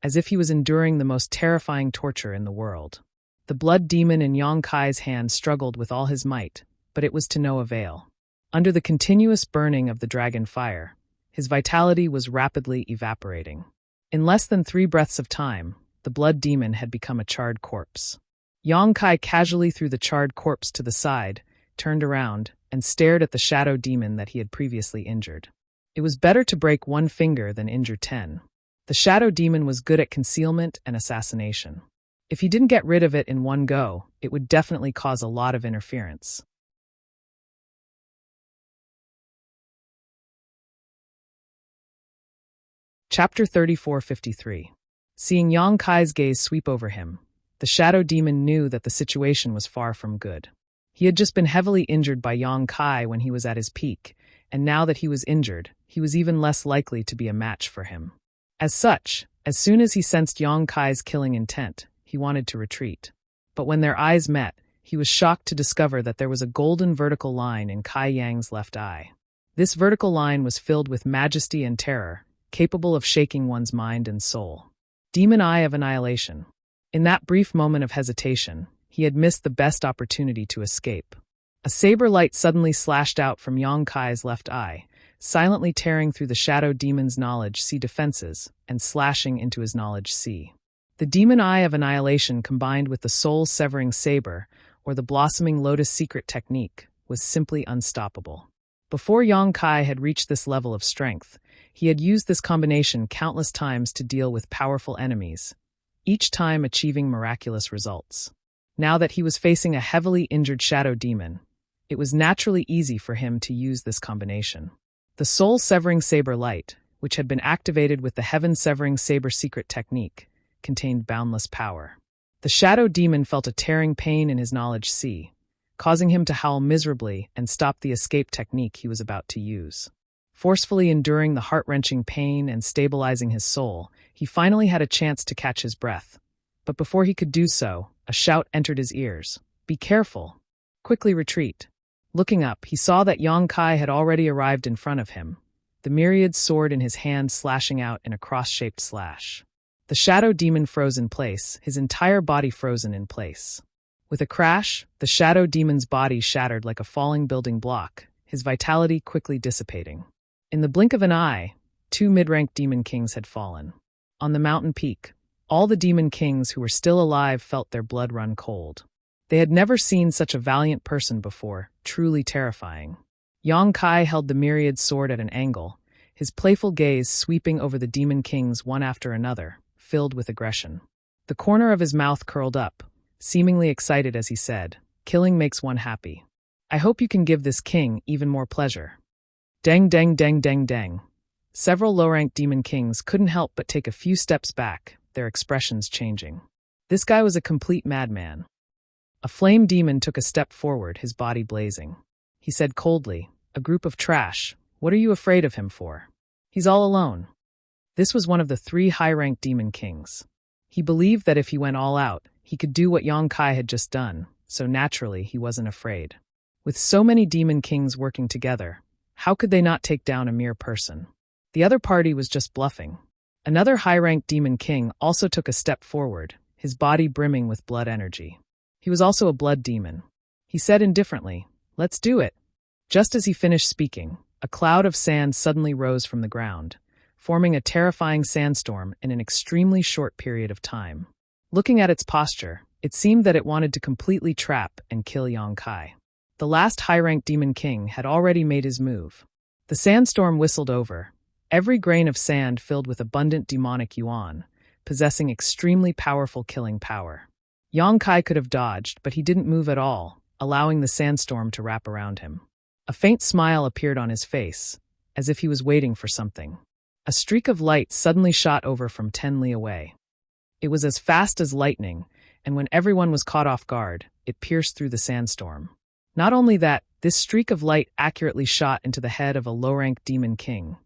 Speaker 1: as if he was enduring the most terrifying torture in the world. The blood demon in Yang Kai's hand struggled with all his might, but it was to no avail. Under the continuous burning of the dragon fire, his vitality was rapidly evaporating. In less than 3 breaths of time, the blood demon had become a charred corpse. Yang Kai casually threw the charred corpse to the side, turned around, and stared at the shadow demon that he had previously injured. It was better to break 1 finger than injure 10. The shadow demon was good at concealment and assassination. If he didn't get rid of it in one go, it would definitely cause a lot of interference. Chapter 3453. Seeing Yang Kai's gaze sweep over him, the shadow demon knew that the situation was far from good. He had just been heavily injured by Yang Kai when he was at his peak, and now that he was injured, he was even less likely to be a match for him. As such, as soon as he sensed Yang Kai's killing intent, he wanted to retreat. But when their eyes met, he was shocked to discover that there was a golden vertical line in Kai Yang's left eye. This vertical line was filled with majesty and terror, capable of shaking one's mind and soul. Demon Eye of Annihilation. In that brief moment of hesitation, he had missed the best opportunity to escape. A saber light suddenly slashed out from Yang Kai's left eye, silently tearing through the shadow demon's knowledge sea defenses and slashing into his knowledge sea. The Demon Eye of Annihilation combined with the soul-severing saber, or the blossoming lotus secret technique, was simply unstoppable. Before Yang Kai had reached this level of strength, he had used this combination countless times to deal with powerful enemies, each time achieving miraculous results. Now that he was facing a heavily injured shadow demon, it was naturally easy for him to use this combination. The soul-severing saber light, which had been activated with the heaven-severing saber secret technique, contained boundless power. The shadow demon felt a tearing pain in his knowledge sea, causing him to howl miserably and stop the escape technique he was about to use. Forcefully enduring the heart-wrenching pain and stabilizing his soul, he finally had a chance to catch his breath. But before he could do so, a shout entered his ears. "Be careful! Quickly retreat!" Looking up, he saw that Yang Kai had already arrived in front of him, the myriad sword in his hand slashing out in a cross-shaped slash. The shadow demon froze in place, his entire body frozen in place. With a crash, the shadow demon's body shattered like a falling building block, his vitality quickly dissipating. In the blink of an eye, 2 mid-ranked demon kings had fallen. On the mountain peak, all the demon kings who were still alive felt their blood run cold. They had never seen such a valiant person before, truly terrifying. Yang Kai held the myriad sword at an angle, his playful gaze sweeping over the demon kings one after another, filled with aggression. The corner of his mouth curled up, seemingly excited as he said, "Killing makes one happy. I hope you can give this king even more pleasure." Dang dang dang dang dang. Several low-ranked demon kings couldn't help but take a few steps back, their expressions changing. This guy was a complete madman. A flame demon took a step forward, his body blazing. He said coldly, "A group of trash. What are you afraid of him for? He's all alone." This was one of the 3 high-ranked demon kings. He believed that if he went all out, he could do what Yang Kai had just done, so naturally he wasn't afraid. With so many demon kings working together, how could they not take down a mere person? The other party was just bluffing. Another high-ranked demon king also took a step forward, his body brimming with blood energy. He was also a blood demon. He said indifferently, "Let's do it." Just as he finished speaking, a cloud of sand suddenly rose from the ground, forming a terrifying sandstorm in an extremely short period of time. Looking at its posture, it seemed that it wanted to completely trap and kill Yang Kai. The last high-ranked demon king had already made his move. The sandstorm whistled over, every grain of sand filled with abundant demonic yuan, possessing extremely powerful killing power. Yang Kai could have dodged, but he didn't move at all, allowing the sandstorm to wrap around him. A faint smile appeared on his face, as if he was waiting for something. A streak of light suddenly shot over from 10 li away. It was as fast as lightning, and when everyone was caught off guard, it pierced through the sandstorm. Not only that, this streak of light accurately shot into the head of a low-ranked demon king,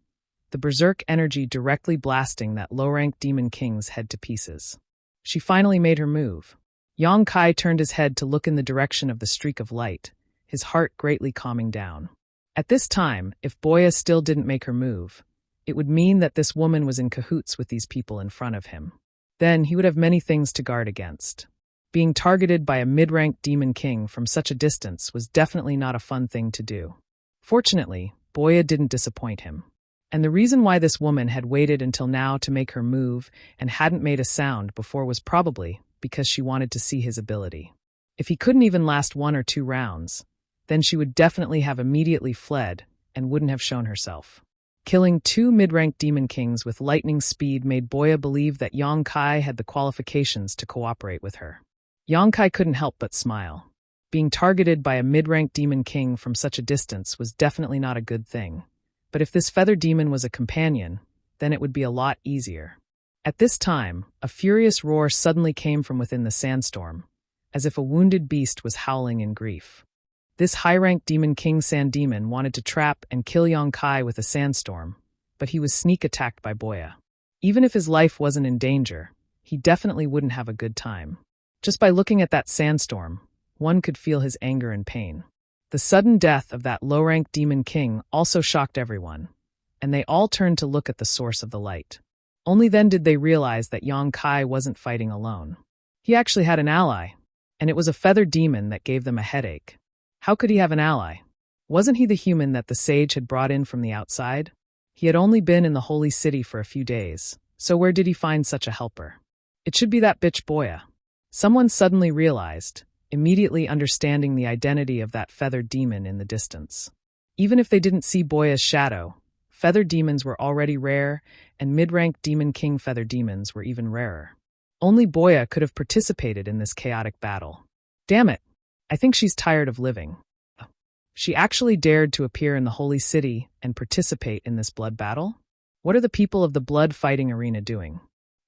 Speaker 1: the berserk energy directly blasting that low-ranked demon king's head to pieces. She finally made her move. Yang Kai turned his head to look in the direction of the streak of light, his heart greatly calming down. At this time, if Boya still didn't make her move, it would mean that this woman was in cahoots with these people in front of him. Then he would have many things to guard against. Being targeted by a mid-ranked demon king from such a distance was definitely not a fun thing to do. Fortunately, Boya didn't disappoint him. And the reason why this woman had waited until now to make her move and hadn't made a sound before was probably because she wanted to see his ability. If he couldn't even last 1 or 2 rounds, then she would definitely have immediately fled and wouldn't have shown herself. Killing 2 mid-ranked demon kings with lightning speed made Boya believe that Yang Kai had the qualifications to cooperate with her. Yang Kai couldn't help but smile. Being targeted by a mid-ranked demon king from such a distance was definitely not a good thing. But if this feather demon was a companion, then it would be a lot easier. At this time, a furious roar suddenly came from within the sandstorm, as if a wounded beast was howling in grief. This high-ranked Demon King Sand Demon wanted to trap and kill Yongkai with a sandstorm, but he was sneak attacked by Boya. Even if his life wasn't in danger, he definitely wouldn't have a good time. Just by looking at that sandstorm, one could feel his anger and pain. The sudden death of that low-ranked Demon King also shocked everyone, and they all turned to look at the source of the light. Only then did they realize that Yongkai wasn't fighting alone. He actually had an ally, and it was a feathered demon that gave them a headache. How could he have an ally? Wasn't he the human that the sage had brought in from the outside? He had only been in the holy city for a few days, so where did he find such a helper? It should be that bitch Boya. Someone suddenly realized, immediately understanding the identity of that feathered demon in the distance. Even if they didn't see Boya's shadow, feathered demons were already rare, and mid-ranked Demon King feather demons were even rarer. Only Boya could have participated in this chaotic battle. Damn it! I think she's tired of living. She actually dared to appear in the holy city and participate in this blood battle? What are the people of the blood fighting arena doing?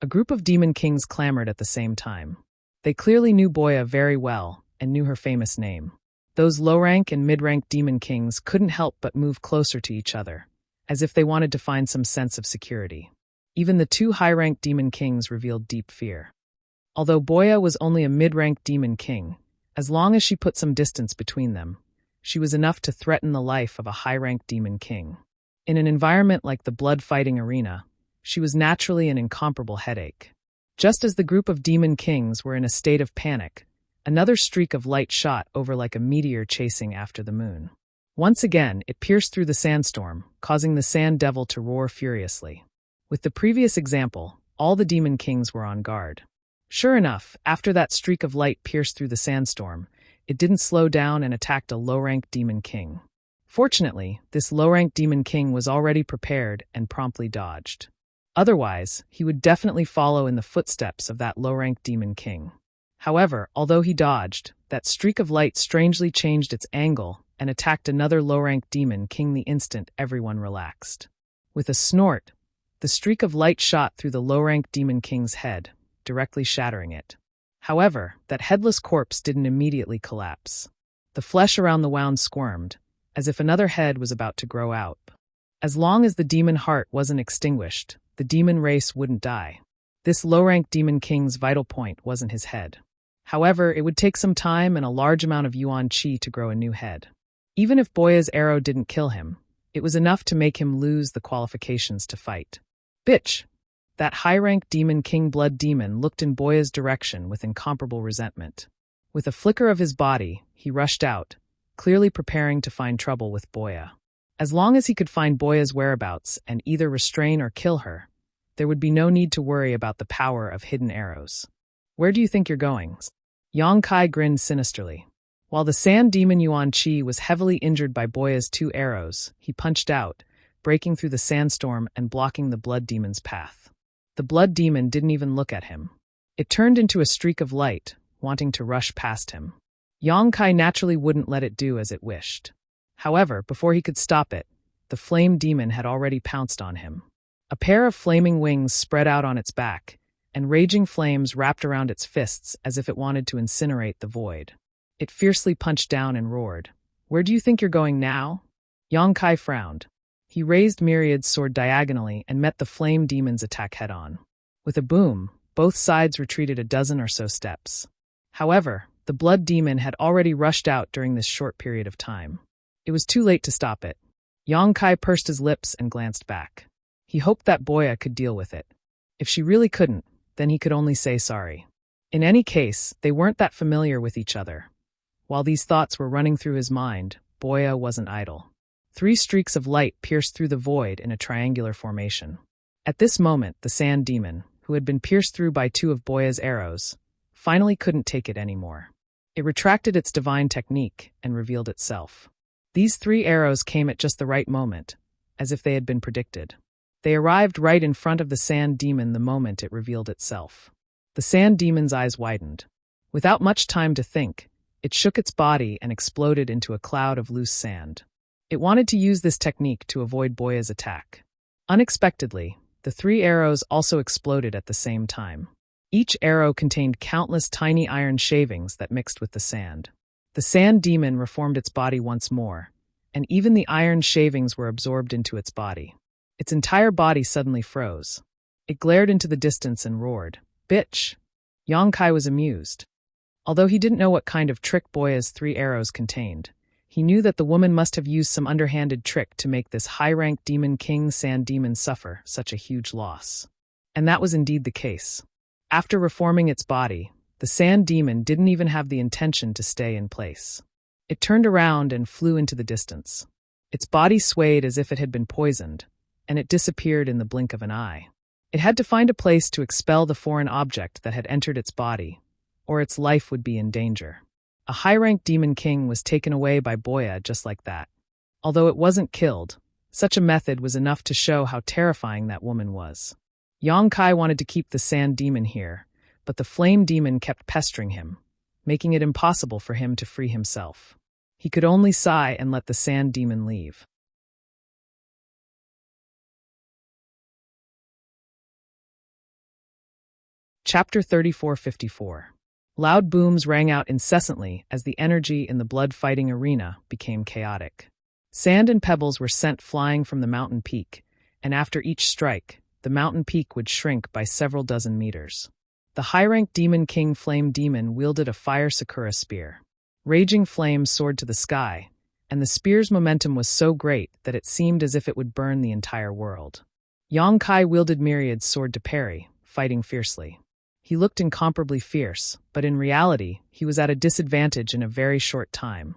Speaker 1: A group of demon kings clamored at the same time. They clearly knew Boya very well and knew her famous name. Those low-rank and mid-rank demon kings couldn't help but move closer to each other, as if they wanted to find some sense of security. Even the two high-ranked demon kings revealed deep fear. Although Boya was only a mid-ranked demon king, as long as she put some distance between them, she was enough to threaten the life of a high-ranked demon king. In an environment like the blood-fighting arena, she was naturally an incomparable headache. Just as the group of demon kings were in a state of panic, another streak of light shot over like a meteor chasing after the moon. Once again, it pierced through the sandstorm, causing the sand devil to roar furiously. With the previous example, all the demon kings were on guard. Sure enough, after that streak of light pierced through the sandstorm, it didn't slow down and attacked a low-ranked demon king. Fortunately, this low-ranked demon king was already prepared and promptly dodged. Otherwise, he would definitely follow in the footsteps of that low-ranked demon king. However, although he dodged, that streak of light strangely changed its angle and attacked another low-ranked demon king the instant everyone relaxed. With a snort, the streak of light shot through the low-ranked demon king's head, directly shattering it. However, that headless corpse didn't immediately collapse. The flesh around the wound squirmed, as if another head was about to grow out. As long as the demon heart wasn't extinguished, the demon race wouldn't die. This low-ranked demon king's vital point wasn't his head. However, it would take some time and a large amount of yuan qi to grow a new head. Even if Boya's arrow didn't kill him, it was enough to make him lose the qualifications to fight. Bitch! That high-ranked demon king blood demon looked in Boya's direction with incomparable resentment. With a flicker of his body, he rushed out, clearly preparing to find trouble with Boya. As long as he could find Boya's whereabouts and either restrain or kill her, there would be no need to worry about the power of hidden arrows. Where do you think you're going? Yongkai grinned sinisterly. While the sand demon Yuan Qi was heavily injured by Boya's 2 arrows, he punched out, breaking through the sandstorm and blocking the blood demon's path. The blood demon didn't even look at him. It turned into a streak of light, wanting to rush past him. Yongkai naturally wouldn't let it do as it wished. However, before he could stop it, the flame demon had already pounced on him. A pair of flaming wings spread out on its back, and raging flames wrapped around its fists as if it wanted to incinerate the void. It fiercely punched down and roared. "Where do you think you're going now?" Yongkai frowned. He raised Myriad's sword diagonally and met the flame demon's attack head-on. With a boom, both sides retreated a dozen or so steps. However, the blood demon had already rushed out during this short period of time. It was too late to stop it. Yongkai pursed his lips and glanced back. He hoped that Boya could deal with it. If she really couldn't, then he could only say sorry. In any case, they weren't that familiar with each other. While these thoughts were running through his mind, Boya wasn't idle. 3 streaks of light pierced through the void in a triangular formation. At this moment, the sand demon, who had been pierced through by 2 of Boya's arrows, finally couldn't take it anymore. It retracted its divine technique and revealed itself. These 3 arrows came at just the right moment, as if they had been predicted. They arrived right in front of the sand demon the moment it revealed itself. The sand demon's eyes widened. Without much time to think, it shook its body and exploded into a cloud of loose sand. It wanted to use this technique to avoid Boya's attack. Unexpectedly, the 3 arrows also exploded at the same time. Each arrow contained countless tiny iron shavings that mixed with the sand. The sand demon reformed its body once more, and even the iron shavings were absorbed into its body. Its entire body suddenly froze. It glared into the distance and roared, "Bitch!" Yongkai was amused. Although he didn't know what kind of trick Boya's 3 arrows contained, he knew that the woman must have used some underhanded trick to make this high-ranked demon king sand demon suffer such a huge loss. And that was indeed the case. After reforming its body, the sand demon didn't even have the intention to stay in place. It turned around and flew into the distance. Its body swayed as if it had been poisoned, and it disappeared in the blink of an eye. It had to find a place to expel the foreign object that had entered its body, or its life would be in danger. A high-ranked demon king was taken away by Boya just like that. Although it wasn't killed, such a method was enough to show how terrifying that woman was. Yongkai wanted to keep the sand demon here, but the flame demon kept pestering him, making it impossible for him to free himself. He could only sigh and let the sand demon leave. Chapter 3454. Loud booms rang out incessantly as the energy in the blood-fighting arena became chaotic. Sand and pebbles were sent flying from the mountain peak, and after each strike, the mountain peak would shrink by several dozen meters. The high-ranked demon king flame demon wielded a fire sakura spear. Raging flames soared to the sky, and the spear's momentum was so great that it seemed as if it would burn the entire world. Yongkai wielded Myriad's sword to parry, fighting fiercely. He looked incomparably fierce, but in reality, he was at a disadvantage in a very short time.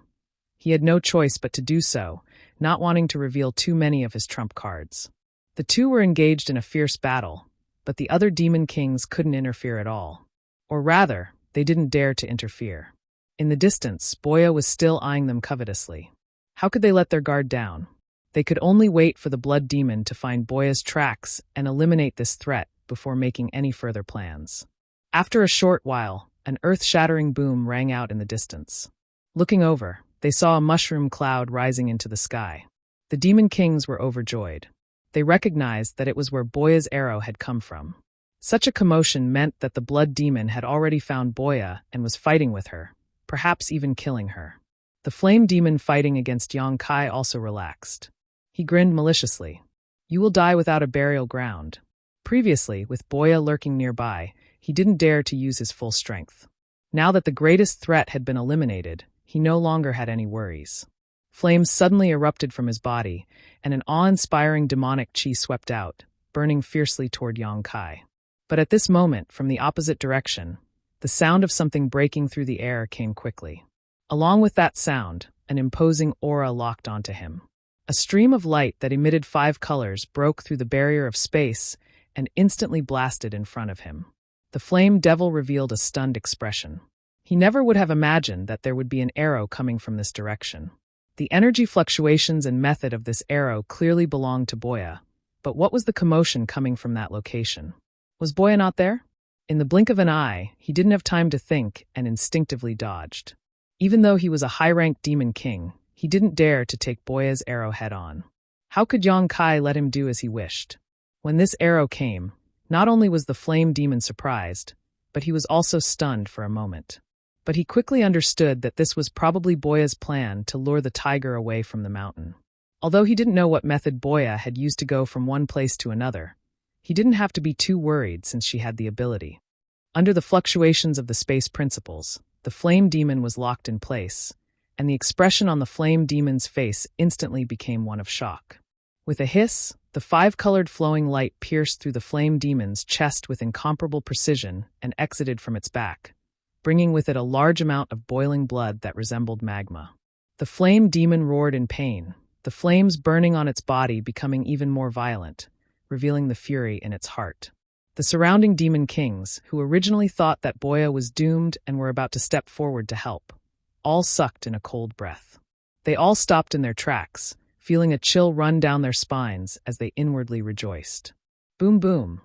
Speaker 1: He had no choice but to do so, not wanting to reveal too many of his trump cards. The two were engaged in a fierce battle, but the other demon kings couldn't interfere at all. Or rather, they didn't dare to interfere. In the distance, Boya was still eyeing them covetously. How could they let their guard down? They could only wait for the blood demon to find Boya's tracks and eliminate this threat before making any further plans. After a short while, an earth-shattering boom rang out in the distance. Looking over, they saw a mushroom cloud rising into the sky. The demon kings were overjoyed. They recognized that it was where Boya's arrow had come from. Such a commotion meant that the blood demon had already found Boya and was fighting with her, perhaps even killing her. The flame demon fighting against Yongkai also relaxed. He grinned maliciously. "You will die without a burial ground." Previously, with Boya lurking nearby, he didn't dare to use his full strength. Now that the greatest threat had been eliminated, he no longer had any worries. Flames suddenly erupted from his body, and an awe-inspiring demonic chi swept out, burning fiercely toward Yongkai. But at this moment, from the opposite direction, the sound of something breaking through the air came quickly. Along with that sound, an imposing aura locked onto him. A stream of light that emitted 5 colors broke through the barrier of space and instantly blasted in front of him. The flame devil revealed a stunned expression. He never would have imagined that there would be an arrow coming from this direction. The energy fluctuations and method of this arrow clearly belonged to Boya, but what was the commotion coming from that location? Was Boya not there? In the blink of an eye, he didn't have time to think and instinctively dodged. Even though he was a high-ranked demon king, he didn't dare to take Boya's arrow head-on. How could Yongkai let him do as he wished? When this arrow came, not only was the flame demon surprised, but he was also stunned for a moment. But he quickly understood that this was probably Boya's plan to lure the tiger away from the mountain. Although he didn't know what method Boya had used to go from one place to another, he didn't have to be too worried since she had the ability. Under the fluctuations of the space principles, the flame demon was locked in place, and the expression on the flame demon's face instantly became one of shock. With a hiss, the 5-colored flowing light pierced through the flame demon's chest with incomparable precision and exited from its back, bringing with it a large amount of boiling blood that resembled magma. The flame demon roared in pain, the flames burning on its body becoming even more violent, revealing the fury in its heart. The surrounding demon kings, who originally thought that Boya was doomed and were about to step forward to help, all sucked in a cold breath. They all stopped in their tracks, feeling a chill run down their spines as they inwardly rejoiced. Boom, boom.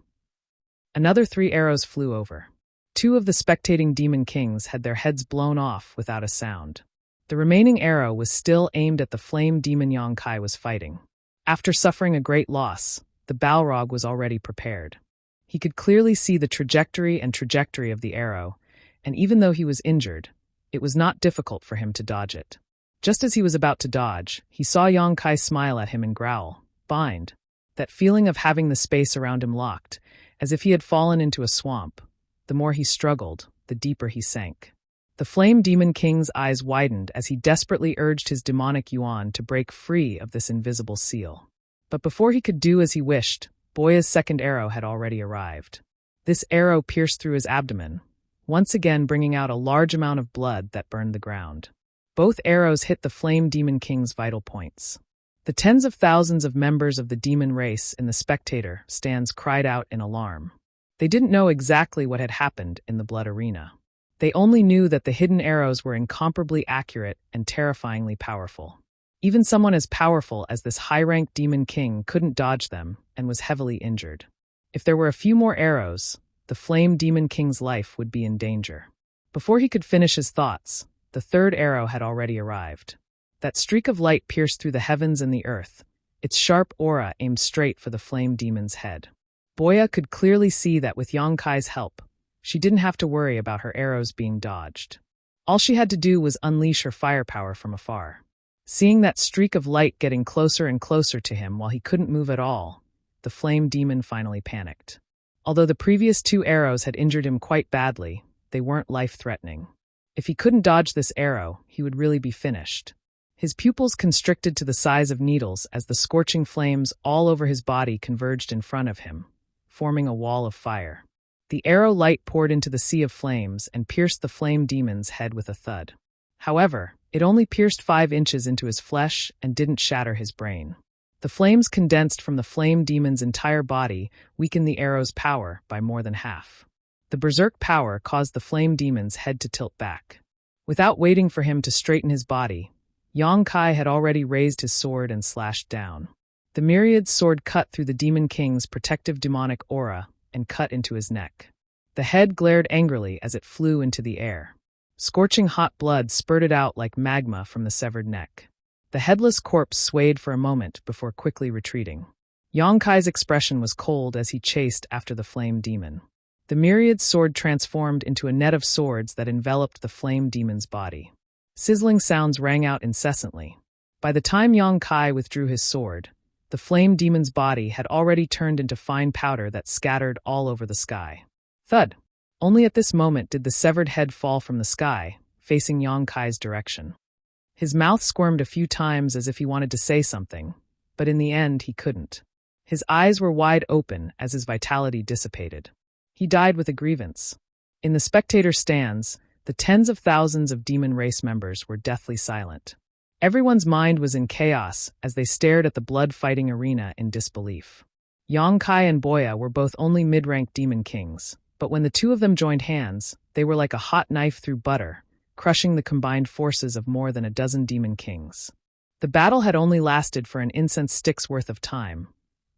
Speaker 1: Another 3 arrows flew over. 2 of the spectating demon kings had their heads blown off without a sound. The remaining arrow was still aimed at the flame demon Yongkai was fighting. After suffering a great loss, the Balrog was already prepared. He could clearly see the trajectory of the arrow, and even though he was injured, It was not difficult for him to dodge it. Just as he was about to dodge, he saw Yang Kai smile at him and growl, "Bind." That feeling of having the space around him locked, as if he had fallen into a swamp. The more he struggled, the deeper he sank. The Flame Demon King's eyes widened as he desperately urged his demonic yuan to break free of this invisible seal. But before he could do as he wished, Boya's second arrow had already arrived. This arrow pierced through his abdomen, once again bringing out a large amount of blood that burned the ground. Both arrows hit the Flame Demon King's vital points. The tens of thousands of members of the demon race in the spectator stands cried out in alarm. They didn't know exactly what had happened in the blood arena. They only knew that the hidden arrows were incomparably accurate and terrifyingly powerful. Even someone as powerful as this high-ranked demon king couldn't dodge them and was heavily injured. If there were a few more arrows, the Flame Demon King's life would be in danger. Before he could finish his thoughts, the third arrow had already arrived. That streak of light pierced through the heavens and the earth, its sharp aura aimed straight for the Flame Demon's head. Boya could clearly see that with Yang Kai's help, she didn't have to worry about her arrows being dodged. All she had to do was unleash her firepower from afar. Seeing that streak of light getting closer and closer to him while he couldn't move at all, the Flame Demon finally panicked. Although the previous two arrows had injured him quite badly, they weren't life-threatening. If he couldn't dodge this arrow, he would really be finished. His pupils constricted to the size of needles as the scorching flames all over his body converged in front of him, forming a wall of fire. The arrow light poured into the sea of flames and pierced the Flame Demon's head with a thud. However, it only pierced 5 inches into his flesh and didn't shatter his brain. The flames condensed from the Flame Demon's entire body weakened the arrow's power by more than half. The berserk power caused the Flame Demon's head to tilt back. Without waiting for him to straighten his body, Yang Kai had already raised his sword and slashed down. The myriad sword cut through the Demon King's protective demonic aura and cut into his neck. The head glared angrily as it flew into the air. Scorching hot blood spurted out like magma from the severed neck. The headless corpse swayed for a moment before quickly retreating. Yang Kai's expression was cold as he chased after the Flame Demon. The myriad sword transformed into a net of swords that enveloped the Flame Demon's body. Sizzling sounds rang out incessantly. By the time Yang Kai withdrew his sword, the Flame Demon's body had already turned into fine powder that scattered all over the sky. Thud! Only at this moment did the severed head fall from the sky, facing Yang Kai's direction. His mouth squirmed a few times as if he wanted to say something, but in the end he couldn't. His eyes were wide open as his vitality dissipated. He died with a grievance. In the spectator stands, the tens of thousands of demon race members were deathly silent. Everyone's mind was in chaos as they stared at the blood-fighting arena in disbelief. Yang Kai and Boya were both only mid-rank demon kings, but when the two of them joined hands, they were like a hot knife through butter, crushing the combined forces of more than a dozen demon kings. The battle had only lasted for an incense stick's worth of time,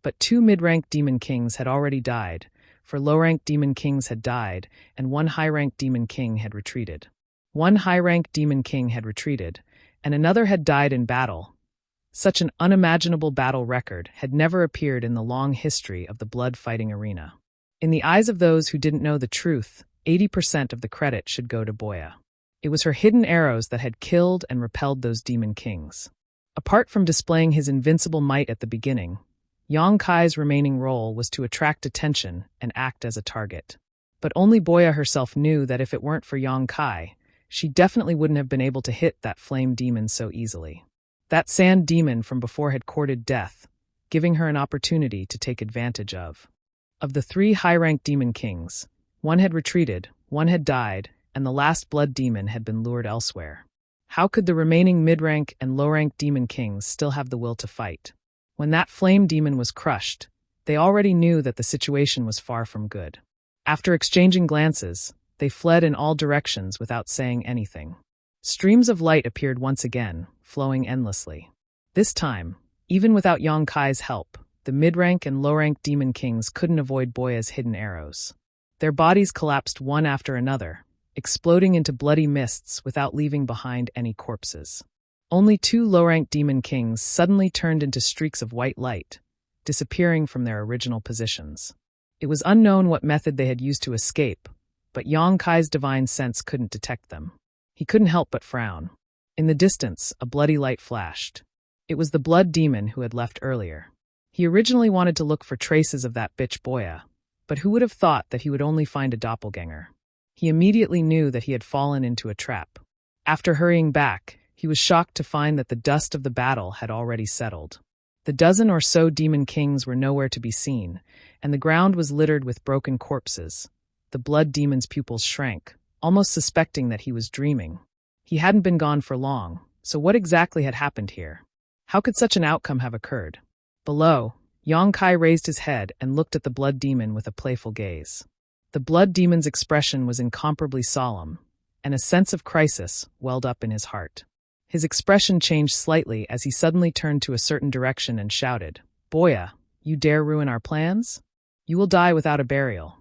Speaker 1: but 2 mid-rank demon kings had already died, 4 low-rank demon kings had died, and 1 high-rank demon king had retreated. 1 high-rank demon king had retreated, and another had died in battle. Such an unimaginable battle record had never appeared in the long history of the blood-fighting arena. In the eyes of those who didn't know the truth, 80% of the credit should go to Boya. It was her hidden arrows that had killed and repelled those demon kings. Apart from displaying his invincible might at the beginning, Yang Kai's remaining role was to attract attention and act as a target. But only Boya herself knew that if it weren't for Yang Kai, she definitely wouldn't have been able to hit that flame demon so easily. That sand demon from before had courted death, giving her an opportunity to take advantage of. Of the 3 high-ranked demon kings, 1 had retreated, 1 had died, and the last blood demon had been lured elsewhere. How could the remaining mid-rank and low-rank demon kings still have the will to fight? When that flame demon was crushed, they already knew that the situation was far from good. After exchanging glances, they fled in all directions without saying anything. Streams of light appeared once again, flowing endlessly. This time, even without Yang Kai's help, the mid-rank and low-rank demon kings couldn't avoid Boya's hidden arrows. Their bodies collapsed one after another, exploding into bloody mists without leaving behind any corpses. Only 2 low-ranked demon kings suddenly turned into streaks of white light, disappearing from their original positions. It was unknown what method they had used to escape, but Yang Kai's divine sense couldn't detect them. He couldn't help but frown. In the distance, a bloody light flashed. It was the blood demon who had left earlier. He originally wanted to look for traces of that bitch Boya, but who would have thought that he would only find a doppelganger? He immediately knew that he had fallen into a trap. After hurrying back, he was shocked to find that the dust of the battle had already settled. The dozen or so demon kings were nowhere to be seen, and the ground was littered with broken corpses. The blood demon's pupils shrank, almost suspecting that he was dreaming. He hadn't been gone for long, so what exactly had happened here? How could such an outcome have occurred? Below, Yang Kai raised his head and looked at the blood demon with a playful gaze. The blood demon's expression was incomparably solemn, and a sense of crisis welled up in his heart. His expression changed slightly as he suddenly turned to a certain direction and shouted, "Boya, you dare ruin our plans? You will die without a burial."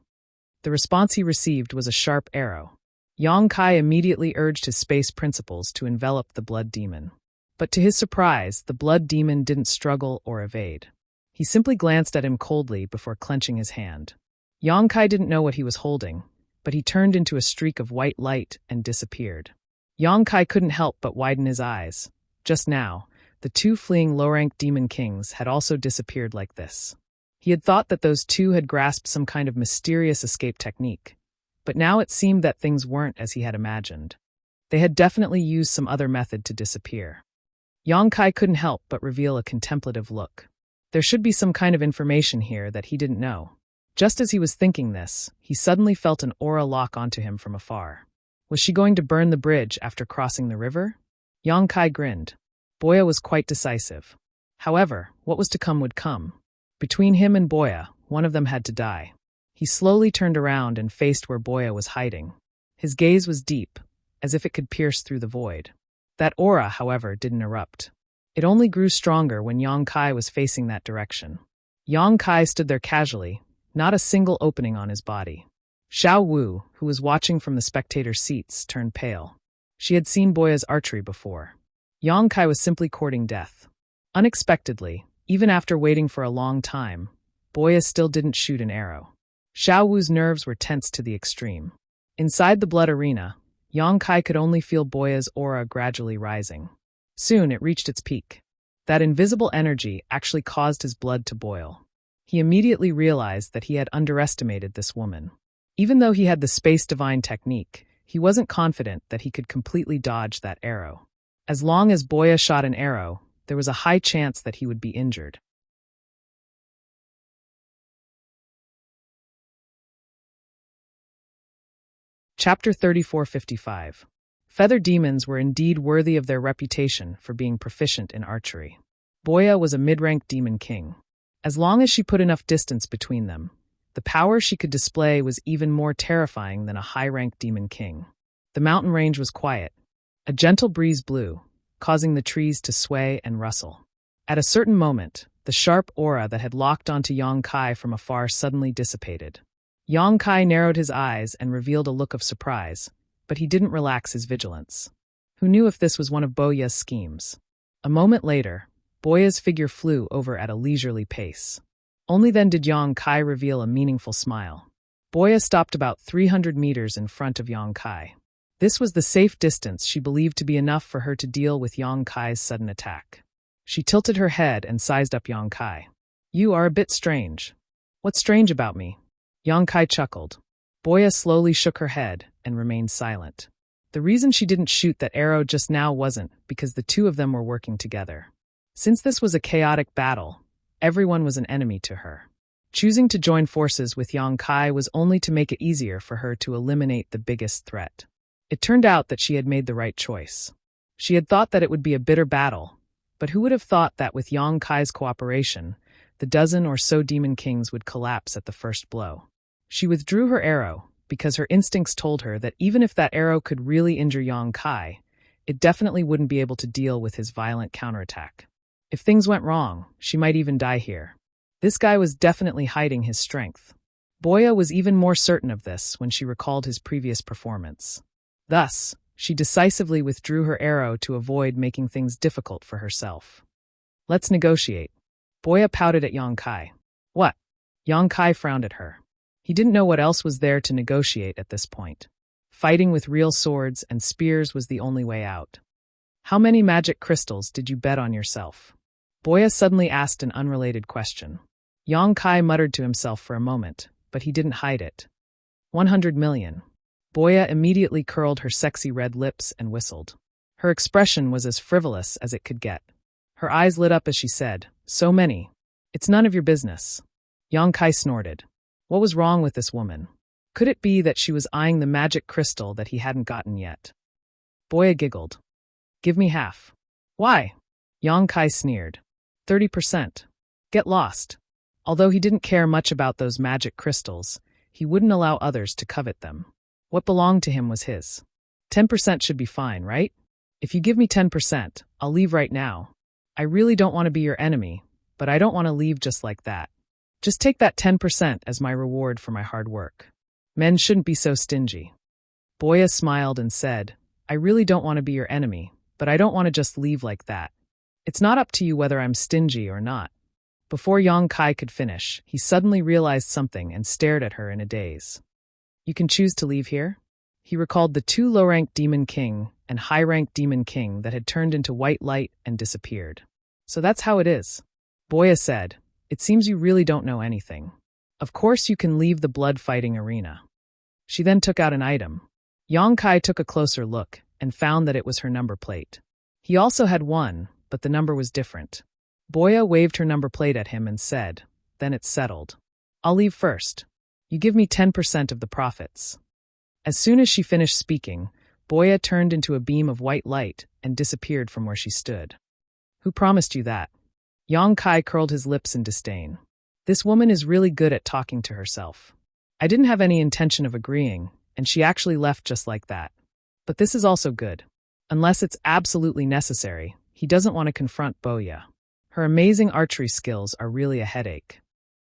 Speaker 1: The response he received was a sharp arrow. Yang Kai immediately urged his space principles to envelop the blood demon. But to his surprise, the blood demon didn't struggle or evade. He simply glanced at him coldly before clenching his hand. Yang Kai didn't know what he was holding, but he turned into a streak of white light and disappeared. Yang Kai couldn't help but widen his eyes. Just now, the two fleeing low-ranked demon kings had also disappeared like this. He had thought that those two had grasped some kind of mysterious escape technique, but now it seemed that things weren't as he had imagined. They had definitely used some other method to disappear. Yang Kai couldn't help but reveal a contemplative look. There should be some kind of information here that he didn't know. Just as he was thinking this, he suddenly felt an aura lock onto him from afar. Was she going to burn the bridge after crossing the river? Yang Kai grinned. Boya was quite decisive. However, what was to come would come. Between him and Boya, one of them had to die. He slowly turned around and faced where Boya was hiding. His gaze was deep, as if it could pierce through the void. That aura, however, didn't erupt. It only grew stronger when Yang Kai was facing that direction. Yang Kai stood there casually, not a single opening on his body. Xiao Wu, who was watching from the spectator seats, turned pale. She had seen Boya's archery before. Yang Kai was simply courting death. Unexpectedly, even after waiting for a long time, Boya still didn't shoot an arrow. Xiao Wu's nerves were tense to the extreme. Inside the blood arena, Yang Kai could only feel Boya's aura gradually rising. Soon it reached its peak. That invisible energy actually caused his blood to boil. He immediately realized that he had underestimated this woman. Even though he had the space divine technique, he wasn't confident that he could completely dodge that arrow. As long as Boya shot an arrow, there was a high chance that he would be injured. Chapter 3455. Feather demons were indeed worthy of their reputation for being proficient in archery. Boya was a mid-ranked demon king. As long as she put enough distance between them, the power she could display was even more terrifying than a high-ranked demon king. The mountain range was quiet. A gentle breeze blew, causing the trees to sway and rustle. At a certain moment, the sharp aura that had locked onto Yang Kai from afar suddenly dissipated. Yang Kai narrowed his eyes and revealed a look of surprise, but he didn't relax his vigilance. Who knew if this was one of Boya's schemes? A moment later, Boya's figure flew over at a leisurely pace. Only then did Yang Kai reveal a meaningful smile. Boya stopped about 300 meters in front of Yang Kai. This was the safe distance she believed to be enough for her to deal with Yang Kai's sudden attack. She tilted her head and sized up Yang Kai. "You are a bit strange." "What's strange about me?" Yang Kai chuckled. Boya slowly shook her head and remained silent. The reason she didn't shoot that arrow just now wasn't because the two of them were working together. Since this was a chaotic battle, everyone was an enemy to her. Choosing to join forces with Yang Kai was only to make it easier for her to eliminate the biggest threat. It turned out that she had made the right choice. She had thought that it would be a bitter battle, but who would have thought that with Yang Kai's cooperation, the dozen or so demon kings would collapse at the first blow. She withdrew her arrow because her instincts told her that even if that arrow could really injure Yang Kai, it definitely wouldn't be able to deal with his violent counterattack. If things went wrong, she might even die here. This guy was definitely hiding his strength. Boya was even more certain of this when she recalled his previous performance. Thus, she decisively withdrew her arrow to avoid making things difficult for herself. "Let's negotiate." Boya pouted at Yang Kai. "What?" Yang Kai frowned at her. He didn't know what else was there to negotiate at this point. Fighting with real swords and spears was the only way out. How many magic crystals did you bet on yourself? Boya suddenly asked an unrelated question. Yang Kai muttered to himself for a moment, but he didn't hide it. 100 million. Boya immediately curled her sexy red lips and whistled. Her expression was as frivolous as it could get. Her eyes lit up as she said, "So many. It's none of your business." Yang Kai snorted. What was wrong with this woman? Could it be that she was eyeing the magic crystal that he hadn't gotten yet? Boya giggled. Give me half. Why? Yang Kai sneered. 30%. Get lost. Although he didn't care much about those magic crystals, he wouldn't allow others to covet them. What belonged to him was his. 10% should be fine, right? If you give me 10%, I'll leave right now. I really don't want to be your enemy, but I don't want to leave just like that. Just take that 10% as my reward for my hard work. Men shouldn't be so stingy. Boya smiled and said, I really don't want to be your enemy, but I don't want to just leave like that. It's not up to you whether I'm stingy or not. Before Yang Kai could finish, he suddenly realized something and stared at her in a daze. You can choose to leave here? He recalled the 2 low-ranked Demon King and high-ranked Demon King that had turned into white light and disappeared. So that's how it is. Boya said, It seems you really don't know anything. Of course you can leave the blood-fighting arena. She then took out an item. Yang Kai took a closer look and found that it was her number plate. He also had one, but the number was different. Boya waved her number plate at him and said, Then it's settled. I'll leave first. You give me 10% of the profits. As soon as she finished speaking, Boya turned into a beam of white light and disappeared from where she stood. Who promised you that? Yang Kai curled his lips in disdain. This woman is really good at talking to herself. I didn't have any intention of agreeing, and she actually left just like that. But this is also good. Unless it's absolutely necessary, he doesn't want to confront Boya. Her amazing archery skills are really a headache.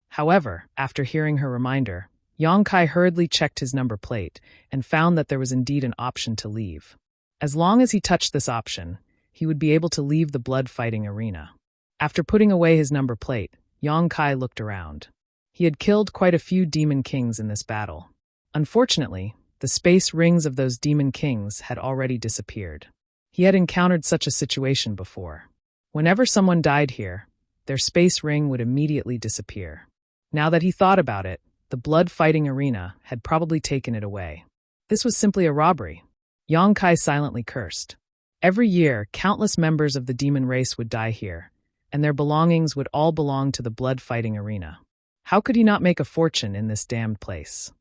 Speaker 1: However, after hearing her reminder, Yang Kai hurriedly checked his number plate and found that there was indeed an option to leave. As long as he touched this option, he would be able to leave the blood-fighting arena. After putting away his number plate, Yang Kai looked around. He had killed quite a few Demon Kings in this battle. Unfortunately, the space rings of those Demon Kings had already disappeared. He had encountered such a situation before. Whenever someone died here, their space ring would immediately disappear. Now that he thought about it, the blood-fighting arena had probably taken it away. This was simply a robbery. Yang Kai silently cursed. Every year, countless members of the demon race would die here, and their belongings would all belong to the blood-fighting arena. How could he not make a fortune in this damned place?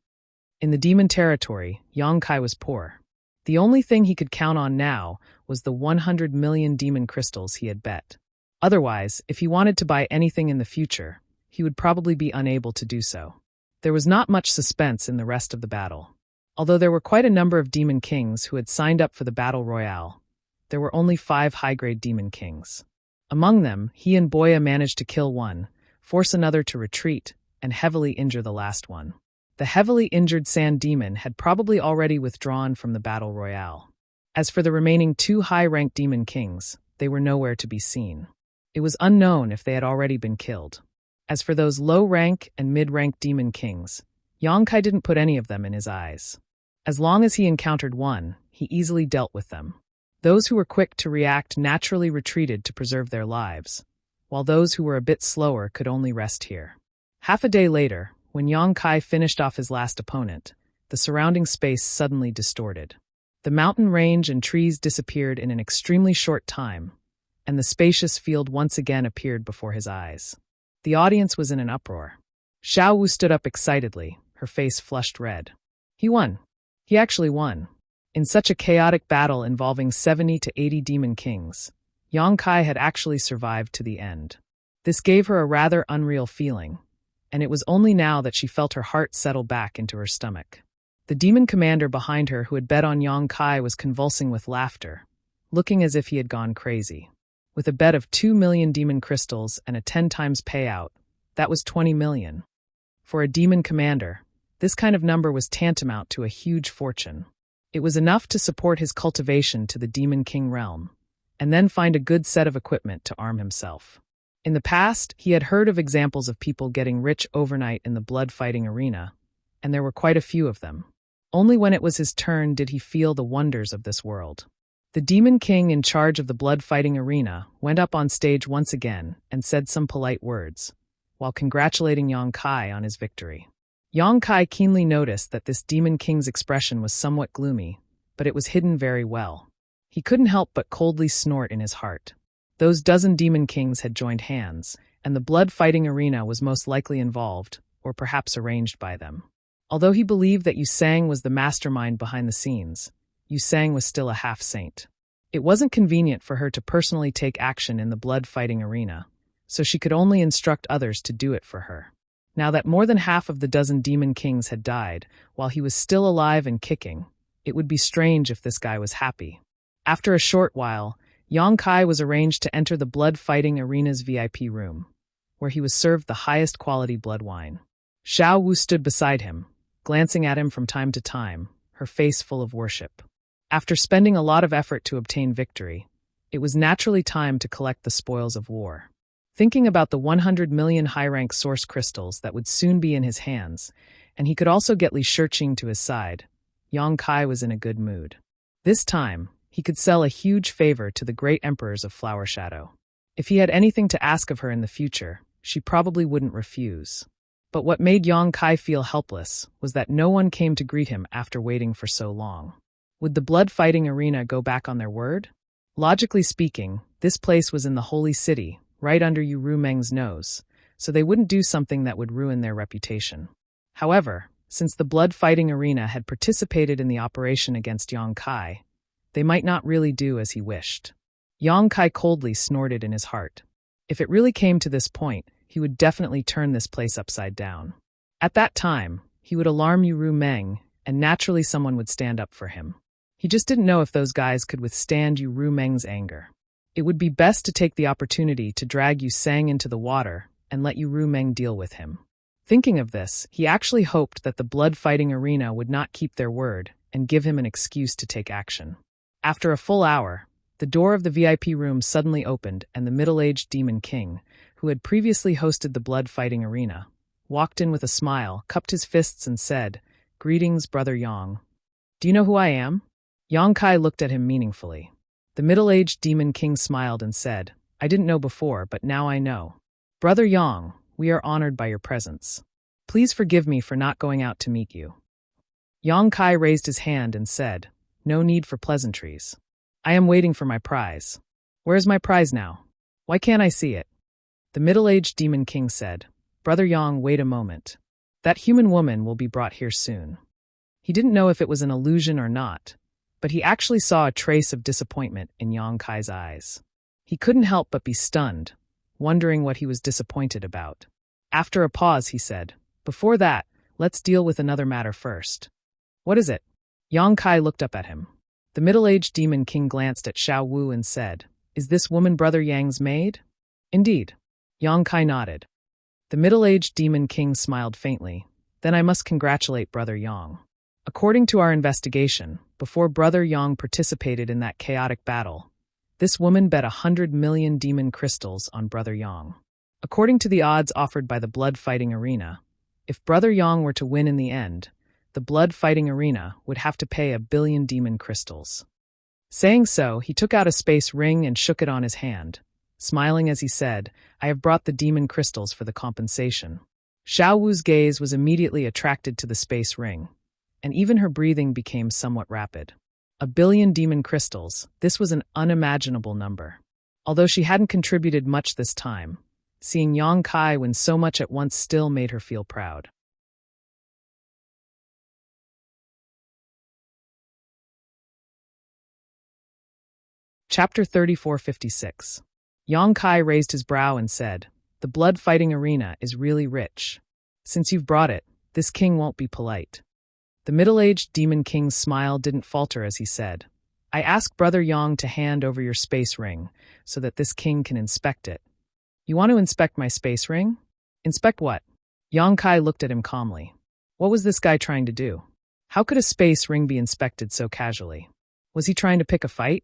Speaker 1: In the demon territory, Yang Kai was poor. The only thing he could count on now was the 100 million demon crystals he had bet. Otherwise, if he wanted to buy anything in the future, he would probably be unable to do so. There was not much suspense in the rest of the battle. Although there were quite a number of Demon Kings who had signed up for the Battle Royale, there were only 5 high-grade Demon Kings. Among them, he and Boya managed to kill one, force another to retreat, and heavily injure the last one. The heavily injured Sand Demon had probably already withdrawn from the Battle Royale. As for the remaining 2 high-ranked Demon Kings, they were nowhere to be seen. It was unknown if they had already been killed. As for those low-rank and mid-rank Demon Kings, Yang Kai didn't put any of them in his eyes. As long as he encountered one, he easily dealt with them. Those who were quick to react naturally retreated to preserve their lives, while those who were a bit slower could only rest here. Half a day later, when Yang Kai finished off his last opponent, the surrounding space suddenly distorted. The mountain range and trees disappeared in an extremely short time, and the spacious field once again appeared before his eyes. The audience was in an uproar. Xiao Wu stood up excitedly, her face flushed red. He won. He actually won. In such a chaotic battle involving 70 to 80 Demon Kings, Yang Kai had actually survived to the end. This gave her a rather unreal feeling, and it was only now that she felt her heart settle back into her stomach. The demon commander behind her who had bet on Yang Kai was convulsing with laughter, looking as if he had gone crazy. With a bet of 2 million demon crystals and a 10 times payout, that was 20 million. For a demon commander, this kind of number was tantamount to a huge fortune. It was enough to support his cultivation to the Demon King realm, and then find a good set of equipment to arm himself. In the past, he had heard of examples of people getting rich overnight in the blood-fighting arena, and there were quite a few of them. Only when it was his turn did he feel the wonders of this world. The Demon King in charge of the blood-fighting arena went up on stage once again and said some polite words, while congratulating Yang Kai on his victory. Yang Kai keenly noticed that this Demon King's expression was somewhat gloomy, but it was hidden very well. He couldn't help but coldly snort in his heart. Those dozen Demon Kings had joined hands, and the blood-fighting arena was most likely involved, or perhaps arranged by them. Although he believed that Yu Sang was the mastermind behind the scenes, Yu Sang was still a half-saint. It wasn't convenient for her to personally take action in the blood-fighting arena, so she could only instruct others to do it for her. Now that more than half of the dozen Demon Kings had died, while he was still alive and kicking, it would be strange if this guy was happy. After a short while, Yang Kai was arranged to enter the blood-fighting arena's VIP room, where he was served the highest quality blood wine. Xiao Wu stood beside him, glancing at him from time to time, her face full of worship. After spending a lot of effort to obtain victory, it was naturally time to collect the spoils of war. Thinking about the 100 million high-rank source crystals that would soon be in his hands, and he could also get Li Shiqing to his side, Yang Kai was in a good mood. This time, he could sell a huge favor to the great emperors of Flower Shadow. If he had anything to ask of her in the future, she probably wouldn't refuse. But what made Yang Kai feel helpless was that no one came to greet him after waiting for so long. Would the blood-fighting arena go back on their word? Logically speaking, this place was in the Holy City, right under Yu Rumeng's nose, so they wouldn't do something that would ruin their reputation. However, since the blood-fighting arena had participated in the operation against Yang Kai, they might not really do as he wished. Yang Kai coldly snorted in his heart. If it really came to this point, he would definitely turn this place upside down. At that time, he would alarm Yu Rumeng, and naturally someone would stand up for him. He just didn't know if those guys could withstand Yu Rumeng's anger. It would be best to take the opportunity to drag Yu Sang into the water and let Yu Rumeng deal with him. Thinking of this, he actually hoped that the blood-fighting arena would not keep their word and give him an excuse to take action. After a full hour, the door of the VIP room suddenly opened and the middle-aged Demon King, who had previously hosted the blood-fighting arena, walked in with a smile, cupped his fists and said, "Greetings, Brother Yang. Do you know who I am?" Yang Kai looked at him meaningfully. The middle-aged Demon King smiled and said, "I didn't know before, but now I know. Brother Yang, we are honored by your presence. Please forgive me for not going out to meet you." Yang Kai raised his hand and said, "No need for pleasantries. I am waiting for my prize. Where is my prize now? Why can't I see it?" The middle-aged Demon King said, "Brother Yang, wait a moment. That human woman will be brought here soon." He didn't know if it was an illusion or not, but he actually saw a trace of disappointment in Yang Kai's eyes. He couldn't help but be stunned, wondering what he was disappointed about. After a pause, he said, "Before that, let's deal with another matter first." "What is it?" Yang Kai looked up at him. The middle-aged Demon King glanced at Xiao Wu and said, "Is this woman Brother Yang's maid?" "Indeed." Yang Kai nodded. The middle-aged Demon King smiled faintly. "Then I must congratulate Brother Yang. According to our investigation, before Brother Yang participated in that chaotic battle, this woman bet 100 million demon crystals on Brother Yang. According to the odds offered by the blood-fighting arena, if Brother Yang were to win in the end, the blood-fighting arena would have to pay 1 billion demon crystals." Saying so, he took out a space ring and shook it on his hand, smiling as he said, "I have brought the demon crystals for the compensation." Xiao Wu's gaze was immediately attracted to the space ring, and even her breathing became somewhat rapid. 1 billion demon crystals, this was an unimaginable number. Although she hadn't contributed much this time, seeing Yang Kai win so much at once still made her feel proud. Chapter 3456. Yang Kai raised his brow and said, "The blood-fighting arena is really rich. Since you've brought it, this king won't be polite." The middle-aged Demon King's smile didn't falter as he said, "I asked Brother Yang to hand over your space ring so that this king can inspect it." "You want to inspect my space ring?" "Inspect what?" Yang Kai looked at him calmly. What was this guy trying to do? How could a space ring be inspected so casually? Was he trying to pick a fight?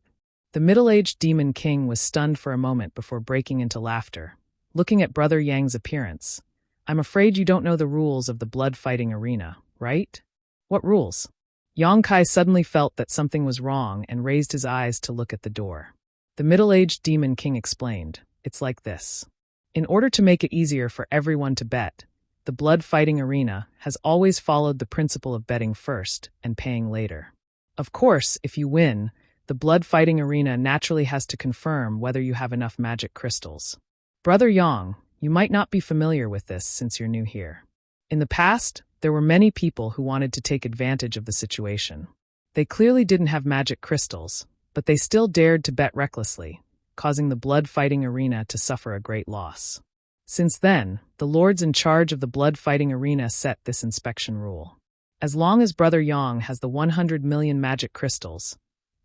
Speaker 1: The middle-aged Demon King was stunned for a moment before breaking into laughter, looking at Brother Yang's appearance. "I'm afraid you don't know the rules of the blood-fighting arena, right?" "What rules?" Yang Kai suddenly felt that something was wrong and raised his eyes to look at the door. The middle-aged demon king explained, "It's like this. In order to make it easier for everyone to bet, the blood fighting arena has always followed the principle of betting first and paying later. Of course, if you win, the blood fighting arena naturally has to confirm whether you have enough magic crystals. Brother Yang, you might not be familiar with this since you're new here. In the past, there were many people who wanted to take advantage of the situation. They clearly didn't have magic crystals, but they still dared to bet recklessly, causing the blood fighting arena to suffer a great loss. Since then, the lords in charge of the blood fighting arena set this inspection rule. As long as Brother Yang has the 100 million magic crystals,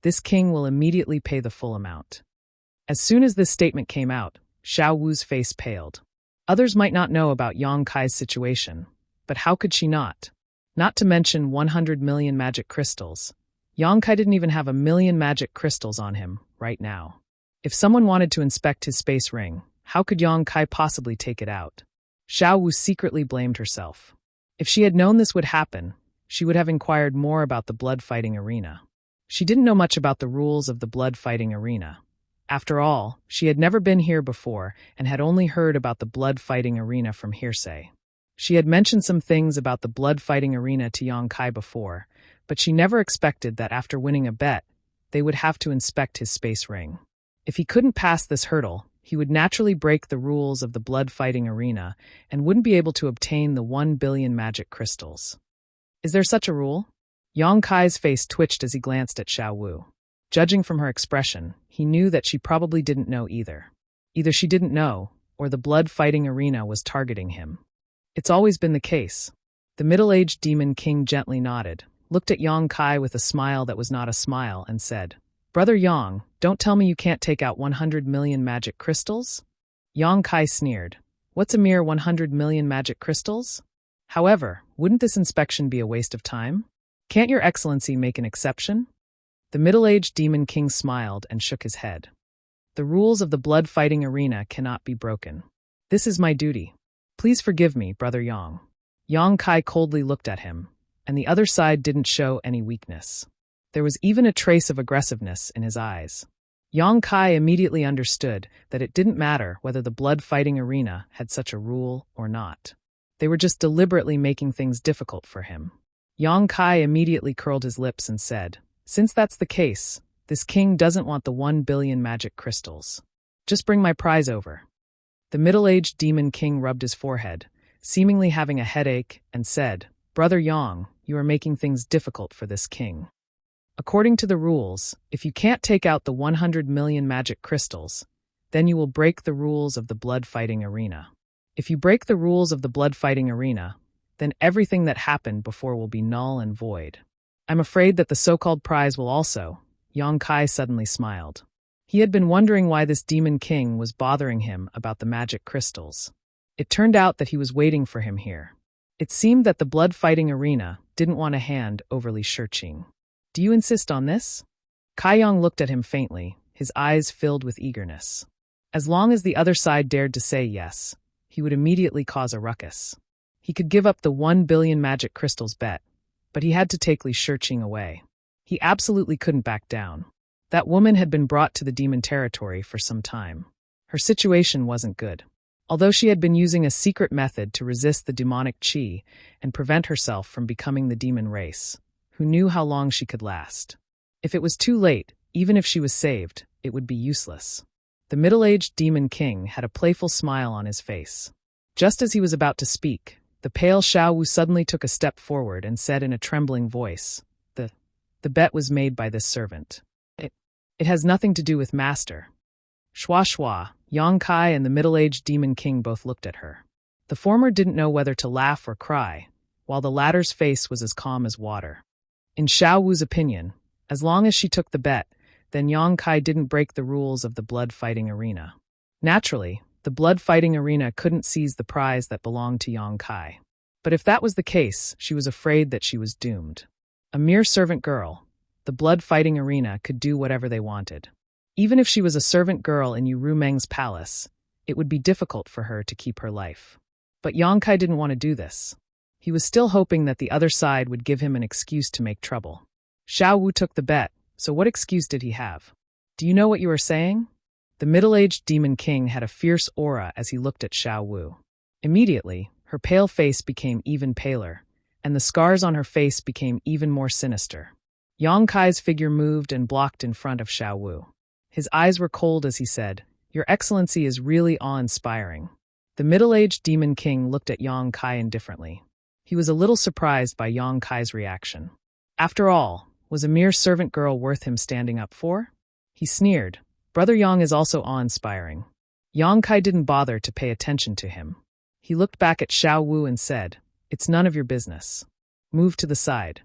Speaker 1: this king will immediately pay the full amount." As soon as this statement came out, Xiao Wu's face paled. Others might not know about Yang Kai's situation, but how could she not? Not to mention 100 million magic crystals. Yang Kai didn't even have 1,000,000 magic crystals on him right now. If someone wanted to inspect his space ring, how could Yang Kai possibly take it out? Xiao Wu secretly blamed herself. If she had known this would happen, she would have inquired more about the blood fighting arena. She didn't know much about the rules of the blood fighting arena. After all, she had never been here before and had only heard about the blood fighting arena from hearsay. She had mentioned some things about the blood fighting arena to Yang Kai before, but she never expected that after winning a bet, they would have to inspect his space ring. If he couldn't pass this hurdle, he would naturally break the rules of the blood fighting arena and wouldn't be able to obtain the 1 billion magic crystals. Is there such a rule? Yang Kai's face twitched as he glanced at Xiao Wu. Judging from her expression, he knew that she probably didn't know either. Either she didn't know, or the blood fighting arena was targeting him. It's always been the case. The middle-aged demon king gently nodded, looked at Yang Kai with a smile that was not a smile, and said, "Brother Yang, don't tell me you can't take out 100 million magic crystals?" Yang Kai sneered. "What's a mere 100 million magic crystals? However, wouldn't this inspection be a waste of time? Can't your excellency make an exception?" The middle-aged demon king smiled and shook his head. "The rules of the blood fighting arena cannot be broken. This is my duty. Please forgive me, Brother Yang." Yang Kai coldly looked at him, and the other side didn't show any weakness. There was even a trace of aggressiveness in his eyes. Yang Kai immediately understood that it didn't matter whether the blood fighting arena had such a rule or not. They were just deliberately making things difficult for him. Yang Kai immediately curled his lips and said, "Since that's the case, this king doesn't want the 1 billion magic crystals. Just bring my prize over." The middle-aged demon king rubbed his forehead, seemingly having a headache, and said, "Brother Yang, you are making things difficult for this king. According to the rules, if you can't take out the 100 million magic crystals, then you will break the rules of the blood fighting arena. If you break the rules of the blood fighting arena, then everything that happened before will be null and void. I'm afraid that the so-called prize will also." Yang Kai suddenly smiled. He had been wondering why this demon king was bothering him about the magic crystals. It turned out that he was waiting for him here. It seemed that the blood fighting arena didn't want a hand overly searching. "Do you insist on this?" Kai Yang looked at him faintly, his eyes filled with eagerness. As long as the other side dared to say yes, he would immediately cause a ruckus. He could give up the 1 billion magic crystals bet, but he had to take Li Shurqing away. He absolutely couldn't back down. That woman had been brought to the demon territory for some time. Her situation wasn't good. Although she had been using a secret method to resist the demonic qi and prevent herself from becoming the demon race, who knew how long she could last? If it was too late, even if she was saved, it would be useless. The middle-aged demon king had a playful smile on his face. Just as he was about to speak, the pale Xiao Wu suddenly took a step forward and said in a trembling voice, The bet was made by this servant. It has nothing to do with master." Shua Shua, Yang Kai and the middle-aged demon king both looked at her. The former didn't know whether to laugh or cry, while the latter's face was as calm as water. In Xiao Wu's opinion, as long as she took the bet, then Yang Kai didn't break the rules of the blood fighting arena. Naturally, the blood fighting arena couldn't seize the prize that belonged to Yang Kai. But if that was the case, she was afraid that she was doomed. A mere servant girl, the blood fighting arena could do whatever they wanted. Even if she was a servant girl in Yu Rumeng's palace, it would be difficult for her to keep her life. But Yang Kai didn't want to do this. He was still hoping that the other side would give him an excuse to make trouble. Xiao Wu took the bet, so what excuse did he have? Do you know what you are saying? The middle-aged demon king had a fierce aura as he looked at Xiao Wu. Immediately, her pale face became even paler, and the scars on her face became even more sinister. Yang Kai's figure moved and blocked in front of Xiao Wu. His eyes were cold as he said, "Your Excellency is really awe-inspiring." The middle-aged demon king looked at Yang Kai indifferently. He was a little surprised by Yang Kai's reaction. After all, was a mere servant girl worth him standing up for? He sneered, "Brother Yang is also awe-inspiring." Yang Kai didn't bother to pay attention to him. He looked back at Xiao Wu and said, "It's none of your business. Move to the side."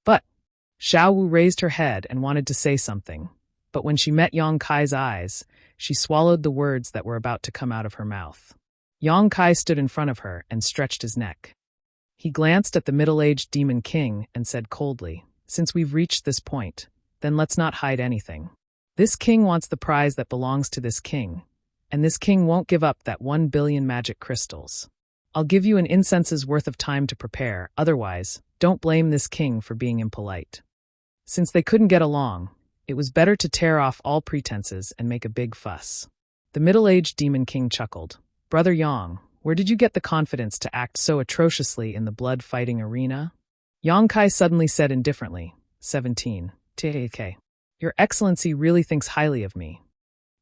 Speaker 1: But Xiao Wu raised her head and wanted to say something, but when she met Yang Kai's eyes, she swallowed the words that were about to come out of her mouth. Yang Kai stood in front of her and stretched his neck. He glanced at the middle-aged demon king and said coldly, "Since we've reached this point, then let's not hide anything. This king wants the prize that belongs to this king, and this king won't give up that 1 billion magic crystals. I'll give you an incense's worth of time to prepare, otherwise, don't blame this king for being impolite." Since they couldn't get along, it was better to tear off all pretenses and make a big fuss. The middle-aged demon king chuckled, "Brother Yang, where did you get the confidence to act so atrociously in the blood-fighting arena?" Yang Kai suddenly said indifferently, 17, TAK. "Your Excellency really thinks highly of me."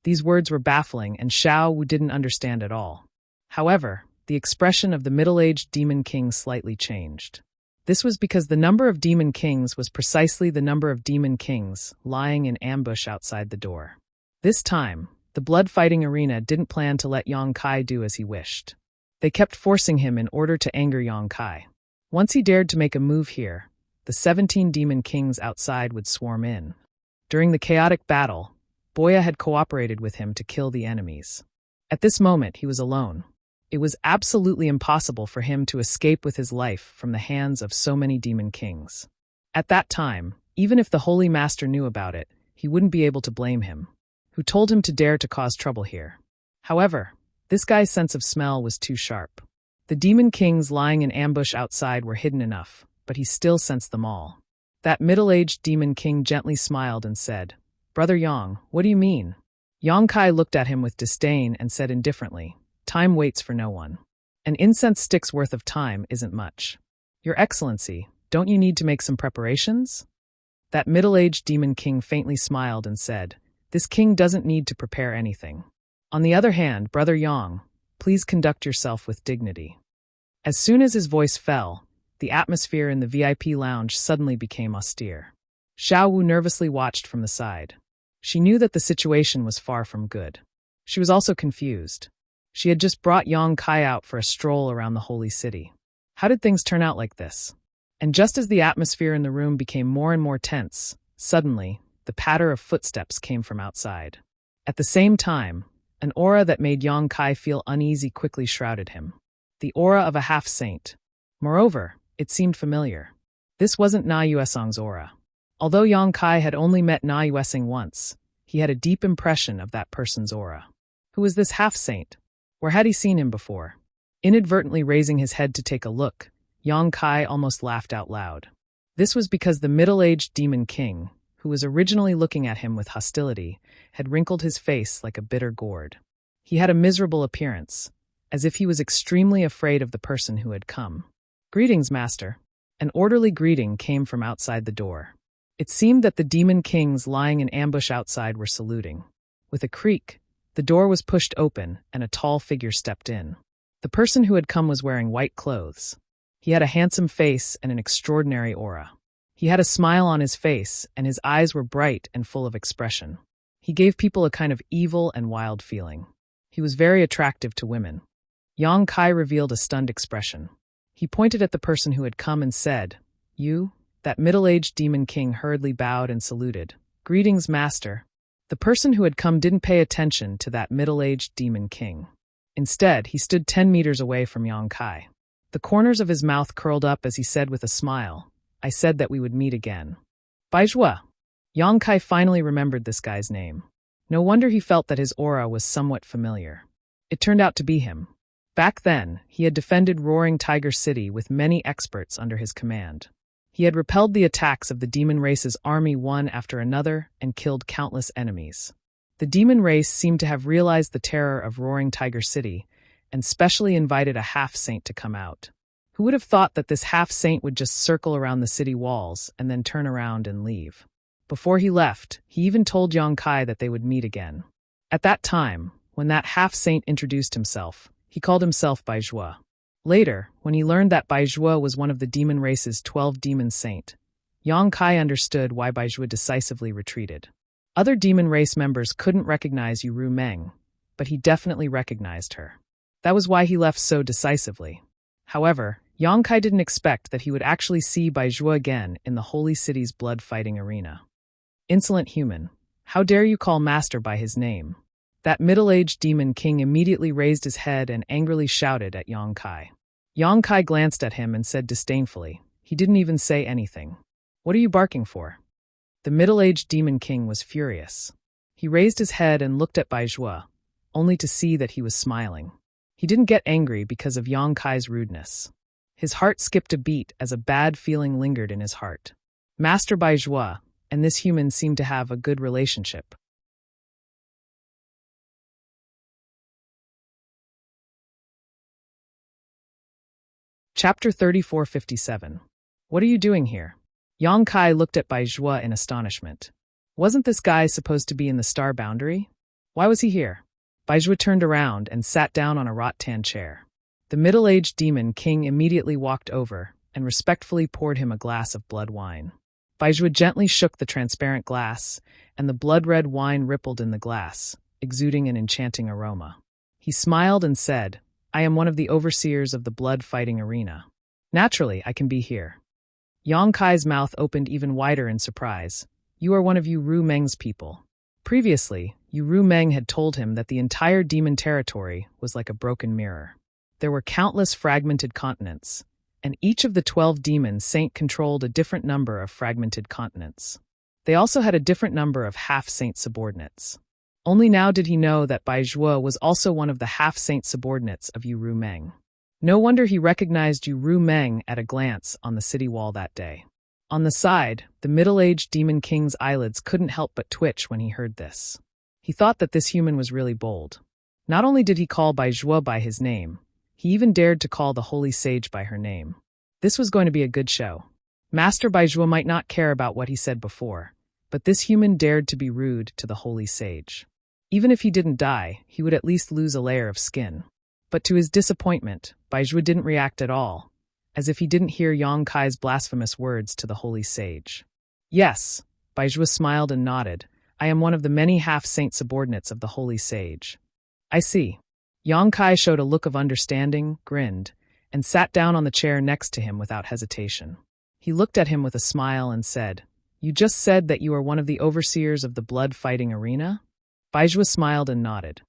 Speaker 1: These words were baffling, and Xiao Wu didn't understand at all. However, the expression of the middle-aged demon king slightly changed. This was because the number of demon kings was precisely the number of demon kings lying in ambush outside the door. This time, the blood-fighting arena didn't plan to let Yang Kai do as he wished. They kept forcing him in order to anger Yang Kai. Once he dared to make a move here, the 17 demon kings outside would swarm in. During the chaotic battle, Boya had cooperated with him to kill the enemies. At this moment, he was alone. It was absolutely impossible for him to escape with his life from the hands of so many demon kings. At that time, even if the Holy Master knew about it, he wouldn't be able to blame him. Who told him to dare to cause trouble here? However, this guy's sense of smell was too sharp. The demon kings lying in ambush outside were hidden enough, but he still sensed them all. That middle-aged demon king gently smiled and said, "Brother Yang, what do you mean?" Yang Kai looked at him with disdain and said indifferently, "Time waits for no one. An incense stick's worth of time isn't much. Your Excellency, don't you need to make some preparations?" That middle-aged demon king faintly smiled and said, "This king doesn't need to prepare anything. On the other hand, Brother Yang, please conduct yourself with dignity." As soon as his voice fell, the atmosphere in the VIP lounge suddenly became austere. Xiao Wu nervously watched from the side. She knew that the situation was far from good. She was also confused. She had just brought Yang Kai out for a stroll around the holy city. How did things turn out like this? And just as the atmosphere in the room became more and more tense, suddenly, the patter of footsteps came from outside. At the same time, an aura that made Yang Kai feel uneasy quickly shrouded him. The aura of a half-saint. Moreover, it seemed familiar. This wasn't Na Yuesong's aura. Although Yang Kai had only met Na Yuesong once, he had a deep impression of that person's aura. Who was this half-saint? Where had he seen him before? Inadvertently raising his head to take a look, Yang Kai almost laughed out loud. This was because the middle-aged demon king, who was originally looking at him with hostility, had wrinkled his face like a bitter gourd. He had a miserable appearance, as if he was extremely afraid of the person who had come. "Greetings, master." An orderly greeting came from outside the door. It seemed that the demon kings lying in ambush outside were saluting. With a creak, the door was pushed open and a tall figure stepped in. The person who had come was wearing white clothes. He had a handsome face and an extraordinary aura. He had a smile on his face, and his eyes were bright and full of expression. He gave people a kind of evil and wild feeling. He was very attractive to women. Yang Kai revealed a stunned expression. He pointed at the person who had come and said, "You?" That middle-aged demon king hurriedly bowed and saluted. "Greetings, master." The person who had come didn't pay attention to that middle-aged demon king. Instead, he stood 10 meters away from Yang Kai. The corners of his mouth curled up as he said with a smile, "I said that we would meet again." Baizhua. Yang Kai finally remembered this guy's name. No wonder he felt that his aura was somewhat familiar. It turned out to be him. Back then, he had defended Roaring Tiger City with many experts under his command. He had repelled the attacks of the demon race's army one after another and killed countless enemies. The demon race seemed to have realized the terror of Roaring Tiger City and specially invited a half-saint to come out. Who would have thought that this half-saint would just circle around the city walls and then turn around and leave? Before he left, he even told Yang Kai that they would meet again. At that time, when that half-saint introduced himself, he called himself Baizhua. Later, when he learned that Baizhua was one of the demon race's 12 demon saint, Yang Kai understood why Baizhua decisively retreated. Other demon race members couldn't recognize Yu Meng, but he definitely recognized her. That was why he left so decisively. However, Yang Kai didn't expect that he would actually see Baizhua again in the holy city's blood-fighting arena. Insolent human, how dare you call Master by his name? That middle-aged demon king immediately raised his head and angrily shouted at Yang Kai. Yang Kai glanced at him and said disdainfully, he didn't even say anything. What are you barking for? The middle-aged demon king was furious. He raised his head and looked at Baizhua, only to see that he was smiling. He didn't get angry because of Yang Kai's rudeness. His heart skipped a beat as a bad feeling lingered in his heart. Master Baizhua and this human seemed to have a good relationship. Chapter 3457. What are you doing here? Yang Kai looked at Baizhua in astonishment. Wasn't this guy supposed to be in the star boundary? Why was he here? Baizhua turned around and sat down on a rattan chair. The middle-aged demon king immediately walked over and respectfully poured him a glass of blood wine. Baizhua gently shook the transparent glass, and the blood-red wine rippled in the glass, exuding an enchanting aroma. He smiled and said, I am one of the overseers of the blood-fighting arena. Naturally, I can be here. Yang Kai's mouth opened even wider in surprise. You are one of Yu Meng's people. Previously, Yu Meng had told him that the entire demon territory was like a broken mirror. There were countless fragmented continents, and each of the 12 demons saint controlled a different number of fragmented continents. They also had a different number of half-saint subordinates. Only now did he know that Baizhua was also one of the half-saint subordinates of Yu Meng. No wonder he recognized Yu Meng at a glance on the city wall that day. On the side, the middle-aged demon king's eyelids couldn't help but twitch when he heard this. He thought that this human was really bold. Not only did he call Baizhua by his name, he even dared to call the holy sage by her name. This was going to be a good show. Master Baizhua might not care about what he said before, but this human dared to be rude to the holy sage. Even if he didn't die, he would at least lose a layer of skin. But to his disappointment, Baizhua didn't react at all, as if he didn't hear Yang Kai's blasphemous words to the holy sage. Yes, Baizhua smiled and nodded. I am one of the many half-saint subordinates of the holy sage. I see. Yang Kai showed a look of understanding, grinned, and sat down on the chair next to him without hesitation. He looked at him with a smile and said, You just said that you are one of the overseers of the blood-fighting arena? Baizhua smiled and nodded.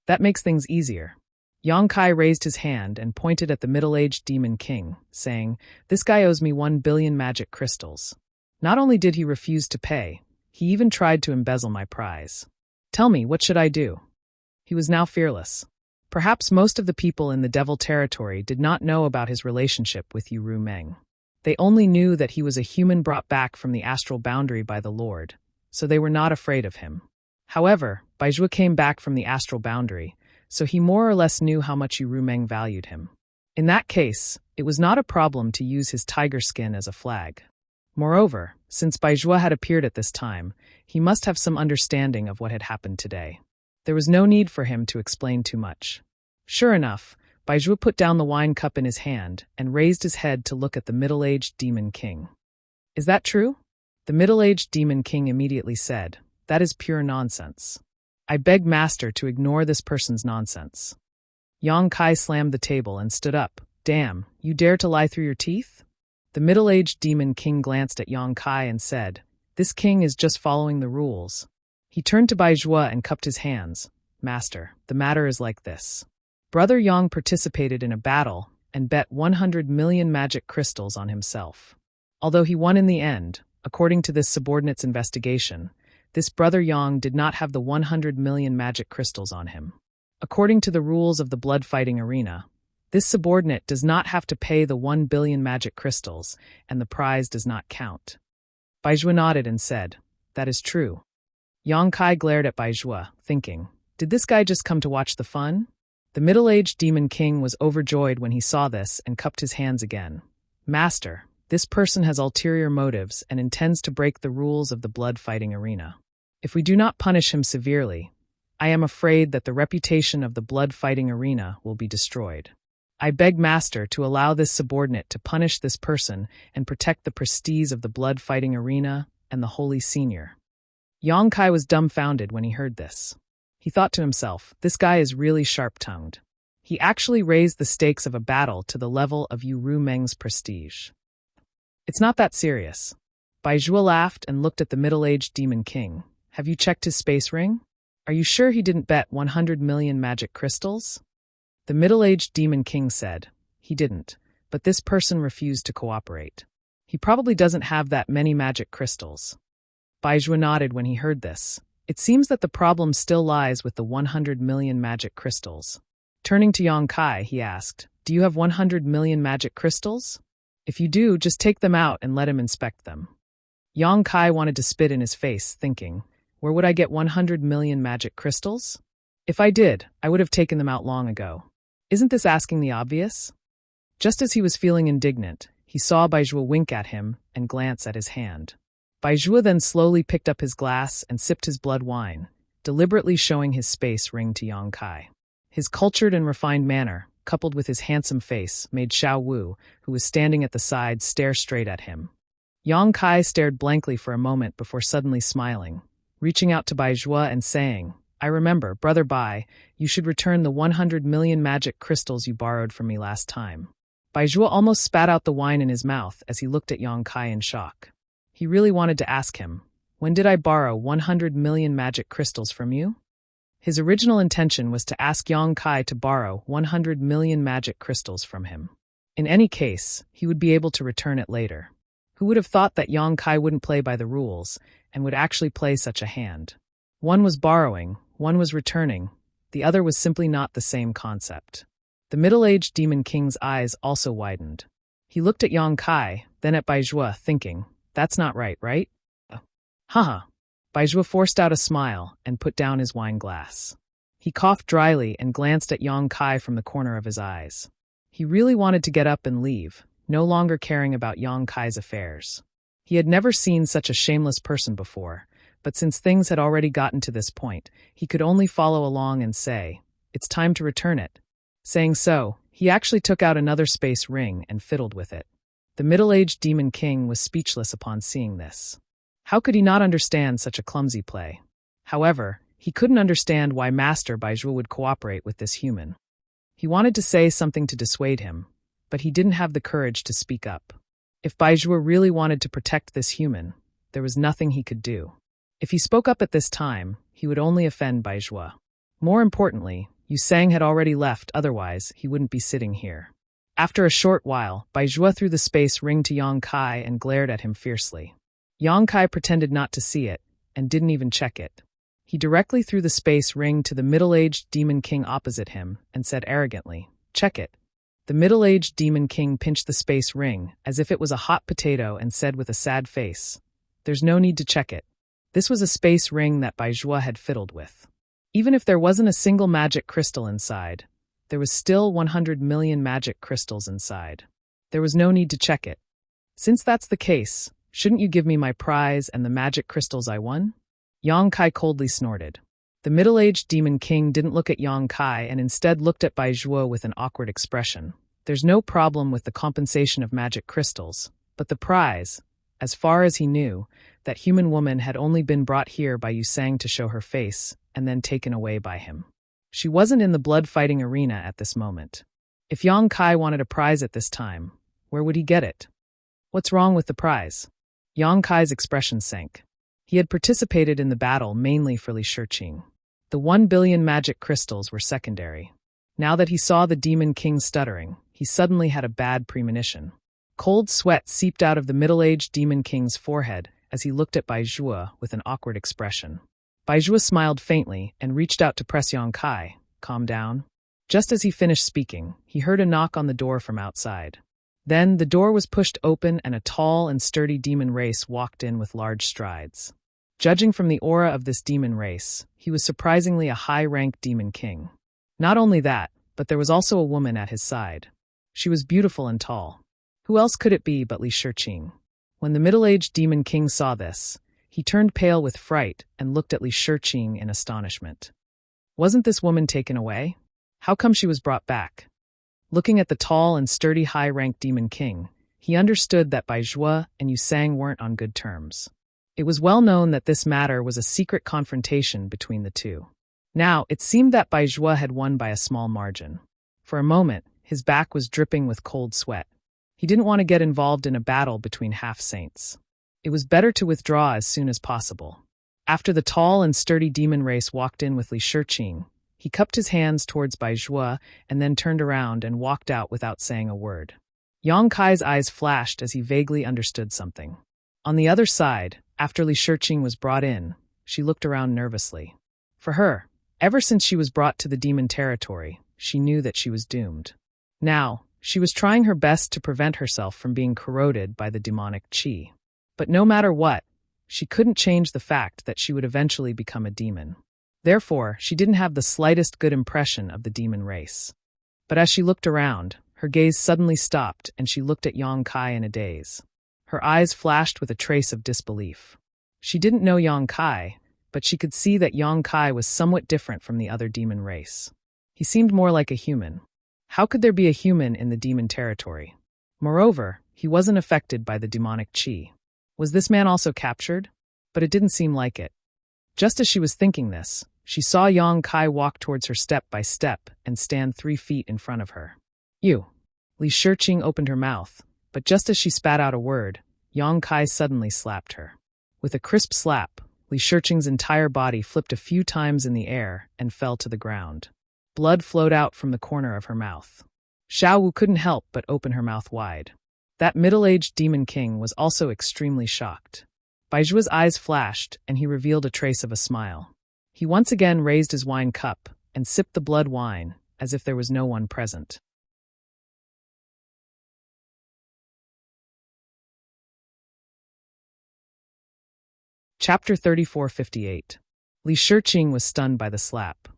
Speaker 1: That makes things easier. Yang Kai raised his hand and pointed at the middle-aged demon king, saying, This guy owes me 1 billion magic crystals. Not only did he refuse to pay, he even tried to embezzle my prize. Tell me, what should I do? He was now fearless. Perhaps most of the people in the Devil Territory did not know about his relationship with Yu Meng. They only knew that he was a human brought back from the astral boundary by the Lord, so they were not afraid of him. However, Baizhua came back from the astral boundary, so he more or less knew how much Yu Meng valued him. In that case, it was not a problem to use his tiger skin as a flag. Moreover, since Baizhua had appeared at this time, he must have some understanding of what had happened today. There was no need for him to explain too much. Sure enough, Baizhua put down the wine cup in his hand and raised his head to look at the middle-aged demon king. Is that true? The middle-aged demon king immediately said, That is pure nonsense. I beg Master to ignore this person's nonsense. Yang Kai slammed the table and stood up. Damn, you dare to lie through your teeth? The middle-aged demon king glanced at Yang Kai and said, This king is just following the rules. He turned to Baizhua and cupped his hands. Master, the matter is like this. Brother Yang participated in a battle and bet 100 million magic crystals on himself. Although he won in the end, according to this subordinate's investigation, this brother Yang did not have the 100 million magic crystals on him. According to the rules of the blood fighting arena, this subordinate does not have to pay the 1 billion magic crystals, and the prize does not count. Baizhua nodded and said, "That is true." Yang Kai glared at Baizhua, thinking, did this guy just come to watch the fun? The middle-aged demon king was overjoyed when he saw this and cupped his hands again. "Master, this person has ulterior motives and intends to break the rules of the blood fighting arena. If we do not punish him severely, I am afraid that the reputation of the blood fighting arena will be destroyed. I beg Master to allow this subordinate to punish this person and protect the prestige of the blood fighting arena and the holy senior." Yang Kai was dumbfounded when he heard this. He thought to himself, this guy is really sharp-tongued. He actually raised the stakes of a battle to the level of Yu Ru Meng's prestige. "It's not that serious." Baizhua laughed and looked at the middle-aged demon king. "Have you checked his space ring? Are you sure he didn't bet 100 million magic crystals?" The middle-aged demon king said, "He didn't, but this person refused to cooperate. He probably doesn't have that many magic crystals." Baizhua nodded when he heard this. It seems that the problem still lies with the 100 million magic crystals. Turning to Yang Kai, he asked, "Do you have 100 million magic crystals? If you do, just take them out and let him inspect them." Yang Kai wanted to spit in his face, thinking, where would I get 100 million magic crystals? If I did, I would have taken them out long ago. Isn't this asking the obvious? Just as he was feeling indignant, he saw Baizhua wink at him and glance at his hand. Baizhua then slowly picked up his glass and sipped his blood wine, deliberately showing his space ring to Yang Kai. His cultured and refined manner, coupled with his handsome face, made Xiao Wu, who was standing at the side, stare straight at him. Yang Kai stared blankly for a moment before suddenly smiling, reaching out to Baizhua and saying, "I remember, Brother Bai, you should return the 100 million magic crystals you borrowed from me last time." Baizhua almost spat out the wine in his mouth as he looked at Yang Kai in shock. He really wanted to ask him, "When did I borrow 100 million magic crystals from you?" His original intention was to ask Yang Kai to borrow 100 million magic crystals from him. In any case, he would be able to return it later. Who would have thought that Yang Kai wouldn't play by the rules and would actually play such a hand? One was borrowing, one was returning, the other was simply not the same concept. The middle-aged demon king's eyes also widened. He looked at Yang Kai, then at Baizhua, thinking, "That's not right, right?" Haha. Baizhua forced out a smile and put down his wine glass. He coughed dryly and glanced at Yang Kai from the corner of his eyes. He really wanted to get up and leave, no longer caring about Yang Kai's affairs. He had never seen such a shameless person before, but since things had already gotten to this point, he could only follow along and say, "It's time to return it." Saying so, he actually took out another space ring and fiddled with it. The middle-aged demon king was speechless upon seeing this. How could he not understand such a clumsy play? However, he couldn't understand why Master Baizhua would cooperate with this human. He wanted to say something to dissuade him, but he didn't have the courage to speak up. If Baizhua really wanted to protect this human, there was nothing he could do. If he spoke up at this time, he would only offend Baizhua. More importantly, Yu Sang had already left, otherwise he wouldn't be sitting here. After a short while, Baizhua threw the space ring to Yang Kai and glared at him fiercely. Yang Kai pretended not to see it, and didn't even check it. He directly threw the space ring to the middle-aged demon king opposite him, and said arrogantly, "Check it." The middle-aged demon king pinched the space ring, as if it was a hot potato, and said with a sad face, "There's no need to check it." This was a space ring that Baizhua had fiddled with. Even if there wasn't a single magic crystal inside, there was still 100 million magic crystals inside. There was no need to check it. Since that's the case, shouldn't you give me my prize and the magic crystals I won? Yang Kai coldly snorted. The middle-aged demon king didn't look at Yang Kai and instead looked at Baizhua with an awkward expression. There's no problem with the compensation of magic crystals, but the prize, as far as he knew, that human woman had only been brought here by Yu Sang to show her face and then taken away by him. She wasn't in the blood-fighting arena at this moment. If Yang Kai wanted a prize at this time, where would he get it? What's wrong with the prize? Yang Kai's expression sank. He had participated in the battle mainly for Li Shiqing. The 1 billion magic crystals were secondary. Now that he saw the demon king stuttering, he suddenly had a bad premonition. Cold sweat seeped out of the middle-aged demon king's forehead as he looked at Baizhua with an awkward expression. Baizhua smiled faintly and reached out to press Yang Kai, calm down. Just as he finished speaking, he heard a knock on the door from outside. Then the door was pushed open and a tall and sturdy demon race walked in with large strides. Judging from the aura of this demon race, he was surprisingly a high-ranked demon king. Not only that, but there was also a woman at his side. She was beautiful and tall. Who else could it be but Li Shiqing? When the middle-aged demon king saw this, he turned pale with fright and looked at Li Shiqing in astonishment. Wasn't this woman taken away? How come she was brought back? Looking at the tall and sturdy high-ranked demon king, he understood that Bai Zhuo and Yu Sang weren't on good terms. It was well known that this matter was a secret confrontation between the two. Now, it seemed that Bai Zhuo had won by a small margin. For a moment, his back was dripping with cold sweat. He didn't want to get involved in a battle between half-saints. It was better to withdraw as soon as possible. After the tall and sturdy demon race walked in with Li Shiqing, he cupped his hands towards Bai Zhuo and then turned around and walked out without saying a word. Yang Kai's eyes flashed as he vaguely understood something. On the other side, after Li Shiqing was brought in, she looked around nervously. For her, ever since she was brought to the demon territory, she knew that she was doomed. Now, she was trying her best to prevent herself from being corroded by the demonic qi. But no matter what, she couldn't change the fact that she would eventually become a demon. Therefore, she didn't have the slightest good impression of the demon race. But as she looked around, her gaze suddenly stopped and she looked at Yang Kai in a daze. Her eyes flashed with a trace of disbelief. She didn't know Yang Kai, but she could see that Yang Kai was somewhat different from the other demon race. He seemed more like a human. How could there be a human in the demon territory? Moreover, he wasn't affected by the demonic qi. Was this man also captured? But it didn't seem like it. Just as she was thinking this, she saw Yang Kai walk towards her step by step and stand 3 feet in front of her. You. Li Shiqing opened her mouth, but just as she spat out a word, Yang Kai suddenly slapped her. With a crisp slap, Li Shiqing's entire body flipped a few times in the air and fell to the ground. Blood flowed out from the corner of her mouth. Xiao Wu couldn't help but open her mouth wide. That middle-aged demon king was also extremely shocked. Bai Zhuo's eyes flashed, and he revealed a trace of a smile. He once again raised his wine cup and sipped the blood wine, as if there was no one present. Chapter 3458. Li Shiqing was stunned by the slap.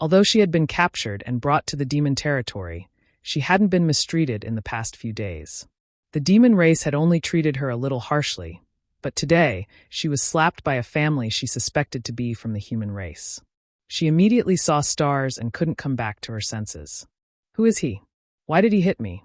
Speaker 1: Although she had been captured and brought to the demon territory, she hadn't been mistreated in the past few days. The demon race had only treated her a little harshly, but today she was slapped by a family she suspected to be from the human race. She immediately saw stars and couldn't come back to her senses. Who is he? Why did he hit me?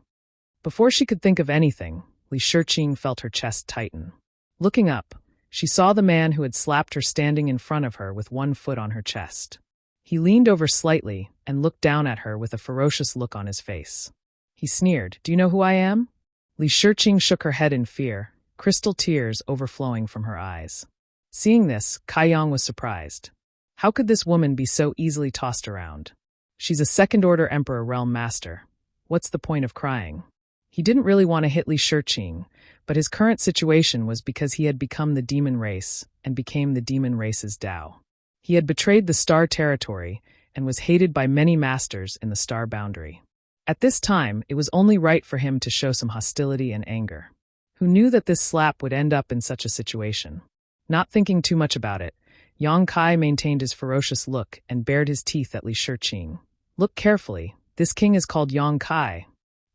Speaker 1: Before she could think of anything, Li Shiqing felt her chest tighten. Looking up, she saw the man who had slapped her standing in front of her with one foot on her chest. He leaned over slightly and looked down at her with a ferocious look on his face. He sneered, "Do you know who I am?" Li Shiqing shook her head in fear, crystal tears overflowing from her eyes. Seeing this, Kai Yang was surprised. How could this woman be so easily tossed around? She's a second-order Emperor Realm Master. What's the point of crying? He didn't really want to hit Li Shiqing, but his current situation was because he had become the demon race and became the demon race's Tao. He had betrayed the star territory and was hated by many masters in the star boundary. At this time, it was only right for him to show some hostility and anger. Who knew that this slap would end up in such a situation? Not thinking too much about it, Yang Kai maintained his ferocious look and bared his teeth at Li Shiqing. Look carefully, this king is called Yang Kai.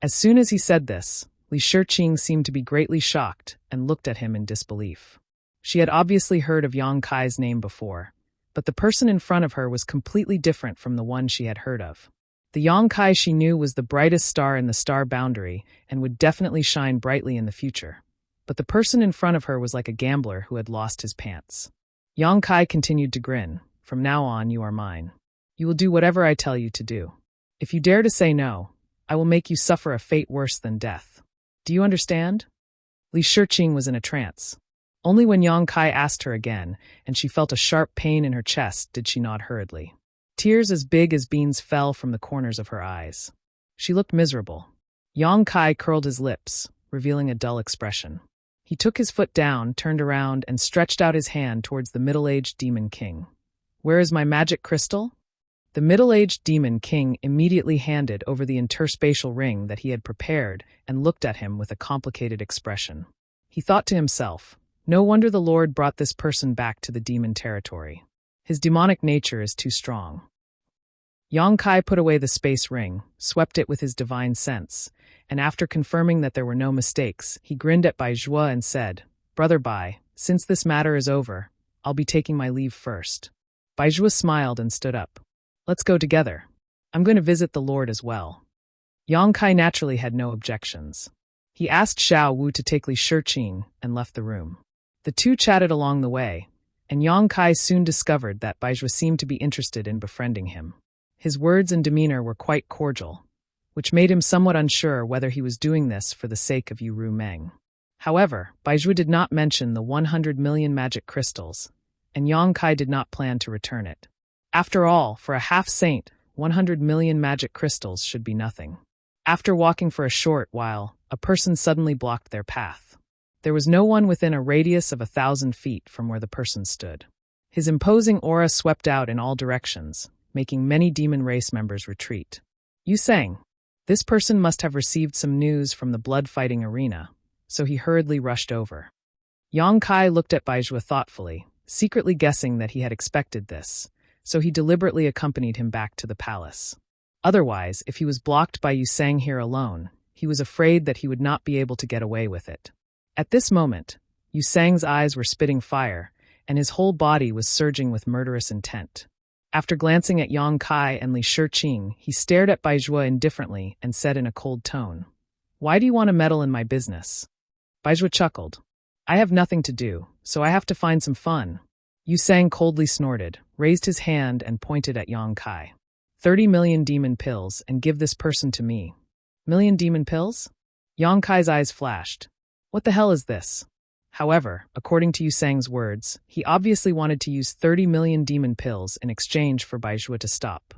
Speaker 1: As soon as he said this, Li Shiqing seemed to be greatly shocked and looked at him in disbelief. She had obviously heard of Yang Kai's name before, but the person in front of her was completely different from the one she had heard of. The Yang Kai she knew was the brightest star in the star boundary and would definitely shine brightly in the future. But the person in front of her was like a gambler who had lost his pants. Yang Kai continued to grin. From now on, you are mine. You will do whatever I tell you to do. If you dare to say no, I will make you suffer a fate worse than death. Do you understand? Li Shiqing was in a trance. Only when Yang Kai asked her again, and she felt a sharp pain in her chest, did she nod hurriedly. Tears as big as beans fell from the corners of her eyes. She looked miserable. Yang Kai curled his lips, revealing a dull expression. He took his foot down, turned around, and stretched out his hand towards the middle-aged demon king. Where is my magic crystal? The middle-aged demon king immediately handed over the interspatial ring that he had prepared and looked at him with a complicated expression. He thought to himself, no wonder the Lord brought this person back to the demon territory. His demonic nature is too strong. Yang Kai put away the space ring, swept it with his divine sense, and after confirming that there were no mistakes, he grinned at Bai Zhuo and said, Brother Bai, since this matter is over, I'll be taking my leave first. Bai Zhuo smiled and stood up. Let's go together. I'm going to visit the Lord as well. Yang Kai naturally had no objections. He asked Xiao Wu to take Li Shiqing and left the room. The two chatted along the way, and Yang Kai soon discovered that Bai Zhuo seemed to be interested in befriending him. His words and demeanor were quite cordial, which made him somewhat unsure whether he was doing this for the sake of Yu Ru Meng. However, Bai Zhuo did not mention the 100 million magic crystals, and Yang Kai did not plan to return it. After all, for a half-saint, 100 million magic crystals should be nothing. After walking for a short while, a person suddenly blocked their path. There was no one within a radius of 1,000 feet from where the person stood. His imposing aura swept out in all directions, making many demon race members retreat. Yu sang. This person must have received some news from the blood-fighting arena, so he hurriedly rushed over. Yang Kai looked at Bai Zhuo thoughtfully, secretly guessing that he had expected this, so he deliberately accompanied him back to the palace. Otherwise, if he was blocked by Yu Sang here alone, he was afraid that he would not be able to get away with it. At this moment, Yu Sang's eyes were spitting fire, and his whole body was surging with murderous intent. After glancing at Yang Kai and Li Shiqing, he stared at Bai Zhuo indifferently and said in a cold tone, Why do you want to meddle in my business? Bai Zhuo chuckled. I have nothing to do, so I have to find some fun. Yu Sang coldly snorted, raised his hand and pointed at Yang Kai. 30 million demon pills, and give this person to me. Million demon pills? Yang Kai's eyes flashed. What the hell is this? However, according to Yu Sang's words, he obviously wanted to use 30 million demon pills in exchange for Bai Zhuo to stop.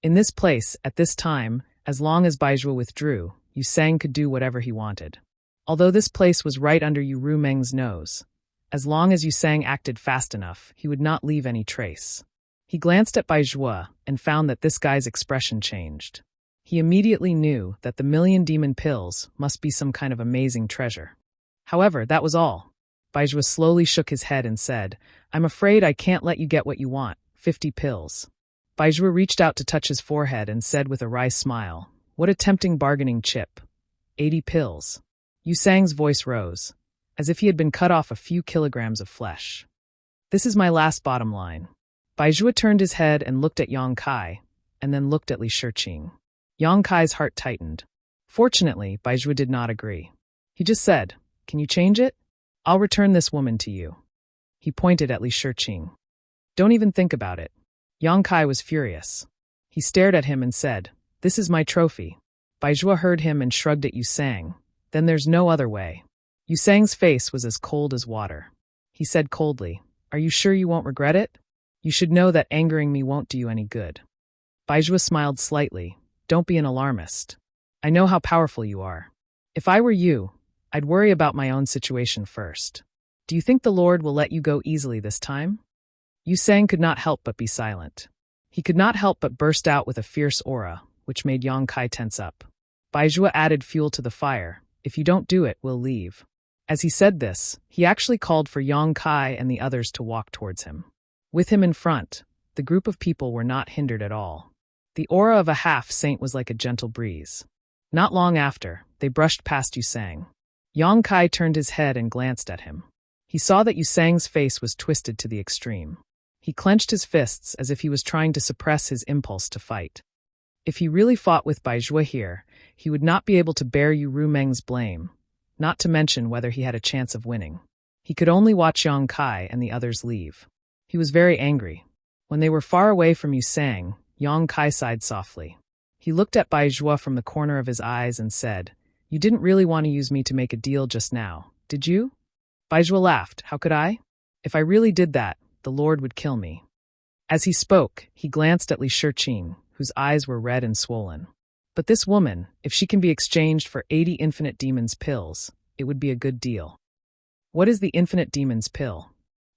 Speaker 1: In this place, at this time, as long as Bai Zhuo withdrew, Yu Sang could do whatever he wanted. Although this place was right under Yu Ru Meng's nose, as long as Yu Sang acted fast enough, he would not leave any trace. He glanced at Bai Zhuo and found that this guy's expression changed. He immediately knew that the million demon pills must be some kind of amazing treasure. However, that was all. Bai Zhuo slowly shook his head and said, I'm afraid I can't let you get what you want, 50 pills. Bai Zhuo reached out to touch his forehead and said with a wry smile, What a tempting bargaining chip. 80 pills. Yu Sang's voice rose, as if he had been cut off a few kilograms of flesh. This is my last bottom line. Bai Zhuo turned his head and looked at Yang Kai, and then looked at Li Shiqing. Yang Kai's heart tightened. Fortunately, Bai Zhuo did not agree. He just said, Can you change it? I'll return this woman to you. He pointed at Li Shiqing. Don't even think about it. Yang Kai was furious. He stared at him and said, This is my trophy. Bai Zhuo heard him and shrugged at Yu Sang. Then there's no other way. Yu Sang's face was as cold as water. He said coldly, Are you sure you won't regret it? You should know that angering me won't do you any good. Bai Zhuo smiled slightly. Don't be an alarmist. I know how powerful you are. If I were you, I'd worry about my own situation first. Do you think the Lord will let you go easily this time? Yu Sang could not help but be silent. He could not help but burst out with a fierce aura, which made Yang Kai tense up. Bai Zhuo added fuel to the fire. If you don't do it, we'll leave. As he said this, he actually called for Yang Kai and the others to walk towards him. With him in front, the group of people were not hindered at all. The aura of a half-saint was like a gentle breeze. Not long after, they brushed past Yu Sang. Yang Kai turned his head and glanced at him. He saw that Yu Sang's face was twisted to the extreme. He clenched his fists as if he was trying to suppress his impulse to fight. If he really fought with Bai Zhuo here, he would not be able to bear Yu Ru Meng's blame, not to mention whether he had a chance of winning. He could only watch Yang Kai and the others leave. He was very angry. When they were far away from Yu Sang, Yang Kai sighed softly. He looked at Bai Zhuo from the corner of his eyes and said, You didn't really want to use me to make a deal just now, did you? Bai Zhuo laughed. How could I? If I really did that, the Lord would kill me. As he spoke, he glanced at Li Shiqing, whose eyes were red and swollen. But this woman, if she can be exchanged for 80 infinite demons pills, it would be a good deal. What is the infinite demons pill?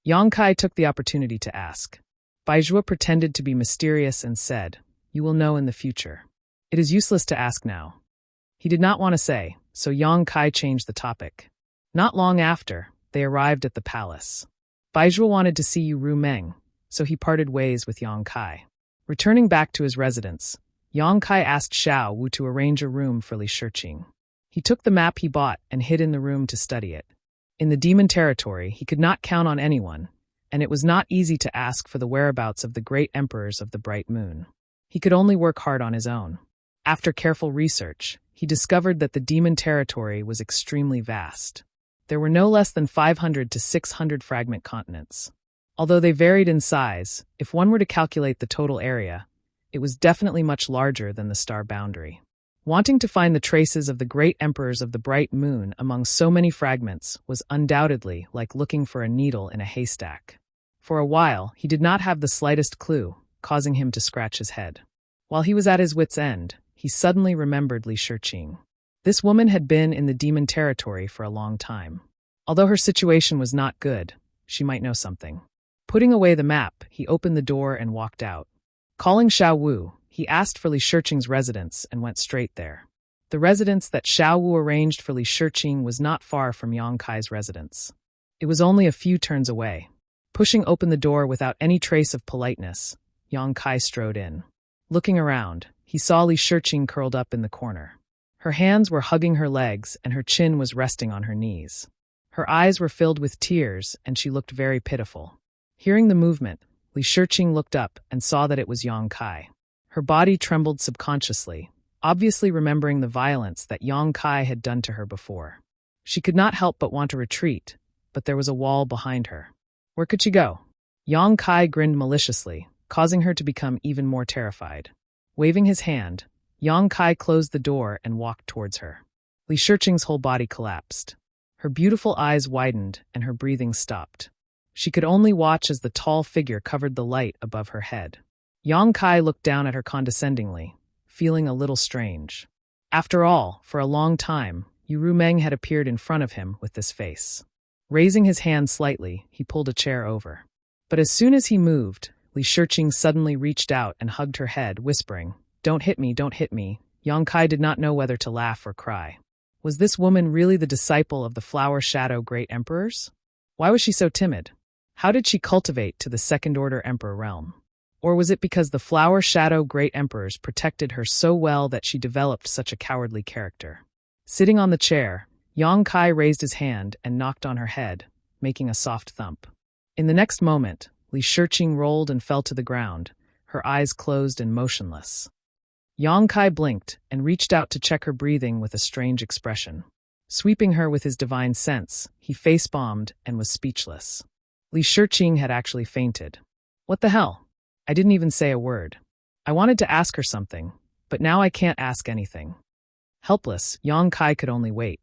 Speaker 1: Yang Kai took the opportunity to ask. Bai Zhuo pretended to be mysterious and said, You will know in the future. It is useless to ask now. He did not want to say, so Yang Kai changed the topic. Not long after, they arrived at the palace. Baizhuo wanted to see Ru Meng, so he parted ways with Yang Kai. Returning back to his residence, Yang Kai asked Xiao Wu to arrange a room for Li Shiqing. He took the map he bought and hid in the room to study it. In the demon territory, he could not count on anyone, and it was not easy to ask for the whereabouts of the great emperors of the bright moon. He could only work hard on his own. After careful research, he discovered that the demon territory was extremely vast. There were no less than 500 to 600 fragment continents. Although they varied in size, if one were to calculate the total area, it was definitely much larger than the star boundary. Wanting to find the traces of the great emperors of the bright moon among so many fragments was undoubtedly like looking for a needle in a haystack. For a while, he did not have the slightest clue, causing him to scratch his head. While he was at his wit's end, he suddenly remembered Li Shiqing. This woman had been in the demon territory for a long time. Although her situation was not good, she might know something. Putting away the map, he opened the door and walked out. Calling Xiao Wu, he asked for Li Shiqing's residence and went straight there. The residence that Xiao Wu arranged for Li Shiqing was not far from Yang Kai's residence. It was only a few turns away. Pushing open the door without any trace of politeness, Yang Kai strode in. Looking around, he saw Li Shiqing curled up in the corner. Her hands were hugging her legs and her chin was resting on her knees. Her eyes were filled with tears and she looked very pitiful. Hearing the movement, Li Shiqing looked up and saw that it was Yang Kai. Her body trembled subconsciously, obviously remembering the violence that Yang Kai had done to her before. She could not help but want to retreat, but there was a wall behind her. Where could she go? Yang Kai grinned maliciously, causing her to become even more terrified. Waving his hand, Yang Kai closed the door and walked towards her. Li Shiqing's whole body collapsed. Her beautiful eyes widened and her breathing stopped. She could only watch as the tall figure covered the light above her head. Yang Kai looked down at her condescendingly, feeling a little strange. After all, for a long time, Ru Meng had appeared in front of him with this face. Raising his hand slightly, he pulled a chair over. But as soon as he moved, Li Shiqing suddenly reached out and hugged her head, whispering, "Don't hit me, don't hit me." Yang Kai did not know whether to laugh or cry. Was this woman really the disciple of the Flower Shadow Great Emperors? Why was she so timid? How did she cultivate to the Second-Order Emperor realm? Or was it because the Flower Shadow Great Emperors protected her so well that she developed such a cowardly character? Sitting on the chair, Yang Kai raised his hand and knocked on her head, making a soft thump. In the next moment, Li Shiqing rolled and fell to the ground, her eyes closed and motionless. Yang Kai blinked and reached out to check her breathing with a strange expression. Sweeping her with his divine sense, he face-bombed and was speechless. Li Shiqing had actually fainted. What the hell? I didn't even say a word. I wanted to ask her something, but now I can't ask anything. Helpless, Yang Kai could only wait.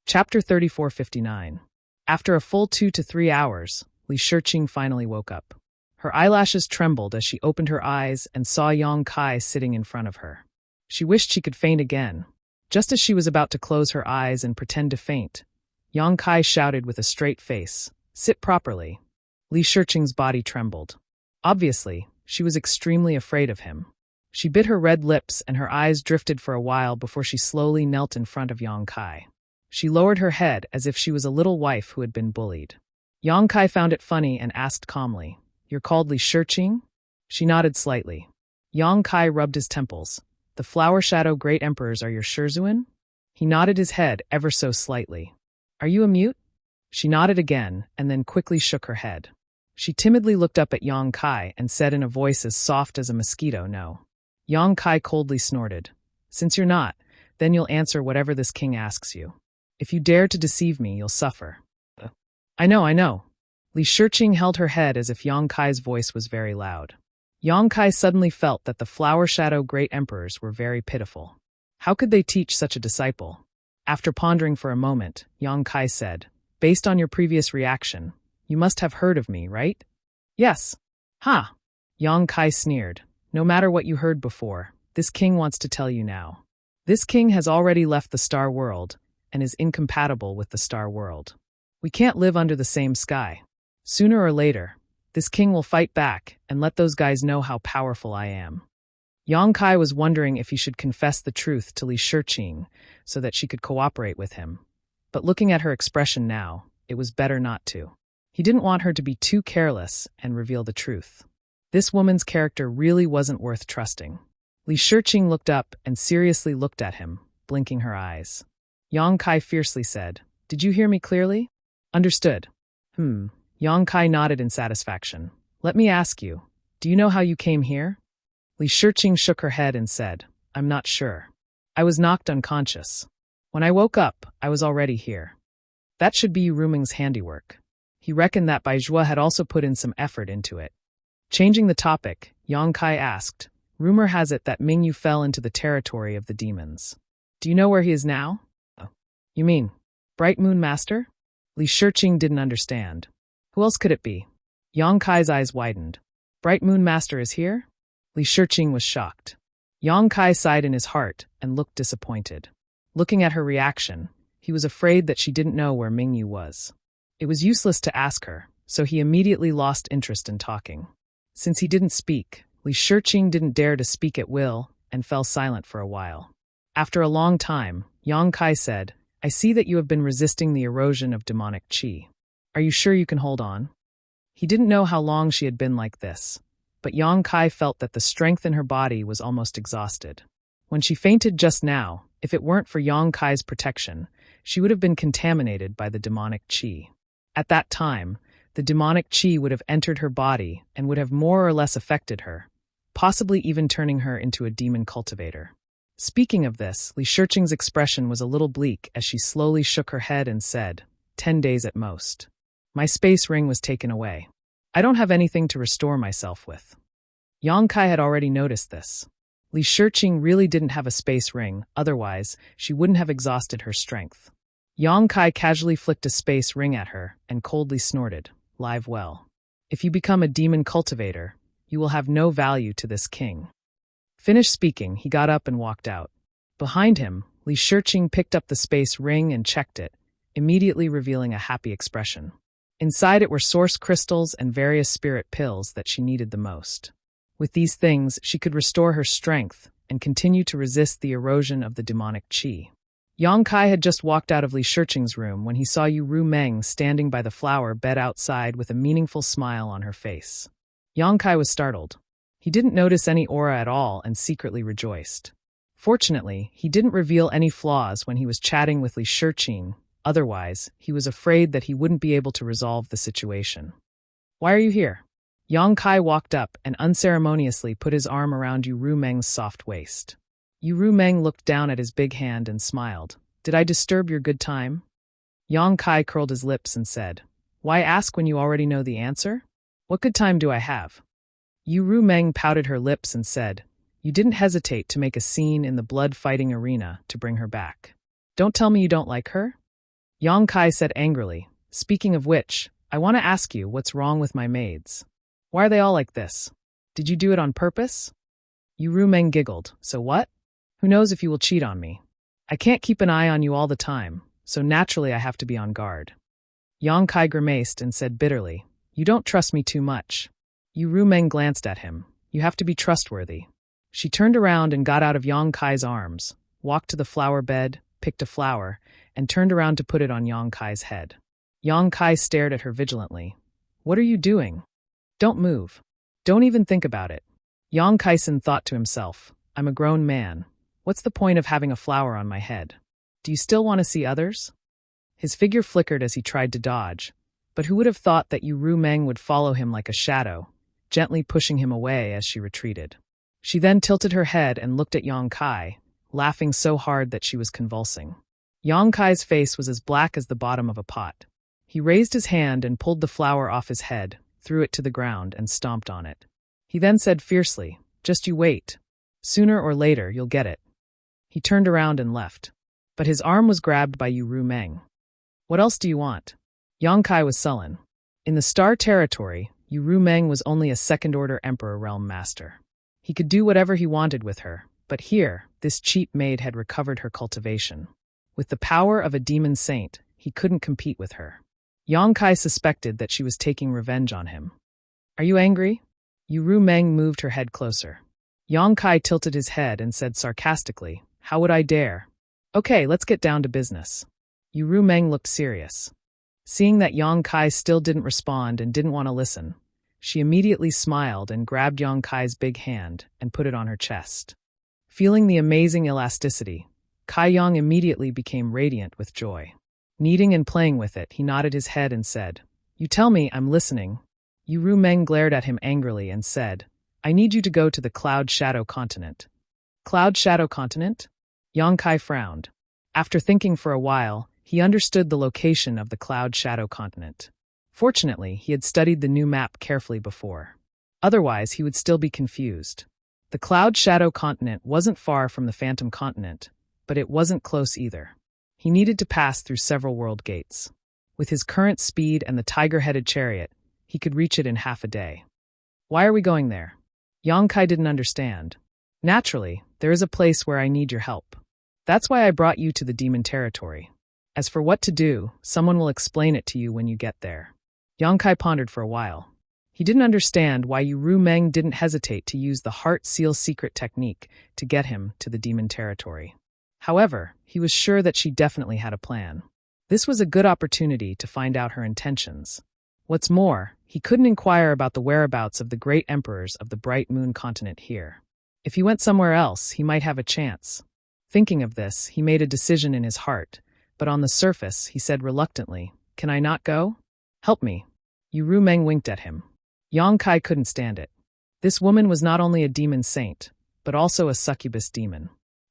Speaker 1: Chapter 3459. After a full 2 to 3 hours, Li Shiqing finally woke up. Her eyelashes trembled as she opened her eyes and saw Yang Kai sitting in front of her. She wished she could faint again. Just as she was about to close her eyes and pretend to faint, Yang Kai shouted with a straight face, "Sit properly." Li Shiqing's body trembled. Obviously, she was extremely afraid of him. She bit her red lips and her eyes drifted for a while before she slowly knelt in front of Yang Kai. She lowered her head as if she was a little wife who had been bullied. Yang Kai found it funny and asked calmly, "You're called Li Shiqing?" She nodded slightly. Yang Kai rubbed his temples. "The Flower Shadow Great Emperors are your Shizhuan?" He nodded his head ever so slightly. "Are you a mute?" She nodded again and then quickly shook her head. She timidly looked up at Yang Kai and said in a voice as soft as a mosquito, "No." Yang Kai coldly snorted. "Since you're not, then you'll answer whatever this king asks you. If you dare to deceive me, you'll suffer." I know. Li Shiqing held her head as if Yang Kai's voice was very loud. Yang Kai suddenly felt that the Flower Shadow Great Emperors were very pitiful. How could they teach such a disciple? After pondering for a moment, Yang Kai said, "Based on your previous reaction, you must have heard of me, right?" "Yes." "Ha!" Yang Kai sneered. "No matter what you heard before, this king wants to tell you now. This king has already left the Star World, and is incompatible with the Star World. We can't live under the same sky. Sooner or later, this king will fight back and let those guys know how powerful I am. Yang Kai was wondering if he should confess the truth to Li Shiqing so that she could cooperate with him. But looking at her expression now, it was better not to. He didn't want her to be too careless and reveal the truth. This woman's character really wasn't worth trusting. Li Shiqing looked up and seriously looked at him, blinking her eyes. Yang Kai fiercely said, "Did you hear me clearly?" "Understood." Yang Kai nodded in satisfaction. "Let me ask you, do you know how you came here?" Li Shiqing shook her head and said, "I'm not sure. I was knocked unconscious. When I woke up, I was already here." That should be Ru Meng's handiwork. He reckoned that Bai Zhuo had also put in some effort into it. Changing the topic, Yang Kai asked, "Rumor has it that Mingyu fell into the territory of the demons. Do you know where he is now?" "You mean, Bright Moon Master?" Li Shiqing didn't understand. Who else could it be? Yang Kai's eyes widened. "Bright Moon Master is here?" Li Shiqing was shocked. Yang Kai sighed in his heart and looked disappointed. Looking at her reaction, he was afraid that she didn't know where Mingyu was. It was useless to ask her, so he immediately lost interest in talking. Since he didn't speak, Li Shiqing didn't dare to speak at will and fell silent for a while. After a long time, Yang Kai said, "I see that you have been resisting the erosion of demonic qi. Are you sure you can hold on?" He didn't know how long she had been like this, but Yang Kai felt that the strength in her body was almost exhausted. When she fainted just now, if it weren't for Yang Kai's protection, she would have been contaminated by the demonic qi. At that time, the demonic qi would have entered her body and would have more or less affected her, possibly even turning her into a demon cultivator. Speaking of this, Li Shiqing's expression was a little bleak as she slowly shook her head and said, 10 days at most. My space ring was taken away. I don't have anything to restore myself with. Yang Kai had already noticed this. Li Shiqing really didn't have a space ring, otherwise, she wouldn't have exhausted her strength. Yang Kai casually flicked a space ring at her and coldly snorted, "Live well. If you become a demon cultivator, you will have no value to this king." Finished speaking, he got up and walked out. Behind him, Li Shiqing picked up the space ring and checked it, immediately revealing a happy expression. Inside it were source crystals and various spirit pills that she needed the most. With these things, she could restore her strength and continue to resist the erosion of the demonic qi. Yang Kai had just walked out of Li Shiqing's room when he saw Ru Meng standing by the flower bed outside with a meaningful smile on her face. Yang Kai was startled. He didn't notice any aura at all and secretly rejoiced. Fortunately, he didn't reveal any flaws when he was chatting with Li Shiqing. Otherwise, he was afraid that he wouldn't be able to resolve the situation. "Why are you here?" Yang Kai walked up and unceremoniously put his arm around Ru Meng's soft waist. Ru Meng looked down at his big hand and smiled. "Did I disturb your good time?" Yang Kai curled his lips and said, "Why ask when you already know the answer? What good time do I have?" Ru Meng pouted her lips and said, "You didn't hesitate to make a scene in the blood-fighting arena to bring her back. Don't tell me you don't like her?" Yang Kai said angrily, "Speaking of which, I want to ask you what's wrong with my maids. Why are they all like this? Did you do it on purpose?" Ru Meng giggled, "So what? Who knows if you will cheat on me? I can't keep an eye on you all the time, so naturally I have to be on guard." Yang Kai grimaced and said bitterly, "You don't trust me too much." Ru Meng glanced at him. "You have to be trustworthy." She turned around and got out of Yang Kai's arms, walked to the flower bed, picked a flower, and turned around to put it on Yang Kai's head. Yang Kai stared at her vigilantly. "What are you doing? Don't move. Don't even think about it." Yang Kaisen thought to himself, "I'm a grown man. What's the point of having a flower on my head? Do you still want to see others?" His figure flickered as he tried to dodge, but who would have thought that Ru Meng would follow him like a shadow, gently pushing him away as she retreated. She then tilted her head and looked at Yang Kai, laughing so hard that she was convulsing. Yang Kai's face was as black as the bottom of a pot. He raised his hand and pulled the flower off his head, threw it to the ground, and stomped on it. He then said fiercely, "Just you wait. Sooner or later, you'll get it." He turned around and left. But his arm was grabbed by Ru Meng. "What else do you want?" Yang Kai was sullen. In the Star Territory, Ru Meng was only a second-order Emperor Realm Master. He could do whatever he wanted with her, but here, this cheap maid had recovered her cultivation. With the power of a demon saint, he couldn't compete with her. Yang Kai suspected that she was taking revenge on him. Are you angry? Yu Meng moved her head closer. Yang Kai tilted his head and said sarcastically, How would I dare? Okay, let's get down to business. Yu Meng looked serious. Seeing that Yang Kai still didn't respond and didn't want to listen, she immediately smiled and grabbed Yang Kai's big hand and put it on her chest. Feeling the amazing elasticity, Kai Yang immediately became radiant with joy. Kneading and playing with it, he nodded his head and said, You tell me, I'm listening. Yu Meng glared at him angrily and said, I need you to go to the Cloud Shadow Continent. Cloud Shadow Continent? Yang Kai frowned. After thinking for a while, he understood the location of the Cloud Shadow Continent. Fortunately, he had studied the new map carefully before. Otherwise, he would still be confused. The Cloud Shadow Continent wasn't far from the Phantom Continent, but it wasn't close either. He needed to pass through several world gates. With his current speed and the tiger-headed chariot, he could reach it in half a day. Why are we going there? Yang Kai didn't understand. Naturally, there is a place where I need your help. That's why I brought you to the demon territory. As for what to do, someone will explain it to you when you get there. Yang Kai pondered for a while. He didn't understand why Yu Meng didn't hesitate to use the Heart Seal secret technique to get him to the demon territory. However, he was sure that she definitely had a plan. This was a good opportunity to find out her intentions. What's more, he couldn't inquire about the whereabouts of the great emperors of the Bright Moon continent here. If he went somewhere else, he might have a chance. Thinking of this, he made a decision in his heart, but on the surface, he said reluctantly, Can I not go? Help me. Yu Meng winked at him. Yang Kai couldn't stand it. This woman was not only a demon saint, but also a succubus demon.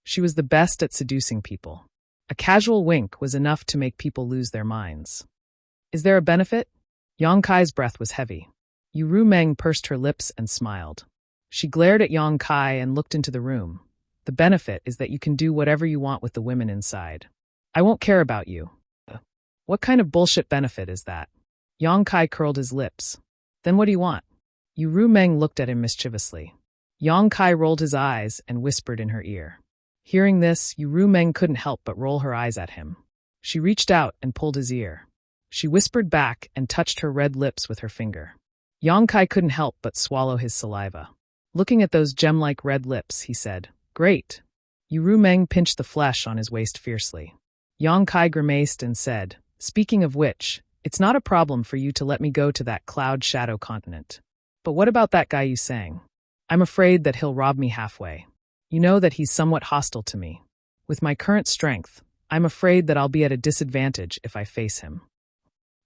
Speaker 1: She was the best at seducing people. A casual wink was enough to make people lose their minds. Is there a benefit? Yang Kai's breath was heavy. Yu Meng pursed her lips and smiled. She glared at Yang Kai and looked into the room. The benefit is that you can do whatever you want with the women inside. I won't care about you. What kind of bullshit benefit is that? Yang Kai curled his lips. Then what do you want? Yu Meng looked at him mischievously. Yang Kai rolled his eyes and whispered in her ear. Hearing this, Yu Meng couldn't help but roll her eyes at him. She reached out and pulled his ear. She whispered back and touched her red lips with her finger. Yang Kai couldn't help but swallow his saliva. Looking at those gem-like red lips, he said, Great. Yu Meng pinched the flesh on his waist fiercely. Yang Kai grimaced and said, Speaking of which, it's not a problem for you to let me go to that Cloud Shadow Continent. But what about that guy you sang? I'm afraid that he'll rob me halfway. You know that he's somewhat hostile to me. With my current strength, I'm afraid that I'll be at a disadvantage if I face him.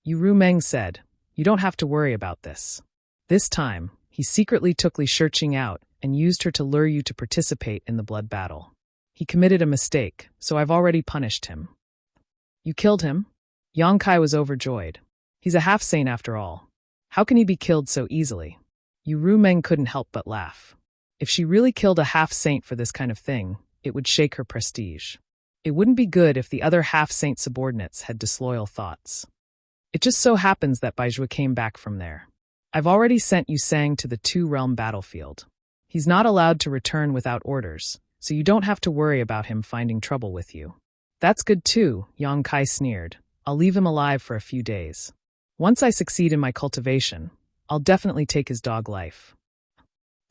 Speaker 1: Yu Meng said, You don't have to worry about this. This time, he secretly took Li Shiqing out and used her to lure you to participate in the blood battle. He committed a mistake, so I've already punished him. You killed him? Yang Kai was overjoyed. He's a half-saint after all. How can he be killed so easily? Yu Meng couldn't help but laugh. If she really killed a half-saint for this kind of thing, it would shake her prestige. It wouldn't be good if the other half-saint subordinates had disloyal thoughts. It just so happens that Baizhua came back from there. I've already sent Yusang to the two-realm battlefield. He's not allowed to return without orders, so you don't have to worry about him finding trouble with you. That's good too, Yang Kai sneered. I'll leave him alive for a few days. Once I succeed in my cultivation, I'll definitely take his dog life.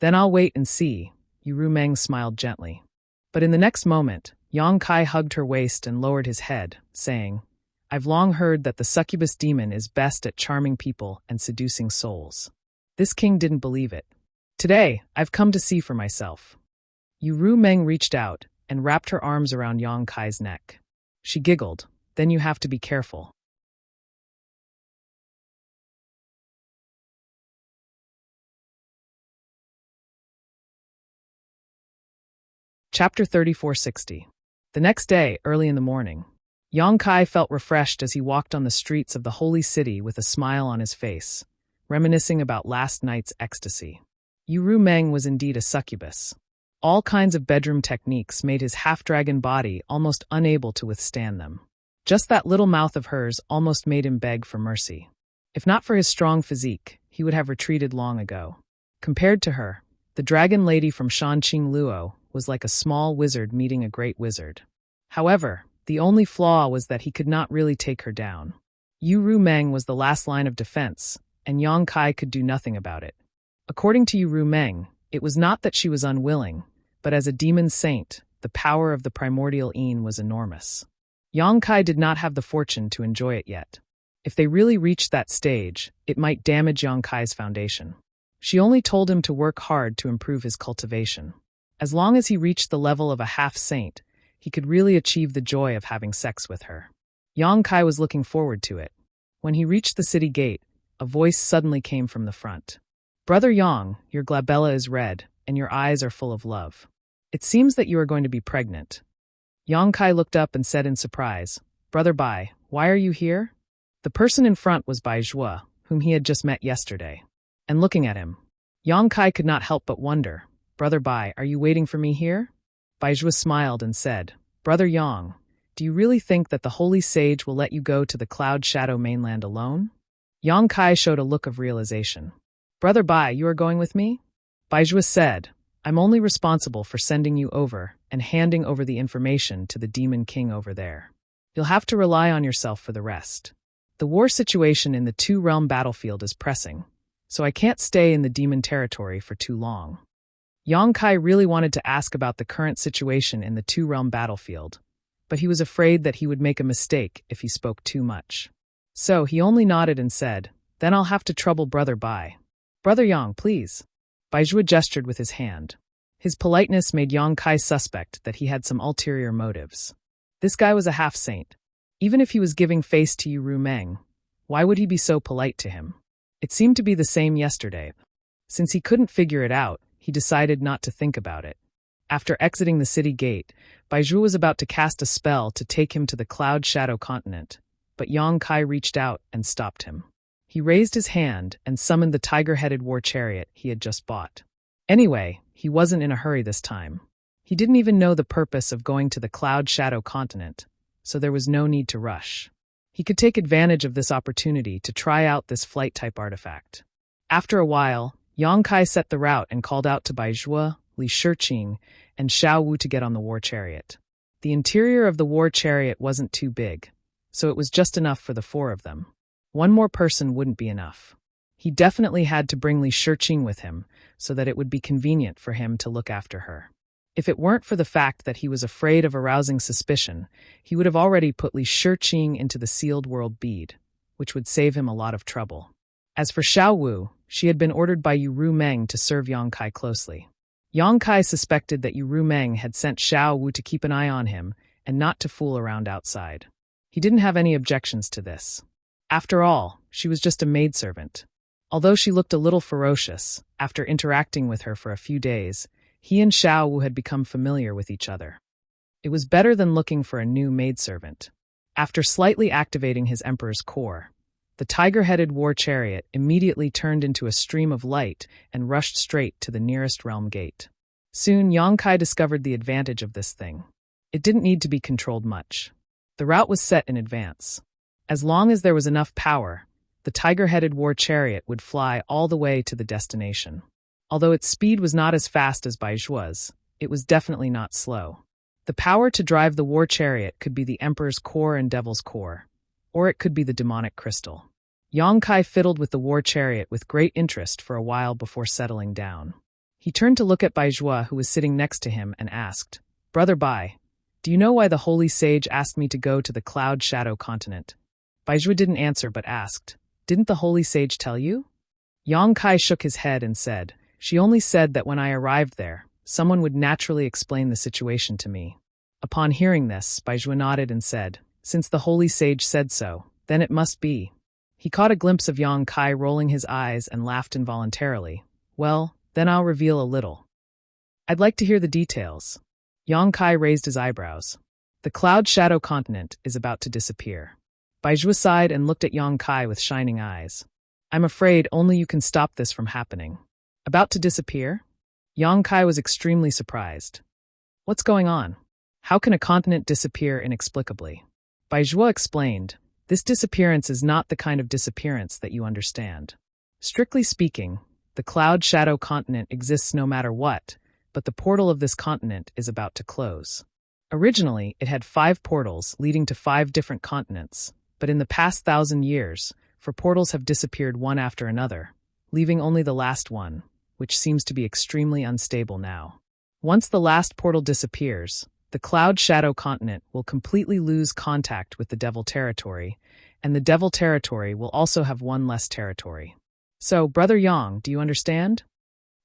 Speaker 1: Then I'll wait and see, Yu Meng smiled gently. But in the next moment, Yang Kai hugged her waist and lowered his head, saying, I've long heard that the succubus demon is best at charming people and seducing souls. This king didn't believe it. Today, I've come to see for myself. Yu Meng reached out and wrapped her arms around Yang Kai's neck. She giggled, Then you have to be careful. Chapter 3460. The next day, early in the morning, Yang Kai felt refreshed as he walked on the streets of the holy city with a smile on his face, reminiscing about last night's ecstasy. Yu Meng was indeed a succubus. All kinds of bedroom techniques made his half-dragon body almost unable to withstand them. Just that little mouth of hers almost made him beg for mercy. If not for his strong physique, he would have retreated long ago. Compared to her, the dragon lady from Shanqing Luo was like a small wizard meeting a great wizard. However, the only flaw was that he could not really take her down. Yu Rumeng was the last line of defense, and Yang Kai could do nothing about it. According to Yu Rumeng, it was not that she was unwilling, but as a demon saint, the power of the primordial Yin was enormous. Yang Kai did not have the fortune to enjoy it yet. If they really reached that stage, it might damage Yang Kai's foundation. She only told him to work hard to improve his cultivation. As long as he reached the level of a half-saint, he could really achieve the joy of having sex with her. Yang Kai was looking forward to it. When he reached the city gate, a voice suddenly came from the front. "Brother Yang, your glabella is red, and your eyes are full of love. It seems that you are going to be pregnant." Yang Kai looked up and said in surprise, "Brother Bai, why are you here?" The person in front was Bai Zhuo, whom he had just met yesterday. And looking at him, Yang Kai could not help but wonder, "Brother Bai, are you waiting for me here?" Bai Zhuo smiled and said, "Brother Yang, do you really think that the holy sage will let you go to the Cloud Shadow mainland alone?" Yang Kai showed a look of realization. "Brother Bai, you are going with me?" Bai Zhuo said, "I'm only responsible for sending you over and handing over the information to the Demon King over there. You'll have to rely on yourself for the rest. The war situation in the two-realm battlefield is pressing, so I can't stay in the demon territory for too long." Yang Kai really wanted to ask about the current situation in the two-realm battlefield, but he was afraid that he would make a mistake if he spoke too much. So he only nodded and said, "Then I'll have to trouble Brother Bai. Brother Yang, please." Bai Zhuo gestured with his hand. His politeness made Yang Kai suspect that he had some ulterior motives. This guy was a half-saint. Even if he was giving face to Yu Rumeng, why would he be so polite to him? It seemed to be the same yesterday. Since he couldn't figure it out, he decided not to think about it. After exiting the city gate, Bai Zhuo was about to cast a spell to take him to the Cloud Shadow continent, but Yang Kai reached out and stopped him. He raised his hand and summoned the tiger-headed war chariot he had just bought. Anyway, he wasn't in a hurry this time. He didn't even know the purpose of going to the Cloud Shadow continent, so there was no need to rush. He could take advantage of this opportunity to try out this flight-type artifact. After a while, Yang Kai set the route and called out to Bai Zhuo, Li Shiqing, and Xiao Wu to get on the war chariot. The interior of the war chariot wasn't too big, so it was just enough for the four of them. One more person wouldn't be enough. He definitely had to bring Li Shiqing with him so that it would be convenient for him to look after her. If it weren't for the fact that he was afraid of arousing suspicion, he would have already put Li Shiqing into the sealed world bead, which would save him a lot of trouble. As for Xiao Wu, she had been ordered by Yu Rumeng to serve Yang Kai closely. Yang Kai suspected that Yu Rumeng had sent Xiao Wu to keep an eye on him and not to fool around outside. He didn't have any objections to this. After all, she was just a maidservant. Although she looked a little ferocious, after interacting with her for a few days, he and Xiao Wu had become familiar with each other. It was better than looking for a new maidservant. After slightly activating his emperor's core, the tiger-headed war chariot immediately turned into a stream of light and rushed straight to the nearest realm gate. Soon, Yang Kai discovered the advantage of this thing. It didn't need to be controlled much. The route was set in advance. As long as there was enough power, the tiger-headed war chariot would fly all the way to the destination. Although its speed was not as fast as Bai Zhuo's, it was definitely not slow. The power to drive the war chariot could be the Emperor's core and Devil's core, or it could be the demonic crystal. Yang Kai fiddled with the war chariot with great interest for a while before settling down. He turned to look at Bai Zhuo, who was sitting next to him, and asked, "Brother Bai, do you know why the holy sage asked me to go to the Cloud Shadow continent?" Bai Zhuo didn't answer but asked, "Didn't the holy sage tell you?" Yang Kai shook his head and said, "She only said that when I arrived there, someone would naturally explain the situation to me." Upon hearing this, Bai Zhuo nodded and said, "Since the holy sage said so, then it must be." He caught a glimpse of Yang Kai rolling his eyes and laughed involuntarily. "Well, then I'll reveal a little. I'd like to hear the details." Yang Kai raised his eyebrows. "The Cloud Shadow continent is about to disappear." Bai Zhuo sighed and looked at Yang Kai with shining eyes. "I'm afraid only you can stop this from happening." "About to disappear?" Yang Kai was extremely surprised. "What's going on? How can a continent disappear inexplicably?" Bai Zhuo explained, "This disappearance is not the kind of disappearance that you understand. Strictly speaking, the Cloud Shadow continent exists no matter what, but the portal of this continent is about to close. Originally, it had 5 portals leading to 5 different continents, but in the past 1,000 years, for portals have disappeared one after another, leaving only the last one, which seems to be extremely unstable now. Once the last portal disappears, the Cloud Shadow continent will completely lose contact with the Devil territory, and the Devil territory will also have one less territory. So, Brother Yang, do you understand?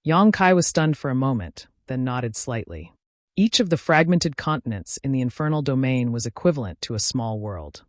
Speaker 1: Yang Kai was stunned for a moment, then nodded slightly. Each of the fragmented continents in the infernal domain was equivalent to a small world.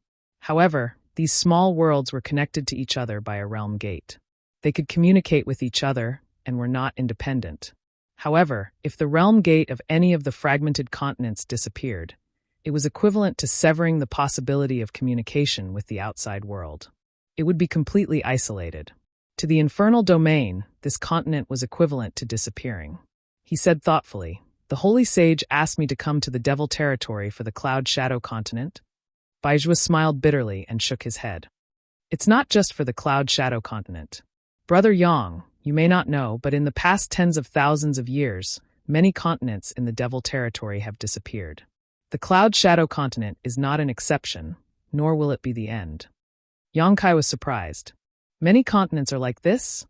Speaker 1: However, these small worlds were connected to each other by a realm gate. They could communicate with each other and were not independent. However, if the realm gate of any of the fragmented continents disappeared, it was equivalent to severing the possibility of communication with the outside world. It would be completely isolated. To the infernal domain, this continent was equivalent to disappearing. He said thoughtfully, "The Holy Sage asked me to come to the Devil territory for the Cloud Shadow continent." Baizhua smiled bitterly and shook his head. "It's not just for the Cloud Shadow continent. Brother Yang, you may not know, but in the past tens of thousands of years, many continents in the Devil territory have disappeared. The Cloud Shadow continent is not an exception, nor will it be the end." Yang Kai was surprised. "Many continents are like this?"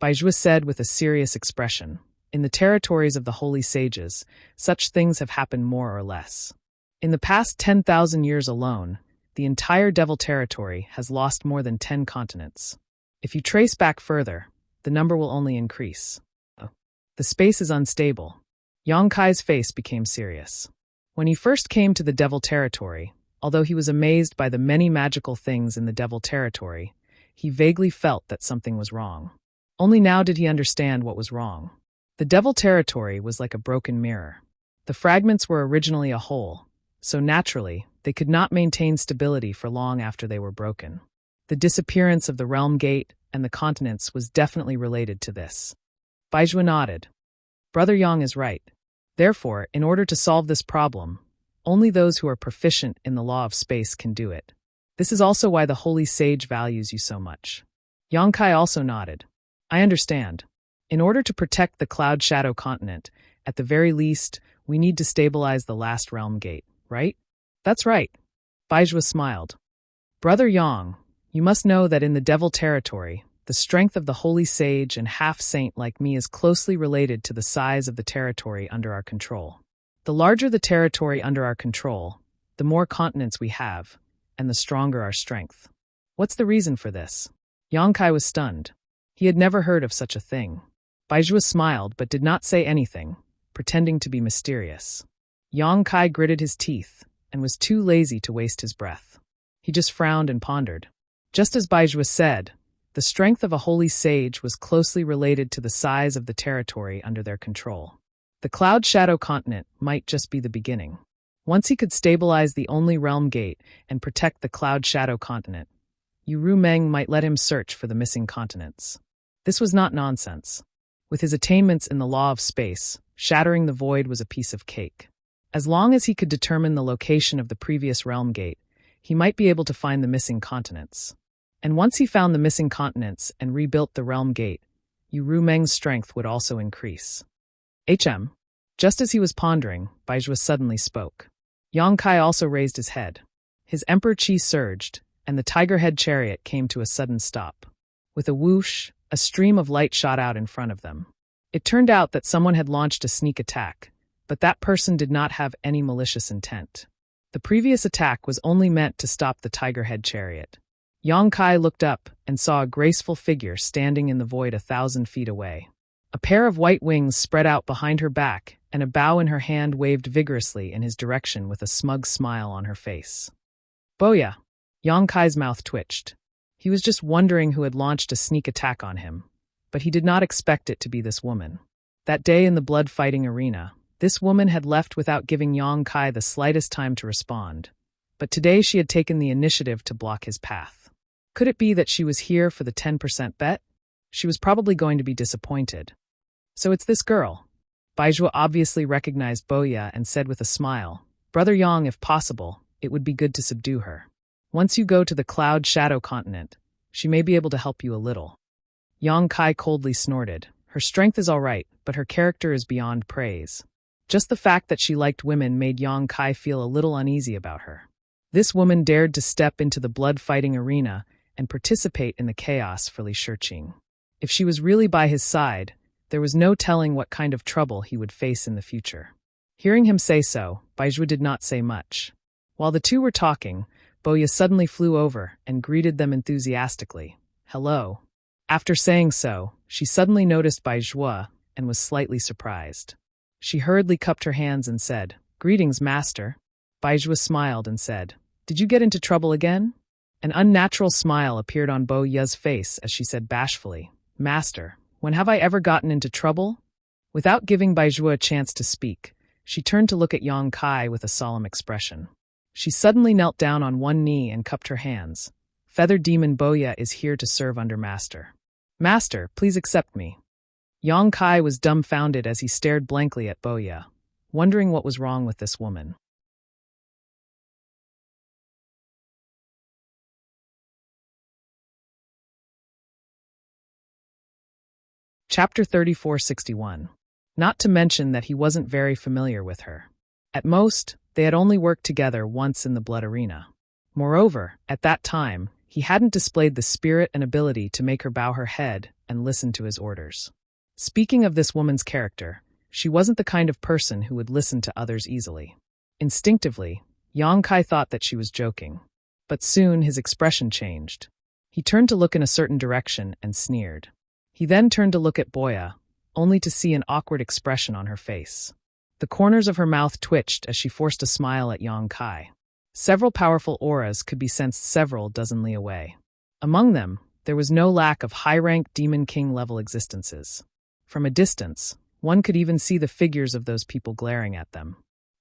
Speaker 1: Baizhua said with a serious expression. "In the territories of the Holy Sages, such things have happened more or less. In the past 10,000 years alone, the entire Devil territory has lost more than 10 continents. If you trace back further, the number will only increase. The space is unstable." Yang Kai's face became serious. When he first came to the Devil territory, although he was amazed by the many magical things in the Devil territory, he vaguely felt that something was wrong. Only now did he understand what was wrong. The Devil territory was like a broken mirror. The fragments were originally a whole, so naturally, they could not maintain stability for long after they were broken. The disappearance of the realm gate and the continents was definitely related to this. Baizhua nodded. "Brother Yang is right. Therefore, in order to solve this problem, only those who are proficient in the law of space can do it. This is also why the Holy Sage values you so much." Yang Kai also nodded. "I understand. In order to protect the Cloud Shadow continent, at the very least, we need to stabilize the last realm gate, right?" "That's right." Baizhua smiled. "Brother Yang, you must know that in the Devil territory, the strength of the Holy Sage and half-saint like me is closely related to the size of the territory under our control. The larger the territory under our control, the more continents we have, and the stronger our strength. What's the reason for this?" Yang Kai was stunned. He had never heard of such a thing. Baizhua smiled but did not say anything, pretending to be mysterious. Yang Kai gritted his teeth and was too lazy to waste his breath. He just frowned and pondered. Just as Baizhua said, the strength of a holy sage was closely related to the size of the territory under their control. The Cloud Shadow continent might just be the beginning. Once he could stabilize the only realm gate and protect the Cloud Shadow continent, Yu Rumeng might let him search for the missing continents. This was not nonsense. With his attainments in the law of space, shattering the void was a piece of cake. As long as he could determine the location of the previous realm gate, he might be able to find the missing continents. And once he found the missing continents and rebuilt the realm gate, Yu Rumeng's strength would also increase. Just as he was pondering, Baizhua suddenly spoke. Yang Kai also raised his head. His emperor chi surged, and the tiger-head chariot came to a sudden stop. With a whoosh, a stream of light shot out in front of them. It turned out that someone had launched a sneak attack, but that person did not have any malicious intent. The previous attack was only meant to stop the tiger-head chariot. Yang Kai looked up and saw a graceful figure standing in the void 1,000 feet away. A pair of white wings spread out behind her back, and a bow in her hand waved vigorously in his direction with a smug smile on her face. Boya! Yang Kai's mouth twitched. He was just wondering who had launched a sneak attack on him, but he did not expect it to be this woman. That day in the blood-fighting arena, this woman had left without giving Yang Kai the slightest time to respond, but today she had taken the initiative to block his path. Could it be that she was here for the 10% bet? She was probably going to be disappointed. So it's this girl. Baizhua obviously recognized Boya and said with a smile, "Brother Yang, if possible, it would be good to subdue her. Once you go to the Cloud Shadow continent, she may be able to help you a little." Yang Kai coldly snorted. Her strength is all right, but her character is beyond praise. Just the fact that she liked women made Yang Kai feel a little uneasy about her. This woman dared to step into the blood-fighting arena and participate in the chaos for Li Shiqing. If she was really by his side, there was no telling what kind of trouble he would face in the future. Hearing him say so, Baizhua did not say much. While the two were talking, Boya suddenly flew over and greeted them enthusiastically. "Hello." After saying so, she suddenly noticed Baizhua and was slightly surprised. She hurriedly cupped her hands and said, "Greetings, master." Baizhua smiled and said, "Did you get into trouble again?" An unnatural smile appeared on Bo Ya's face as she said bashfully, "Master, when have I ever gotten into trouble?" Without giving Baizhua a chance to speak, she turned to look at Yang Kai with a solemn expression. She suddenly knelt down on one knee and cupped her hands. "Feather Demon Boya is here to serve under Master. Master, please accept me." Yang Kai was dumbfounded as he stared blankly at Boya, wondering what was wrong with this woman. Chapter 3461. Not to mention that he wasn't very familiar with her. At most, they had only worked together once in the blood arena. Moreover, at that time, he hadn't displayed the spirit and ability to make her bow her head and listen to his orders. Speaking of this woman's character, she wasn't the kind of person who would listen to others easily. Instinctively, Yang Kai thought that she was joking. But soon his expression changed. He turned to look in a certain direction and sneered. He then turned to look at Boya, only to see an awkward expression on her face. The corners of her mouth twitched as she forced a smile at Yang Kai. Several powerful auras could be sensed several dozen li away. Among them, there was no lack of high-rank Demon King-level existences. From a distance, one could even see the figures of those people glaring at them.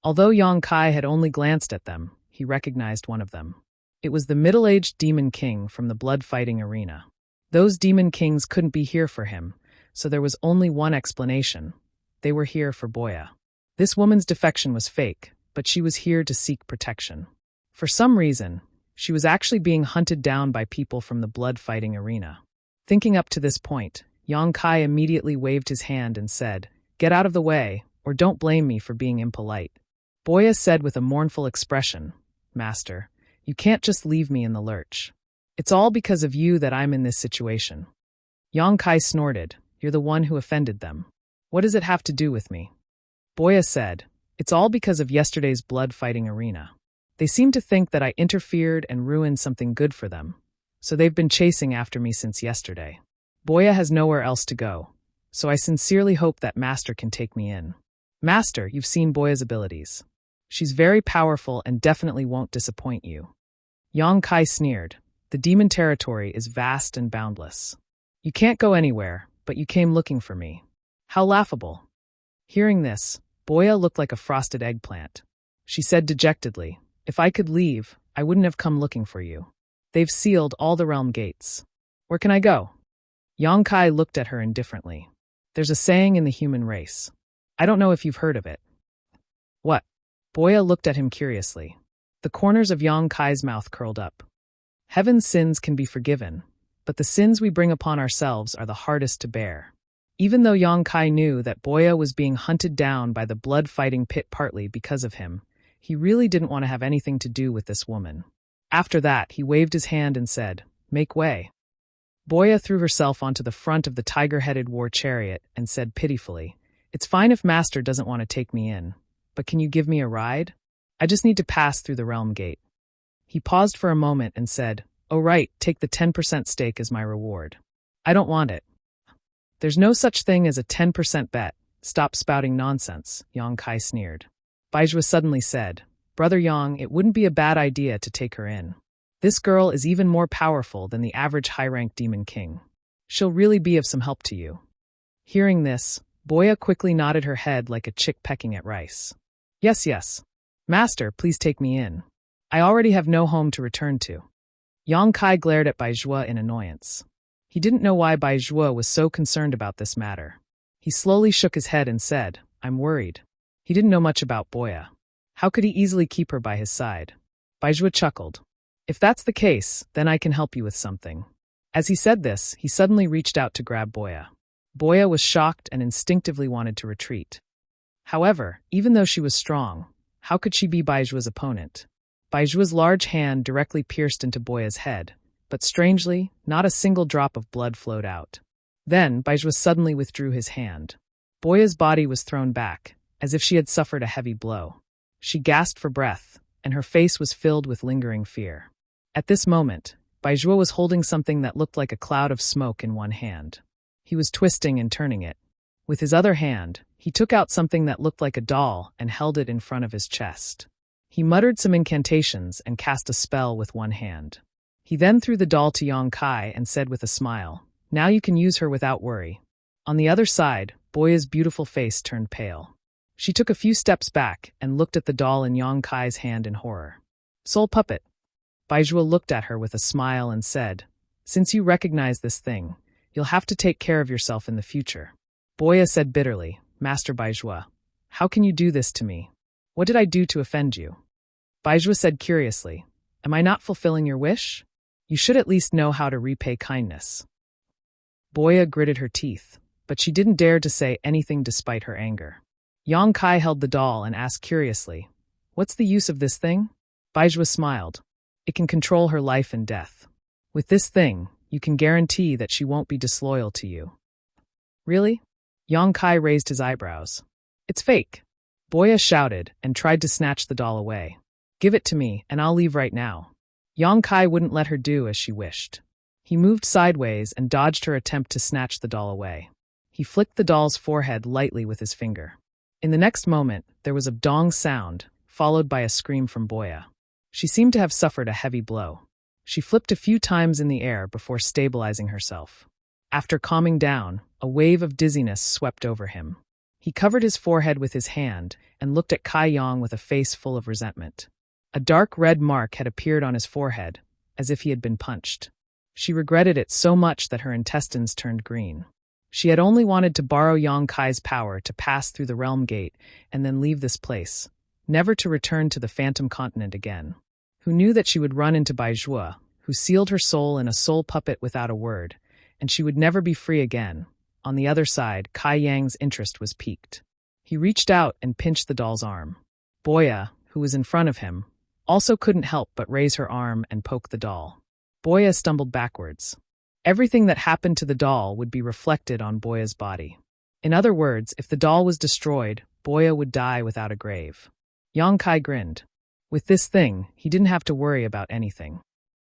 Speaker 1: Although Yang Kai had only glanced at them, he recognized one of them. It was the middle-aged Demon King from the blood-fighting arena. Those Demon Kings couldn't be here for him, so there was only one explanation. They were here for Boya. This woman's defection was fake, but she was here to seek protection. For some reason, she was actually being hunted down by people from the blood-fighting arena. Thinking up to this point, Yang Kai immediately waved his hand and said, "Get out of the way, or don't blame me for being impolite." Boya said with a mournful expression, "Master, you can't just leave me in the lurch. It's all because of you that I'm in this situation." Yang Kai snorted, "You're the one who offended them. What does it have to do with me?" Boya said, "It's all because of yesterday's blood-fighting arena. They seem to think that I interfered and ruined something good for them, so they've been chasing after me since yesterday. Boya has nowhere else to go, so I sincerely hope that Master can take me in. Master, you've seen Boya's abilities. She's very powerful and definitely won't disappoint you." Yang Kai sneered, "The demon territory is vast and boundless. You can't go anywhere, but you came looking for me. How laughable." Hearing this, Boya looked like a frosted eggplant. She said dejectedly, "If I could leave, I wouldn't have come looking for you. They've sealed all the realm gates. Where can I go?" Yang Kai looked at her indifferently. "There's a saying in the human race. I don't know if you've heard of it." "What?" Boya looked at him curiously. The corners of Yang Kai's mouth curled up. "Heaven's sins can be forgiven, but the sins we bring upon ourselves are the hardest to bear." Even though Yang Kai knew that Boya was being hunted down by the blood-fighting pit partly because of him, he really didn't want to have anything to do with this woman. After that, he waved his hand and said, "Make way." Boya threw herself onto the front of the tiger-headed war chariot and said pitifully, "It's fine if Master doesn't want to take me in, but can you give me a ride? I just need to pass through the realm gate." He paused for a moment and said, "Oh right, take the 10% stake as my reward." "I don't want it." "There's no such thing as a 10% bet. Stop spouting nonsense," Yang Kai sneered. Baizhua suddenly said, "Brother Yang, it wouldn't be a bad idea to take her in. This girl is even more powerful than the average high-ranked Demon King. She'll really be of some help to you." Hearing this, Boya quickly nodded her head like a chick pecking at rice. Yes, yes. Master, please take me in. I already have no home to return to." Yang Kai glared at Baizhua in annoyance. He didn't know why Baizhua was so concerned about this matter. He slowly shook his head and said, "I'm worried." He didn't know much about Boya. How could he easily keep her by his side? Baizhua chuckled. "If that's the case, then I can help you with something." As he said this, he suddenly reached out to grab Boya. Boya was shocked and instinctively wanted to retreat. However, even though she was strong, how could she be Baizhua's opponent? Baijua's large hand directly pierced into Boya's head, but strangely, not a single drop of blood flowed out. Then, Baijua suddenly withdrew his hand. Boya's body was thrown back, as if she had suffered a heavy blow. She gasped for breath, and her face was filled with lingering fear. At this moment, Baijua was holding something that looked like a cloud of smoke in one hand. He was twisting and turning it. With his other hand, he took out something that looked like a doll and held it in front of his chest. He muttered some incantations and cast a spell with one hand. He then threw the doll to Yang Kai and said with a smile, "Now you can use her without worry." On the other side, Boya's beautiful face turned pale. She took a few steps back and looked at the doll in Yang Kai's hand in horror. "Soul puppet." Baijua looked at her with a smile and said, "Since you recognize this thing, you'll have to take care of yourself in the future." Boya said bitterly, "Master Baijua, how can you do this to me? What did I do to offend you?" Baijua said curiously, "Am I not fulfilling your wish? You should at least know how to repay kindness." Boya gritted her teeth, but she didn't dare to say anything despite her anger. Yang Kai held the doll and asked curiously, "What's the use of this thing?" Baijua smiled. "It can control her life and death. With this thing, you can guarantee that she won't be disloyal to you." "Really?" Yang Kai raised his eyebrows. "It's fake." Boya shouted and tried to snatch the doll away. "Give it to me, and I'll leave right now." Yang Kai wouldn't let her do as she wished. He moved sideways and dodged her attempt to snatch the doll away. He flicked the doll's forehead lightly with his finger. In the next moment, there was a dong sound, followed by a scream from Boya. She seemed to have suffered a heavy blow. She flipped a few times in the air before stabilizing herself. After calming down, a wave of dizziness swept over him. He covered his forehead with his hand and looked at Kai Yang with a face full of resentment. A dark red mark had appeared on his forehead, as if he had been punched. She regretted it so much that her intestines turned green. She had only wanted to borrow Yang Kai's power to pass through the realm gate and then leave this place, never to return to the Phantom Continent again. Who knew that she would run into Baijua, who sealed her soul in a soul puppet without a word, and she would never be free again. On the other side, Kai Yang's interest was piqued. He reached out and pinched the doll's arm. Boya, who was in front of him, also couldn't help but raise her arm and poke the doll. Boya stumbled backwards. Everything that happened to the doll would be reflected on Boya's body. In other words, if the doll was destroyed, Boya would die without a grave. Yang Kai grinned. With this thing, he didn't have to worry about anything.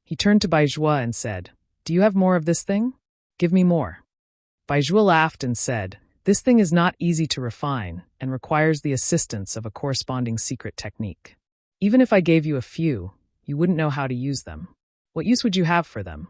Speaker 1: He turned to Baijua and said, "Do you have more of this thing? Give me more." Baijua laughed and said, "This thing is not easy to refine and requires the assistance of a corresponding secret technique. Even if I gave you a few, you wouldn't know how to use them. What use would you have for them?"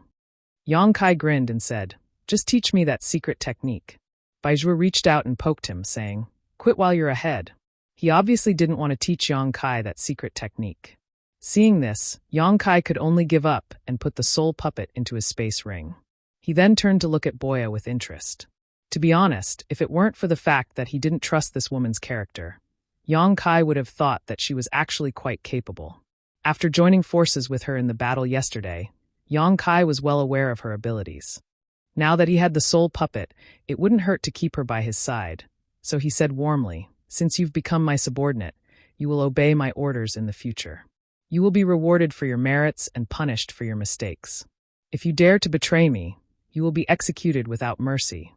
Speaker 1: Yang Kai grinned and said, "Just teach me that secret technique." Baijua reached out and poked him, saying, "Quit while you're ahead." He obviously didn't want to teach Yang Kai that secret technique. Seeing this, Yang Kai could only give up and put the soul puppet into his space ring. He then turned to look at Boya with interest. To be honest, if it weren't for the fact that he didn't trust this woman's character, Yang Kai would have thought that she was actually quite capable. After joining forces with her in the battle yesterday, Yang Kai was well aware of her abilities. Now that he had the soul puppet, it wouldn't hurt to keep her by his side, so he said warmly, "Since you've become my subordinate, you will obey my orders in the future. You will be rewarded for your merits and punished for your mistakes. If you dare to betray me, you will be executed without mercy."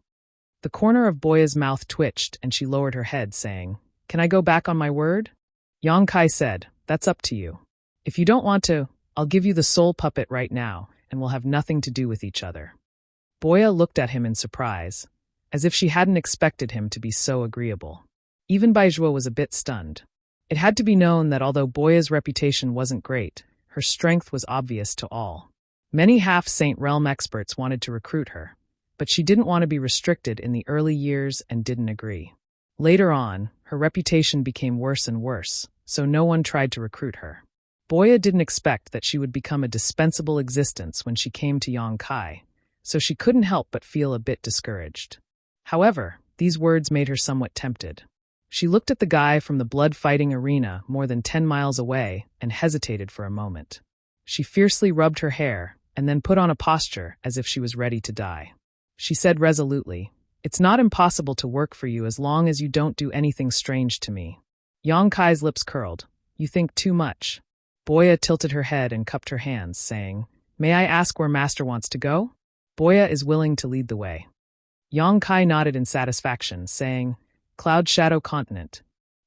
Speaker 1: The corner of Boya's mouth twitched and she lowered her head, saying, "Can I go back on my word?" Yang Kai said, "That's up to you. If you don't want to, I'll give you the soul puppet right now and we'll have nothing to do with each other." Boya looked at him in surprise, as if she hadn't expected him to be so agreeable. Even Baijua was a bit stunned. It had to be known that although Boya's reputation wasn't great, her strength was obvious to all. Many half-Saint Realm experts wanted to recruit her, but she didn't want to be restricted in the early years and didn't agree. Later on, her reputation became worse and worse, so no one tried to recruit her. Boya didn't expect that she would become a dispensable existence when she came to Yang Kai, so she couldn't help but feel a bit discouraged. However, these words made her somewhat tempted. She looked at the guy from the blood-fighting arena more than 10 miles away and hesitated for a moment. She fiercely rubbed her hair and then put on a posture as if she was ready to die. She said resolutely, "It's not impossible to work for you as long as you don't do anything strange to me." Yang Kai's lips curled. "You think too much." Boya tilted her head and cupped her hands, saying, "May I ask where Master wants to go?" "Boya is willing to lead the way." Yang Kai nodded in satisfaction, saying, "Cloud Shadow Continent."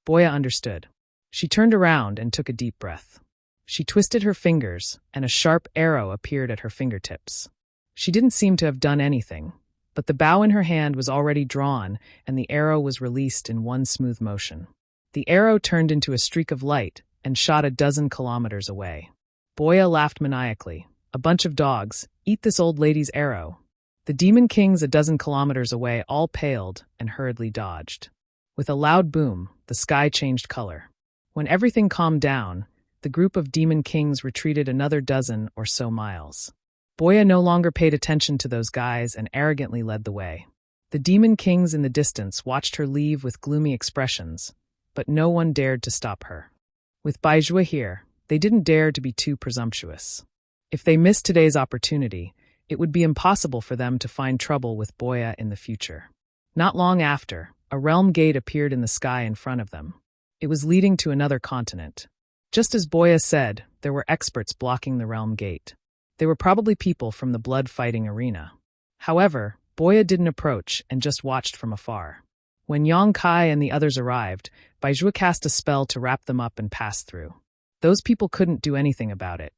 Speaker 1: Boya understood. She turned around and took a deep breath. She twisted her fingers, and a sharp arrow appeared at her fingertips. She didn't seem to have done anything, but the bow in her hand was already drawn, and the arrow was released in one smooth motion. The arrow turned into a streak of light and shot a dozen kilometers away. Boya laughed maniacally. "A bunch of dogs, eat this old lady's arrow." The demon kings a dozen kilometers away all paled and hurriedly dodged. With a loud boom, the sky changed color. When everything calmed down, the group of demon kings retreated another dozen or so miles. Boya no longer paid attention to those guys and arrogantly led the way. The demon kings in the distance watched her leave with gloomy expressions, but no one dared to stop her. With Baizhua here, they didn't dare to be too presumptuous. If they missed today's opportunity, it would be impossible for them to find trouble with Boya in the future. Not long after, a realm gate appeared in the sky in front of them. It was leading to another continent. Just as Boya said, there were experts blocking the realm gate. They were probably people from the blood-fighting arena. However, Boya didn't approach and just watched from afar. When Yang Kai and the others arrived, Baizhua cast a spell to wrap them up and pass through. Those people couldn't do anything about it.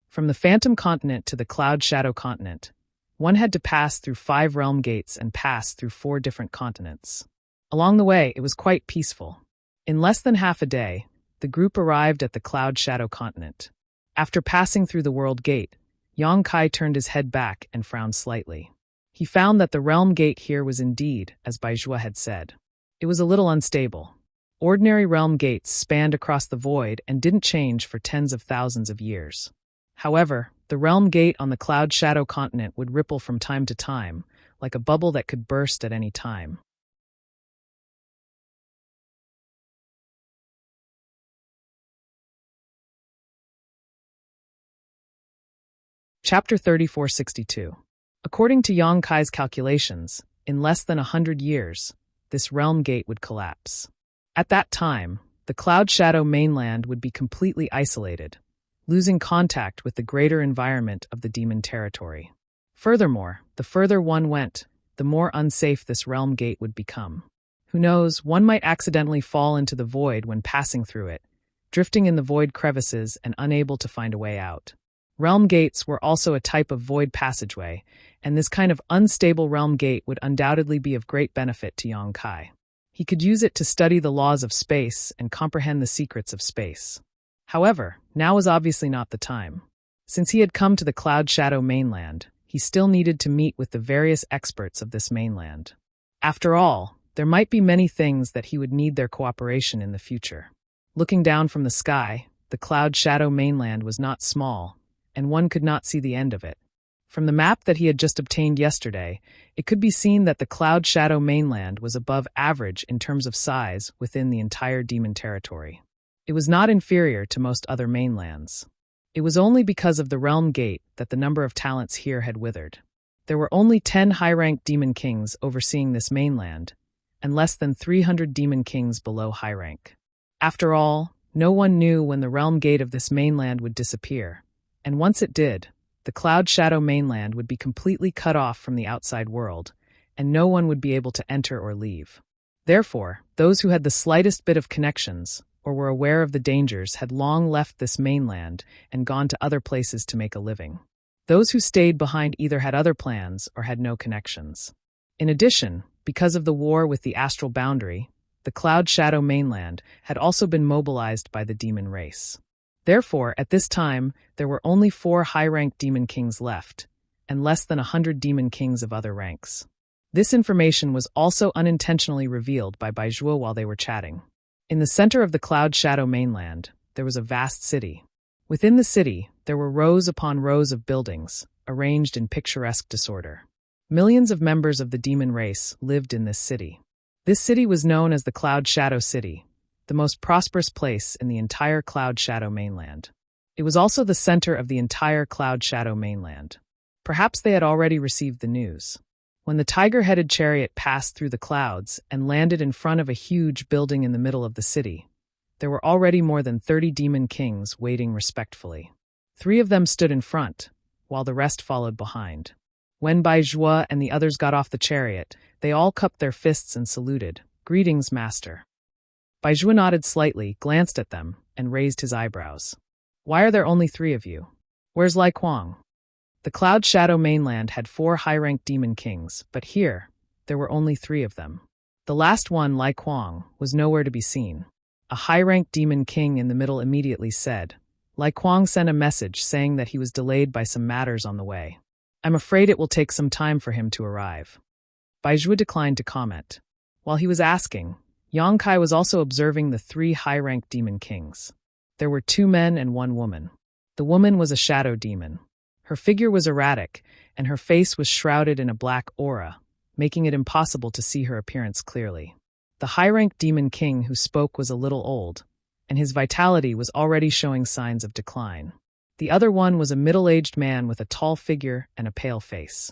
Speaker 1: From the Phantom Continent to the Cloud Shadow Continent, one had to pass through 5 realm gates and pass through 4 different continents. Along the way, it was quite peaceful. In less than half a day, the group arrived at the Cloud Shadow Continent. After passing through the World Gate, Yang Kai turned his head back and frowned slightly. He found that the realm gate here was indeed, as Baizhua had said. It was a little unstable. Ordinary realm gates spanned across the void and didn't change for tens of thousands of years. However, the realm gate on the Cloud Shadow Continent would ripple from time to time, like a bubble that could burst at any time. Chapter 3462. According to Yang Kai's calculations, in less than 100 years, this realm gate would collapse. At that time, the Cloud Shadow mainland would be completely isolated, losing contact with the greater environment of the demon territory. Furthermore, the further one went, the more unsafe this realm gate would become. Who knows, one might accidentally fall into the void when passing through it, drifting in the void crevices and unable to find a way out. Realm gates were also a type of void passageway, and this kind of unstable realm gate would undoubtedly be of great benefit to Yang Kai. He could use it to study the laws of space and comprehend the secrets of space. However, now was obviously not the time. Since he had come to the Cloud Shadow mainland, he still needed to meet with the various experts of this mainland. After all, there might be many things that he would need their cooperation in the future. Looking down from the sky, the Cloud Shadow mainland was not small, and one could not see the end of it. From the map that he had just obtained yesterday, it could be seen that the Cloud Shadow mainland was above average in terms of size within the entire demon territory. It was not inferior to most other mainlands. It was only because of the realm gate that the number of talents here had withered. There were only 10 high-ranked demon kings overseeing this mainland, and less than 300 demon kings below high rank. After all, no one knew when the realm gate of this mainland would disappear, and once it did, the Cloud Shadow mainland would be completely cut off from the outside world, and no one would be able to enter or leave. Therefore, those who had the slightest bit of connections, or were aware of the dangers, had long left this mainland and gone to other places to make a living. Those who stayed behind either had other plans or had no connections. In addition, because of the war with the astral boundary, the Cloud Shadow mainland had also been mobilized by the demon race. Therefore, at this time, there were only 4 high-ranked demon kings left, and less than 100 demon kings of other ranks. This information was also unintentionally revealed by Baizhua while they were chatting. In the center of the Cloud Shadow mainland, there was a vast city. Within the city, there were rows upon rows of buildings, arranged in picturesque disorder. Millions of members of the demon race lived in this city. This city was known as the Cloud Shadow City, the most prosperous place in the entire Cloud Shadow mainland. It was also the center of the entire Cloud Shadow mainland. Perhaps they had already received the news. When the tiger-headed chariot passed through the clouds and landed in front of a huge building in the middle of the city, There were already more than 30 demon kings waiting respectfully. 3 of them stood in front, while the rest followed behind. When Bai Zhuo and the others got off the chariot, they all cupped their fists and saluted. "Greetings, master." Bai Zhuo nodded slightly, glanced at them, and raised his eyebrows. "Why are there only 3 of you? Where's Lai Kuang?" The Cloud Shadow mainland had 4 high-ranked demon kings, but here, there were only 3 of them. The last one, Lai Kuang, was nowhere to be seen. A high-ranked demon king in the middle immediately said, "Lai Kuang sent a message saying that he was delayed by some matters on the way. I'm afraid it will take some time for him to arrive." Bai Zhuo declined to comment. While he was asking, Yang Kai was also observing the 3 high-ranked demon kings. There were 2 men and 1 woman. The woman was a shadow demon. Her figure was erratic, and her face was shrouded in a black aura, making it impossible to see her appearance clearly. The high-ranked demon king who spoke was a little old, and his vitality was already showing signs of decline. The other one was a middle-aged man with a tall figure and a pale face.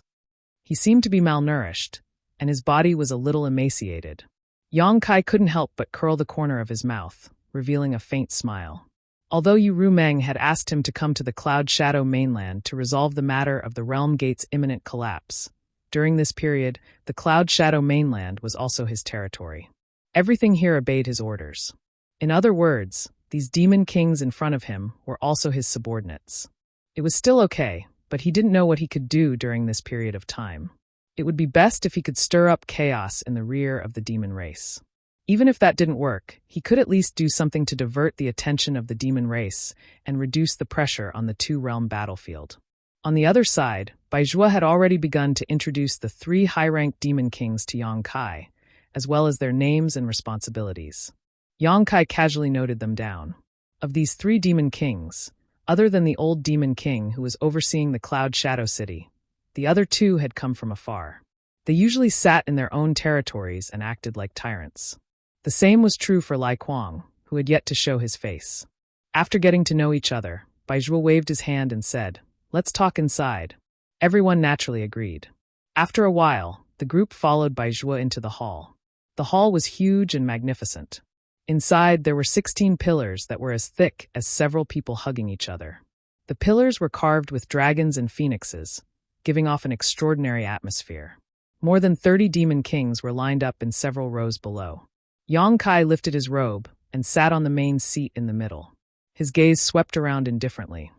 Speaker 1: He seemed to be malnourished, and his body was a little emaciated. Yang Kai couldn't help but curl the corner of his mouth, revealing a faint smile. Although Yu Rumeng had asked him to come to the Cloud Shadow mainland to resolve the matter of the Realm Gate's imminent collapse, during this period, the Cloud Shadow mainland was also his territory. Everything here obeyed his orders. In other words, these demon kings in front of him were also his subordinates. It was still okay, but he didn't know what he could do during this period of time. It would be best if he could stir up chaos in the rear of the demon race. Even if that didn't work, he could at least do something to divert the attention of the demon race and reduce the pressure on the 2-realm battlefield. On the other side, Bai Zhuo had already begun to introduce the 3 high-ranked demon kings to Yang Kai, as well as their names and responsibilities. Yang Kai casually noted them down. Of these 3 demon kings, other than the old demon king who was overseeing the Cloud Shadow City, the other 2 had come from afar. They usually sat in their own territories and acted like tyrants. The same was true for Lai Kuang, who had yet to show his face. After getting to know each other, Bai Zhuo waved his hand and said, "Let's talk inside." Everyone naturally agreed. After a while, the group followed Bai Zhuo into the hall. The hall was huge and magnificent. Inside, there were 16 pillars that were as thick as several people hugging each other. The pillars were carved with dragons and phoenixes, giving off an extraordinary atmosphere. More than 30 demon kings were lined up in several rows below. Yang Kai lifted his robe and sat on the main seat in the middle. His gaze swept around indifferently.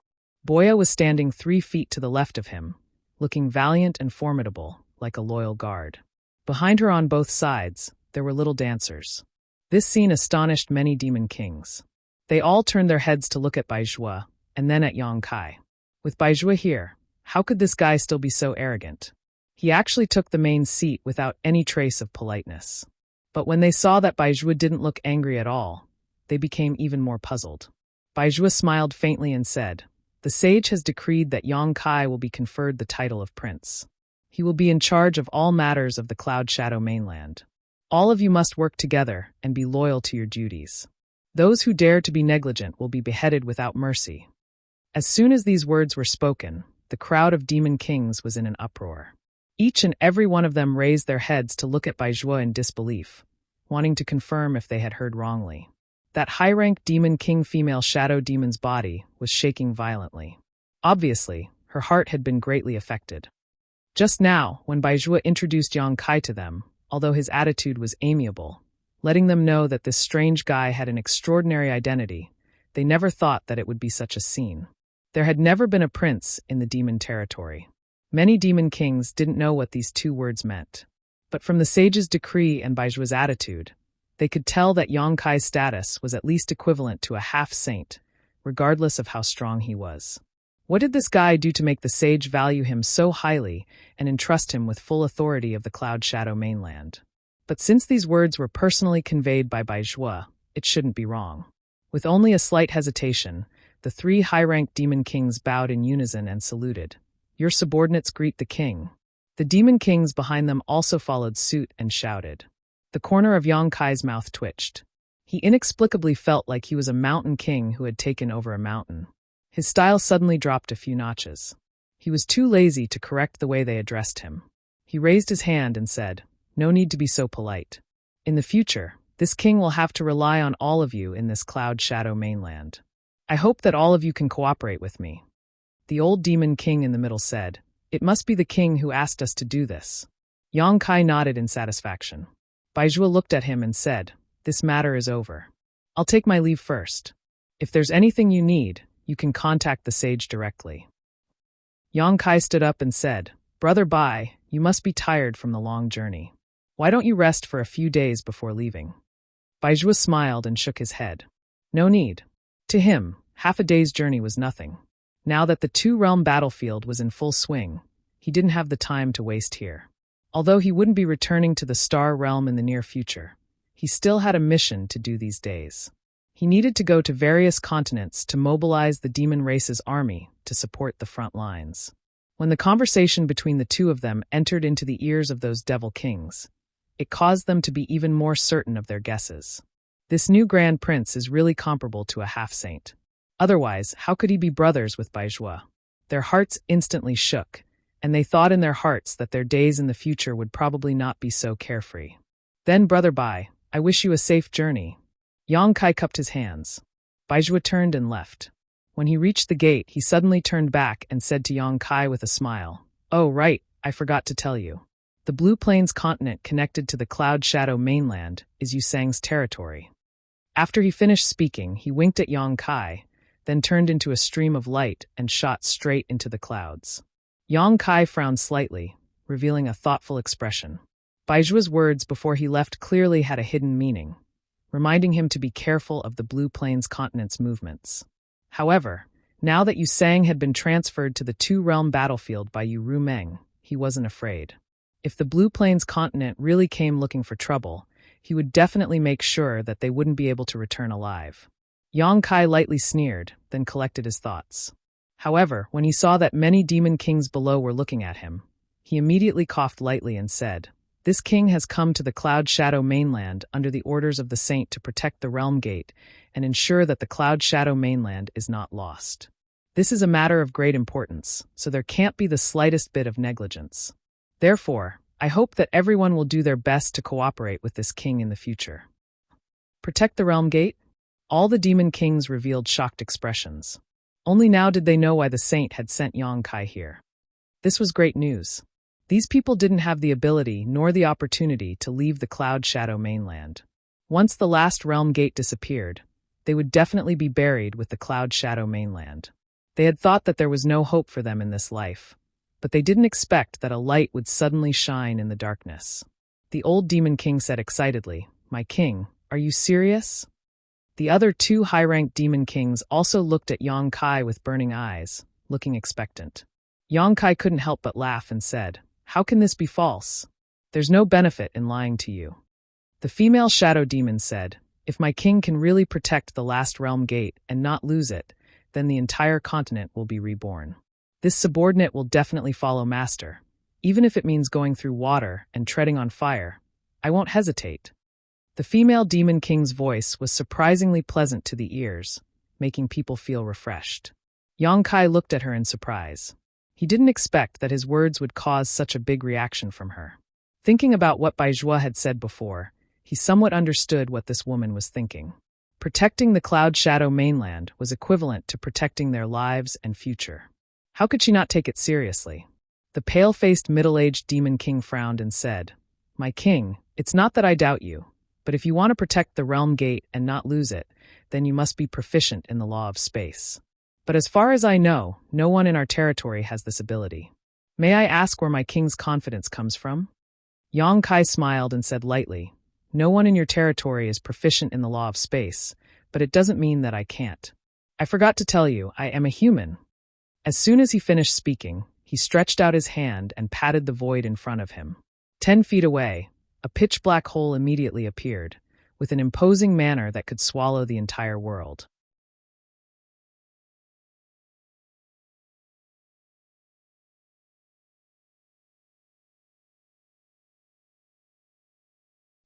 Speaker 1: Boya was standing 3 feet to the left of him, looking valiant and formidable, like a loyal guard. Behind her on both sides, there were little dancers. This scene astonished many demon kings. They all turned their heads to look at Bai Zhuo, and then at Yang Kai. With Bai Zhuo here, how could this guy still be so arrogant? He actually took the main seat without any trace of politeness. But when they saw that Bai Zhuo didn't look angry at all, they became even more puzzled. Bai Zhuo smiled faintly and said, "The sage has decreed that Yang Kai will be conferred the title of prince. He will be in charge of all matters of the Cloud Shadow mainland. All of you must work together and be loyal to your duties. Those who dare to be negligent will be beheaded without mercy." As soon as these words were spoken, the crowd of demon kings was in an uproar. Each and every one of them raised their heads to look at Bai Zhuo in disbelief, wanting to confirm if they had heard wrongly. That high-ranked demon king female shadow demon's body was shaking violently. Obviously, her heart had been greatly affected. Just now, when Bai Zhuo introduced Yang Kai to them, although his attitude was amiable, letting them know that this strange guy had an extraordinary identity, they never thought that it would be such a scene. There had never been a prince in the demon territory. Many demon kings didn't know what these 2 words meant. But from the sage's decree and Bai Zhuo's attitude, they could tell that Yang Kai's status was at least equivalent to a half-saint, regardless of how strong he was. What did this guy do to make the sage value him so highly and entrust him with full authority of the Cloud Shadow mainland? But since these words were personally conveyed by Bai Zhuo, it shouldn't be wrong. With only a slight hesitation, the 3 high-ranked demon kings bowed in unison and saluted. "Your subordinates greet the king." The demon kings behind them also followed suit and shouted. The corner of Yang Kai's mouth twitched. He inexplicably felt like he was a mountain king who had taken over a mountain. His style suddenly dropped a few notches. He was too lazy to correct the way they addressed him. He raised his hand and said, "No need to be so polite. In the future, This king will have to rely on all of you in this cloud shadow mainland. I hope that all of you can cooperate with me." The old demon king in the middle said, "It must be the king who asked us to do this." Yang Kai nodded in satisfaction. Baizhua looked at him and said, "This matter is over. I'll take my leave first. If there's anything you need, you can contact the sage directly." Yang Kai stood up and said, "Brother Bai, you must be tired from the long journey. Why don't you rest for a few days before leaving?" Baizhua smiled and shook his head. No need. To him, half a day's journey was nothing. Now that the two-realm battlefield was in full swing, he didn't have the time to waste here. Although he wouldn't be returning to the Star Realm in the near future, he still had a mission to do these days. He needed to go to various continents to mobilize the demon race's army to support the front lines. When the conversation between the two of them entered into the ears of those devil kings, it caused them to be even more certain of their guesses. This new Grand Prince is really comparable to a half-saint. Otherwise, how could he be brothers with Baizhua? Their hearts instantly shook, and they thought in their hearts that their days in the future would probably not be so carefree. "Then, Brother Bai, I wish you a safe journey." Yang Kai cupped his hands. Baizhua turned and left. When he reached the gate, he suddenly turned back and said to Yang Kai with a smile, "Oh, right, I forgot to tell you. The Blue Plains continent connected to the Cloud Shadow mainland is Yusang's territory." After he finished speaking, he winked at Yang Kai, then turned into a stream of light and shot straight into the clouds. Yang Kai frowned slightly, revealing a thoughtful expression. Baizhua's words before he left clearly had a hidden meaning, reminding him to be careful of the Blue Plains continent's movements. However, now that Yusang had been transferred to the two-realm battlefield by Yu Rumeng, he wasn't afraid. If the Blue Plains continent really came looking for trouble, he would definitely make sure that they wouldn't be able to return alive. Yang Kai lightly sneered, then collected his thoughts. However, when he saw that many demon kings below were looking at him, he immediately coughed lightly and said, "This king has come to the Cloud Shadow mainland under the orders of the saint to protect the realm gate and ensure that the Cloud Shadow mainland is not lost. This is a matter of great importance, so there can't be the slightest bit of negligence. Therefore, I hope that everyone will do their best to cooperate with this king in the future." Protect the realm gate? All the demon kings revealed shocked expressions. Only now did they know why the saint had sent Yang Kai here. This was great news. These people didn't have the ability nor the opportunity to leave the Cloud Shadow mainland. Once the last realm gate disappeared, they would definitely be buried with the Cloud Shadow mainland. They had thought that there was no hope for them in this life, but they didn't expect that a light would suddenly shine in the darkness. The old demon king said excitedly, "My king, are you serious?" The other two high-ranked demon kings also looked at Yang Kai with burning eyes, looking expectant. Yang Kai couldn't help but laugh and said, "How can this be false? There's no benefit in lying to you." The female shadow demon said, "If my king can really protect the last realm gate and not lose it, then the entire continent will be reborn. This subordinate will definitely follow master, even if it means going through water and treading on fire. I won't hesitate." The female demon king's voice was surprisingly pleasant to the ears, making people feel refreshed. Yang Kai looked at her in surprise. He didn't expect that his words would cause such a big reaction from her. Thinking about what Baizhua had said before, he somewhat understood what this woman was thinking. Protecting the Cloud Shadow mainland was equivalent to protecting their lives and future. How could she not take it seriously? The pale-faced middle-aged demon king frowned and said, "My king, it's not that I doubt you. But if you want to protect the realm gate and not lose it, then you must be proficient in the law of space. But as far as I know, no one in our territory has this ability. May I ask where my king's confidence comes from?" Yang Kai smiled and said lightly, "No one in your territory is proficient in the law of space, but it doesn't mean that I can't. I forgot to tell you, I am a human." As soon as he finished speaking, he stretched out his hand and patted the void in front of him. 10 feet away, a pitch-black hole immediately appeared, with an imposing manner that could swallow the entire world.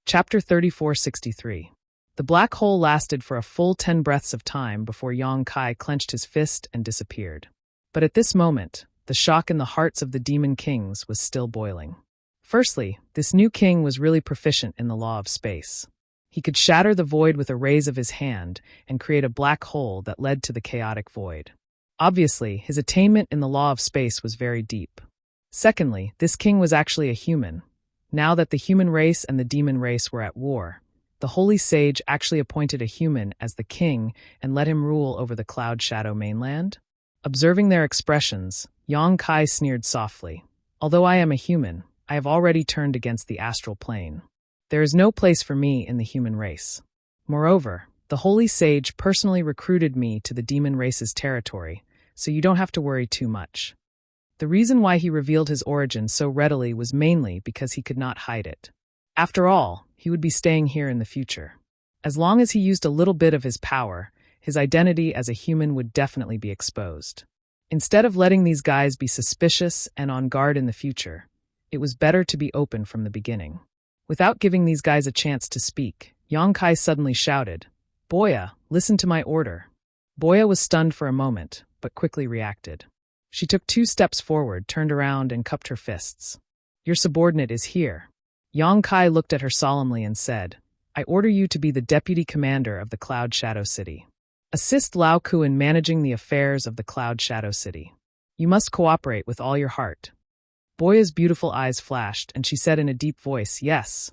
Speaker 1: Chapter 3463. The black hole lasted for a full 10 breaths of time before Yang Kai clenched his fist and disappeared. But at this moment, the shock in the hearts of the demon kings was still boiling. Firstly, this new king was really proficient in the law of space. He could shatter the void with a raise of his hand and create a black hole that led to the chaotic void. Obviously, his attainment in the law of space was very deep. Secondly, this king was actually a human. Now that the human race and the demon race were at war, the holy sage actually appointed a human as the king and let him rule over the Cloud Shadow mainland. Observing their expressions, Yang Kai sneered softly. Although I am a human, I have already turned against the astral plane. There is no place for me in the human race. Moreover, the holy sage personally recruited me to the demon race's territory, so you don't have to worry too much. The reason why he revealed his origin so readily was mainly because he could not hide it. After all, he would be staying here in the future. As long as he used a little bit of his power, his identity as a human would definitely be exposed. Instead of letting these guys be suspicious and on guard in the future, it was better to be open from the beginning. Without giving these guys a chance to speak, Yang Kai suddenly shouted, "Boya, listen to my order." Boya was stunned for a moment, but quickly reacted. She took 2 steps forward, turned around, and cupped her fists. "Your subordinate is here." Yang Kai looked at her solemnly and said, "I order you to be the deputy commander of the Cloud Shadow City. Assist Lao Ku in managing the affairs of the Cloud Shadow City. You must cooperate with all your heart." Boya's beautiful eyes flashed, and she said in a deep voice, "Yes."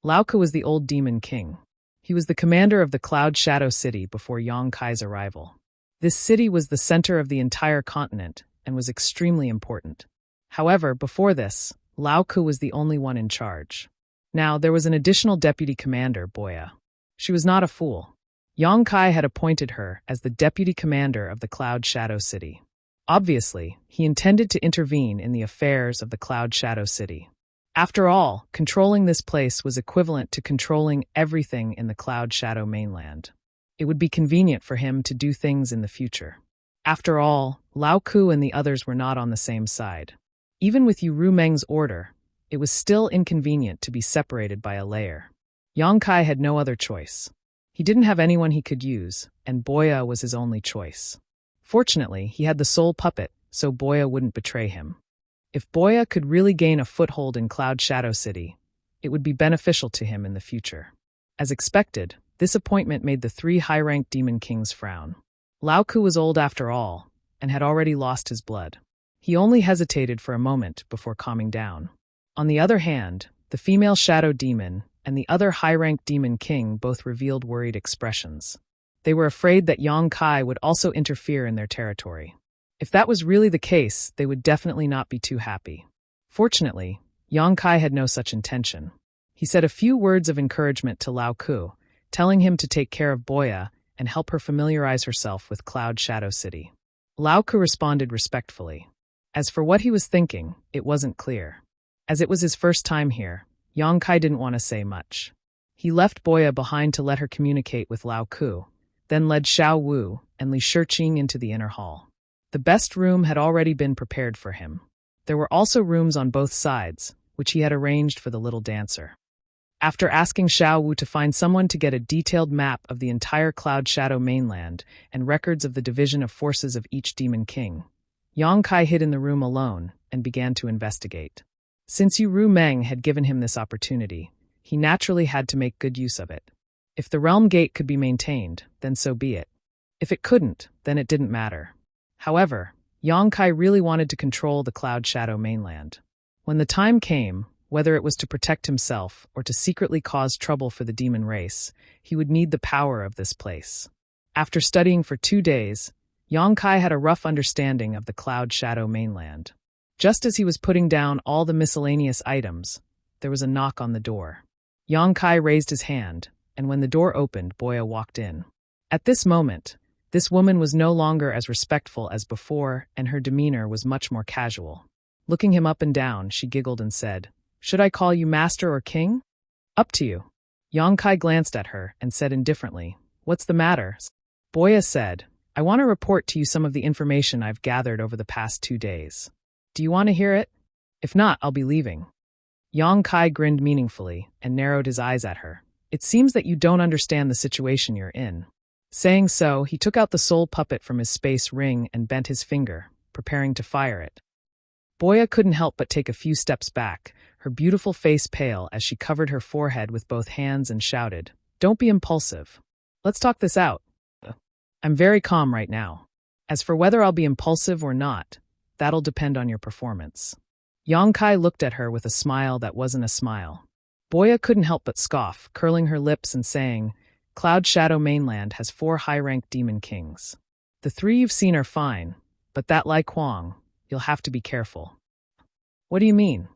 Speaker 1: Lao Ku was the old demon king. He was the commander of the Cloud Shadow City before Yang Kai's arrival. This city was the center of the entire continent and was extremely important. However, before this, Lao Ku was the only one in charge. Now, there was an additional deputy commander, Boya. She was not a fool. Yang Kai had appointed her as the deputy commander of the Cloud Shadow City. Obviously, he intended to intervene in the affairs of the Cloud Shadow City. After all, controlling this place was equivalent to controlling everything in the Cloud Shadow mainland. It would be convenient for him to do things in the future. After all, Lao Ku and the others were not on the same side. Even with Yu Rumeng's order, it was still inconvenient to be separated by a layer. Yang Kai had no other choice. He didn't have anyone he could use, and Boya was his only choice. Fortunately, he had the soul puppet, so Boya wouldn't betray him. If Boya could really gain a foothold in Cloud Shadow City, it would be beneficial to him in the future. As expected, this appointment made the 3 high-ranked demon kings frown. Lao Ku was old after all, and had already lost his blood. He only hesitated for a moment before calming down. On the other hand, the female shadow demon and the other high-ranked demon king both revealed worried expressions. They were afraid that Yang Kai would also interfere in their territory. If that was really the case, they would definitely not be too happy. Fortunately, Yang Kai had no such intention. He said a few words of encouragement to Lao Ku, telling him to take care of Boya and help her familiarize herself with Cloud Shadow City. Lao Ku responded respectfully. As for what he was thinking, it wasn't clear. As it was his first time here, Yang Kai didn't want to say much. He left Boya behind to let her communicate with Lao Ku, then led Xiao Wu and Li Shiqing into the inner hall. The best room had already been prepared for him. There were also rooms on both sides, which he had arranged for the little dancer. After asking Xiao Wu to find someone to get a detailed map of the entire Cloud Shadow mainland and records of the division of forces of each demon king, Yang Kai hid in the room alone and began to investigate. Since Yu Rumeng had given him this opportunity, he naturally had to make good use of it. If the realm gate could be maintained, then so be it. If it couldn't, then it didn't matter. However, Yang Kai really wanted to control the Cloud Shadow mainland. When the time came, whether it was to protect himself or to secretly cause trouble for the demon race, he would need the power of this place. After studying for 2 days, Yang Kai had a rough understanding of the Cloud Shadow mainland. Just as he was putting down all the miscellaneous items, there was a knock on the door. Yang Kai raised his hand, and when the door opened, Boya walked in. At this moment, this woman was no longer as respectful as before, and her demeanor was much more casual. Looking him up and down, she giggled and said, "Should I call you master or king?" "Up to you." Yang Kai glanced at her and said indifferently, "What's the matter?" Boya said, "I want to report to you some of the information I've gathered over the past 2 days. Do you want to hear it? If not, I'll be leaving." Yang Kai grinned meaningfully and narrowed his eyes at her. "It seems that you don't understand the situation you're in." Saying so, he took out the soul puppet from his space ring and bent his finger, preparing to fire it. Boya couldn't help but take a few steps back, her beautiful face pale as she covered her forehead with both hands and shouted, Don't be impulsive. Let's talk this out. I'm very calm right now. As for whether I'll be impulsive or not, that'll depend on your performance. Yongkai looked at her with a smile that wasn't a smile. Boya couldn't help but scoff, curling her lips and saying, Cloud Shadow Mainland has 4 high-ranked demon kings. The 3 you've seen are fine, but that Lai Kuang, you'll have to be careful. What do you mean?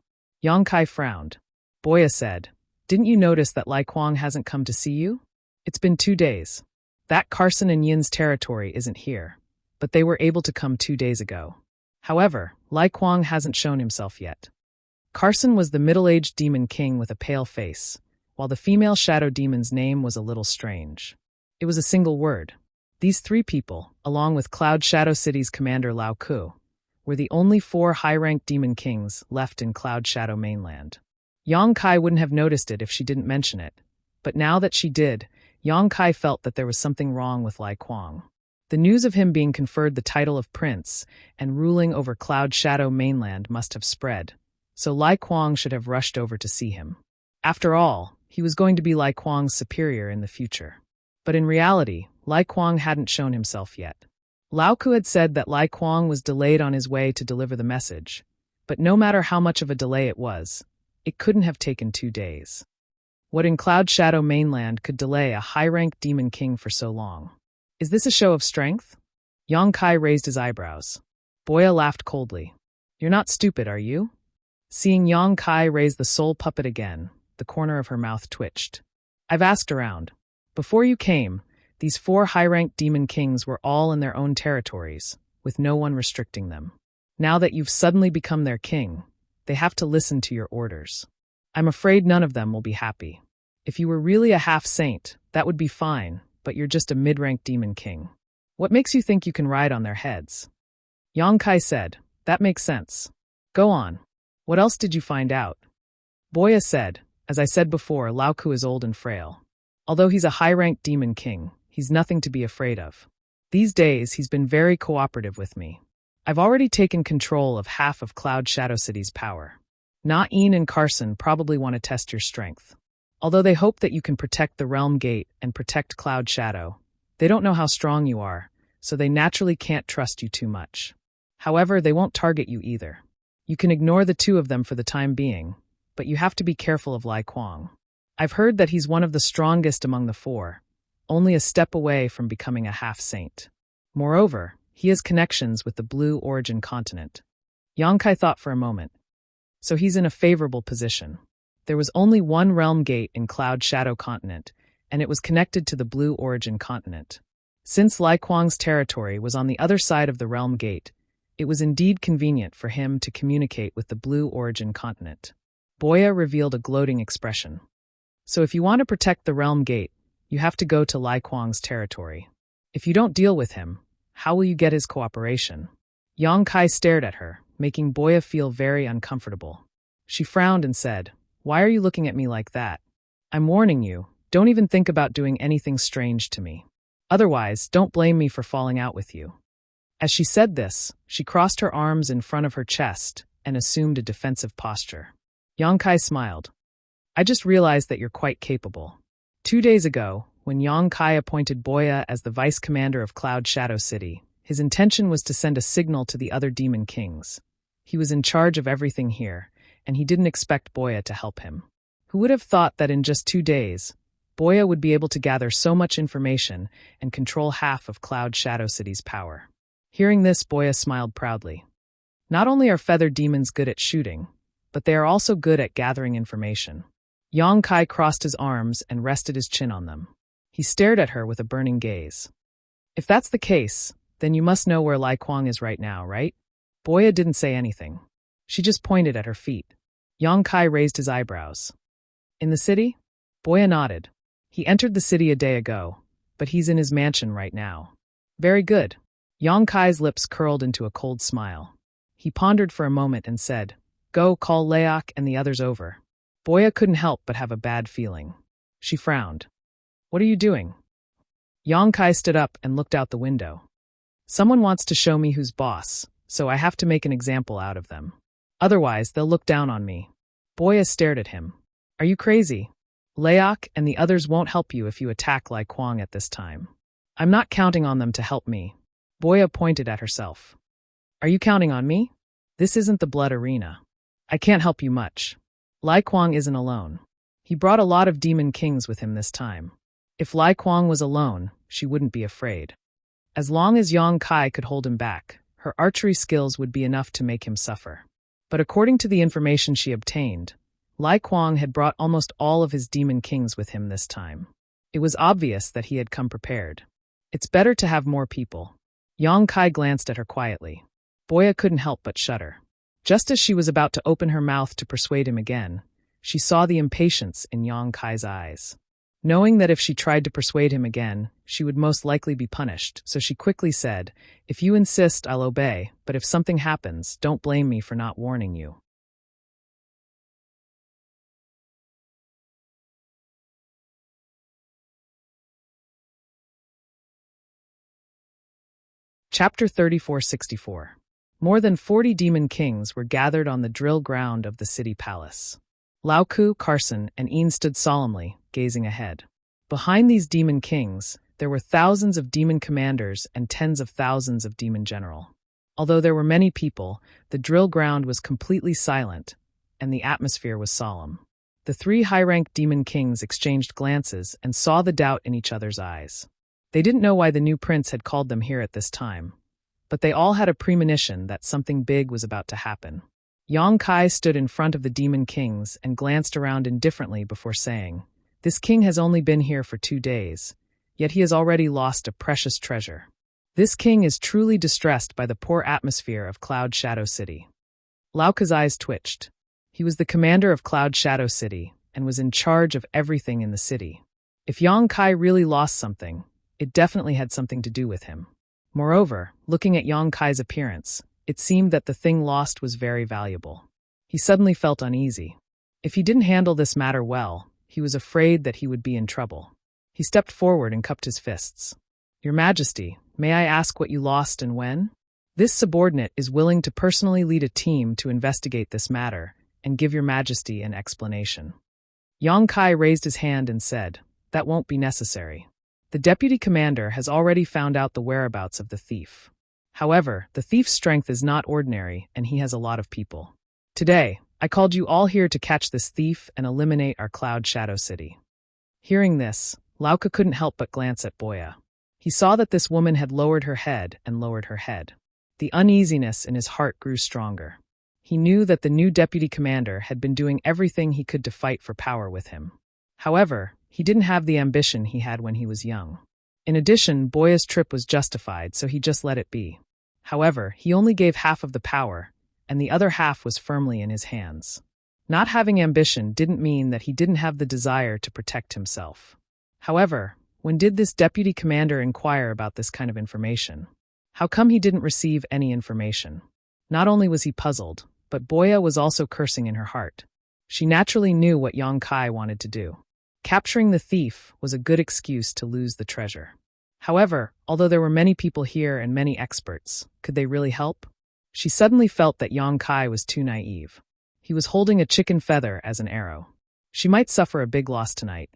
Speaker 1: Yongkai frowned. Boya said, Didn't you notice that Lai Kuang hasn't come to see you? It's been 2 days. That Carson and Yin's territory isn't here, but they were able to come 2 days ago. However, Lai Kuang hasn't shown himself yet. Carson was the middle-aged demon king with a pale face, while the female shadow demon's name was a little strange. It was a single word. These 3 people, along with Cloud Shadow City's commander Lao Ku, were the only 4 high-ranked demon kings left in Cloud Shadow Mainland. Yongkai wouldn't have noticed it if she didn't mention it, but now that she did, Yongkai felt that there was something wrong with Lai Kuang. The news of him being conferred the title of prince and ruling over Cloud Shadow Mainland must have spread, so Lai Kuang should have rushed over to see him. After all, he was going to be Lai Kuang's superior in the future. But in reality, Lai Kuang hadn't shown himself yet. Lao Ku had said that Lai Kuang was delayed on his way to deliver the message, but no matter how much of a delay it was, it couldn't have taken 2 days. What in Cloud Shadow Mainland could delay a high-ranked demon king for so long? Is this a show of strength? Yongkai raised his eyebrows. Boya laughed coldly. You're not stupid, are you? Seeing Yongkai raise the soul puppet again, the corner of her mouth twitched. I've asked around. Before you came, these 4 high-ranked demon kings were all in their own territories, with no one restricting them. Now that you've suddenly become their king, they have to listen to your orders. I'm afraid none of them will be happy. If you were really a half-saint, that would be fine, but you're just a mid-ranked demon king. What makes you think you can ride on their heads? Yongkai said, That makes sense. Go on. What else did you find out? Boya said, As I said before, Lao Ku is old and frail. Although he's a high-ranked demon king, he's nothing to be afraid of. These days, he's been very cooperative with me. I've already taken control of half of Cloud Shadow City's power. Na-Een and Carson probably want to test your strength. Although they hope that you can protect the Realm Gate and protect Cloud Shadow, they don't know how strong you are, so they naturally can't trust you too much. However, they won't target you either. You can ignore the 2 of them for the time being, but you have to be careful of Lai Kuang. I've heard that he's one of the strongest among the 4, only a step away from becoming a half-saint. Moreover, he has connections with the Blue Origin continent. Yongkai thought for a moment. So he's in a favorable position. There was only one Realm Gate in Cloud Shadow Continent, and it was connected to the Blue Origin continent. Since Lai Kuang's territory was on the other side of the Realm Gate, it was indeed convenient for him to communicate with the Blue Origin continent. Boya revealed a gloating expression. So if you want to protect the Realm Gate, you have to go to Lai Kuang's territory. If you don't deal with him, how will you get his cooperation? Yongkai stared at her, making Boya feel very uncomfortable. She frowned and said, Why are you looking at me like that? I'm warning you, don't even think about doing anything strange to me. Otherwise, don't blame me for falling out with you. As she said this, she crossed her arms in front of her chest and assumed a defensive posture. Yongkai smiled. I just realized that you're quite capable. 2 days ago, when Yongkai appointed Boya as the vice commander of Cloud Shadow City, his intention was to send a signal to the other demon kings. He was in charge of everything here, and he didn't expect Boya to help him. Who would have thought that in just 2 days, Boya would be able to gather so much information and control half of Cloud Shadow City's power? Hearing this, Boya smiled proudly. Not only are feather demons good at shooting, but they are also good at gathering information. Yongkai crossed his arms and rested his chin on them. He stared at her with a burning gaze. If that's the case, then you must know where Lai Kuang is right now, right? Boya didn't say anything. She just pointed at her feet. Yongkai raised his eyebrows. In the city? Boya nodded. He entered the city a day ago, but he's in his mansion right now. Very good. Yongkai's lips curled into a cold smile. He pondered for a moment and said, Go call Leok and the others over. Boya couldn't help but have a bad feeling. She frowned. What are you doing? Yongkai stood up and looked out the window. Someone wants to show me who's boss, so I have to make an example out of them. Otherwise, they'll look down on me. Boya stared at him. Are you crazy? Leok and the others won't help you if you attack Lai Kwang at this time. I'm not counting on them to help me. Boya pointed at herself. Are you counting on me? This isn't the blood arena. I can't help you much. Lai Kwang isn't alone. He brought a lot of demon kings with him this time. If Lai Kwang was alone, she wouldn't be afraid. As long as Yang Kai could hold him back, her archery skills would be enough to make him suffer. But according to the information she obtained, Lai Kwang had brought almost all of his demon kings with him this time. It was obvious that he had come prepared. It's better to have more people. Yang Kai glanced at her quietly. Boya couldn't help but shudder. Just as she was about to open her mouth to persuade him again, she saw the impatience in Yang Kai's eyes. Knowing that if she tried to persuade him again, she would most likely be punished, so she quickly said, "If you insist, I'll obey, but if something happens, don't blame me for not warning you." Chapter 3464. More than 40 demon kings were gathered on the drill ground of the city palace. Lao Ku, Carson, and Een stood solemnly, gazing ahead. Behind these demon kings, there were thousands of demon commanders and tens of thousands of demon general. Although there were many people, the drill ground was completely silent, and the atmosphere was solemn. The three high-ranked demon kings exchanged glances and saw the doubt in each other's eyes. They didn't know why the new prince had called them here at this time, but they all had a premonition that something big was about to happen. Yang Kai stood in front of the demon kings and glanced around indifferently before saying, "This king has only been here for 2 days, yet he has already lost a precious treasure. This king is truly distressed by the poor atmosphere of Cloud Shadow City." Lauka's eyes twitched. He was the commander of Cloud Shadow City and was in charge of everything in the city. If Yang Kai really lost something, it definitely had something to do with him. Moreover, looking at Yang Kai's appearance, it seemed that the thing lost was very valuable. He suddenly felt uneasy. If he didn't handle this matter well, he was afraid that he would be in trouble. He stepped forward and cupped his fists. "Your Majesty, may I ask what you lost and when?" This subordinate is willing to personally lead a team to investigate this matter and give your Majesty an explanation. Yang Kai raised his hand and said, "That won't be necessary. The deputy commander has already found out the whereabouts of the thief. However, the thief's strength is not ordinary, and he has a lot of people. Today, I called you all here to catch this thief and eliminate our Cloud Shadow City." Hearing this, Lauka couldn't help but glance at Boya. He saw that this woman had lowered her head and lowered her head. The uneasiness in his heart grew stronger. He knew that the new deputy commander had been doing everything he could to fight for power with him. However, he didn't have the ambition he had when he was young. In addition, Boya's trip was justified, so he just let it be. However, he only gave half of the power, and the other half was firmly in his hands. Not having ambition didn't mean that he didn't have the desire to protect himself. However, when did this deputy commander inquire about this kind of information? How come he didn't receive any information? Not only was he puzzled, but Boya was also cursing in her heart. She naturally knew what Yang Kai wanted to do. Capturing the thief was a good excuse to lose the treasure. However, although there were many people here and many experts, could they really help? She suddenly felt that Yang Kai was too naive. He was holding a chicken feather as an arrow. She might suffer a big loss tonight.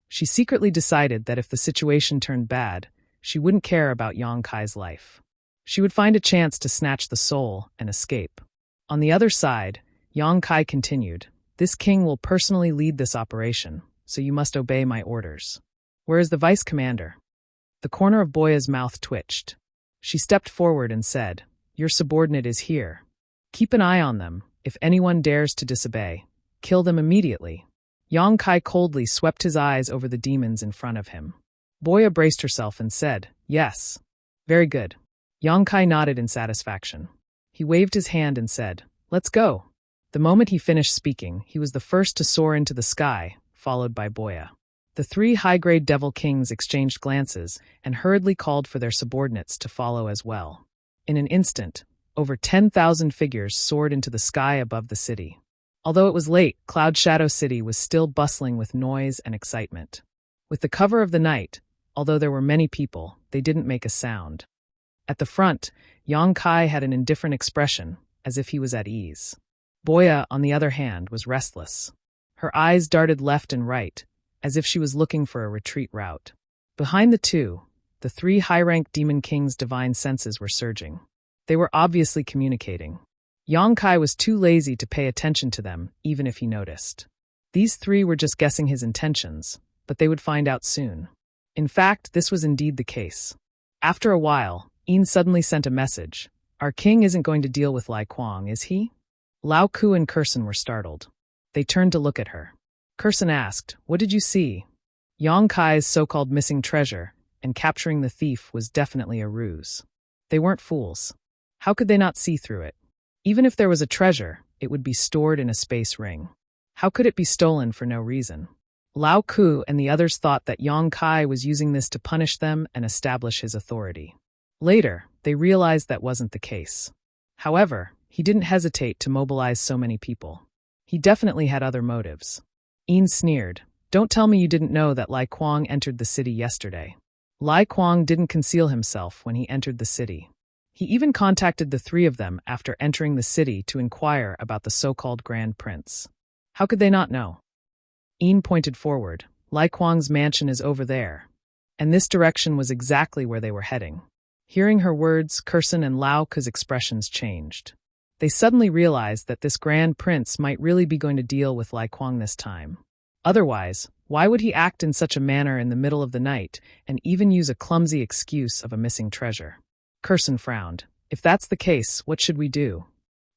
Speaker 1: She secretly decided that if the situation turned bad, she wouldn't care about Yang Kai's life. She would find a chance to snatch the soul and escape. On the other side, Yang Kai continued, "This king will personally lead this operation, so you must obey my orders. Where is the vice commander?" The corner of Boya's mouth twitched. She stepped forward and said, "Your subordinate is here. Keep an eye on them. If anyone dares to disobey, kill them immediately." Yang Kai coldly swept his eyes over the demons in front of him. Boya braced herself and said, "Yes." "Very good." Yang Kai nodded in satisfaction. He waved his hand and said, "Let's go." The moment he finished speaking, he was the first to soar into the sky, followed by Boya. The three high-grade devil kings exchanged glances and hurriedly called for their subordinates to follow as well. In an instant, over 10,000 figures soared into the sky above the city. Although it was late, Cloud Shadow City was still bustling with noise and excitement. With the cover of the night, although there were many people, they didn't make a sound. At the front, Yang Kai had an indifferent expression, as if he was at ease. Boya, on the other hand, was restless. Her eyes darted left and right, as if she was looking for a retreat route. Behind the two, the three high-ranked demon kings' divine senses were surging. They were obviously communicating. Yongkai was too lazy to pay attention to them, even if he noticed. These three were just guessing his intentions, but they would find out soon. In fact, this was indeed the case. After a while, Yin suddenly sent a message. Our king isn't going to deal with Lai Kuang, is he? Lao Ku and Kurson were startled. They turned to look at her. Kurson asked, what did you see? Yongkai's so-called missing treasure, and capturing the thief was definitely a ruse. They weren't fools. How could they not see through it? Even if there was a treasure, it would be stored in a space ring. How could it be stolen for no reason? Lao Ku and the others thought that Yongkai was using this to punish them and establish his authority. Later, they realized that wasn't the case. However, he didn't hesitate to mobilize so many people. He definitely had other motives. Yin sneered, don't tell me you didn't know that Lai Kuang entered the city yesterday. Lai Kuang didn't conceal himself when he entered the city. He even contacted the three of them after entering the city to inquire about the so-called Grand Prince. How could they not know? Yin pointed forward. Lai Kuang's mansion is over there. And this direction was exactly where they were heading. Hearing her words, Kurson and Lao Ku's expressions changed. They suddenly realized that this Grand Prince might really be going to deal with Lai Kuang this time. Otherwise, why would he act in such a manner in the middle of the night and even use a clumsy excuse of a missing treasure? Kurson frowned. If that's the case, what should we do?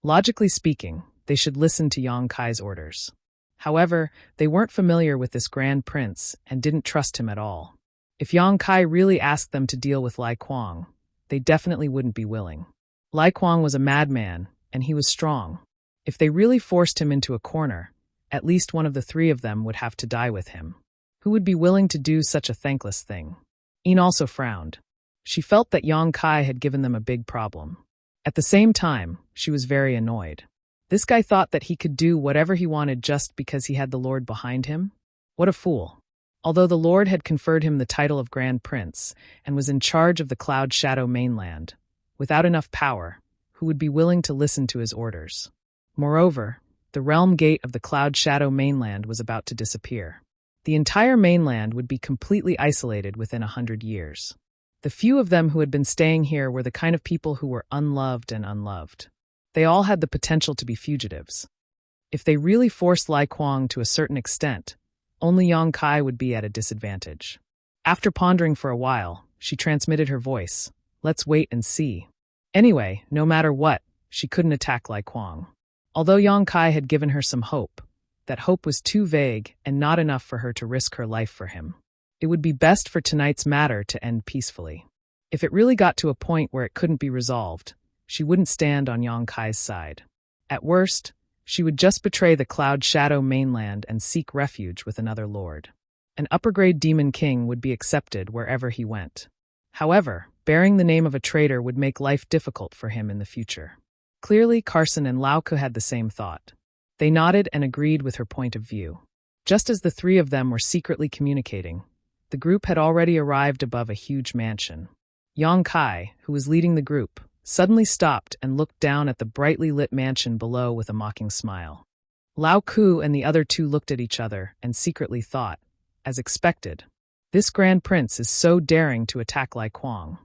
Speaker 1: Logically speaking, they should listen to Yongkai's orders. However, they weren't familiar with this Grand Prince and didn't trust him at all. If Yongkai really asked them to deal with Lai Kuang, they definitely wouldn't be willing. Lai Kuang was a madman, and he was strong. If they really forced him into a corner, at least one of the three of them would have to die with him. Who would be willing to do such a thankless thing? Yin also frowned. She felt that Yongkai had given them a big problem. At the same time, she was very annoyed. This guy thought that he could do whatever he wanted just because he had the Lord behind him? What a fool. Although the Lord had conferred him the title of Grand Prince and was in charge of the Cloud Shadow mainland, without enough power, who would be willing to listen to his orders? Moreover, the realm gate of the Cloud Shadow mainland was about to disappear. The entire mainland would be completely isolated within 100 years. The few of them who had been staying here were the kind of people who were unloved and unloved. They all had the potential to be fugitives. If they really forced Lai Kuang to a certain extent, only Yongkai would be at a disadvantage. After pondering for a while, she transmitted her voice. Let's wait and see. Anyway, no matter what, she couldn't attack Lai Kuang. Although Yongkai had given her some hope, that hope was too vague and not enough for her to risk her life for him. It would be best for tonight's matter to end peacefully. If it really got to a point where it couldn't be resolved, she wouldn't stand on Yongkai's side. At worst, she would just betray the Cloud Shadow mainland and seek refuge with another lord. An upper-grade demon king would be accepted wherever he went. However, bearing the name of a traitor would make life difficult for him in the future. Clearly, Kurson and Lao Ku had the same thought. They nodded and agreed with her point of view. Just as the three of them were secretly communicating, the group had already arrived above a huge mansion. Yongkai, who was leading the group, suddenly stopped and looked down at the brightly lit mansion below with a mocking smile. Lao Ku and the other two looked at each other and secretly thought, as expected, this Grand Prince is so daring to attack Lai Kuang.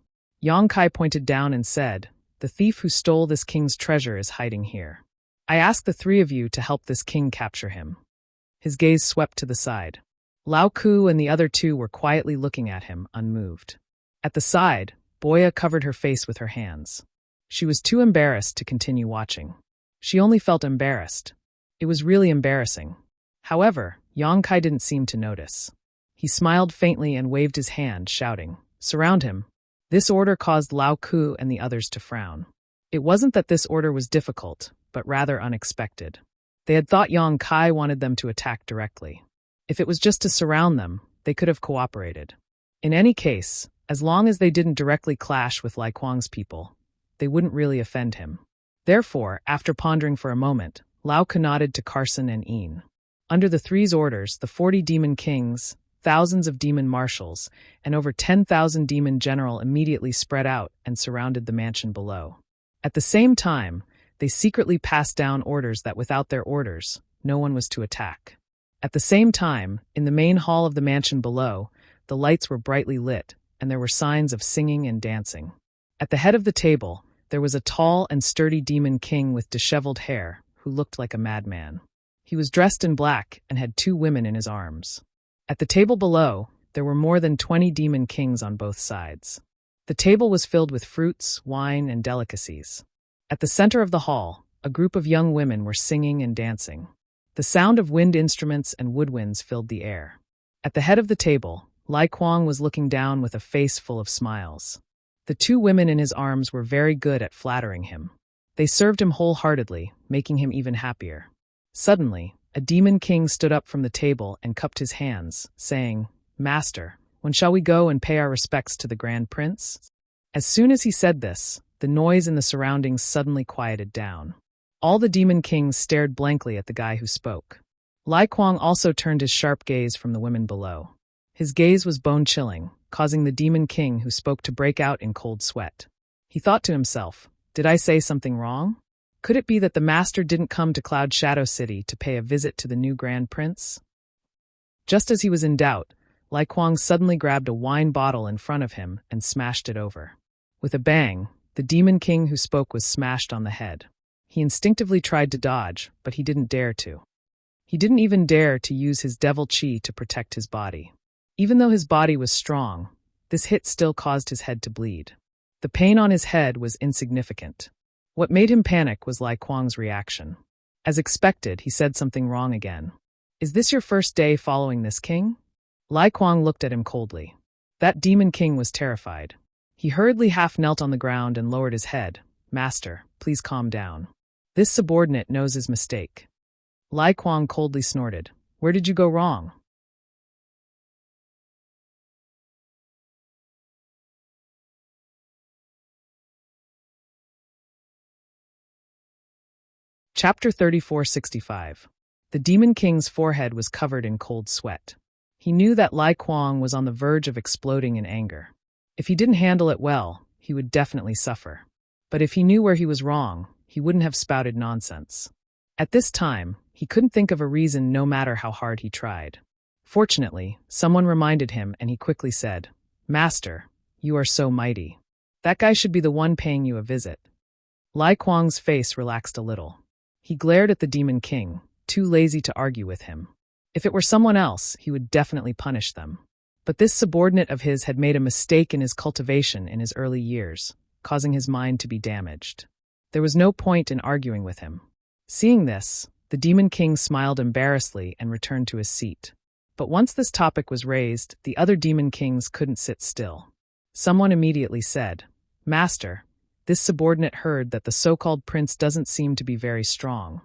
Speaker 1: Yongkai pointed down and said, the thief who stole this king's treasure is hiding here. I ask the three of you to help this king capture him. His gaze swept to the side. Lao Ku and the other two were quietly looking at him, unmoved. At the side, Boya covered her face with her hands. She was too embarrassed to continue watching. She only felt embarrassed. It was really embarrassing. However, Yongkai didn't seem to notice. He smiled faintly and waved his hand, shouting, surround him. This order caused Lao Ku and the others to frown. It wasn't that this order was difficult, but rather unexpected. They had thought Yongkai wanted them to attack directly. If it was just to surround them, they could have cooperated. In any case, as long as they didn't directly clash with Lai Kuang's people, they wouldn't really offend him. Therefore, after pondering for a moment, Lao Ku nodded to Kurson and Yin. Under the three's orders, the 40 demon kings, thousands of demon marshals, and over 10,000 demon general immediately spread out and surrounded the mansion below. At the same time, they secretly passed down orders that without their orders, no one was to attack. At the same time, in the main hall of the mansion below, the lights were brightly lit, and there were signs of singing and dancing. At the head of the table, there was a tall and sturdy demon king with disheveled hair, who looked like a madman. He was dressed in black and had 2 women in his arms. At the table below, there were more than 20 demon kings on both sides. The table was filled with fruits, wine, and delicacies. At the center of the hall, a group of young women were singing and dancing. The sound of wind instruments and woodwinds filled the air. At the head of the table, Lai Kuang was looking down with a face full of smiles. The 2 women in his arms were very good at flattering him. They served him wholeheartedly, making him even happier. Suddenly, a demon king stood up from the table and cupped his hands, saying, "Master, when shall we go and pay our respects to the Grand Prince?" As soon as he said this, the noise in the surroundings suddenly quieted down. All the demon kings stared blankly at the guy who spoke. Lai Kuang also turned his sharp gaze from the women below. His gaze was bone-chilling, causing the demon king who spoke to break out in cold sweat. He thought to himself, "Did I say something wrong? Could it be that the master didn't come to Cloud Shadow City to pay a visit to the new Grand Prince?" Just as he was in doubt, Lai Kuang suddenly grabbed a wine bottle in front of him and smashed it over. With a bang, the demon king who spoke was smashed on the head. He instinctively tried to dodge, but he didn't dare to. He didn't even dare to use his devil chi to protect his body. Even though his body was strong, this hit still caused his head to bleed. The pain on his head was insignificant. What made him panic was Lai Kuang's reaction. As expected, he said something wrong again. "Is this your first day following this king?" Lai Kuang looked at him coldly. That demon king was terrified. He hurriedly half-knelt on the ground and lowered his head. "Master, please calm down. This subordinate knows his mistake." Lai Kuang coldly snorted. "Where did you go wrong?" Chapter 3465. The demon king's forehead was covered in cold sweat. He knew that Lai Kuang was on the verge of exploding in anger. If he didn't handle it well, he would definitely suffer. But if he knew where he was wrong, he wouldn't have spouted nonsense. At this time, he couldn't think of a reason no matter how hard he tried. Fortunately, someone reminded him and he quickly said, "Master, you are so mighty. That guy should be the one paying you a visit." Lai Kuang's face relaxed a little. He glared at the demon king, too lazy to argue with him. If it were someone else, he would definitely punish them. But this subordinate of his had made a mistake in his cultivation in his early years, causing his mind to be damaged. There was no point in arguing with him. Seeing this, the demon king smiled embarrassedly and returned to his seat. But once this topic was raised, the other demon kings couldn't sit still. Someone immediately said, "Master, this subordinate heard that the so-called prince doesn't seem to be very strong.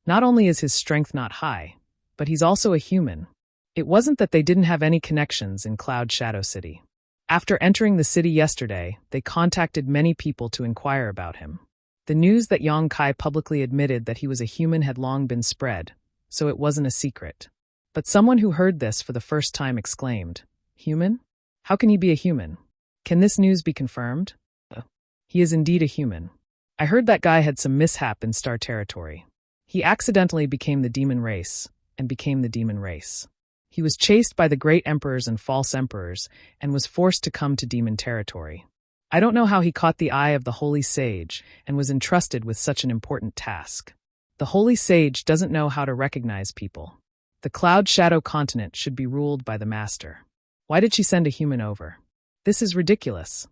Speaker 1: Not only is his strength not high, but he's also a human." It wasn't that they didn't have any connections in Cloud Shadow City. After entering the city yesterday, they contacted many people to inquire about him. The news that Yang Kai publicly admitted that he was a human had long been spread, so it wasn't a secret. But someone who heard this for the first time exclaimed, "Human? How can he be a human? Can this news be confirmed?" "He is indeed a human. I heard that guy had some mishap in Star Territory. He accidentally became the demon race, and became the demon race. He was chased by the great emperors and false emperors, and was forced to come to demon territory. I don't know how he caught the eye of the holy sage, and was entrusted with such an important task. The holy sage doesn't know how to recognize people. The Cloud Shadow continent should be ruled by the master. Why did she send a human over? This is ridiculous.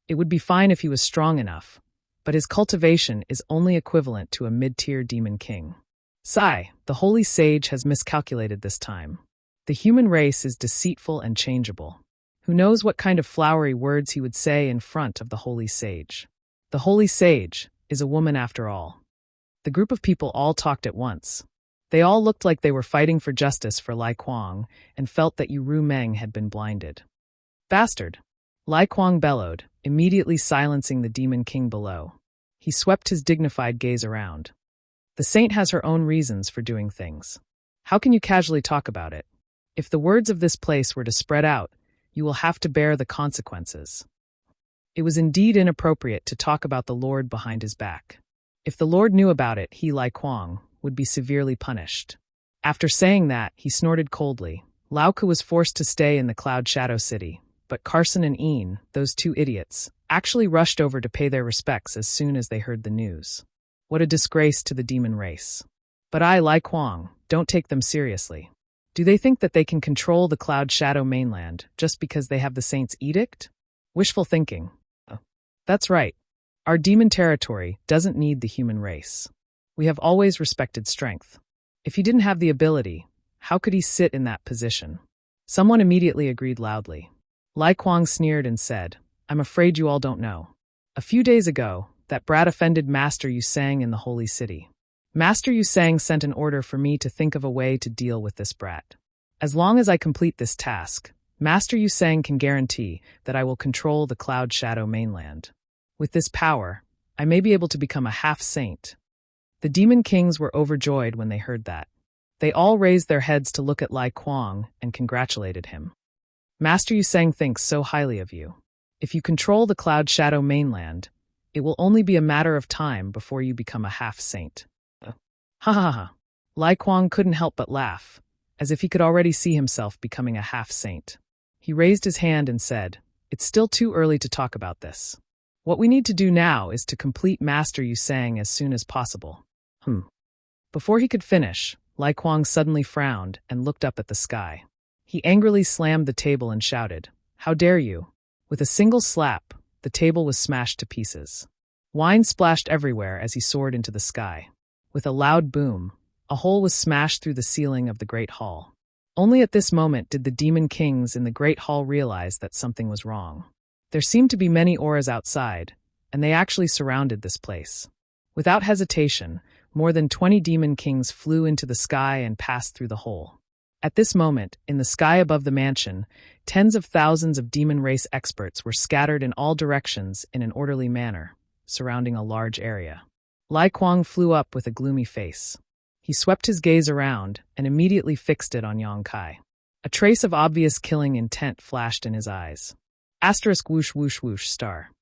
Speaker 1: It would be fine if he was strong enough, but his cultivation is only equivalent to a mid-tier demon king. Sigh, the holy sage has miscalculated this time. The human race is deceitful and changeable. Who knows what kind of flowery words he would say in front of the holy sage? The holy sage is a woman after all." The group of people all talked at once. They all looked like they were fighting for justice for Lai Kuang and felt that Yu Meng had been blinded. "Bastard!" Lai Kuang bellowed, immediately silencing the demon king below. He swept his dignified gaze around. "The saint has her own reasons for doing things. How can you casually talk about it? If the words of this place were to spread out, you will have to bear the consequences." It was indeed inappropriate to talk about the Lord behind his back. If the Lord knew about it, he, Lai Kuang, would be severely punished. After saying that, he snorted coldly. Lao Ku was forced to stay in the Cloud Shadow City, but Carson and Ian, those two idiots, actually rushed over to pay their respects as soon as they heard the news. What a disgrace to the demon race. But I, Lai Kuang, don't take them seriously. Do they think that they can control the Cloud Shadow mainland just because they have the Saint's edict? Wishful thinking. That's right. Our demon territory doesn't need the human race. We have always respected strength. If he didn't have the ability, how could he sit in that position? Someone immediately agreed loudly. Lai Kuang sneered and said, I'm afraid you all don't know. A few days ago, that brat offended Master Yusang in the Holy City. Master Yusang sent an order for me to think of a way to deal with this brat. As long as I complete this task, Master Yusang can guarantee that I will control the Cloud Shadow mainland. With this power, I may be able to become a half-saint. The demon kings were overjoyed when they heard that. They all raised their heads to look at Lai Kuang and congratulated him. Master Yusang thinks so highly of you. If you control the Cloud Shadow mainland, it will only be a matter of time before you become a half-saint. Ha ha ha. Lai Kuang couldn't help but laugh, as if he could already see himself becoming a half-saint. He raised his hand and said, It's still too early to talk about this. What we need to do now is to complete Master Yusang as soon as possible. Before he could finish, Lai Kuang suddenly frowned and looked up at the sky. He angrily slammed the table and shouted, How dare you? With a single slap, the table was smashed to pieces. Wine splashed everywhere as he soared into the sky. With a loud boom, a hole was smashed through the ceiling of the Great Hall. Only at this moment did the demon kings in the Great Hall realize that something was wrong. There seemed to be many auras outside, and they actually surrounded this place. Without hesitation, more than 20 demon kings flew into the sky and passed through the hole. At this moment, in the sky above the mansion, tens of thousands of demon race experts were scattered in all directions in an orderly manner, surrounding a large area. Lai Kuang flew up with a gloomy face. He swept his gaze around and immediately fixed it on Yang Kai. A trace of obvious killing intent flashed in his eyes. Asterisk whoosh whoosh whoosh star.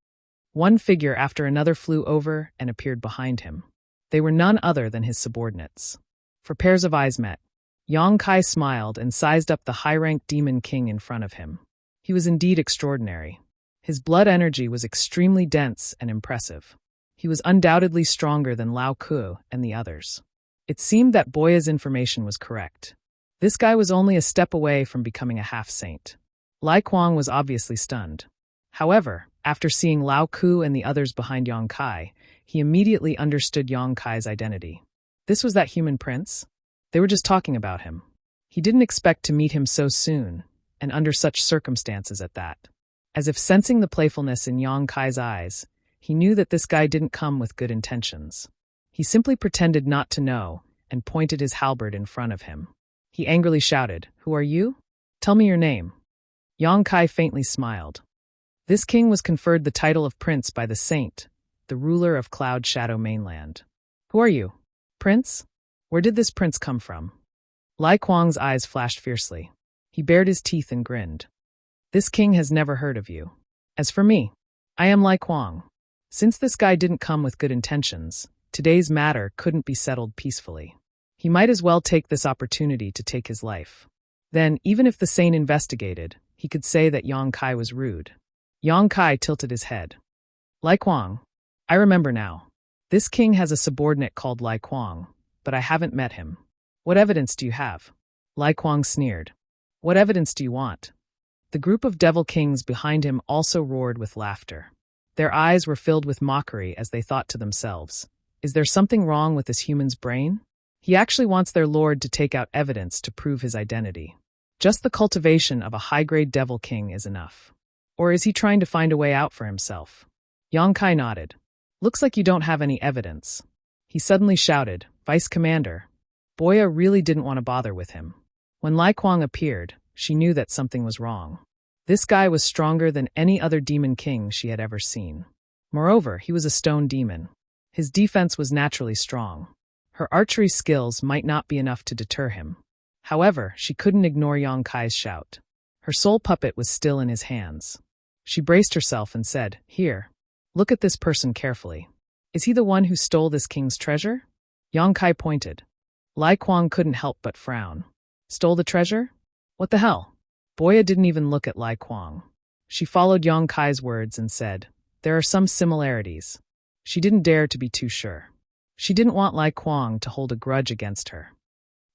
Speaker 1: One figure after another flew over and appeared behind him. They were none other than his subordinates. For pairs of eyes met. Yang Kai smiled and sized up the high-ranked demon king in front of him. He was indeed extraordinary. His blood energy was extremely dense and impressive. He was undoubtedly stronger than Lao Ku and the others. It seemed that Boya's information was correct. This guy was only a step away from becoming a half-saint. Lai Kuang was obviously stunned. However, after seeing Lao Ku and the others behind Yang Kai, he immediately understood Yang Kai's identity. This was that human prince? They were just talking about him. He didn't expect to meet him so soon, and under such circumstances at that. As if sensing the playfulness in Yang Kai's eyes, he knew that this guy didn't come with good intentions. He simply pretended not to know and pointed his halberd in front of him. He angrily shouted, Who are you? Tell me your name. Yang Kai faintly smiled. This king was conferred the title of prince by the saint, the ruler of Cloud Shadow mainland. Who are you? Prince? Where did this prince come from? Lai Kuang's eyes flashed fiercely. He bared his teeth and grinned. This king has never heard of you. As for me, I am Lai Kuang. Since this guy didn't come with good intentions, today's matter couldn't be settled peacefully. He might as well take this opportunity to take his life. Then, even if the saint investigated, he could say that Yang Kai was rude. Yang Kai tilted his head. Lai Kuang, I remember now. This king has a subordinate called Lai Kuang, but I haven't met him. What evidence do you have? Lai Kuang sneered. What evidence do you want? The group of devil kings behind him also roared with laughter. Their eyes were filled with mockery as they thought to themselves, Is there something wrong with this human's brain? He actually wants their lord to take out evidence to prove his identity. Just the cultivation of a high-grade devil king is enough. Or is he trying to find a way out for himself? Yang Kai nodded. Looks like you don't have any evidence. He suddenly shouted, Vice Commander. Boya really didn't want to bother with him. When Lai Kuang appeared, she knew that something was wrong. This guy was stronger than any other demon king she had ever seen. Moreover, he was a stone demon. His defense was naturally strong. Her archery skills might not be enough to deter him. However, she couldn't ignore Yang Kai's shout. Her soul puppet was still in his hands. She braced herself and said, Here, look at this person carefully. Is he the one who stole this king's treasure? Yang Kai pointed. Lai Kuang couldn't help but frown. Stole the treasure? What the hell? Boya didn't even look at Lai Kuang. She followed Yang Kai's words and said, "There are some similarities." She didn't dare to be too sure. She didn't want Lai Kuang to hold a grudge against her.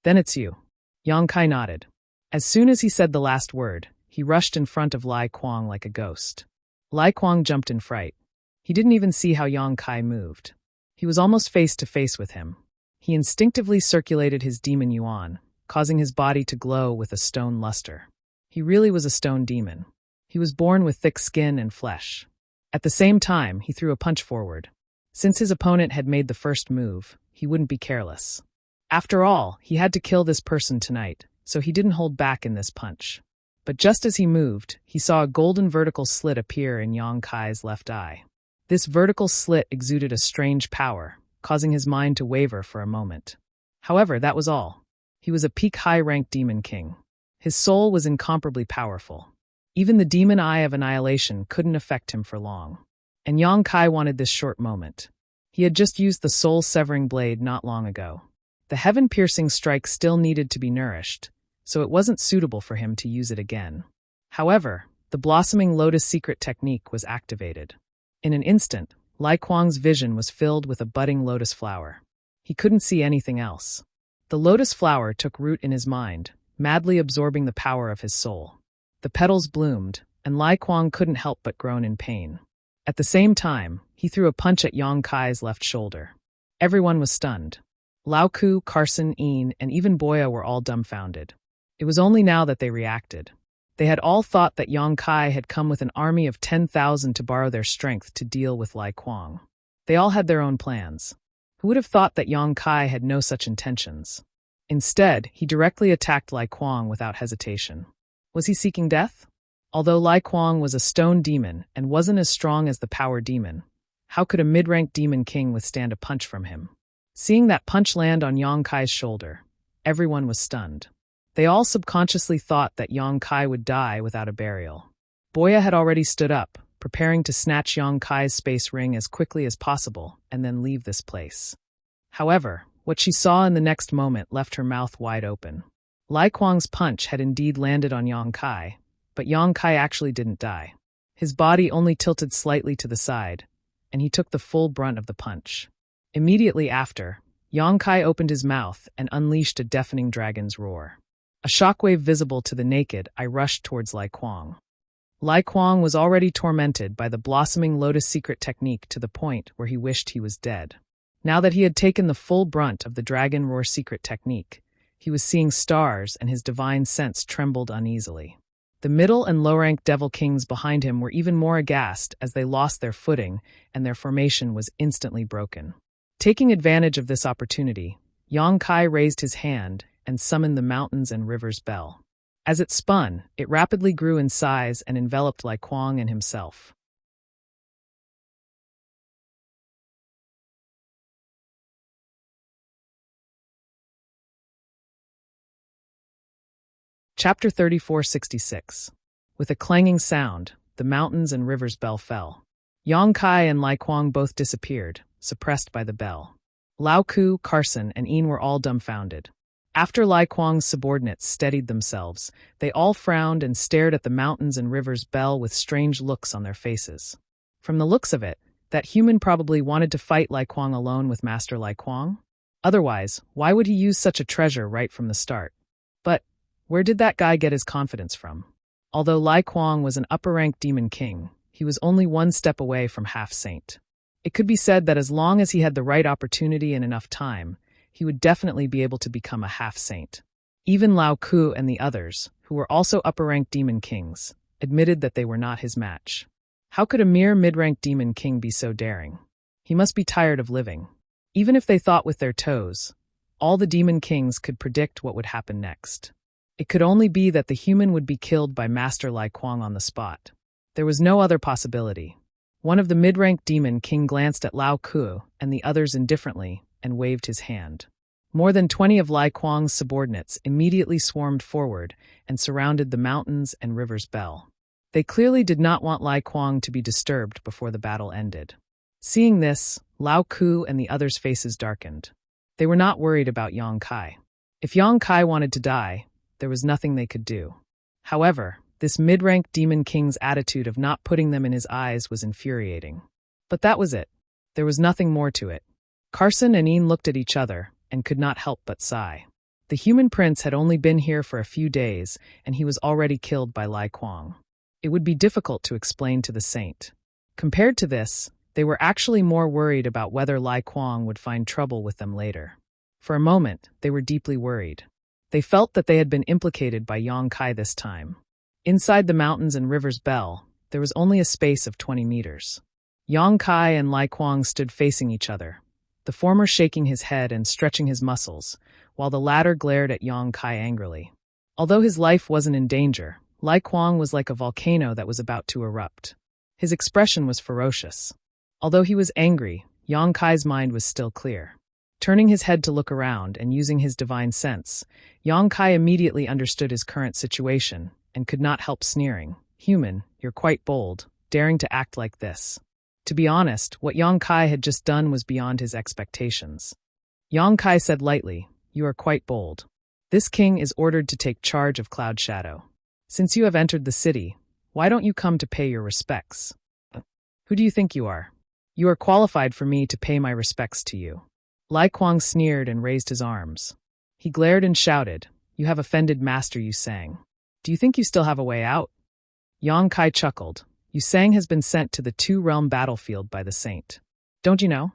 Speaker 1: "Then it's you." Yang Kai nodded. As soon as he said the last word, he rushed in front of Lai Kuang like a ghost. Lai Kuang jumped in fright. He didn't even see how Yang Kai moved. He was almost face to face with him. He instinctively circulated his demon yuan, causing his body to glow with a stone luster. He really was a stone demon. He was born with thick skin and flesh. At the same time, he threw a punch forward. Since his opponent had made the first move, he wouldn't be careless. After all, he had to kill this person tonight, so he didn't hold back in this punch. But just as he moved, he saw a golden vertical slit appear in Yang Kai's left eye. This vertical slit exuded a strange power, causing his mind to waver for a moment. However, that was all. He was a peak high-ranked demon king. His soul was incomparably powerful. Even the demon eye of annihilation couldn't affect him for long. And Yang Kai wanted this short moment. He had just used the soul-severing blade not long ago. The heaven-piercing strike still needed to be nourished, so it wasn't suitable for him to use it again. However, the blossoming lotus secret technique was activated. In an instant, Lai Kuang's vision was filled with a budding lotus flower. He couldn't see anything else. The lotus flower took root in his mind, madly absorbing the power of his soul. The petals bloomed, and Lai Kuang couldn't help but groan in pain. At the same time, he threw a punch at Yang Kai's left shoulder. Everyone was stunned. Lao Ku, Carson, Een, and even Boya were all dumbfounded. It was only now that they reacted. They had all thought that Yang Kai had come with an army of 10,000 to borrow their strength to deal with Lai Kuang. They all had their own plans. Who would have thought that Yang Kai had no such intentions? Instead, he directly attacked Lai Kuang without hesitation. Was he seeking death? Although Lai Kuang was a stone demon and wasn't as strong as the power demon, how could a mid-ranked demon king withstand a punch from him? Seeing that punch land on Yang Kai's shoulder, everyone was stunned. They all subconsciously thought that Yang Kai would die without a burial. Boya had already stood up, preparing to snatch Yang Kai's space ring as quickly as possible and then leave this place. However, what she saw in the next moment left her mouth wide open. Lai Kuang's punch had indeed landed on Yang Kai, but Yang Kai actually didn't die. His body only tilted slightly to the side, and he took the full brunt of the punch. Immediately after, Yang Kai opened his mouth and unleashed a deafening dragon's roar. A shockwave visible to the naked eye rushed towards Lai Kuang. Lai Kuang was already tormented by the blossoming lotus secret technique to the point where he wished he was dead. Now that he had taken the full brunt of the dragon roar secret technique, he was seeing stars and his divine sense trembled uneasily. The middle and low-ranked devil kings behind him were even more aghast as they lost their footing and their formation was instantly broken. Taking advantage of this opportunity, Yang Kai raised his hand and summoned the mountains and rivers bell. As it spun, it rapidly grew in size and enveloped Lai Kuang and himself. Chapter 3466. With a clanging sound, the mountains and rivers bell fell. Yang Kai and Lai Kuang both disappeared, suppressed by the bell. Lao Ku, Carson, and Een were all dumbfounded. After Lai Kuang's subordinates steadied themselves, they all frowned and stared at the mountains and rivers bell with strange looks on their faces. From the looks of it, that human probably wanted to fight Lai Kuang alone with Master Lai Kuang. Otherwise, why would he use such a treasure right from the start? But where did that guy get his confidence from? Although Lai Kuang was an upper-ranked demon king, he was only one step away from half-saint. It could be said that as long as he had the right opportunity and enough time, he would definitely be able to become a half-saint. Even Lao Ku and the others, who were also upper-ranked demon kings, admitted that they were not his match. How could a mere mid-ranked demon king be so daring? He must be tired of living. Even if they thought with their toes, all the demon kings could predict what would happen next. It could only be that the human would be killed by Master Lai Kuang on the spot. There was no other possibility. One of the mid-ranked demon king glanced at Lao Ku and the others indifferently and waved his hand. More than 20 of Lai Kuang's subordinates immediately swarmed forward and surrounded the mountains and rivers bell. They clearly did not want Lai Kuang to be disturbed before the battle ended. Seeing this, Lao Ku and the others' faces darkened. They were not worried about Yang Kai. If Yang Kai wanted to die, there was nothing they could do. However, this mid-rank demon king's attitude of not putting them in his eyes was infuriating. But that was it. There was nothing more to it. Carson and Ian looked at each other and could not help but sigh. The human prince had only been here for a few days, and he was already killed by Lai Kuang. It would be difficult to explain to the saint. Compared to this, they were actually more worried about whether Lai Kuang would find trouble with them later. For a moment, they were deeply worried. They felt that they had been implicated by Yang Kai this time. Inside the mountains and river's bell, there was only a space of 20 meters. Yang Kai and Lai Kuang stood facing each other, the former shaking his head and stretching his muscles, while the latter glared at Yang Kai angrily. Although his life wasn't in danger, Lai Kuang was like a volcano that was about to erupt. His expression was ferocious. Although he was angry, Yang Kai's mind was still clear. Turning his head to look around and using his divine sense, Yang Kai immediately understood his current situation and could not help sneering. "Human, you're quite bold, daring to act like this." To be honest, what Yang Kai had just done was beyond his expectations. Yang Kai said lightly, "You are quite bold. This king is ordered to take charge of Cloud Shadow. Since you have entered the city, why don't you come to pay your respects?" "Who do you think you are? You are qualified for me to pay my respects to you." Lai Kuang sneered and raised his arms. He glared and shouted, "You have offended Master Yusang. Do you think you still have a way out?" Yang Kai chuckled. "Yusang has been sent to the two-realm battlefield by the saint. Don't you know?"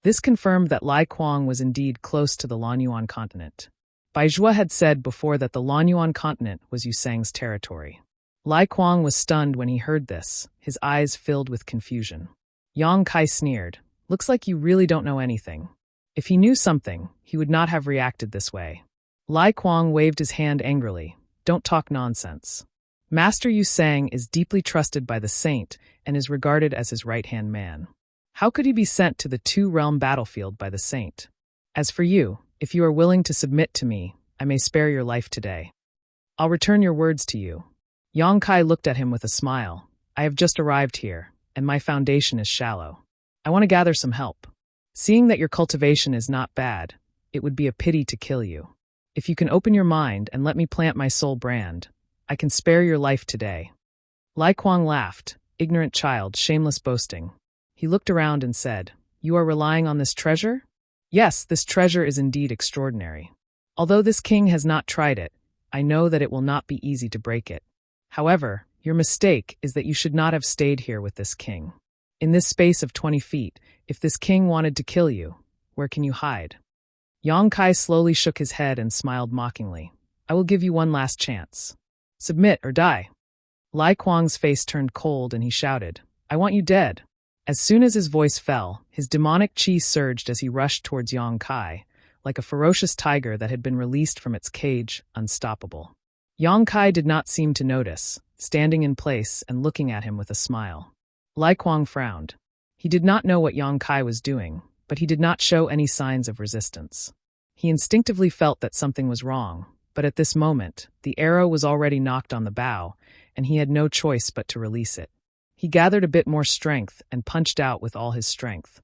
Speaker 1: This confirmed that Lai Kuang was indeed close to the Lanyuan continent. Bai Zhua had said before that the Lanyuan continent was Yusang's territory. Lai Kuang was stunned when he heard this, his eyes filled with confusion. Yang Kai sneered, "Looks like you really don't know anything." If he knew something, he would not have reacted this way. Lai Kuang waved his hand angrily. "Don't talk nonsense. Master Yusang is deeply trusted by the saint and is regarded as his right-hand man. How could he be sent to the two-realm battlefield by the saint? As for you, if you are willing to submit to me, I may spare your life today. I'll return your words to you." Yang Kai looked at him with a smile. "I have just arrived here, and my foundation is shallow. I want to gather some help. Seeing that your cultivation is not bad, it would be a pity to kill you. If you can open your mind and let me plant my soul brand, I can spare your life today." Lai Kuang laughed. "Ignorant child, shameless boasting." He looked around and said, "You are relying on this treasure?" "Yes, this treasure is indeed extraordinary. Although this king has not tried it, I know that it will not be easy to break it. However, your mistake is that you should not have stayed here with this king. In this space of 20 feet, if this king wanted to kill you, where can you hide?" Yang Kai slowly shook his head and smiled mockingly. "I will give you one last chance. Submit or die." Lai Kuang's face turned cold and he shouted, "I want you dead." As soon as his voice fell, his demonic chi surged as he rushed towards Yang Kai, like a ferocious tiger that had been released from its cage, unstoppable. Yang Kai did not seem to notice, standing in place and looking at him with a smile. Lai Kuang frowned. He did not know what Yang Kai was doing, but he did not show any signs of resistance. He instinctively felt that something was wrong, but at this moment, the arrow was already knocked on the bow, and he had no choice but to release it. He gathered a bit more strength and punched out with all his strength.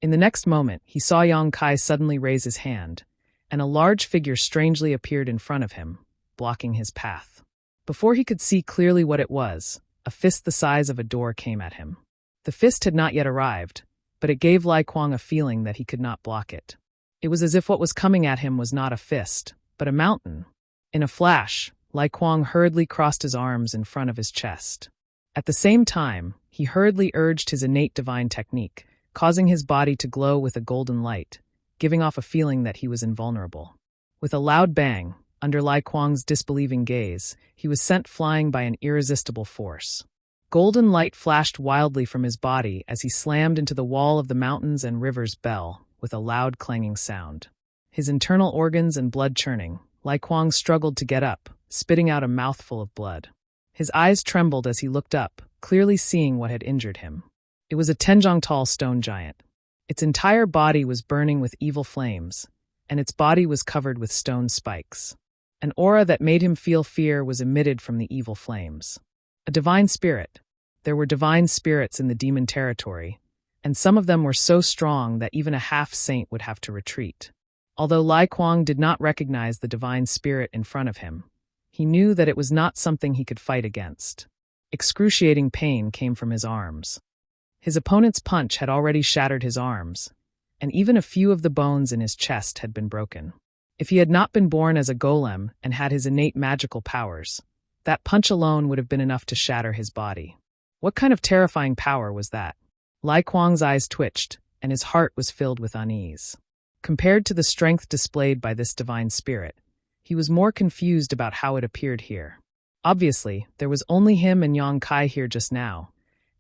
Speaker 1: In the next moment, he saw Yang Kai suddenly raise his hand, and a large figure strangely appeared in front of him, blocking his path. Before he could see clearly what it was, a fist the size of a door came at him. The fist had not yet arrived, but it gave Lai Kuang a feeling that he could not block it. It was as if what was coming at him was not a fist, but a mountain. In a flash, Lai Kuang hurriedly crossed his arms in front of his chest. At the same time, he hurriedly urged his innate divine technique, causing his body to glow with a golden light, giving off a feeling that he was invulnerable. With a loud bang, under Lai Kuang's disbelieving gaze, he was sent flying by an irresistible force. Golden light flashed wildly from his body as he slammed into the wall of the mountains and river's bell, with a loud clanging sound. His internal organs and blood churning, Lai Kuang struggled to get up, spitting out a mouthful of blood. His eyes trembled as he looked up, clearly seeing what had injured him. It was a Tenjong-tall stone giant. Its entire body was burning with evil flames, and its body was covered with stone spikes. An aura that made him feel fear was emitted from the evil flames. A divine spirit. There were divine spirits in the demon territory, and some of them were so strong that even a half-saint would have to retreat. Although Lai Kuang did not recognize the divine spirit in front of him, he knew that it was not something he could fight against. Excruciating pain came from his arms. His opponent's punch had already shattered his arms, and even a few of the bones in his chest had been broken. If he had not been born as a golem and had his innate magical powers, that punch alone would have been enough to shatter his body. What kind of terrifying power was that? Lai Kuang's eyes twitched, and his heart was filled with unease. Compared to the strength displayed by this divine spirit, he was more confused about how it appeared here. Obviously, there was only him and Yang Kai here just now,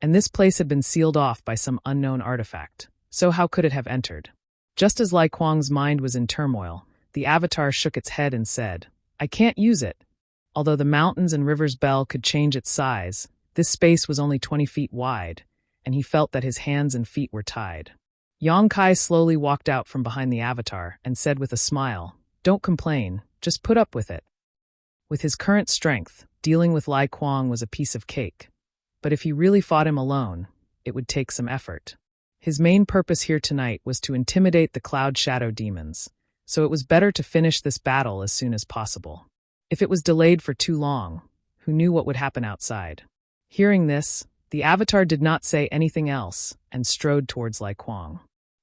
Speaker 1: and this place had been sealed off by some unknown artifact, so how could it have entered? Just as Lai Kuang's mind was in turmoil, the avatar shook its head and said, "I can't use it." Although the mountains and river's bell could change its size, this space was only 20 feet wide, and he felt that his hands and feet were tied. Yang Kai slowly walked out from behind the avatar and said with a smile, "Don't complain, just put up with it." With his current strength, dealing with Lai Kuang was a piece of cake. But if he really fought him alone, it would take some effort. His main purpose here tonight was to intimidate the Cloud Shadow demons, so it was better to finish this battle as soon as possible. If it was delayed for too long, who knew what would happen outside? Hearing this, the avatar did not say anything else and strode towards Lai Kuang.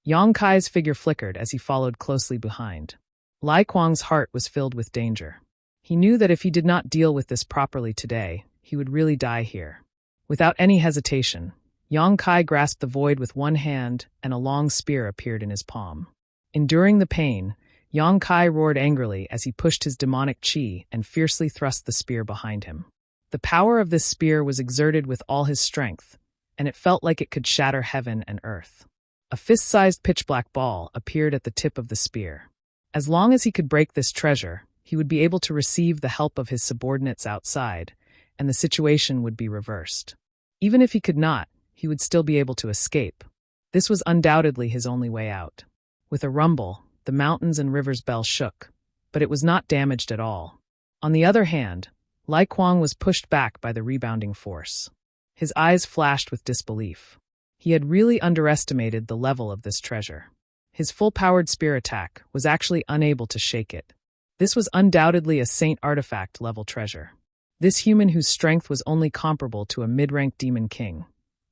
Speaker 1: Yang Kai's figure flickered as he followed closely behind. Lai Kuang's heart was filled with danger. He knew that if he did not deal with this properly today, he would really die here. Without any hesitation, Yang Kai grasped the void with one hand and a long spear appeared in his palm. Enduring the pain, Yang Kai roared angrily as he pushed his demonic chi and fiercely thrust the spear behind him. The power of this spear was exerted with all his strength, and it felt like it could shatter heaven and earth. A fist-sized pitch-black ball appeared at the tip of the spear. As long as he could break this treasure, he would be able to receive the help of his subordinates outside, and the situation would be reversed. Even if he could not, he would still be able to escape. This was undoubtedly his only way out. With a rumble, the mountains and river's bell shook, but it was not damaged at all. On the other hand, Lai Kuang was pushed back by the rebounding force. His eyes flashed with disbelief. He had really underestimated the level of this treasure. His full-powered spear attack was actually unable to shake it. This was undoubtedly a Saint Artifact-level treasure. This human whose strength was only comparable to a mid-ranked demon king.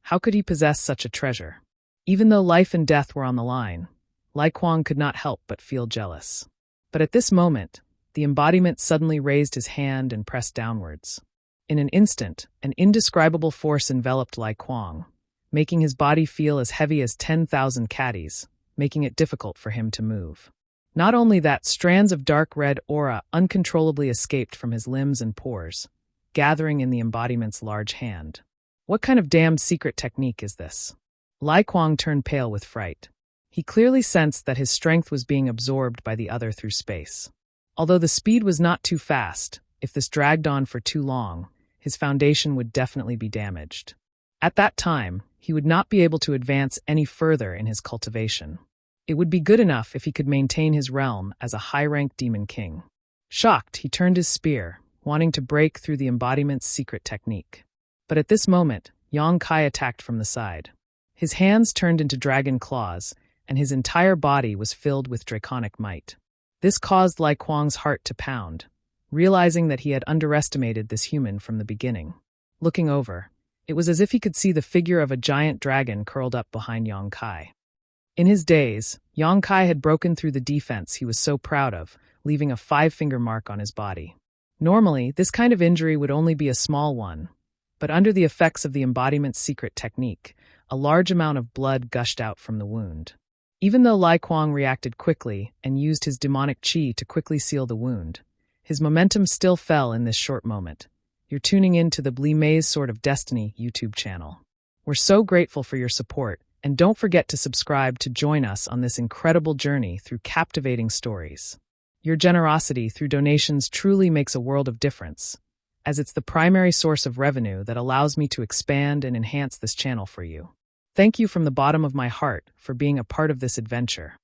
Speaker 1: How could he possess such a treasure? Even though life and death were on the line, Lai Kuang could not help but feel jealous. But at this moment, the embodiment suddenly raised his hand and pressed downwards. In an instant, an indescribable force enveloped Lai Kuang, making his body feel as heavy as 10,000 caddies, making it difficult for him to move. Not only that, strands of dark red aura uncontrollably escaped from his limbs and pores, gathering in the embodiment's large hand. What kind of damned secret technique is this? Lai Kuang turned pale with fright. He clearly sensed that his strength was being absorbed by the other through space. Although the speed was not too fast, if this dragged on for too long, his foundation would definitely be damaged. At that time, he would not be able to advance any further in his cultivation. It would be good enough if he could maintain his realm as a high-ranked demon king. Shocked, he turned his spear, wanting to break through the embodiment's secret technique. But at this moment, Yang Kai attacked from the side. His hands turned into dragon claws, and his entire body was filled with draconic might. This caused Lai Kuang's heart to pound, realizing that he had underestimated this human from the beginning. Looking over, it was as if he could see the figure of a giant dragon curled up behind Yang Kai. In his days, Yang Kai had broken through the defense he was so proud of, leaving a 5-finger mark on his body. Normally, this kind of injury would only be a small one, but under the effects of the embodiment's secret technique, a large amount of blood gushed out from the wound. Even though Lai Kuang reacted quickly and used his demonic chi to quickly seal the wound, his momentum still fell in this short moment. You're tuning in to the Blee Maze Sword of Destiny YouTube channel. We're so grateful for your support, and don't forget to subscribe to join us on this incredible journey through captivating stories. Your generosity through donations truly makes a world of difference, as it's the primary source of revenue that allows me to expand and enhance this channel for you. Thank you from the bottom of my heart for being a part of this adventure.